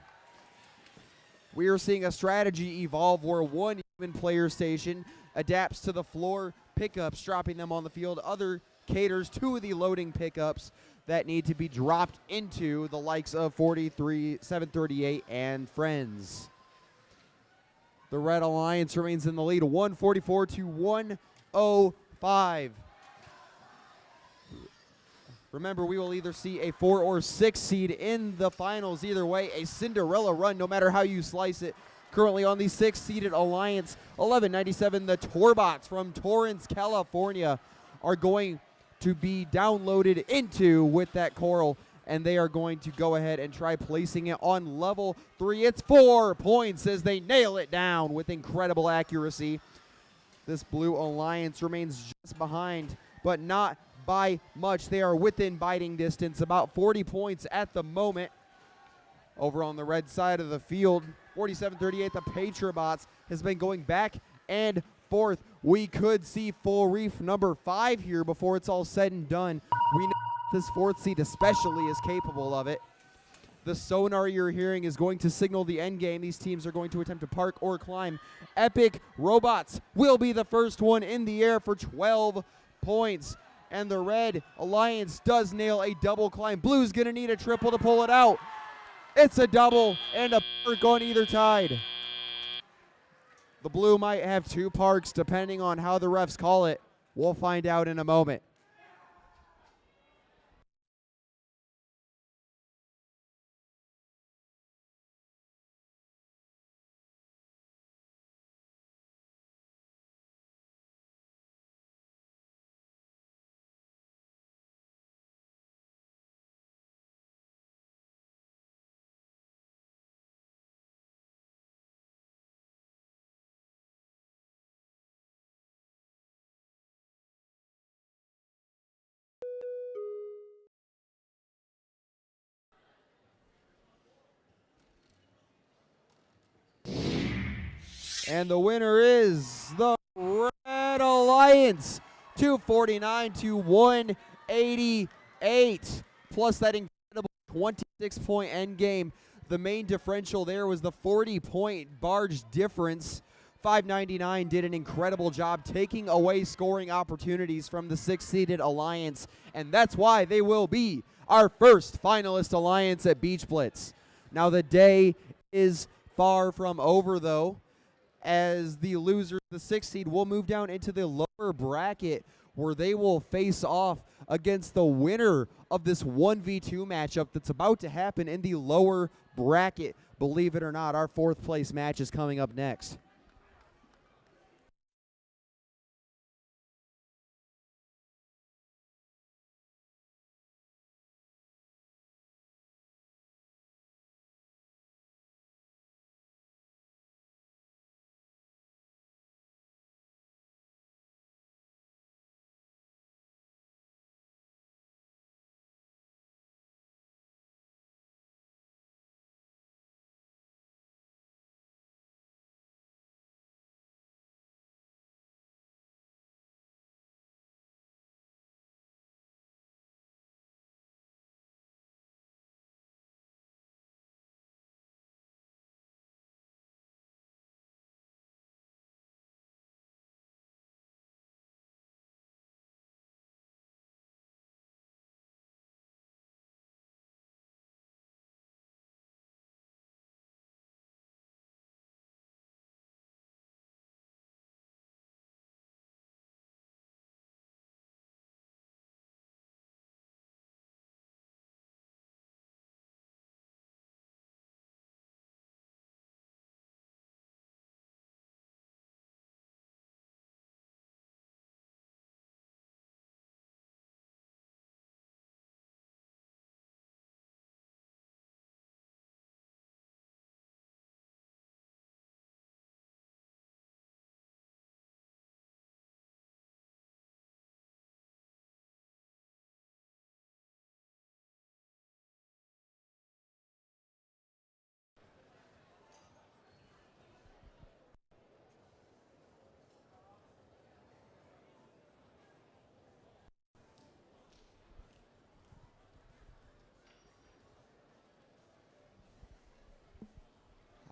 We are seeing a strategy evolve where one human player station adapts to the floor pickups, dropping them on the field. Other caters to the loading pickups that need to be dropped into the likes of 43, 738, and friends. The Red Alliance remains in the lead, 144 to 105. Remember, we will either see a 4 or 6 seed in the finals. Either way, a Cinderella run, no matter how you slice it. Currently on the 6th-seeded Alliance, 1197, the Torbots from Torrance, California, are going to be downloaded into with that coral, and they are going to go ahead and try placing it on level 3. It's 4 points as they nail it down with incredible accuracy. This Blue Alliance remains just behind, but not by much. They are within biting distance, about 40 points at the moment. Over on the red side of the field, 47-38, the Patriobots has been going back and forth. We could see full reef number 5 here before it's all said and done. We know this 4th seed especially is capable of it. The sonar you're hearing is going to signal the end game. These teams are going to attempt to park or climb. Epic Robots will be the first one in the air for 12 points. And the Red Alliance does nail a double climb. Blue's going to need a triple to pull it out. It's a double and a park on either side. The Blue might have 2 parks depending on how the refs call it. We'll find out in a moment. And the winner is the Red Alliance, 249 to 188. Plus that incredible 26-point end game. The main differential there was the 40-point barge difference. 599 did an incredible job taking away scoring opportunities from the 6th-seeded Alliance, and that's why they will be our first finalist Alliance at Beach Blitz. Now the day is far from over, though, as the loser, the 6th seed, will move down into the lower bracket where they will face off against the winner of this 1v2 matchup that's about to happen in the lower bracket. Believe it or not, our 4th place match is coming up next.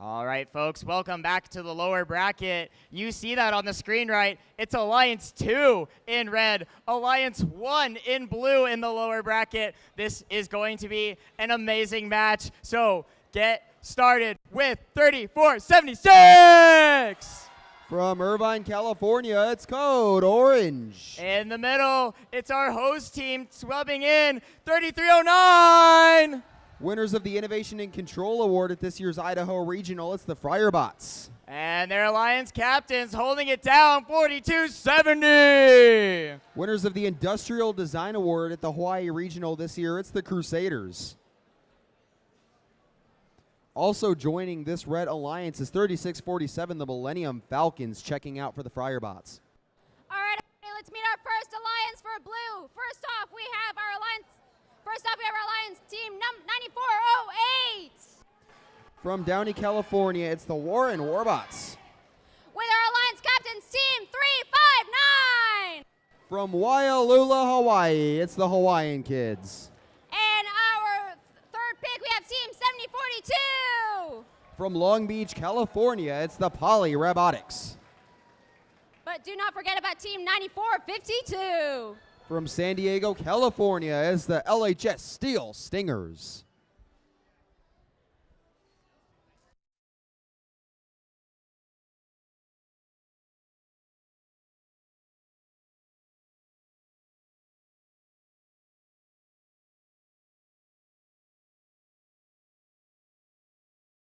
All right, folks, welcome back to the lower bracket. You see that on the screen, right? It's Alliance 2 in red, Alliance 1 in blue in the lower bracket. This is going to be an amazing match. So get started with 3476. From Irvine, California, it's Code Orange. In the middle, it's our host team swebbing in 3309. Winners of the Innovation and Control Award at this year's Idaho Regional, it's the Friarbots. And their Alliance captains holding it down 4270. Winners of the Industrial Design Award at the Hawaii Regional this year, it's the Crusaders. Also joining this red alliance is 3647, the Millennium Falcons, checking out for the Friarbots. All right, let's meet our first alliance for blue. First off, we have our alliance team 9408. From Downey, California, it's the Warren Warbots. With our alliance captains team 359. From Waialula, Hawaii, it's the Hawaiian Kids. And our third pick, we have team 7042. From Long Beach, California, it's the Poly Robotics. But do not forget about team 9452. From San Diego, California, it's the LHS Steel Stingers.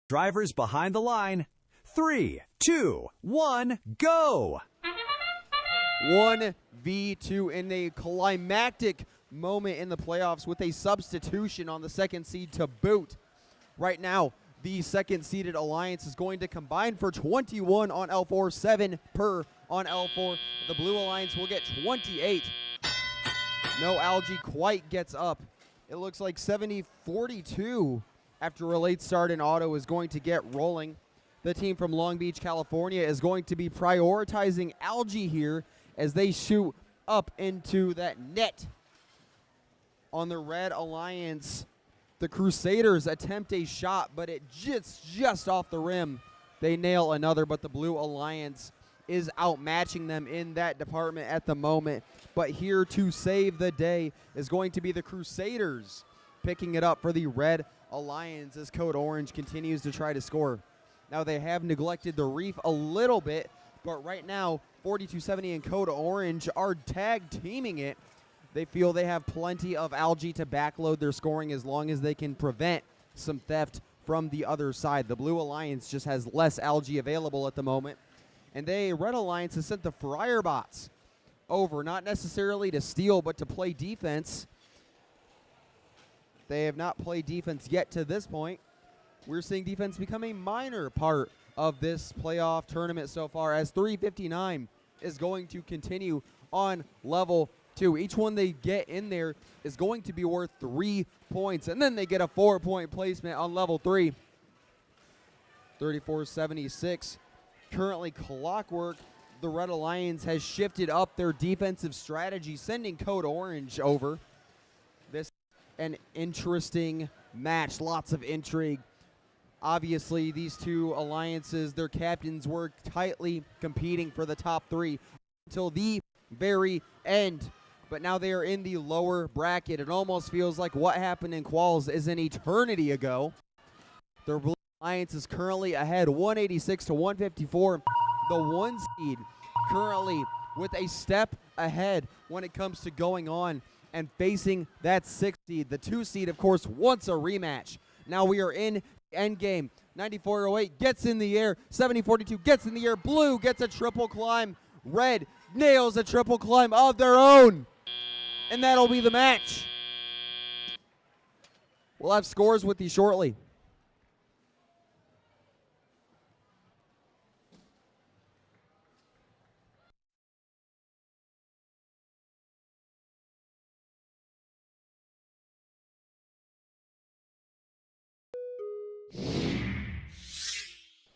Drivers behind the line. 3, 2, 1, go! 1v2 in a climactic moment in the playoffs with a substitution on the second seed to boot. Right now, the second-seeded alliance is going to combine for 21 on L4, 7 per on L4. The blue alliance will get 28. No Algae quite gets up. It looks like 70-42 after a late start in auto is going to get rolling. The team from Long Beach, California is going to be prioritizing Algae here as they shoot up into that net. On the red alliance, the Crusaders attempt a shot, but it just off the rim. They nail another, but the blue alliance is outmatching them in that department at the moment. But here to save the day is going to be the Crusaders, picking it up for the red alliance as Code Orange continues to try to score. Now they have neglected the reef a little bit, but right now 4270 and Code Orange are tag teaming it. They feel they have plenty of Algae to backload their scoring as long as they can prevent some theft from the other side. The blue alliance just has less Algae available at the moment. And red alliance has sent the Friarbots over, not necessarily to steal, but to play defense. They have not played defense yet to this point. We're seeing defense become a minor part of this playoff tournament so far, as 359 is going to continue on level 2. Each one they get in there is going to be worth 3 points, and then they get a 4-point placement on level 3. 3476. Currently clockwork. The Red Alliance has shifted up their defensive strategy, sending Code Orange over. This an interesting match, lots of intrigue. Obviously, these two alliances, their captains were tightly competing for the top 3 until the very end. But now they are in the lower bracket. It almost feels like what happened in quals is an eternity ago. The Blue Alliance is currently ahead 186 to 154. The 1 seed currently with a step ahead when it comes to going on and facing that 6 seed. The 2 seed, of course, wants a rematch. Now we are in the end game. 9408 gets in the air. 7042 gets in the air. Blue gets a triple climb. Red nails a triple climb of their own. And that'll be the match. We'll have scores with you shortly.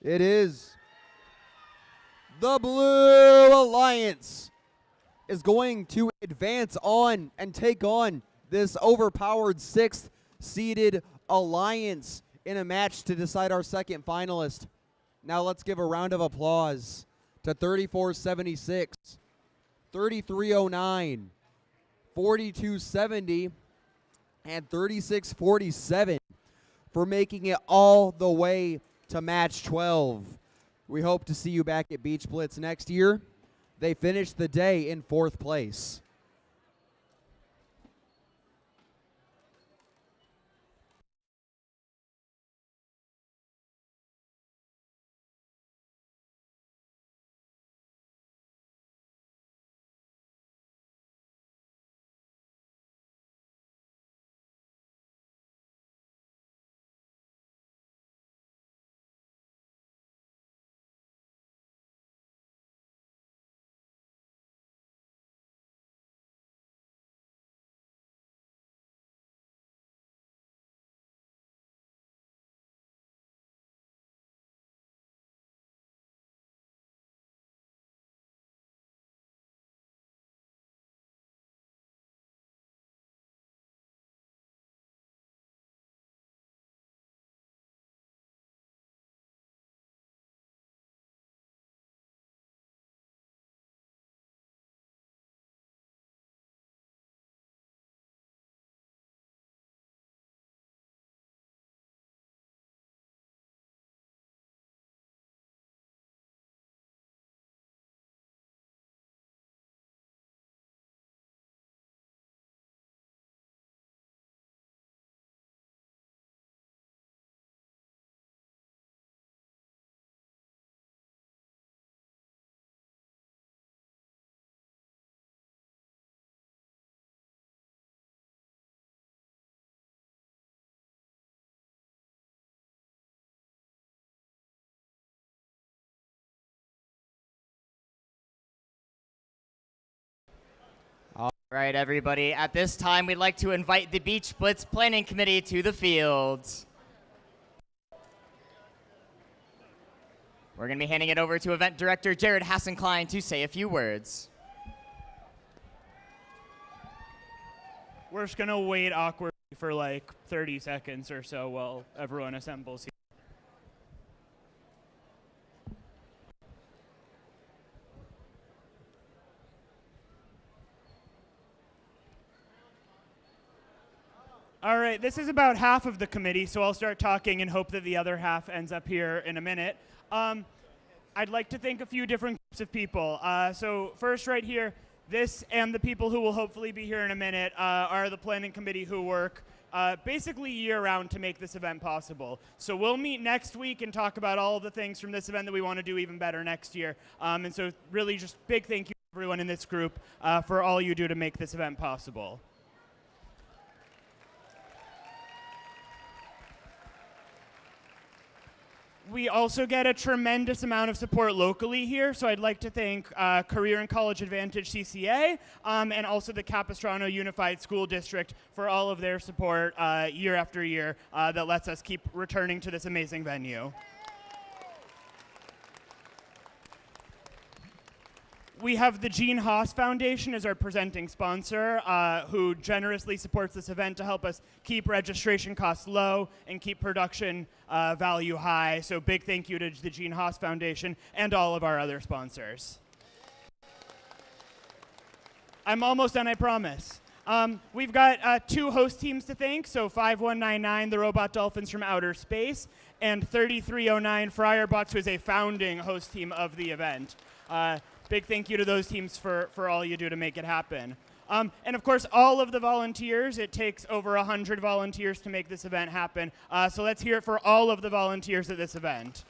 It is the Blue Alliance is going to advance on and take on this overpowered 6th seeded alliance in a match to decide our second finalist. Now let's give a round of applause to 3476, 3309, 4270, and 3647 for making it all the way to match 12. We hope to see you back at Beach Blitz next year. They finished the day in 4th place. All right, everybody. At this time, we'd like to invite the Beach Blitz Planning Committee to the field. We're going to be handing it over to Event Director Jared Hassenklein to say a few words. We're just going to wait awkwardly for like 30 seconds or so while everyone assembles here. All right, this is about half of the committee, so I'll start talking and hope that the other half ends up here in a minute. I'd like to thank a few different groups of people. So first right here, this and the people who will hopefully be here in a minute are the planning committee who work basically year-round to make this event possible. So we'll meet next week and talk about all of the things from this event that we want to do even better next year. And so really just big thank you to everyone in this group for all you do to make this event possible. We also get a tremendous amount of support locally here, so I'd like to thank Career and College Advantage CCA and also the Capistrano Unified School District for all of their support year after year that lets us keep returning to this amazing venue. We have the Gene Haas Foundation as our presenting sponsor, who generously supports this event to help us keep registration costs low and keep production value high. So big thank you to the Gene Haas Foundation and all of our other sponsors. I'm almost done, I promise. We've got 2 host teams to thank, so 5199, the Robot Dolphins from Outer Space, and 3309, Friarbots, who is a founding host team of the event. Big thank you to those teams for all you do to make it happen. And of course, all of the volunteers. It takes over 100 volunteers to make this event happen. So let's hear it for all of the volunteers at this event.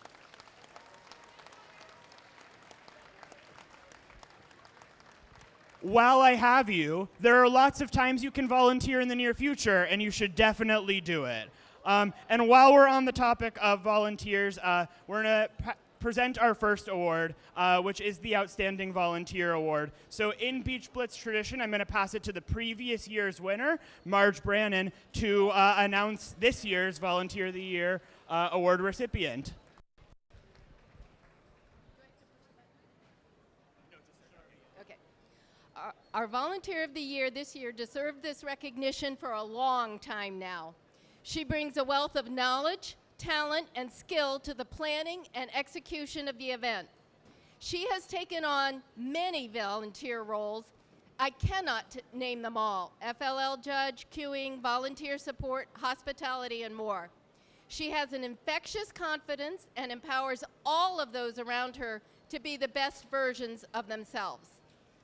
While I have you, there are lots of times you can volunteer in the near future, and you should definitely do it. And while we're on the topic of volunteers, we're going to present our first award, which is the Outstanding Volunteer Award. So in Beach Blitz tradition, I'm going to pass it to the previous year's winner, Marge Brannon, to announce this year's Volunteer of the Year award recipient. Okay. Our Volunteer of the Year this year deserved this recognition for a long time now. She brings a wealth of knowledge, talent, and skill to the planning and execution of the event. She has taken on many volunteer roles. I cannot name them all: FLL judge, queuing, volunteer support, hospitality, and more. She has an infectious confidence and empowers all of those around her to be the best versions of themselves.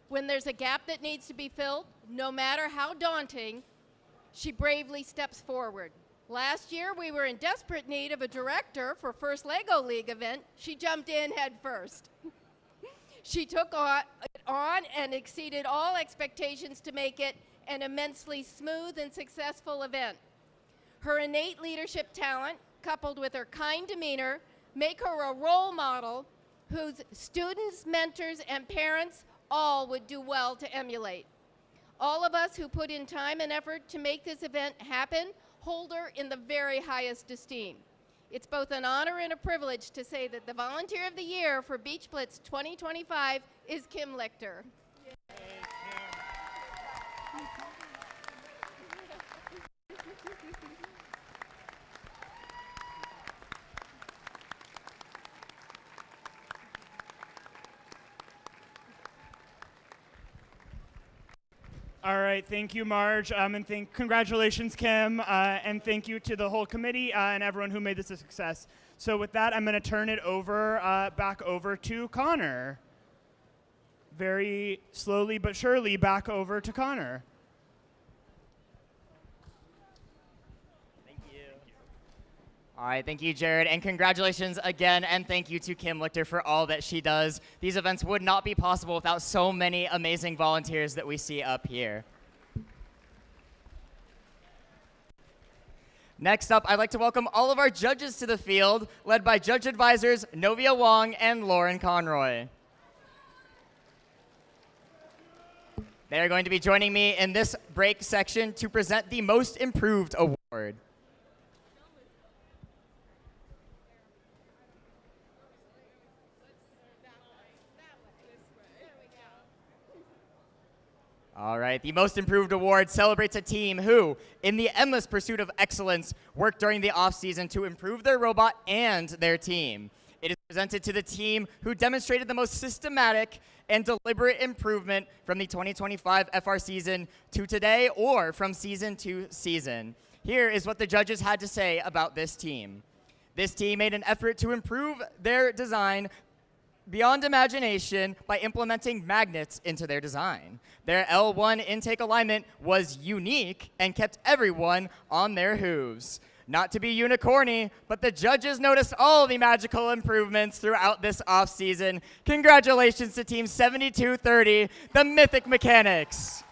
When there's a gap that needs to be filled, no matter how daunting, she bravely steps forward. Last year, we were in desperate need of a director for first LEGO League event. She jumped in head first. She took it on and exceeded all expectations to make it an immensely smooth and successful event. Her innate leadership talent, coupled with her kind demeanor, make her a role model whose students, mentors, and parents all would do well to emulate. All of us who put in time and effort to make this event happen hold her in the very highest esteem. It's both an honor and a privilege to say that the Volunteer of the Year for Beach Blitz 2025 is Kim Lichter. All right, thank you, Marge, and congratulations, Kim, and thank you to the whole committee and everyone who made this a success. So with that, I'm going to turn it over, back over to Connor. Very slowly but surely back over to Connor. All right, thank you, Jared, and congratulations again, and thank you to Kim Lichter for all that she does. These events would not be possible without so many amazing volunteers that we see up here. Next up, I'd like to welcome all of our judges to the field, led by Judge Advisors Novia Wong and Lauren Conroy. They are going to be joining me in this break section to present the Most Improved Award. All right, the Most Improved Award celebrates a team who, in the endless pursuit of excellence, worked during the off-season to improve their robot and their team. It is presented to the team who demonstrated the most systematic and deliberate improvement from the 2025 FR season to today, or from season to season. Here is what the judges had to say about this team. This team made an effort to improve their design beyond imagination by implementing magnets into their design. Their L1 intake alignment was unique and kept everyone on their hooves. Not to be unicorny, but the judges noticed all the magical improvements throughout this offseason. Congratulations to Team 7230, the Mythic Mechanics.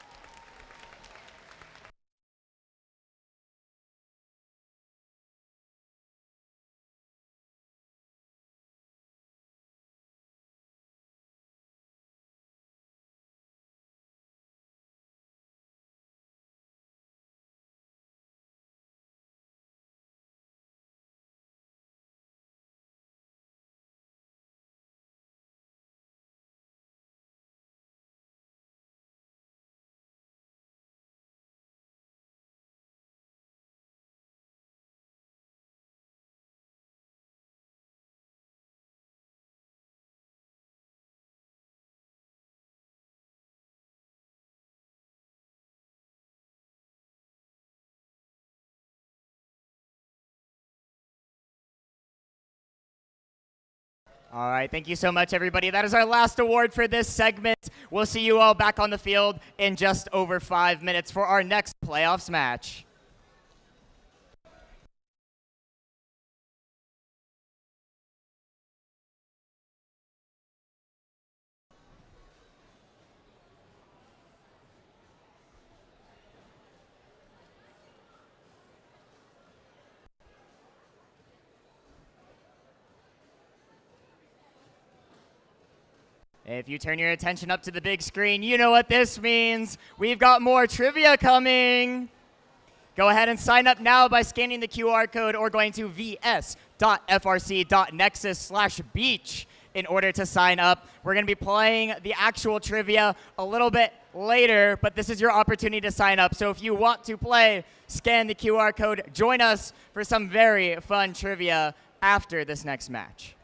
All right, thank you so much, everybody. That is our last award for this segment. We'll see you all back on the field in just over 5 minutes for our next playoffs match. If you turn your attention up to the big screen, you know what this means. We've got more trivia coming. Go ahead and sign up now by scanning the QR code or going to vs.frc.nexus/beach. in order to sign up. We're going to be playing the actual trivia a little bit later, but this is your opportunity to sign up. So if you want to play, scan the QR code. Join us for some very fun trivia after this next match.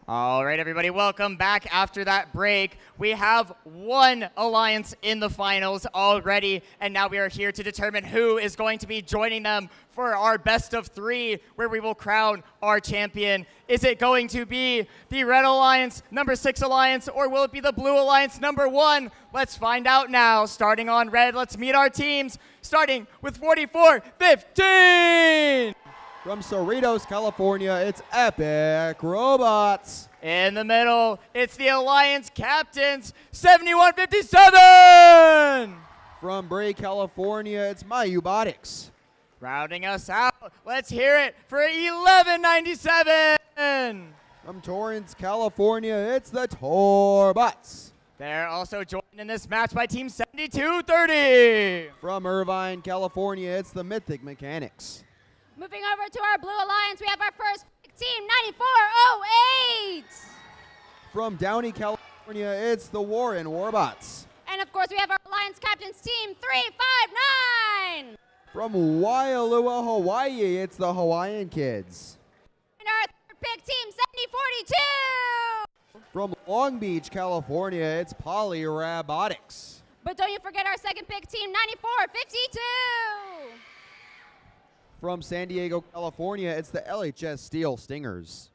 All right, everybody, welcome back after that break. We have one alliance in the finals already, and now we are here to determine who is going to be joining them for our best of three, where we will crown our champion. Is it going to be the Red Alliance, number 6 Alliance, or will it be the Blue Alliance, number 1? Let's find out now. Starting on red, let's meet our teams, starting with 44-15. From Cerritos, California, it's Epic Robots. In the middle, it's the Alliance Captains, 71-57. From Bray, California, it's Mayubotics. Rounding us out, let's hear it for 11-97. From Torrance, California, it's the Torbots. They're also joined in this match by Team 72-30. From Irvine, California, it's the Mythic Mechanics. Moving over to our Blue Alliance, we have our first pick, Team 9408. From Downey, California, it's the Warren Warbots. And of course, we have our Alliance Captains, Team 359. From Waialua, Hawaii, it's the Hawaiian Kids. And our third pick, Team 7042. From Long Beach, California, it's Poly Robotics. But don't you forget our second pick, Team 9452. From San Diego, California, it's the LHS Steel Stingers.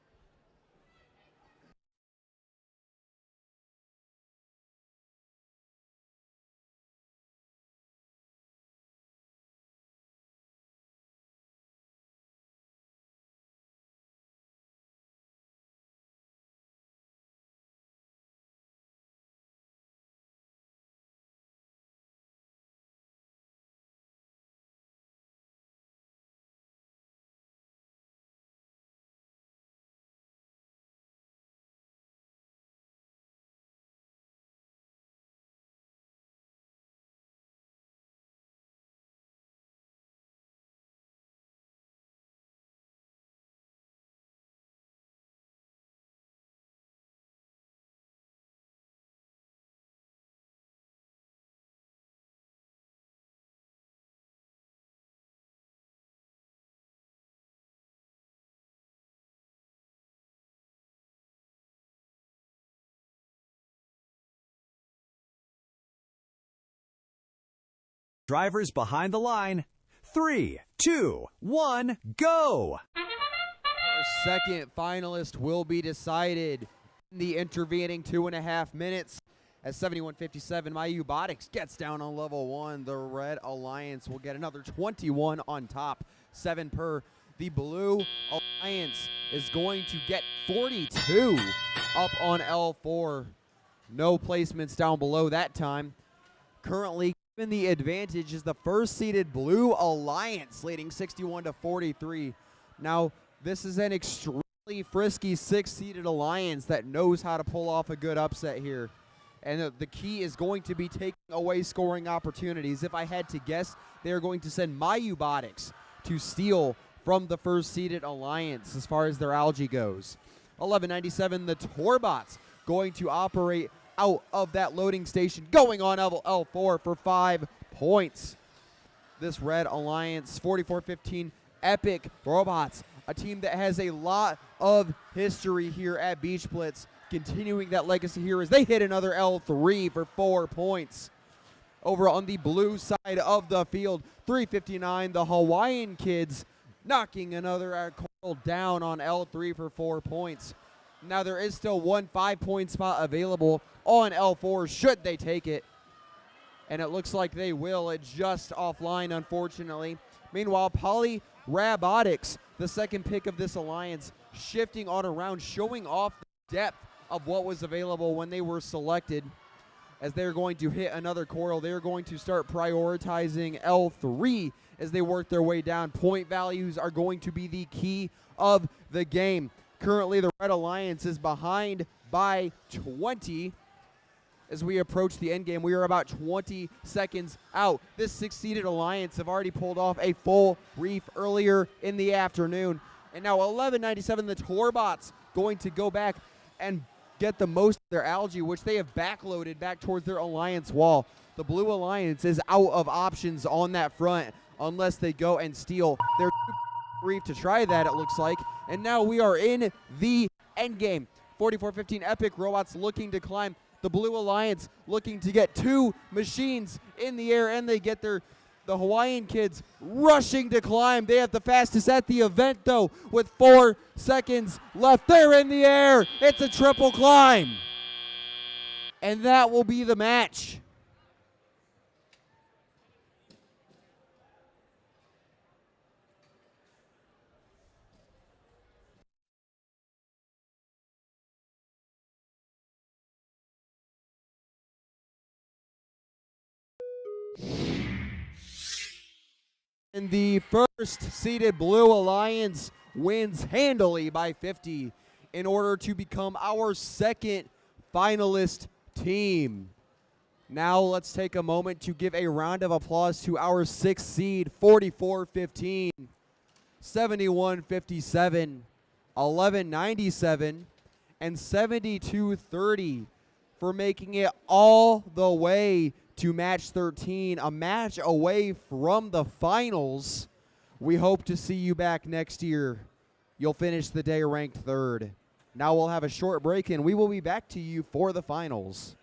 Drivers behind the line. 3, 2, 1, go! Our second finalist will be decided in the intervening 2.5 minutes. At 71-57, Mayubotics gets down on level 1. The Red Alliance will get another 21 on top, 7 per. The Blue Alliance is going to get 42 up on L4. No placements down below that time. Currently, given the advantage is the first-seeded Blue Alliance, leading 61-43. Now, this is an extremely frisky 6th-seeded Alliance that knows how to pull off a good upset here. And the key is going to be taking away scoring opportunities. If I had to guess, they are going to send Mayubotics to steal from the first-seeded Alliance as far as their algae goes. 11-97, the Torbots going to operate out of that loading station, going on L4 for 5 points. This Red Alliance, 44-15, Epic Robots, a team that has a lot of history here at Beach Blitz, continuing that legacy here as they hit another L3 for 4 points. Over on the blue side of the field, 359, the Hawaiian Kids knocking another coil down on L3 for 4 points. Now there is still one 5-point spot available on L4 should they take it. And it looks like they will. It's just offline, unfortunately. Meanwhile, Poly Robotics, the second pick of this alliance, shifting on around, showing off the depth of what was available when they were selected. As they're going to hit another coil, they're going to start prioritizing L3 as they work their way down. Point values are going to be the key of the game. Currently, the Red Alliance is behind by 20. As we approach the end game, we are about 20 seconds out. This 6-seeded Alliance have already pulled off a full reef earlier in the afternoon. And now 11-97, the Torbots going to go back and get the most of their algae, which they have backloaded back towards their Alliance wall. The Blue Alliance is out of options on that front unless they go and steal their reef to try that, it looks like. And now we are in the end game. 44-15 Epic Robots looking to climb. The Blue Alliance looking to get 2 machines in the air, and they get the Hawaiian kids rushing to climb. They have the fastest at the event, though, with 4 seconds left. They're in the air. It's a triple climb. And that will be the match. And the first seeded Blue Alliance wins handily by 50 in order to become our second finalist team. Now let's take a moment to give a round of applause to our 6th seed, 44-15, 71-57, 11-97, and 72-30 for making it all the way to match 13, a match away from the finals. We hope to see you back next year. You'll finish the day ranked 3rd. Now we'll have a short break and we will be back to you for the finals.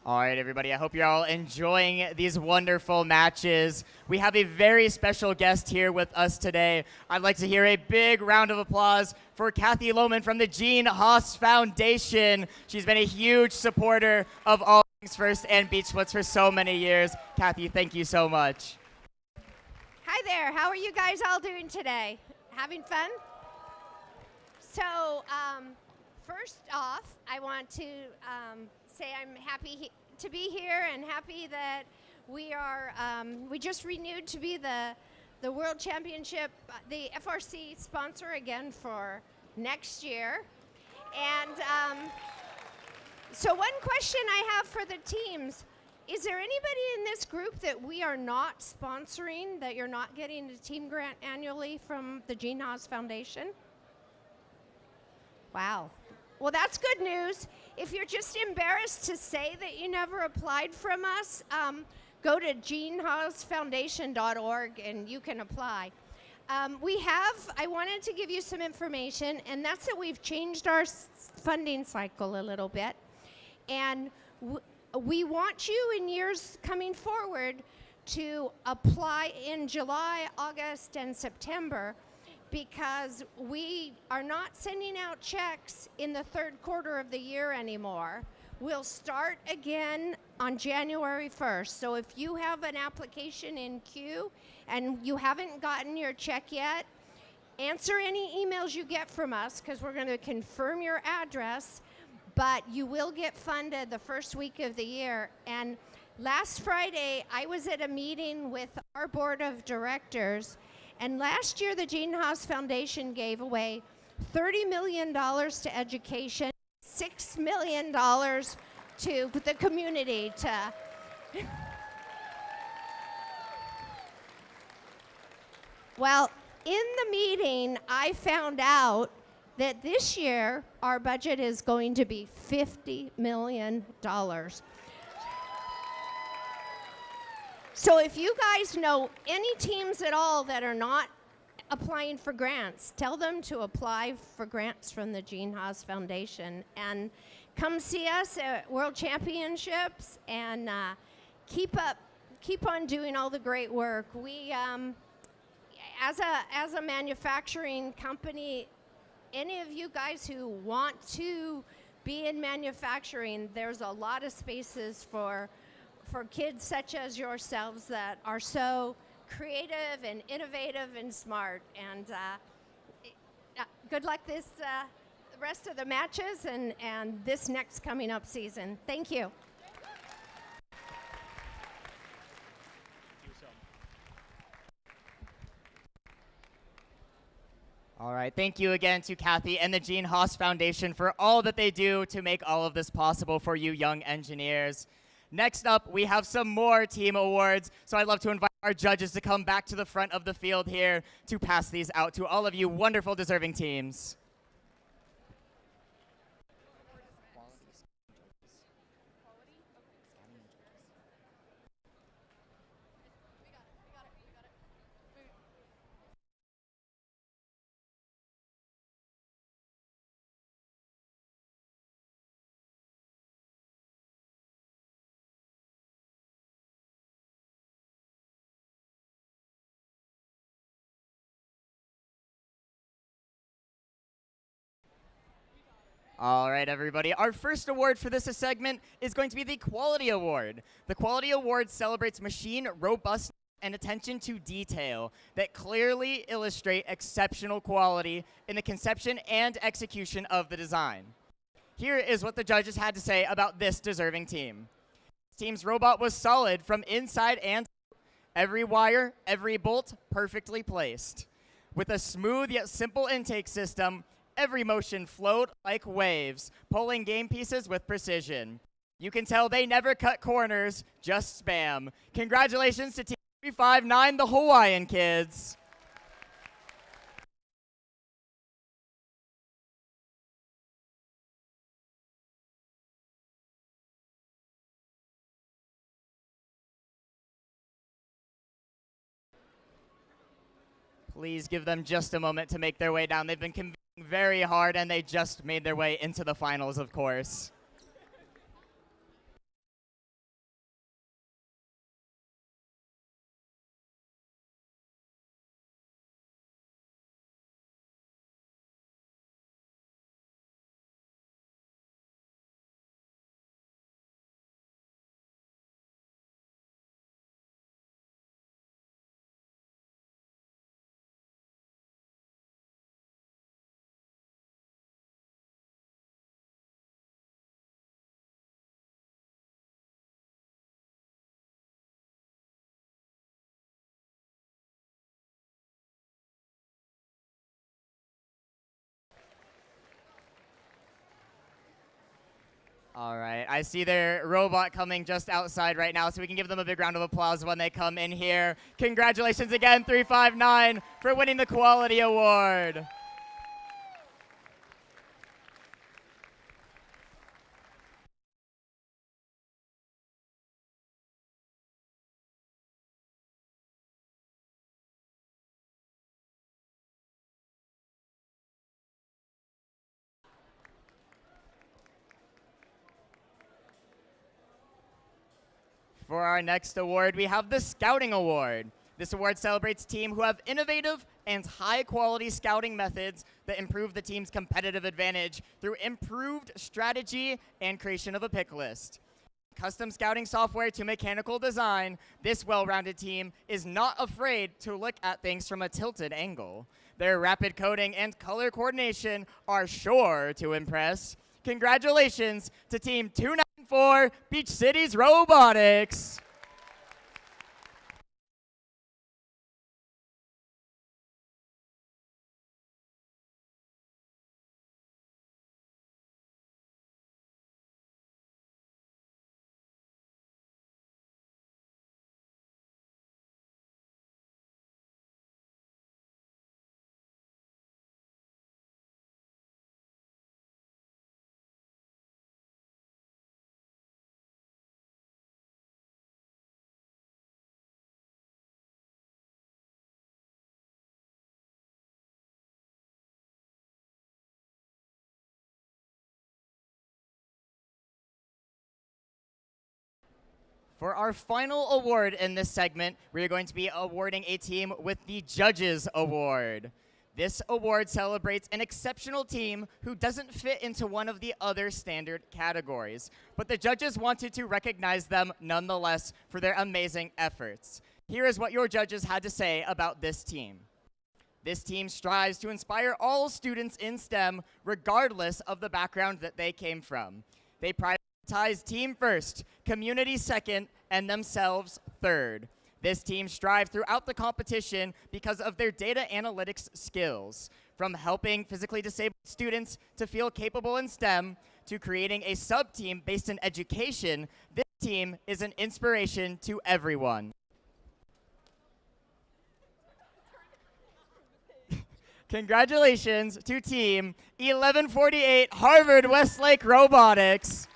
All right, everybody, I hope you're all enjoying these wonderful matches. We have a very special guest here with us today. I'd like to hear a big round of applause for Kathy Lohman from the Gene Haas Foundation. She's been a huge supporter of All Things First and Beach Splits for so many years. Kathy, thank you so much. Hi there, how are you guys all doing today? Having fun? So, first off, I want to say I'm happy to be here and happy that we are, we just renewed to be the World Championship, the FRC sponsor again for next year. And so one question I have for the teams, is there anybody in this group that we are not sponsoring, that you're not getting a team grant annually from the Gene Haas Foundation? Wow. Well, that's good news. If you're just embarrassed to say that you never applied from us, go to genehaasfoundation.org and you can apply. I wanted to give you some information, and that's that we've changed our funding cycle a little bit. And we want you in years coming forward to apply in July, August, and September, because we are not sending out checks in the 3rd quarter of the year anymore. We'll start again on January 1st. So if you have an application in queue and you haven't gotten your check yet, answer any emails you get from us, because we're going to confirm your address, but you will get funded the first week of the year. And last Friday, I was at a meeting with our board of directors, and last year, the Gene Haas Foundation gave away $30 million to education, $6 million to the community to well, in the meeting, I found out that this year our budget is going to be $50 million. So if you guys know any teams at all that are not applying for grants, tell them to apply for grants from the Gene Haas Foundation and come see us at World Championships and keep on doing all the great work. We, as a manufacturing company, any of you guys who want to be in manufacturing, there's a lot of spaces for kids such as yourselves that are so creative and innovative and smart. And good luck this the rest of the matches and this next coming up season. Thank you. All right, thank you again to Kathy and the Gene Haas Foundation for all that they do to make all of this possible for you young engineers. Next up, we have some more team awards, so I'd love to invite our judges to come back to the front of the field here to pass these out to all of you wonderful deserving teams. All right, everybody. Our first award for this segment is going to be the Quality Award. The Quality Award celebrates machine robustness and attention to detail that clearly illustrate exceptional quality in the conception and execution of the design. Here is what the judges had to say about this deserving team. This team's robot was solid from inside and out. Every wire, every bolt perfectly placed. With a smooth yet simple intake system, every motion flowed like waves, pulling game pieces with precision. You can tell they never cut corners, just spam. Congratulations to Team 359, the Hawaiian Kids. Please give them just a moment to make their way down. They've been competing very hard, and they just made their way into the finals, of course. All right, I see their robot coming just outside right now, so we can give them a big round of applause when they come in here. Congratulations again, 359, for winning the Quality Award. For our next award, we have the Scouting Award. This award celebrates teams who have innovative and high-quality scouting methods that improve the team's competitive advantage through improved strategy and creation of a pick list. Custom scouting software to mechanical design, this well-rounded team is not afraid to look at things from a tilted angle. Their rapid coding and color coordination are sure to impress. Congratulations to Team 294 Beach Cities Robotics. For our final award in this segment, we are going to be awarding a team with the Judges Award. This award celebrates an exceptional team who doesn't fit into one of the other standard categories, but the judges wanted to recognize them nonetheless for their amazing efforts. Here is what your judges had to say about this team. This team strives to inspire all students in STEM, regardless of the background that they came from. They prioritize team first, community second, and themselves third. This team strives throughout the competition because of their data analytics skills. From helping physically disabled students to feel capable in STEM, to creating a sub-team based in education, this team is an inspiration to everyone. Congratulations to Team 1148 Harvard Westlake Robotics.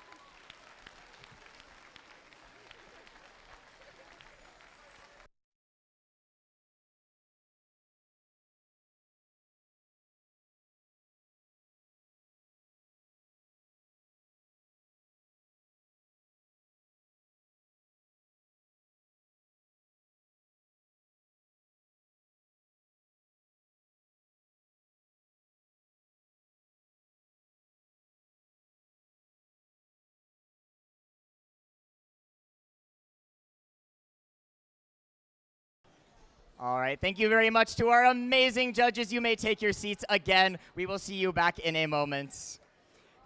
All right, thank you very much to our amazing judges. You may take your seats again. We will see you back in a moment.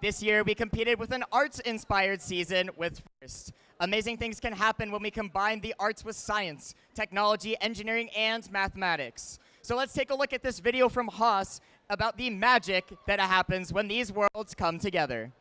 This year, we competed with an arts-inspired season with FIRST. Amazing things can happen when we combine the arts with science, technology, engineering, and mathematics. So let's take a look at this video from Haas about the magic that happens when these worlds come together.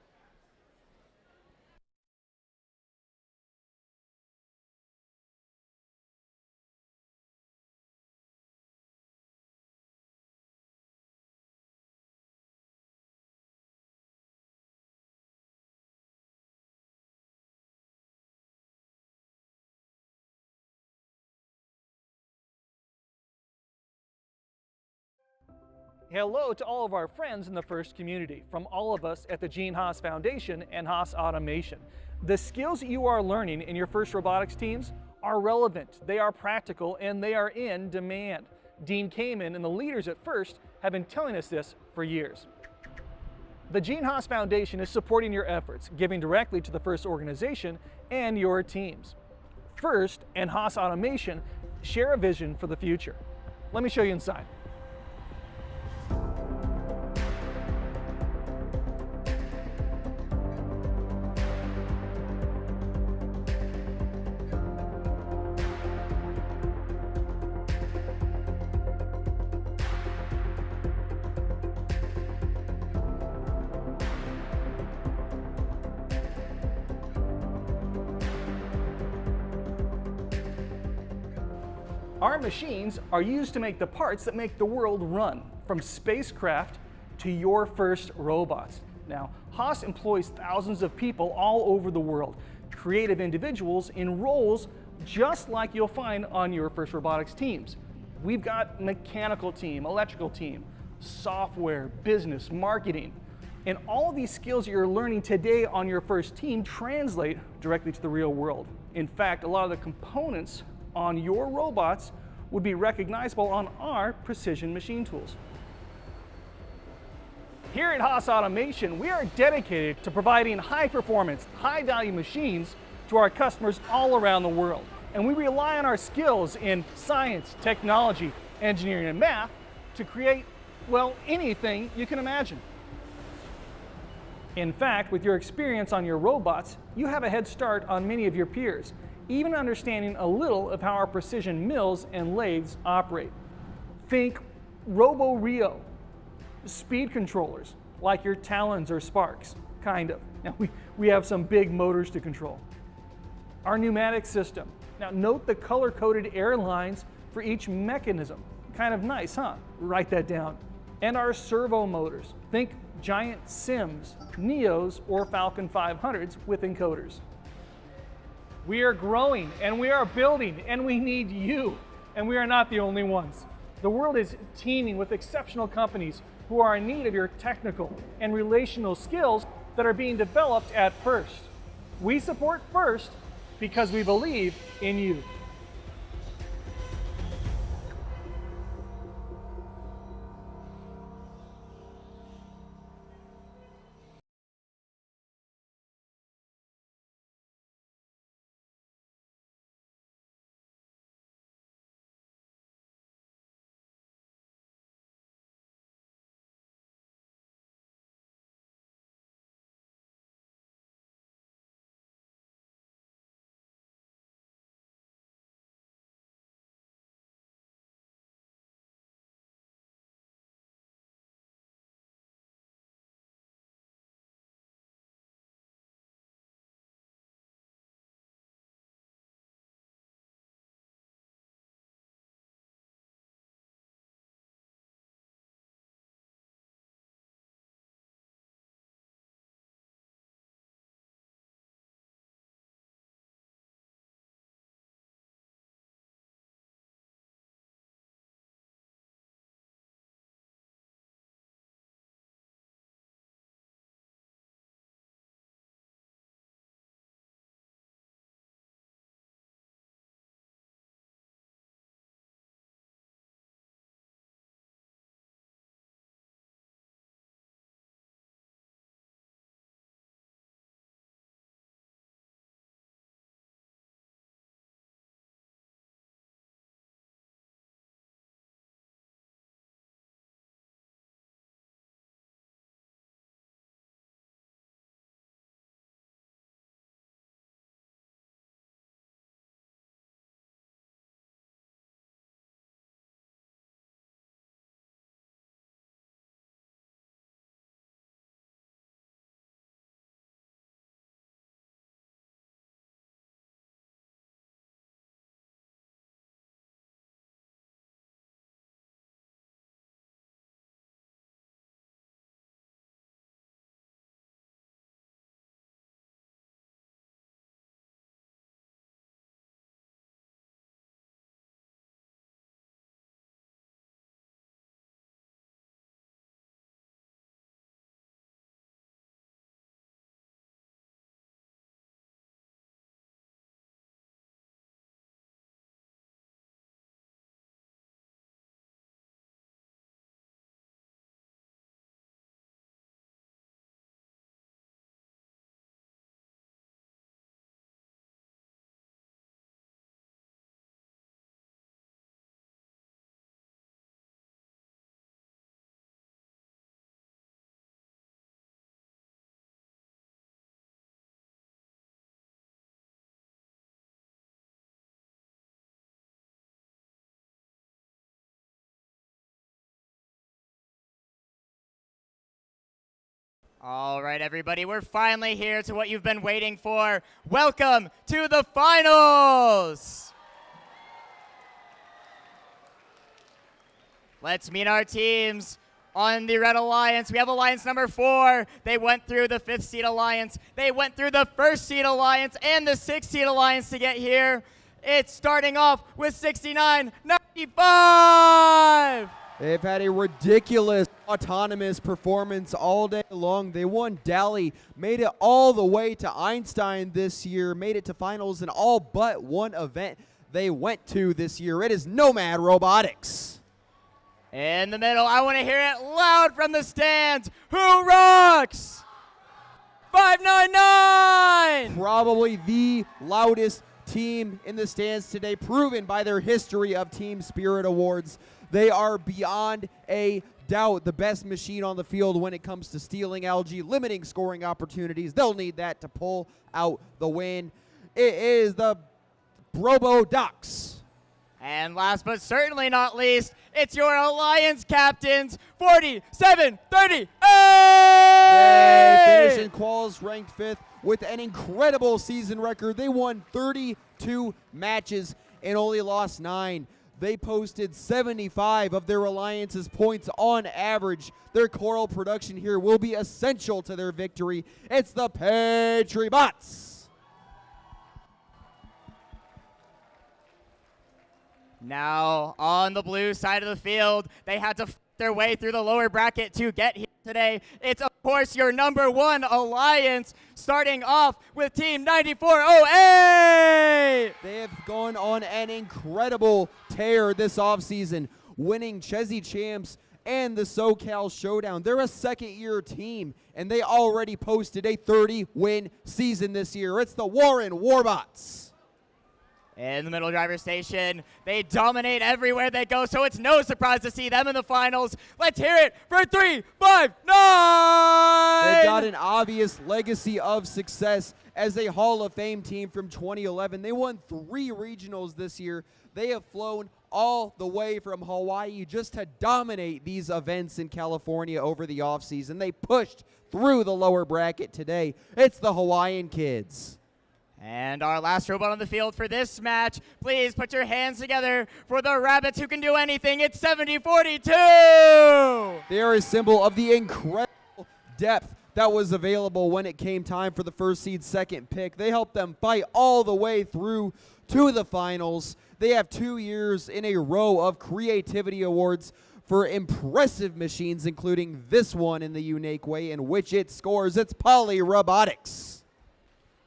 Hello to all of our friends in the FIRST community, from all of us at the Gene Haas Foundation and Haas Automation. The skills that you are learning in your FIRST robotics teams are relevant, they are practical, and they are in demand. Dean Kamen and the leaders at FIRST have been telling us this for years. The Gene Haas Foundation is supporting your efforts, giving directly to the FIRST organization and your teams. FIRST and Haas Automation share a vision for the future. Let me show you inside. Our machines are used to make the parts that make the world run, from spacecraft to your FIRST robots. Now, Haas employs thousands of people all over the world, creative individuals in roles just like you'll find on your FIRST robotics teams. We've got mechanical team, electrical team, software, business, marketing, and all of these skills that you're learning today on your FIRST team translate directly to the real world. In fact, a lot of the components on your robots would be recognizable on our precision machine tools. Here at Haas Automation, we are dedicated to providing high-performance, high-value machines to our customers all around the world. And we rely on our skills in science, technology, engineering, and math to create, well, anything you can imagine. In fact, with your experience on your robots, you have a head start on many of your peers, even understanding a little of how our precision mills and lathes operate. Think Robo-Rio, speed controllers, like your Talons or Sparks, kind of. Now, we have some big motors to control. Our pneumatic system. Now, note the color-coded air lines for each mechanism. Kind of nice, huh? Write that down. And our servo motors. Think giant Sims, Neos, or Falcon 500s with encoders. We are growing and we are building and we need you, and we are not the only ones. The world is teeming with exceptional companies who are in need of your technical and relational skills that are being developed at FIRST. We support FIRST because we believe in you. All right, everybody, we're finally here to what you've been waiting for. Welcome to the finals. Let's meet our teams. On the Red Alliance, we have Alliance number 4. They went through the 5th seed Alliance. They went through the 1st seed Alliance and the 6th seed Alliance to get here. It's starting off with 69-95. They've had a ridiculous autonomous performance all day long. They won Dally, made it all the way to Einstein this year, made it to finals in all but one event they went to this year. It is Nomad Robotics. In the middle, I want to hear it loud from the stands. Who rocks? 599! Probably the loudest team in the stands today, proven by their history of Team Spirit Awards. They are beyond a doubt the best machine on the field when it comes to stealing algae, limiting scoring opportunities. They'll need that to pull out the win. It is the Brobo Ducks. And last but certainly not least, it's your Alliance captains, 47-38! They finished in quals ranked 5th with an incredible season record. They won 32 matches and only lost 9. They posted 75 of their Alliance's points on average. Their coral production here will be essential to their victory. It's the Patriots. Now, on the blue side of the field, they had to fight their way through the lower bracket to get here today. It's, of course, your #1 alliance, starting off with Team 94OA. They have gone on an incredible tear this offseason, winning Chessie Champs and the SoCal Showdown. They're a second-year team, and they already posted a 30-win season this year. It's the Warren Warbots. In the middle driver station, they dominate everywhere they go, so it's no surprise to see them in the finals. Let's hear it for 359! They've got an obvious legacy of success as a Hall of Fame team from 2011. They won 3 regionals this year. They have flown all the way from Hawaii just to dominate these events in California over the offseason. They pushed through the lower bracket today. It's the Hawaiian Kids. And our last robot on the field for this match, please put your hands together for the Rabbits who can do anything. It's 7042! They are a symbol of the incredible depth that was available when it came time for the first seed second pick. They helped them fight all the way through to the finals. They have 2 years in a row of creativity awards for impressive machines, including this one in the unique way in which it scores. It's Poly Robotics.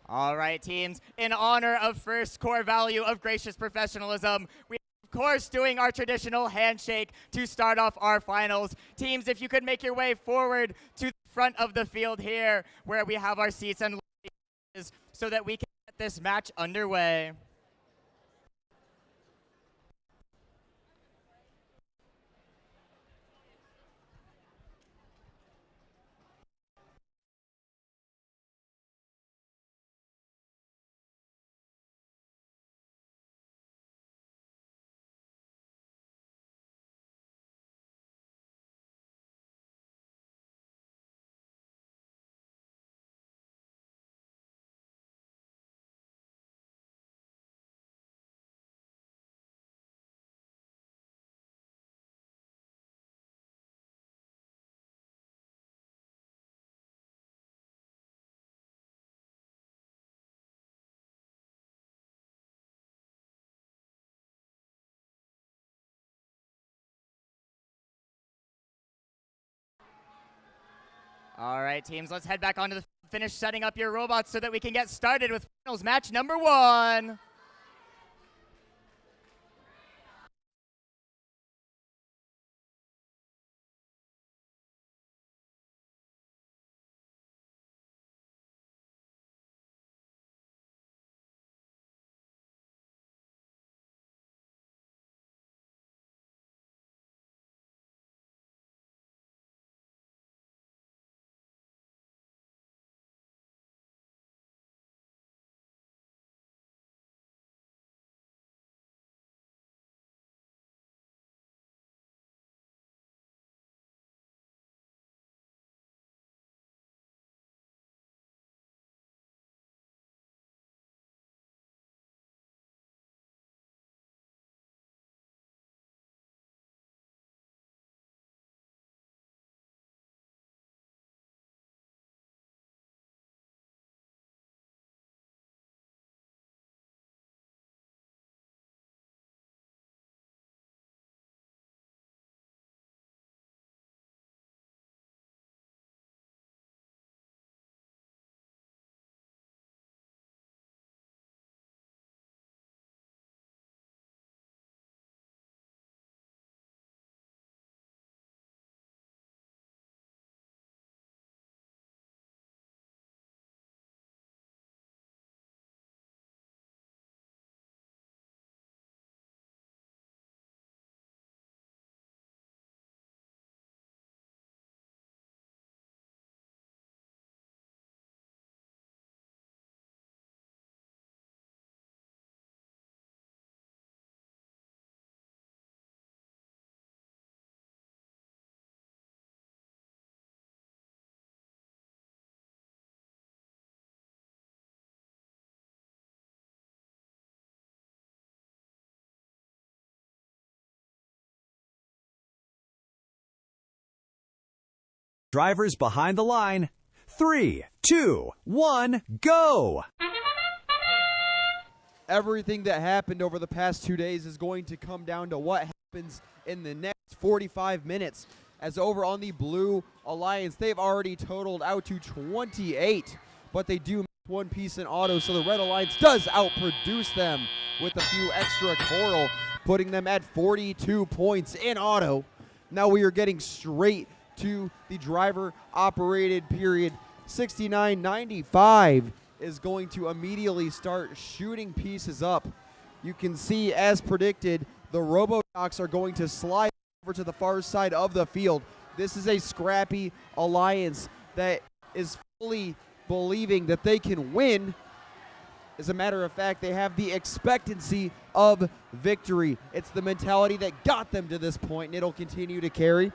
All right, teams, in honor of first core value of gracious professionalism, we are, of course, doing our traditional handshake to start off our finals. Teams, if you could make your way forward to the front of the field here, where we have our seats and so that we can get this match underway. All right, teams, let's head back onto the finish setting up your robots so that we can get started with finals match #1. Drivers behind the line. 3, 2, 1, go! Everything that happened over the past 2 days is going to come down to what happens in the next 45 minutes. as over on the Blue Alliance, they've already totaled out to 28, but they do miss one piece in auto, so the Red Alliance does outproduce them with a few extra coral, putting them at 42 points in auto. Now we are getting straight to the driver-operated period. 6995 is going to immediately start shooting pieces up. You can see, as predicted, the Robodocs are going to slide over to the far side of the field. This is a scrappy alliance that is fully believing that they can win. As a matter of fact, they have the expectancy of victory. It's the mentality that got them to this point, and it'll continue to carry.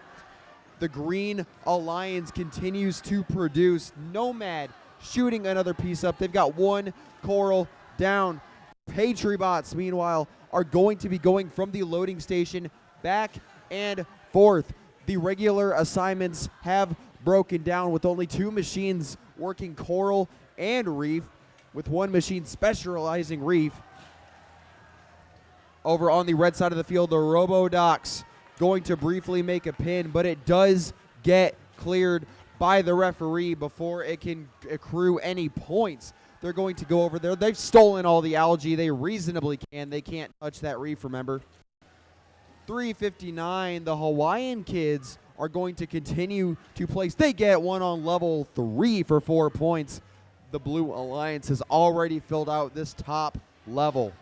The Green Alliance continues to produce. Nomad shooting another piece up. They've got one coral down. Patriots, meanwhile, are going to be going from the loading station back and forth. The regular assignments have broken down with only 2 machines working coral and reef, with 1 machine specializing reef. Over on the red side of the field, the Robodocs going to briefly make a pin, but it does get cleared by the referee before it can accrue any points. They're going to go over there. They've stolen all the algae they reasonably can. They can't touch that reef, remember. 359, the Hawaiian kids are going to continue to place. They get one on level 3 for 4 points. The Blue Alliance has already filled out this top level.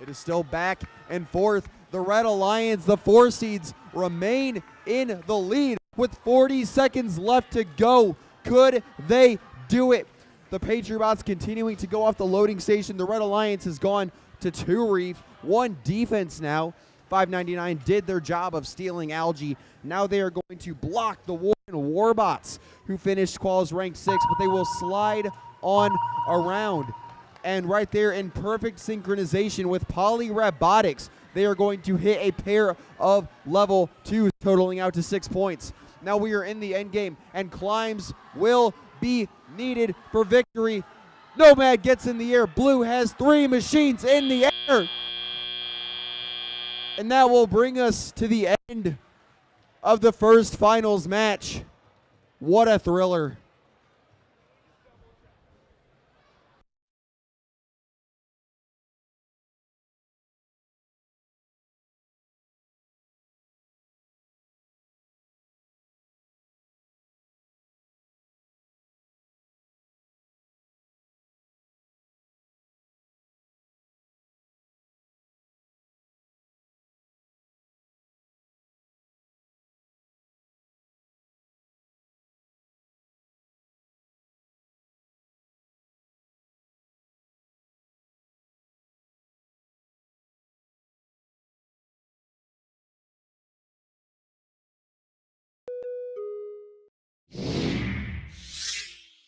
It is still back and forth. The Red Alliance, the 4 seeds, remain in the lead with 40 seconds left to go. Could they do it? The Patriots continuing to go off the loading station. The Red Alliance has gone to 2 reef, 1 defense now. 599 did their job of stealing algae. Now they are going to block the Warbots, who finished quals ranked 6, but they will slide on around. And right there in perfect synchronization with Poly Robotics, they are going to hit a pair of level 2s, totaling out to 6 points. Now we are in the end game, and climbs will be needed for victory. Nomad gets in the air. Blue has 3 machines in the air. And that will bring us to the end of the first finals match. What a thriller.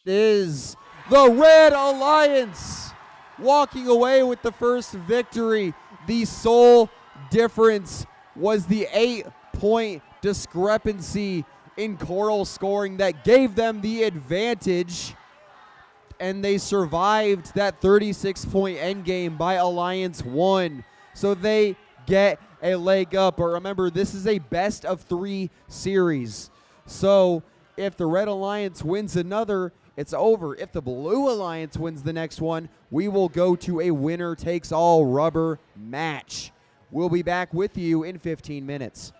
Is the Red Alliance walking away with the first victory. The sole difference was the 8-point discrepancy in coral scoring that gave them the advantage, and they survived that 36-point endgame by Alliance 1. So they get a leg up. But remember, this is a best of 3 series. So if the Red Alliance wins another, it's over. If the Blue Alliance wins the next one, we will go to a winner-takes-all rubber match. We'll be back with you in 15 minutes.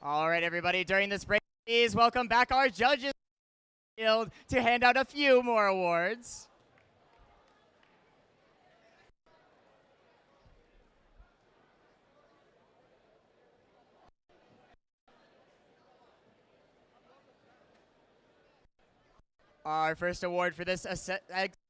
All right, everybody, during this break, please welcome back our judges field to hand out a few more awards. Our first award for this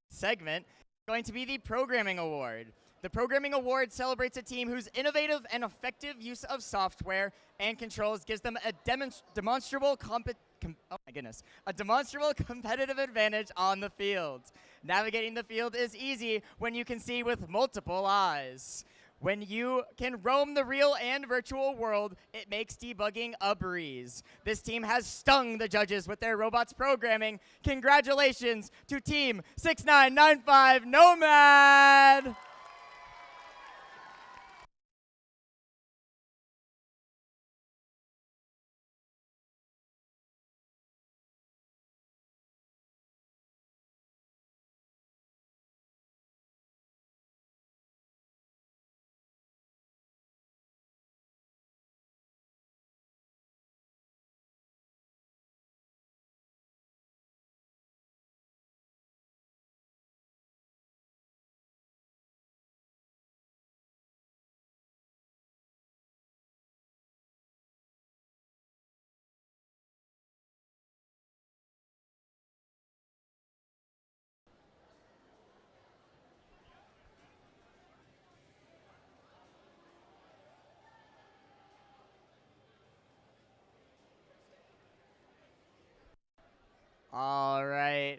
segment is going to be the Programming Award. The Programming Award celebrates a team whose innovative and effective use of software and controls gives them a demonstrable competitive advantage on the field. Navigating the field is easy when you can see with multiple eyes. When you can roam the real and virtual world, it makes debugging a breeze. This team has stung the judges with their robots programming. Congratulations to Team 6995 Nomad! All right.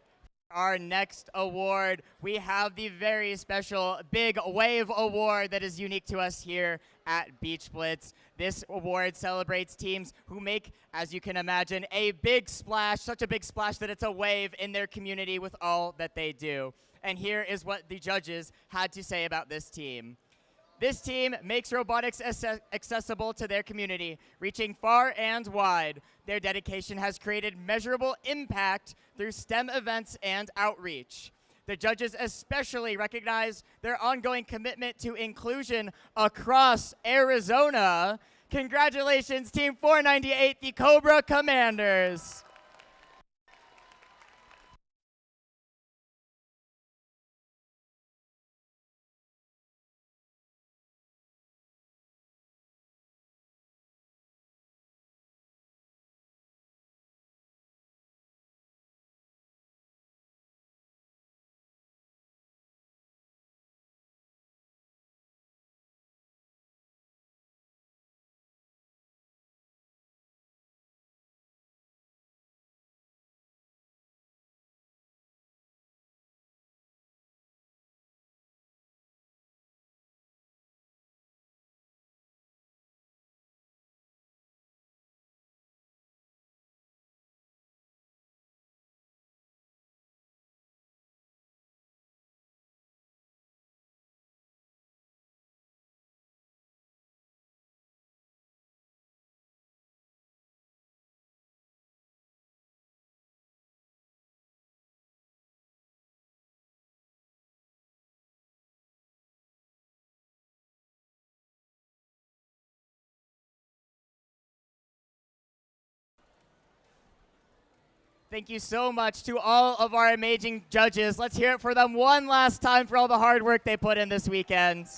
Our next award, we have the very special Big Wave Award that is unique to us here at Beach Blitz. This award celebrates teams who make, as you can imagine, a big splash, such a big splash that it's a wave in their community with all that they do. And here is what the judges had to say about this team. This team makes robotics accessible to their community, reaching far and wide. Their dedication has created measurable impact through STEM events and outreach. The judges especially recognize their ongoing commitment to inclusion across Arizona. Congratulations, Team 498, the Cobra Commanders. Thank you so much to all of our amazing judges. Let's hear it for them one last time for all the hard work they put in this weekend.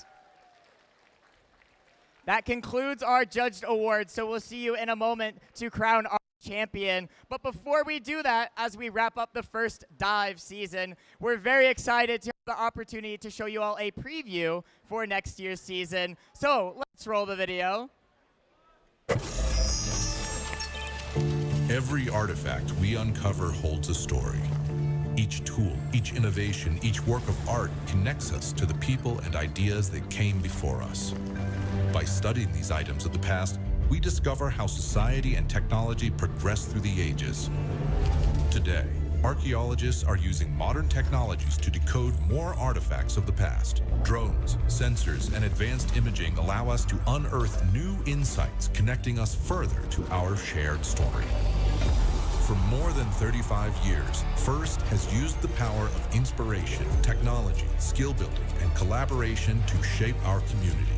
That concludes our judged awards, so we'll see you in a moment to crown our champion. But before we do that, as we wrap up the first dive season, we're very excited to have the opportunity to show you all a preview for next year's season. So let's roll the video. Every artifact we uncover holds a story. Each tool, each innovation, each work of art connects us to the people and ideas that came before us. By studying these items of the past, we discover how society and technology progressed through the ages. Today, archaeologists are using modern technologies to decode more artifacts of the past. Drones, sensors, and advanced imaging allow us to unearth new insights, connecting us further to our shared story. For more than 35 years, FIRST has used the power of inspiration, technology, skill building, and collaboration to shape our community.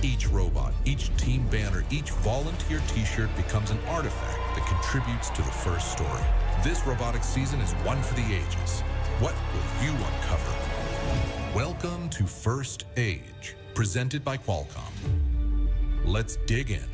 Each robot, each team banner, each volunteer t-shirt becomes an artifact that contributes to the first story. This robotics season is one for the ages. What will you uncover? Welcome to First Age, presented by Qualcomm. Let's dig in.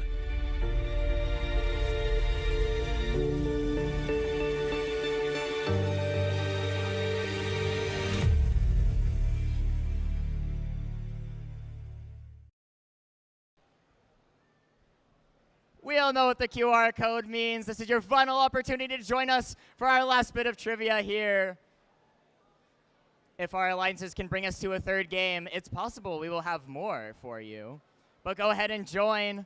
We all know what the QR code means. This is your final opportunity to join us for our last bit of trivia here. If our alliances can bring us to a third game, it's possible we will have more for you. But go ahead and join.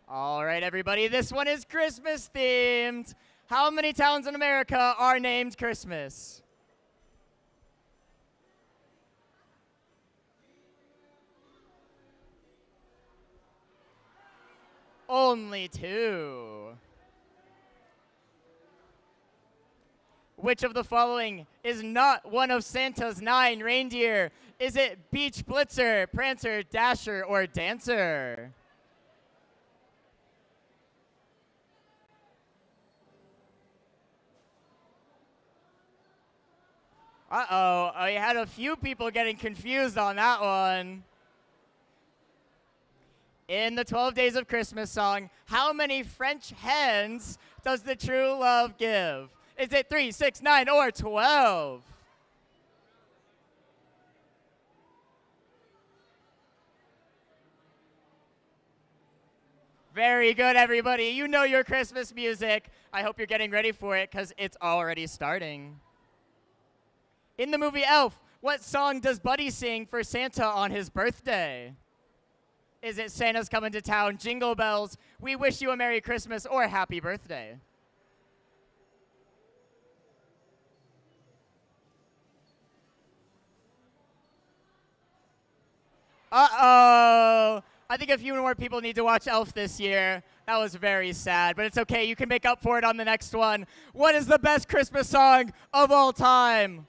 All right, everybody, this one is Christmas themed. How many towns in America are named Christmas? Only 2. Which of the following is not one of Santa's 9 reindeer? Is it Beach Blitzer, Prancer, Dasher, or Dancer? Uh-oh, I had a few people getting confused on that one. In the 12 Days of Christmas song, how many French hens does the true love give? Is it 3, 6, 9, or 12? Very good, everybody. You know your Christmas music. I hope you're getting ready for it because it's already starting. In the movie Elf, what song does Buddy sing for Santa on his birthday? Is it Santa's Coming to Town, Jingle Bells, We Wish You a Merry Christmas, or Happy Birthday? Uh-oh. I think a few more people need to watch Elf this year. That was very sad, but it's okay. You can make up for it on the next one. What is the best Christmas song of all time?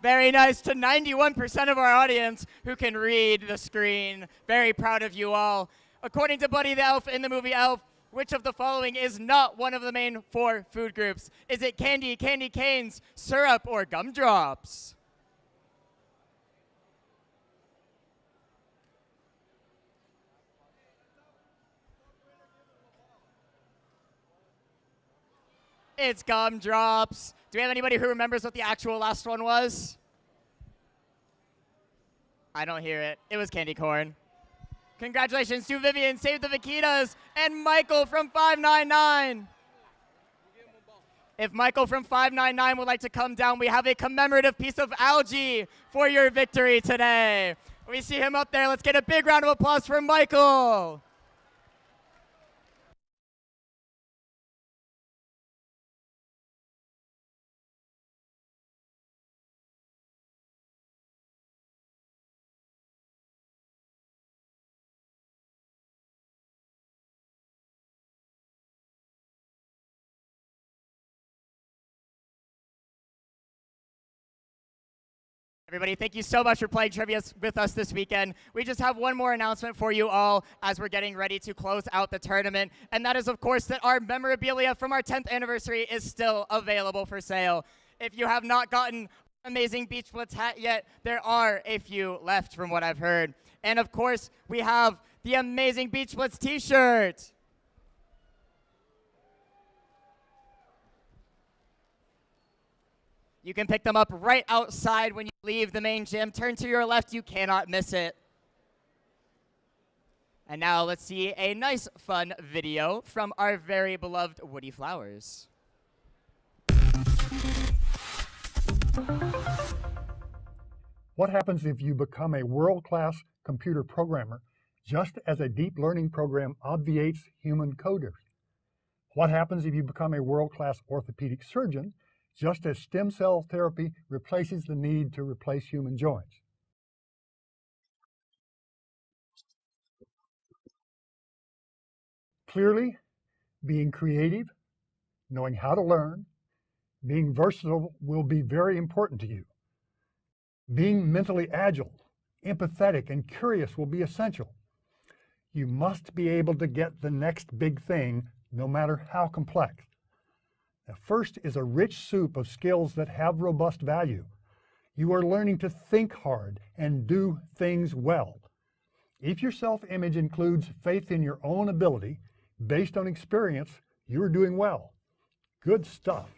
Very nice to 91% of our audience who can read the screen. Very proud of you all. According to Buddy the Elf in the movie Elf, which of the following is not one of the main 4 food groups? Is it candy, candy canes, syrup, or gumdrops? It's gumdrops. Do we have anybody who remembers what the actual last one was? I don't hear it. It was candy corn. Congratulations to Vivian, Save the Vaquitas, and Michael from 599. If Michael from 599 would like to come down, we have a commemorative piece of algae for your victory today. We see him up there. Let's get a big round of applause for Michael. Everybody, thank you so much for playing trivia with us this weekend. We just have one more announcement for you all as we're getting ready to close out the tournament, and that is, of course, that our memorabilia from our 10th anniversary is still available for sale. If you have not gotten amazing Beach Blitz hat yet, there are a few left from what I've heard. And, of course, we have the amazing Beach Blitz t-shirt. You can pick them up right outside when you leave the main gym. Turn to your left, you cannot miss it. And now let's see a nice, fun video from our very beloved Woody Flowers. What happens if you become a world-class computer programmer just as a deep learning program obviates human coders? What happens if you become a world-class orthopedic surgeon just as stem cell therapy replaces the need to replace human joints? Clearly, being creative, knowing how to learn, being versatile will be very important to you. Being mentally agile, empathetic, and curious will be essential. You must be able to get the next big thing, no matter how complex. Now, first is a rich soup of skills that have robust value. You are learning to think hard and do things well. If your self-image includes faith in your own ability, based on experience, you're doing well. Good stuff.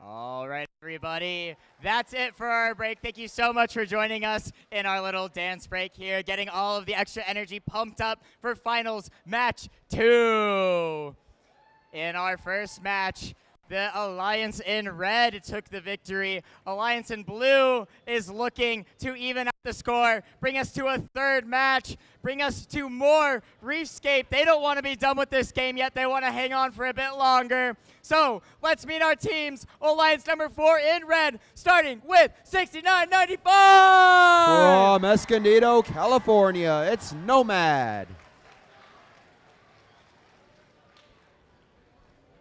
All right, everybody. That's it for our break. Thank you so much for joining us in our little dance break here, getting all of the extra energy pumped up for finals match 2. In our first match, the Alliance in red took the victory. Alliance in blue is looking to even out the score, bring us to a third match, bring us to more Reefscape. They don't want to be done with this game yet. They want to hang on for a bit longer. So let's meet our teams. Alliance number 4 in red, starting with 6995. From Escondido, California, it's Nomad.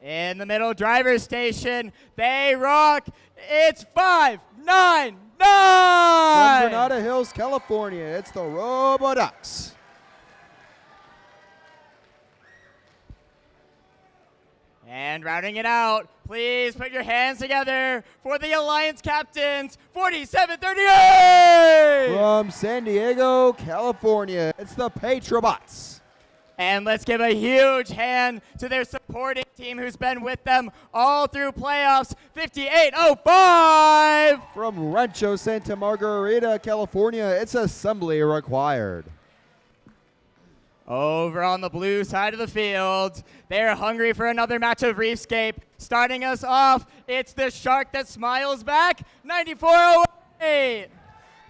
In the middle driver's station, they rock. It's 599. From Granada Hills, California, it's the Roboducks. And rounding it out, please put your hands together for the Alliance captains, 4738. From San Diego, California, it's the Patrobots. And let's give a huge hand to their supporting team who's been with them all through playoffs, 5805. From Rancho Santa Margarita, California, it's Assembly Required. Over on the blue side of the field, they're hungry for another match of Reefscape. Starting us off, it's the Shark that smiles back, 9408.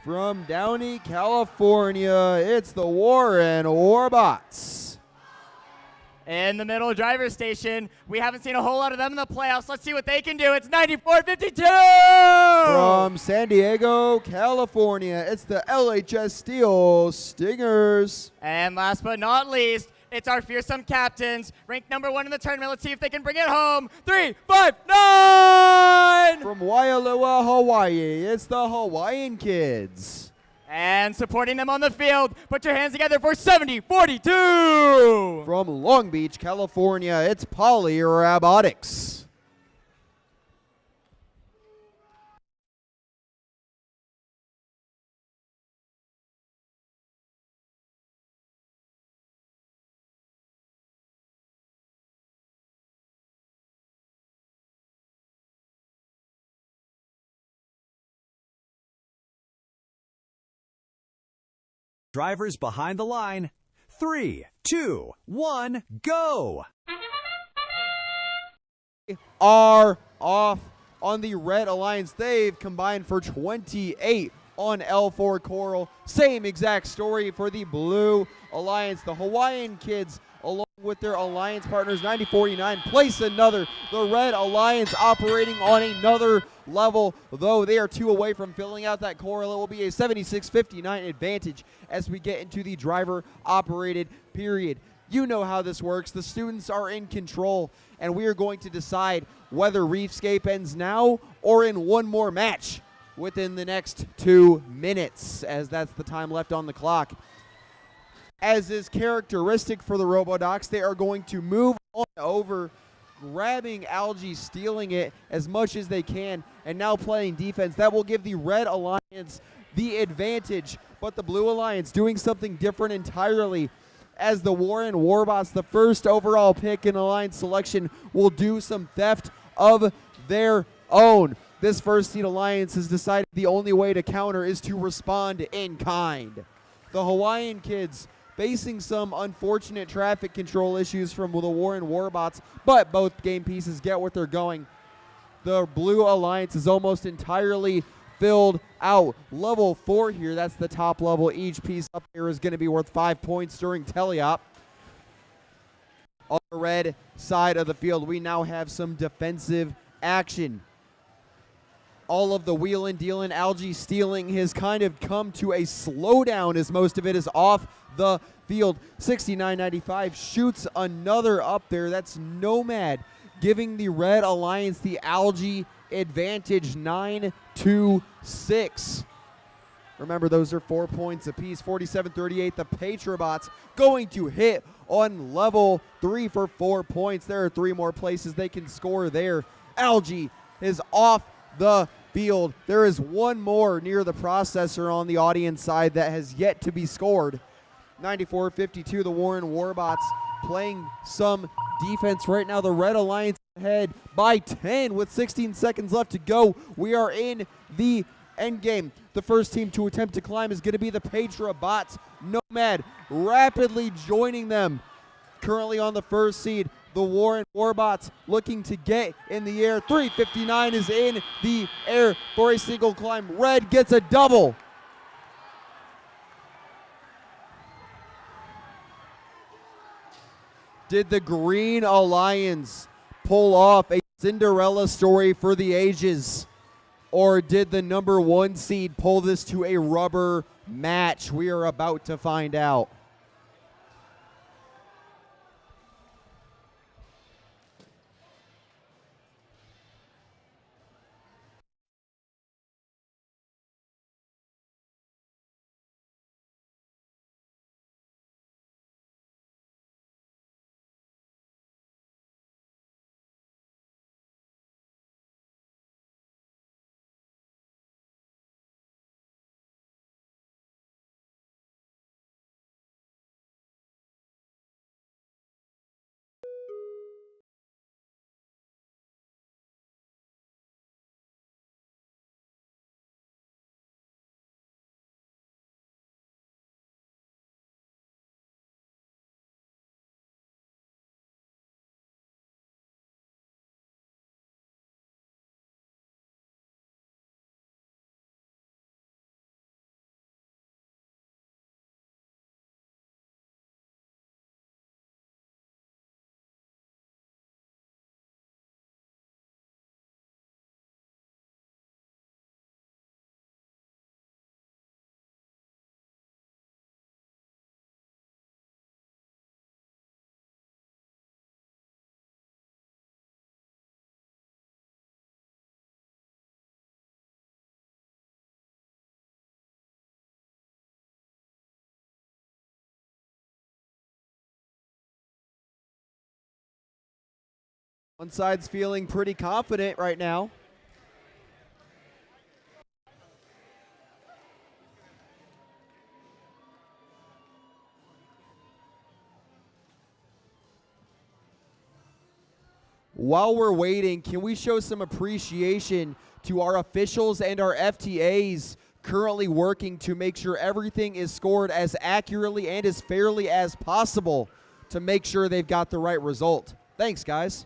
From Downey, California, it's the Warren Warbots. In the middle driver's station, we haven't seen a whole lot of them in the playoffs. Let's see what they can do. It's 9452. From San Diego, California, it's the LHS Steel Stingers. And last but not least, it's our fearsome captains, ranked number 1 in the tournament. Let's see if they can bring it home. 359. From Waialua, Hawaii, it's the Hawaiian Kids. And supporting them on the field, put your hands together for 7042. From Long Beach, California, it's Poly Robotics. Drivers behind the line. 3, 2, 1, go! Are off on the Red Alliance. They've combined for 28 on L4 Coral. Same exact story for the Blue Alliance. The Hawaiian Kids, along with their Alliance partners, 9049, place another. The Red Alliance operating on another level, though they are 2 away from filling out that Coral. It will be a 76-59 advantage as we get into the driver-operated period. You know how this works. The students are in control, and we are going to decide whether Reefscape ends now or in one more match within the next 2 minutes, as that's the time left on the clock. As is characteristic for the Robodocs, they are going to move on over, grabbing Algae, stealing it as much as they can, and now playing defense. That will give the Red Alliance the advantage, but the Blue Alliance doing something different entirely, as the Warren Warbots, the first overall pick in Alliance selection, will do some theft of their own. This first seed Alliance has decided the only way to counter is to respond in kind. The Hawaiian Kids facing some unfortunate traffic control issues from the Warren Warbots, but both game pieces get what they're going. The Blue Alliance is almost entirely filled out. Level 4 here, that's the top level. Each piece up here is going to be worth 5 points during teleop. On the red side of the field, we now have some defensive action. All of the wheeling, dealing, Algae stealing has kind of come to a slowdown as most of it is off the field. 6995 shoots another up there. That's Nomad, giving the Red Alliance the Algae advantage, 9-6. Remember, those are 4 points apiece. 47-38, the Patrobots going to hit on level 3 for 4 points. There are 3 more places they can score there. Algae is off the field. There is one more near the processor on the audience side that has yet to be scored. 94-52, the Warren Warbots playing some defense right now. The Red Alliance ahead by 10 with 16 seconds left to go. We are in the end game. The first team to attempt to climb is going to be the Patriots. Nomad rapidly joining them. Currently on the first seed, the Warren Warbots looking to get in the air. 359 is in the air for a single climb. Red gets a double. Did the Green Alliance pull off a Cinderella story for the ages? Or did the number 1 seed pull this to a rubber match? We are about to find out. One side's feeling pretty confident right now. While we're waiting, can we show some appreciation to our officials and our FTAs currently working to make sure everything is scored as accurately and as fairly as possible to make sure they've got the right result? Thanks, guys.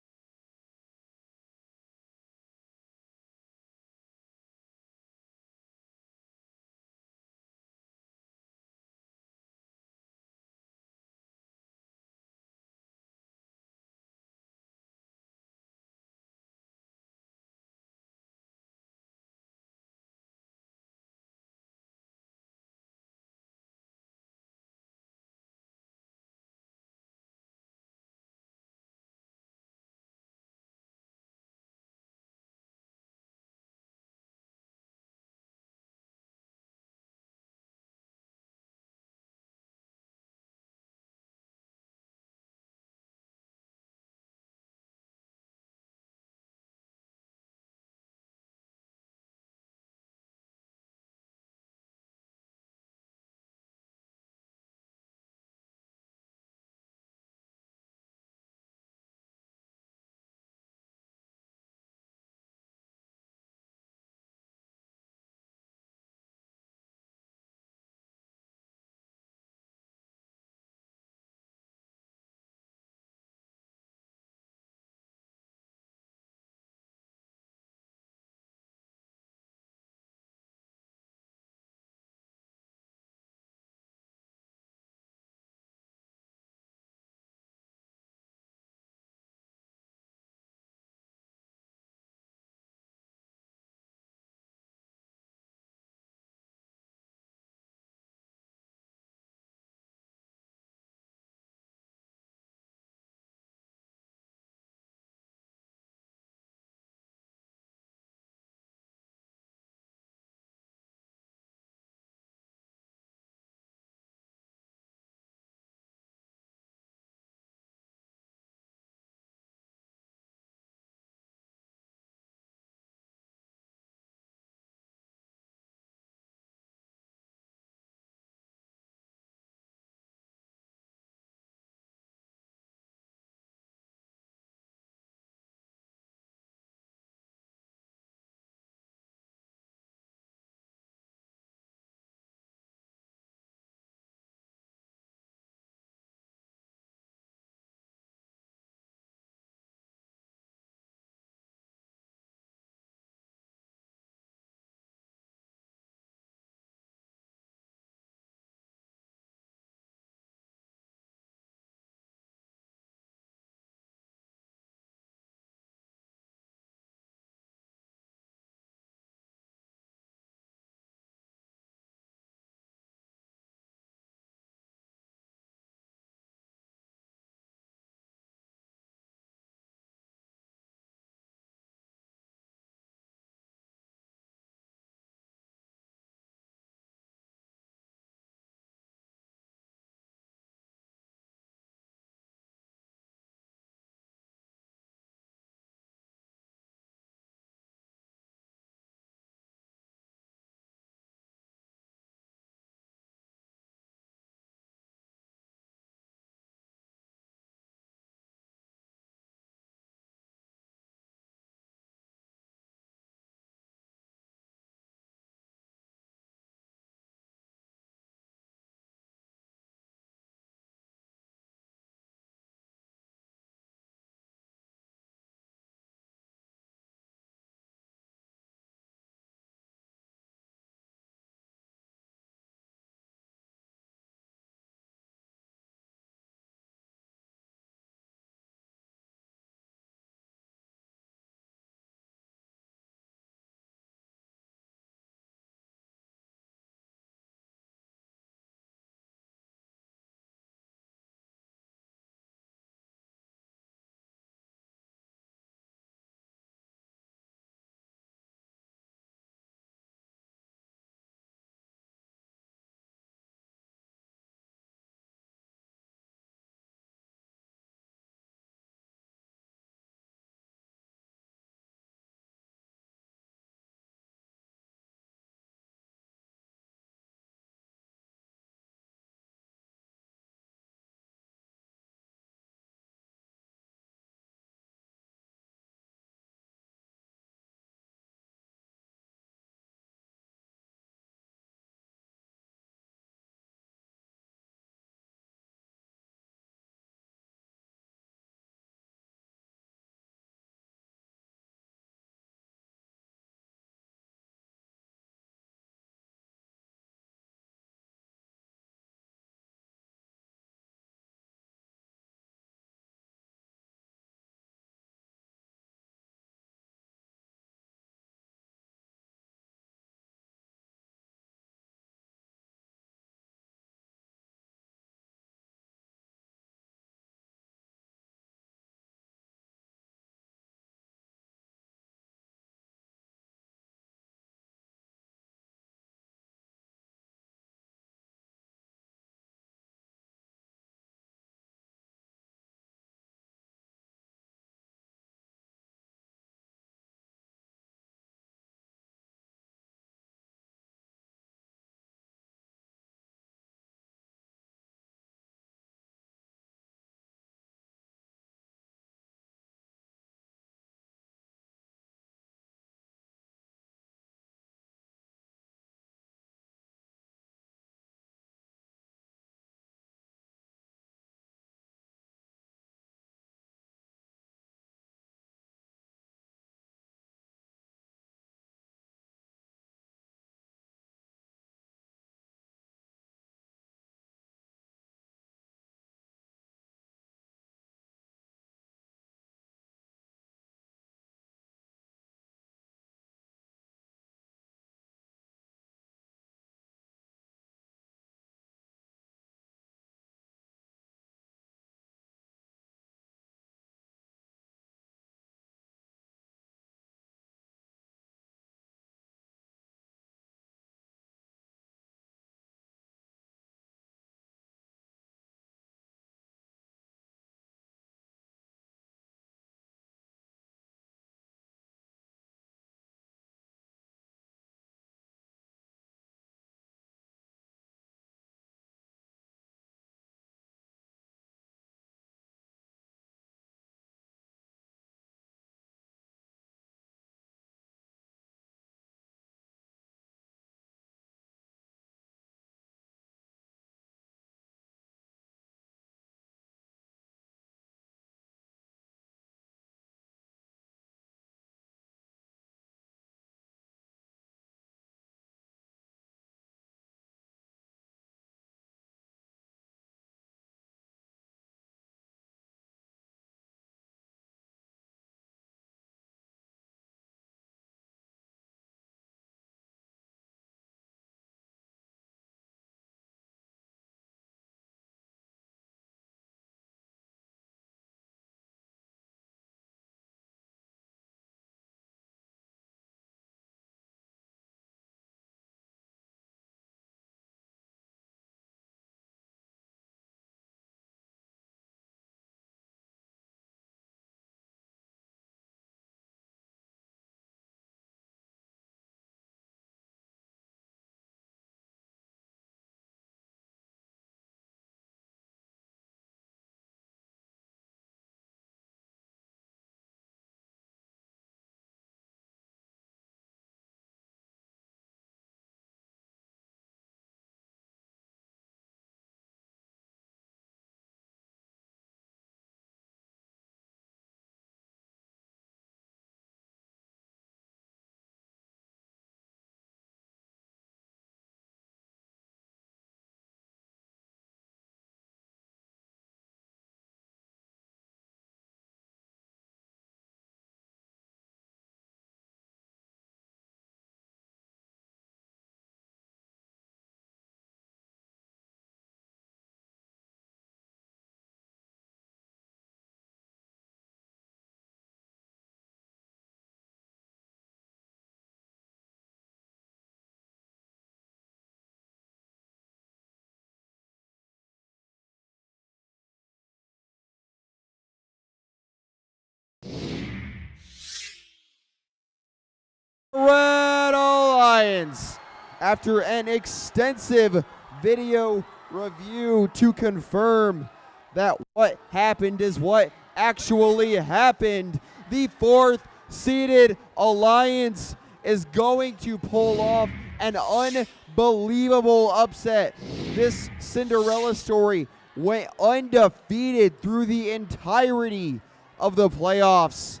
Red Alliance, after an extensive video review to confirm that what happened is what actually happened, the 4th seeded Alliance is going to pull off an unbelievable upset. This Cinderella story went undefeated through the entirety of the playoffs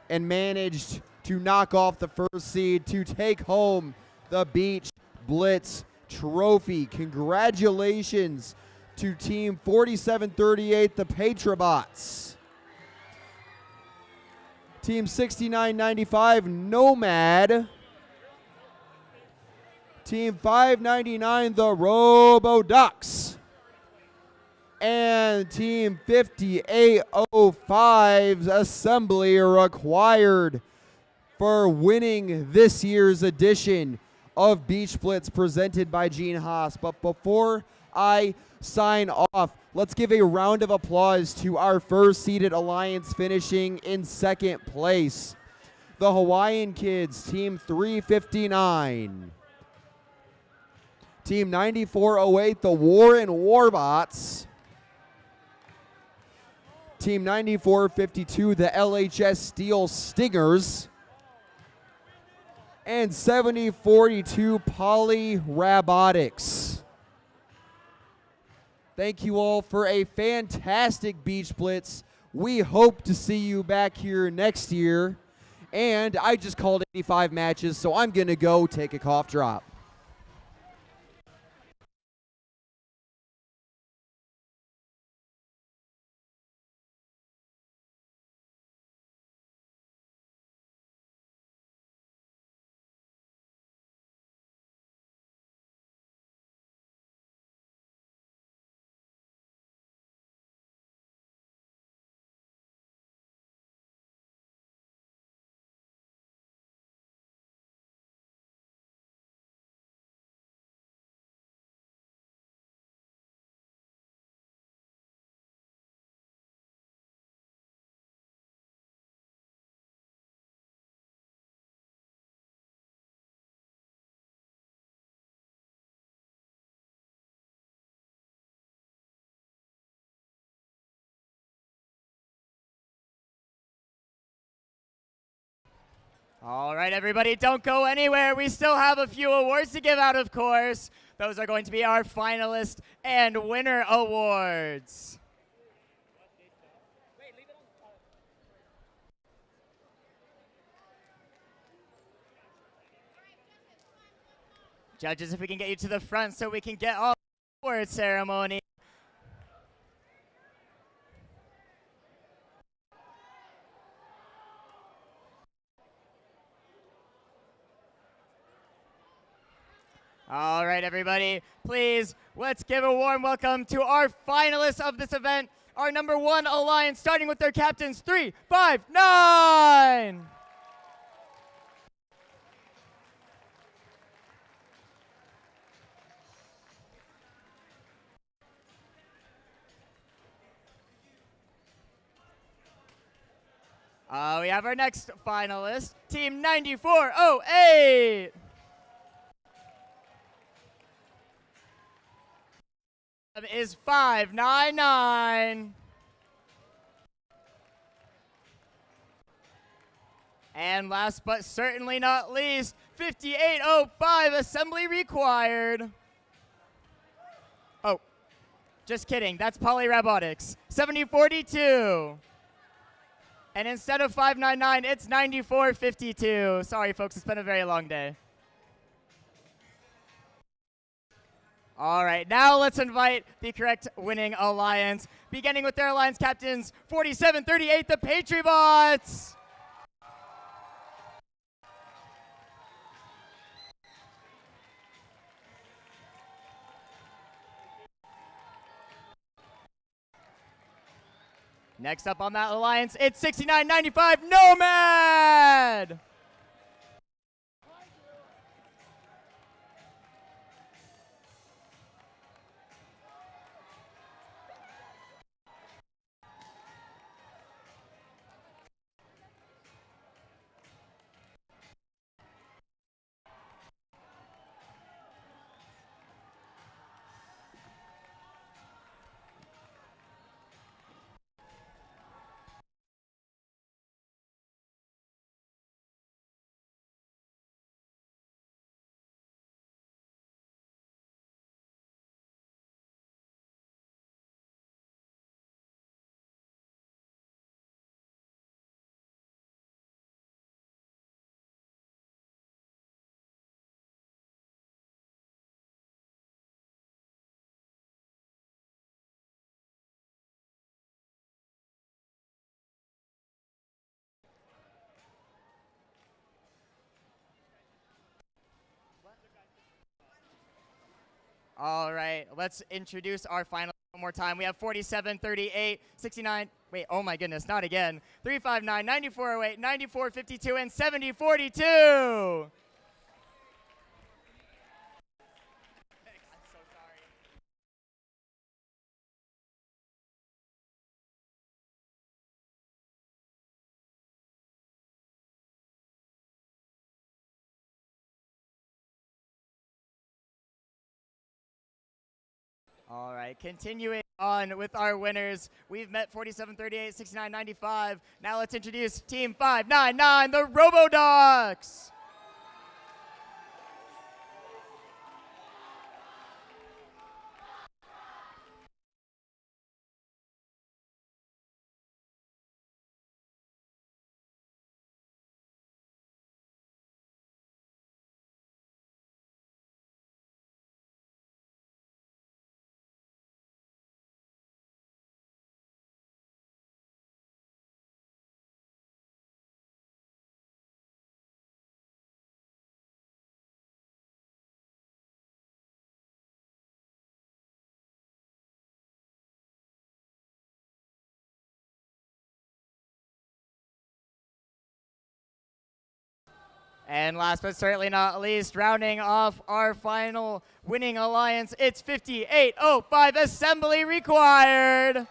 and managed to knock off the 1st seed to take home the Beach Blitz trophy. Congratulations to Team 4738, the Patriots. Team 6995, Nomad. Team 599, the Robo Ducks. And Team 5805's Assembly required for winning this year's edition of Beach Blitz presented by Gene Haas. But before I sign off, let's give a round of applause to our 1st seeded Alliance finishing in 2nd place. The Hawaiian Kids, Team 359. Team 9408, the Warren Warbots. Team 9452, the LHS Steel Stingers. And 7042, Poly Robotics. Thank you all for a fantastic Beach Blitz. We hope to see you back here next year. And I just called 85 matches, so I'm going to go take a cough drop. All right, everybody, don't go anywhere. We still have a few awards to give out, of course. Those are going to be our finalist and winner awards. Judges, if we can get you to the front so we can get on the award ceremony. All right, everybody, please, let's give a warm welcome to our finalists of this event, our #1 Alliance, starting with their captains, 3, 5, 9. We have our next finalist, Team 9408. Is 599. And last but certainly not least, 5805, assembly required. Oh, just kidding, that's Poly Robotics, 7042. And instead of 599, it's 9452. Sorry, folks, it's been a very long day. All right, now let's invite the correct winning alliance, beginning with their alliance captains, 4738, the Patriots. Next up on that alliance, it's 6995, Nomad. All right, let's introduce our final one more time. We have 47, 38, 69. Wait, oh my goodness, not again. 359, 9408, 9452, and 7042. All right, continuing on with our winners. We've met 47, 38, 69, 95. Now let's introduce Team 599, the RoboDocs. And last but certainly not least, rounding off our final winning alliance, it's 5805 assembly required.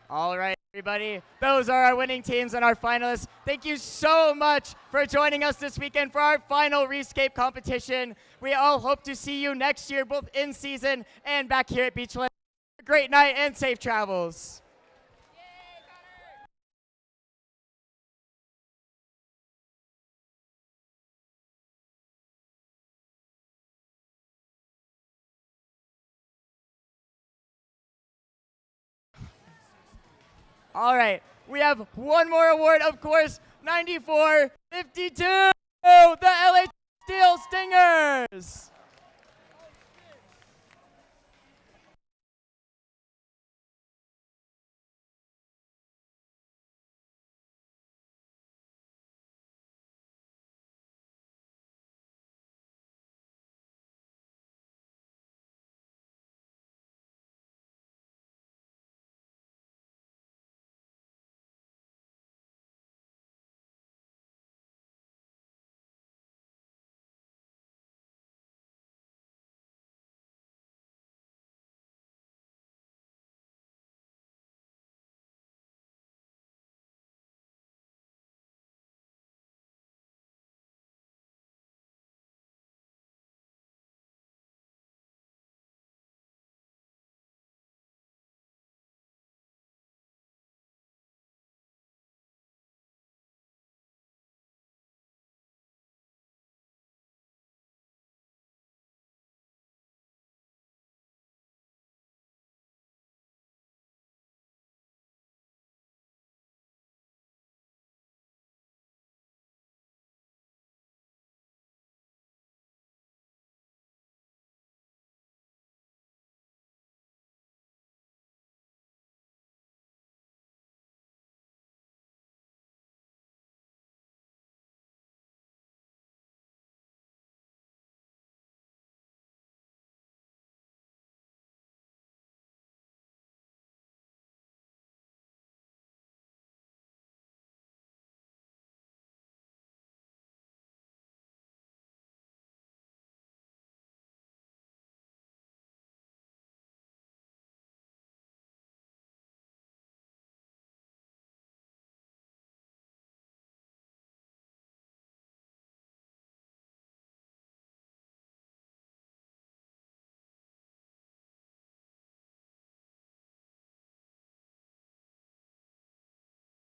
All right, everybody. Those are our winning teams and our finalists. Thank you so much for joining us this weekend for our final Rescape competition. We all hope to see you next year, both in season and back here at Beachland. Have a great night and safe travels. All right, we have one more award, of course, 94-52, the LA Steel Stingers.